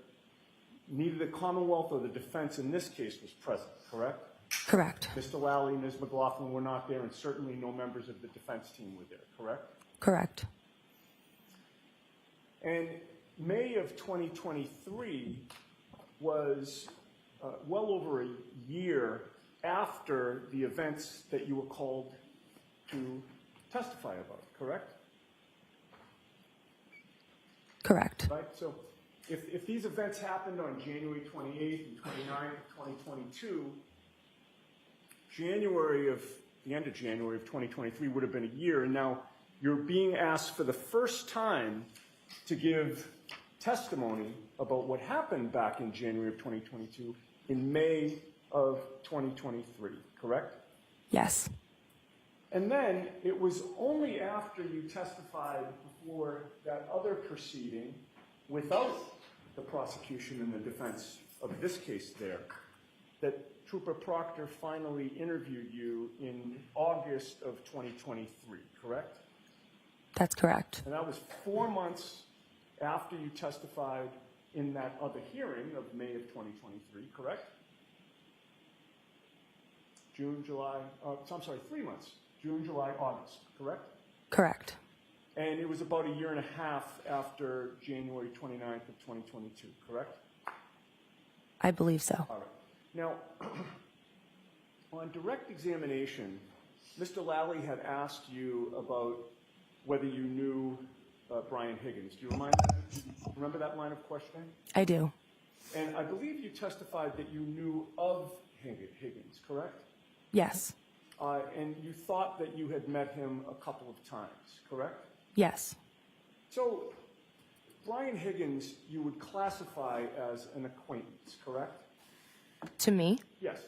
neither the Commonwealth or the defense in this case was present, correct? Correct. Mr. Lally and Ms. McLaughlin were not there, and certainly no members of the defense team were there, correct? Correct. And May of 2023 was well over a year after the events that you were called to testify about, correct? Correct. Right? So if these events happened on January 28th and 29th of 2022, the end of January of 2023 would have been a year, and now you're being asked for the first time to give testimony about what happened back in January of 2022 in May of 2023, correct? Yes. And then it was only after you testified before that other proceeding without the prosecution and the defense of this case there that Trooper Proctor finally interviewed you in August of 2023, correct? That's correct. And that was 4 months after you testified in that other hearing of May of 2023, correct? June, July, I'm sorry, 3 months. June, July, August, correct? Correct. And it was about a year and a half after January 29th of 2022, correct? I believe so. All right. Now, on direct examination, Mr. Lally had asked you about whether you knew Brian Higgins. Do you remember that line of questioning? I do. And I believe you testified that you knew of Higgins, correct? Yes. And you thought that you had met him a couple of times, correct? Yes. So, Brian Higgins, you would classify as an acquaintance, correct? To me? Yes.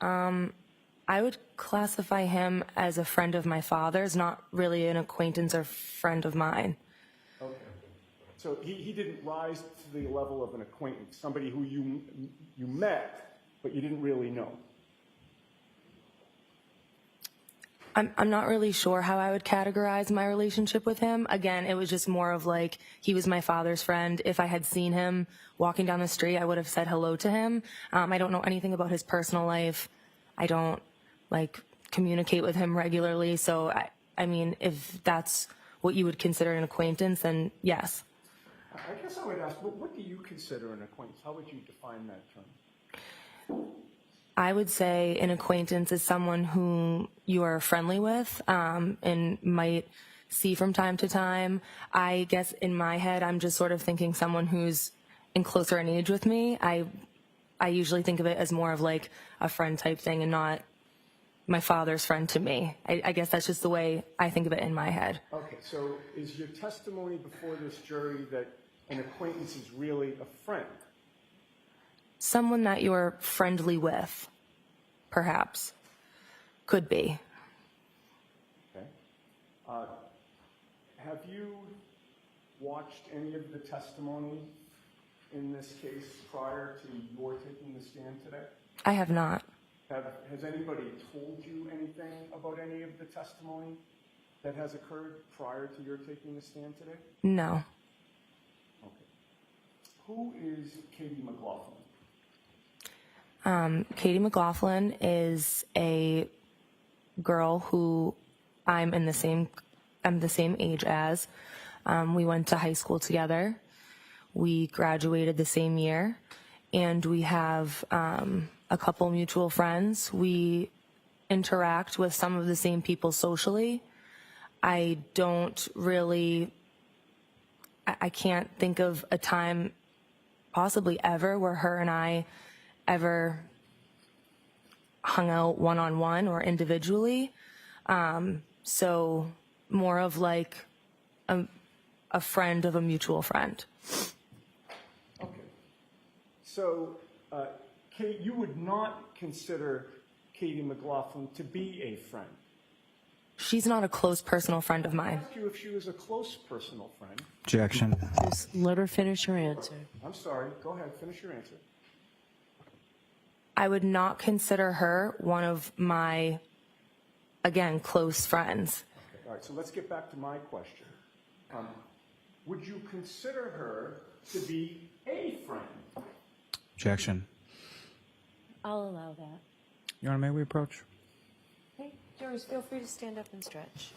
I would classify him as a friend of my father's, not really an acquaintance or friend of mine. Okay. So he didn't rise to the level of an acquaintance, somebody who you met, but you didn't really know. I'm not really sure how I would categorize my relationship with him. Again, it was just more of like, he was my father's friend. If I had seen him walking down the street, I would have said hello to him. I don't know anything about his personal life. I don't communicate with him regularly. So I mean, if that's what you would consider an acquaintance, then yes. I guess I would ask, what do you consider an acquaintance? How would you define that term? I would say an acquaintance is someone who you are friendly with and might see from time to time. I guess in my head, I'm just sort of thinking someone who's in closer in age with me. I usually think of it as more of like a friend type thing and not my father's friend to me. I guess that's just the way I think of it in my head. Okay, so is your testimony before this jury that an acquaintance is really a friend? Someone that you're friendly with, perhaps, could be. Okay. Have you watched any of the testimony in this case prior to your taking the stand today? I have not. Has anybody told you anything about any of the testimony that has occurred prior to your taking the stand today? No. Okay. Who is Katie McLaughlin? Katie McLaughlin is a girl who I'm the same age as. We went to high school together. We graduated the same year, and we have a couple mutual friends. We interact with some of the same people socially. I can't think of a time, possibly ever, where her and I ever hung out one-on-one or individually. So more of like a friend of a mutual friend. Okay. So, Kate, you would not consider Katie McLaughlin to be a friend? She's not a close personal friend of mine. I asked you if she was a close personal friend. Objection. Just let her finish her answer. I'm sorry. Go ahead. Finish your answer. I would not consider her one of my, again, close friends. Okay. All right. So let's get back to my question. Would you consider her to be a friend. Objection. I'll allow that. Your Honor, may we approach? Okay, jurors, feel free to stand up and stretch.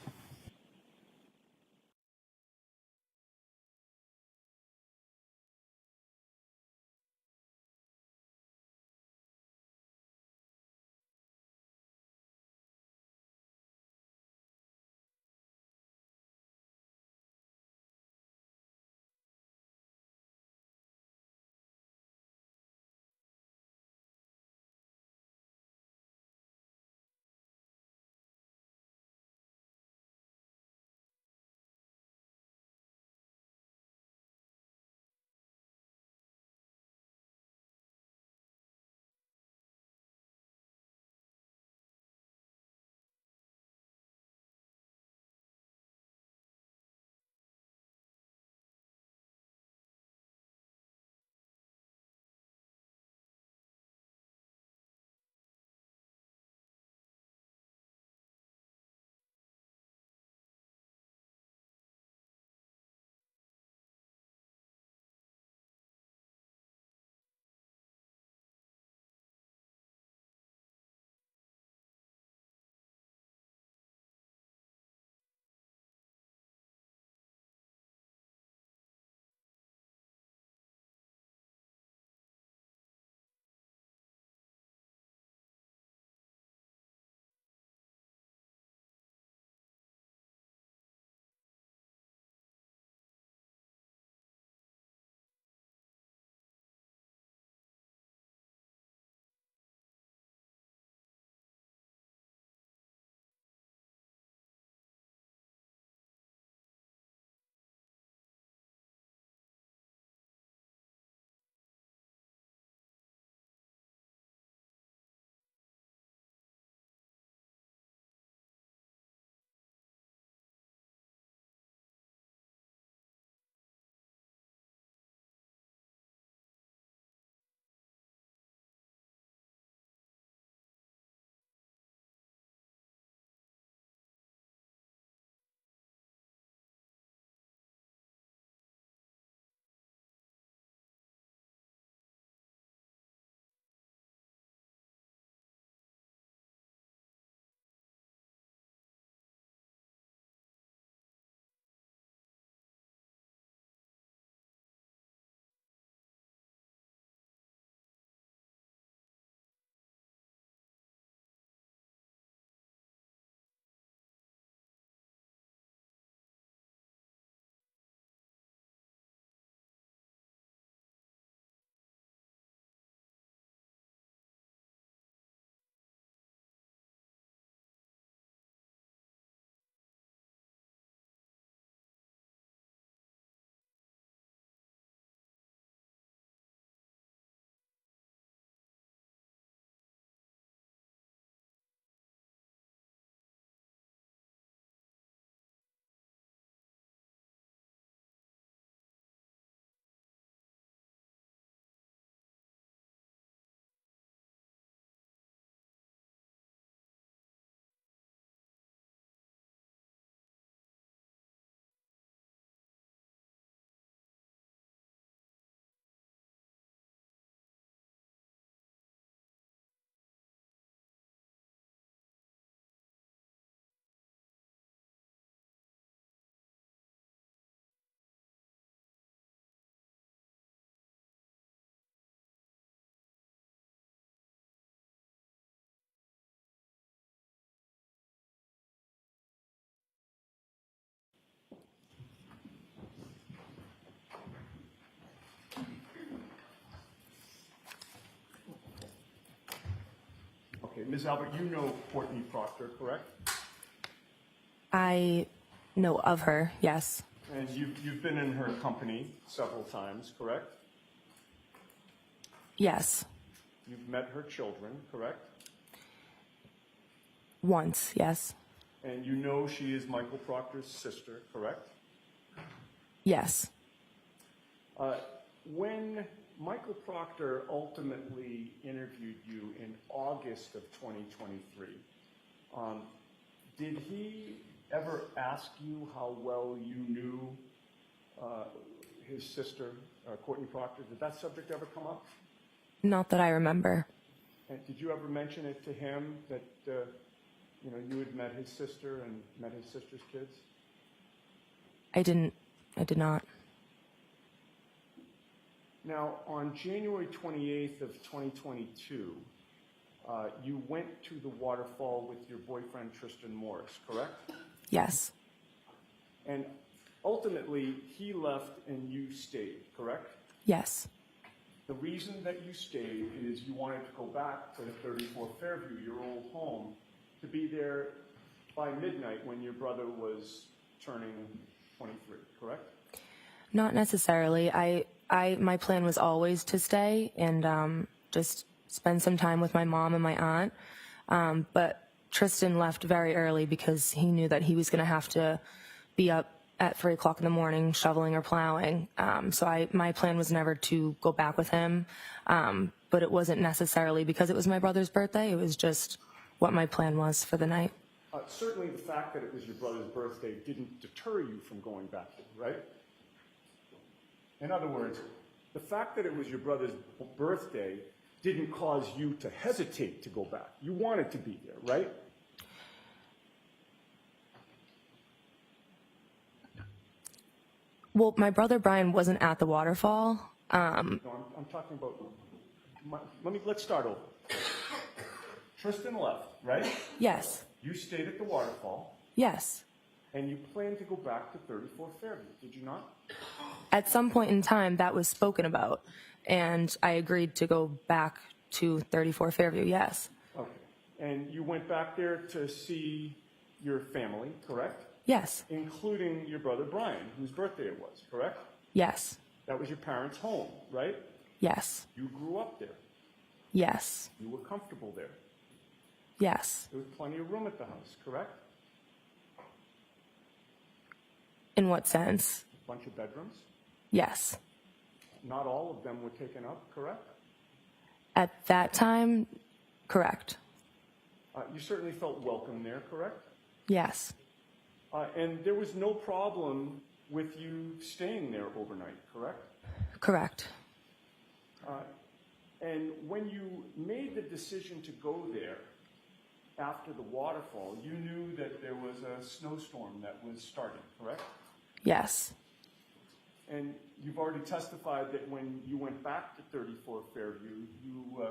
Okay, Ms. Albert, you know Courtney Proctor, correct? I know of her, yes. And you've been in her company several times, correct? Yes. You've met her children, correct? Once, yes. And you know she is Michael Proctor's sister, correct? Yes. When Michael Proctor ultimately interviewed you in August of 2023, did he ever ask you how well you knew his sister, Courtney Proctor, did that subject ever come up? Not that I remember. And did you ever mention it to him that, you had met his sister and met his sister's kids? I did not. Now, on January 28th of 2022, you went to the waterfall with your boyfriend, Tristan Morris, correct? Yes. And ultimately, he left and you stayed, correct? Yes. The reason that you stayed is you wanted to go back to 34 Fairview, your old home, to be there by midnight when your brother was turning 23, correct? Not necessarily. My plan was always to stay and just spend some time with my mom and my aunt. But Tristan left very early because he knew that he was going to have to be up at 3 o'clock in the morning shoveling or plowing. So my plan was never to go back with him. But it wasn't necessarily because it was my brother's birthday. It was just what my plan was for the night. Certainly the fact that it was your brother's birthday didn't deter you from going back there, right? In other words, the fact that it was your brother's birthday didn't cause you to hesitate to go back. You wanted to be there, right? Well, my brother Brian wasn't at the waterfall. No, I'm talking about. Let's start over. Tristan left, right? Yes. You stayed at the waterfall, Yes. and you planned to go back to 34 Fairview, did you not? At some point in time, that was spoken about, and I agreed to go back to 34 Fairview, yes. Okay. And you went back there to see your family, correct? Yes. Including your brother Brian, whose birthday it was, correct? Yes. That was your parents' home, right? Yes. You grew up there. Yes. You were comfortable there. Yes. There was plenty of room at the house, correct? In what sense? A bunch of bedrooms. Yes. Not all of them were taken up, correct? At that time, correct. You certainly felt welcome there, correct? Yes. And there was no problem with you staying there overnight, correct? Correct. And when you made the decision to go there after the waterfall, you knew that there was a snowstorm that was starting, correct? Yes. And you've already testified that when you went back to 34 Fairview, you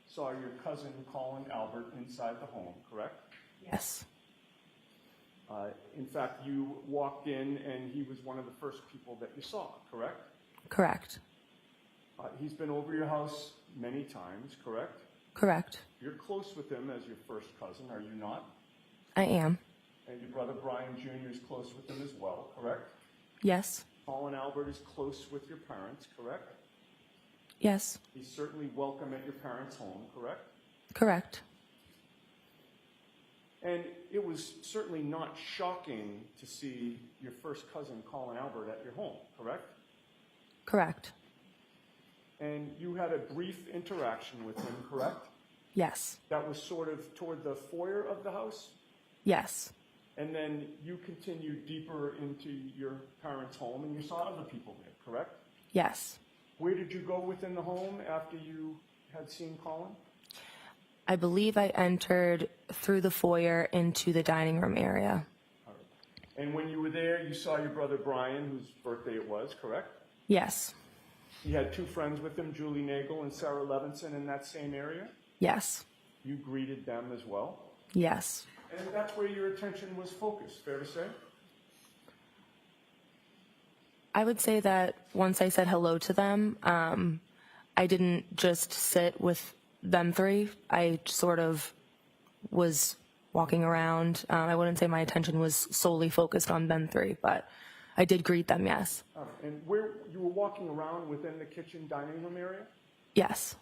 saw your cousin, Colin Albert, inside the home, correct? Yes. In fact, you walked in and he was one of the first people that you saw, correct? Correct. He's been over your house many times, correct? Correct. You're close with him as your first cousin, are you not? I am. And your brother Brian Jr. is close with him as well, correct? Yes. Colin Albert is close with your parents, correct? Yes. He's certainly welcome at your parents' home, correct? Correct. And it was certainly not shocking to see your first cousin, Colin Albert, at your home, correct? Correct. And you had a brief interaction with him, correct? Yes. That was sort of toward the foyer of the house? Yes. And then you continued deeper into your parents' home and you saw other people there, correct? Yes. Where did you go within the home after you had seen Colin? I believe I entered through the foyer into the dining room area. All right. And when you were there, you saw your brother Brian, whose birthday it was, correct? Yes. He had two friends with him, Julie Nagel and Sarah Levinson, in that same area? Yes. You greeted them as well? Yes. And that's where your attention was focused, fair to say? I would say that once I said hello to them, I didn't just sit with them three. I sort of was walking around. I wouldn't say my attention was solely focused on them three, but I did greet them, yes. And where you were walking around within the kitchen dining room area? Yes.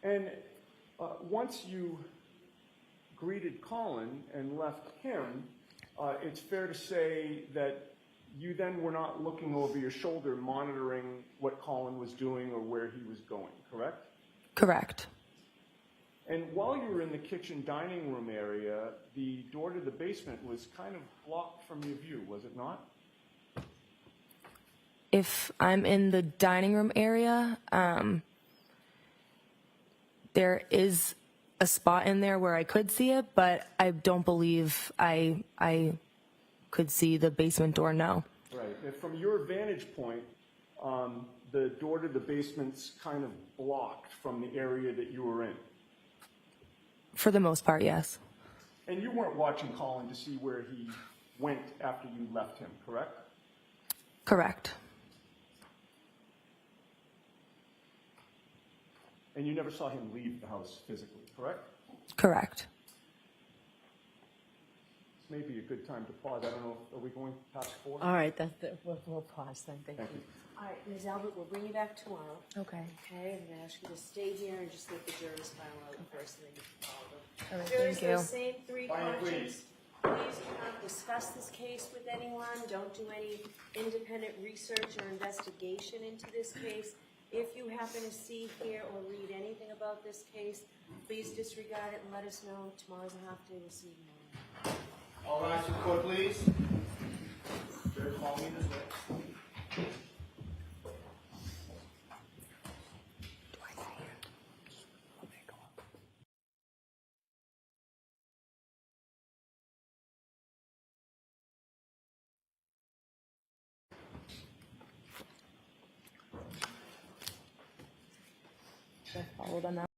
And once you greeted Colin and left him, it's fair to say that you then were not looking over your shoulder monitoring what Colin was doing or where he was going, correct? Correct. And while you were in the kitchen dining room area, the door to the basement was kind of blocked from your view, was it not? if I'm in the dining room area, there is a spot in there where I could see it, but I don't believe I could see the basement door, no. Right, and from your vantage point, the door to the basement's kind of blocked from the area that you were in. For the most part, yes. And you weren't watching Colin to see where he went after you left him, correct? Correct. And you never saw him leave the house physically, correct? Correct. This may be a good time to pause. I don't know, are we going past 4? All right, we'll pause then, thank Thank you. you. All right, Ms. Albert, we'll bring you back tomorrow. Okay. Okay, I'm gonna ask you to stay here and just let the jurors file out first, and then you can follow them. All right, Jurors, thank you. those same three questions. Please do not discuss this case with anyone. Don't do any independent research or investigation into this case. If you happen to see, hear, or read anything about this case, please disregard it and let us know. Tomorrow's a half day. We'll see you tomorrow. All rise to the court, please. Judge, call me this way. I followed on that.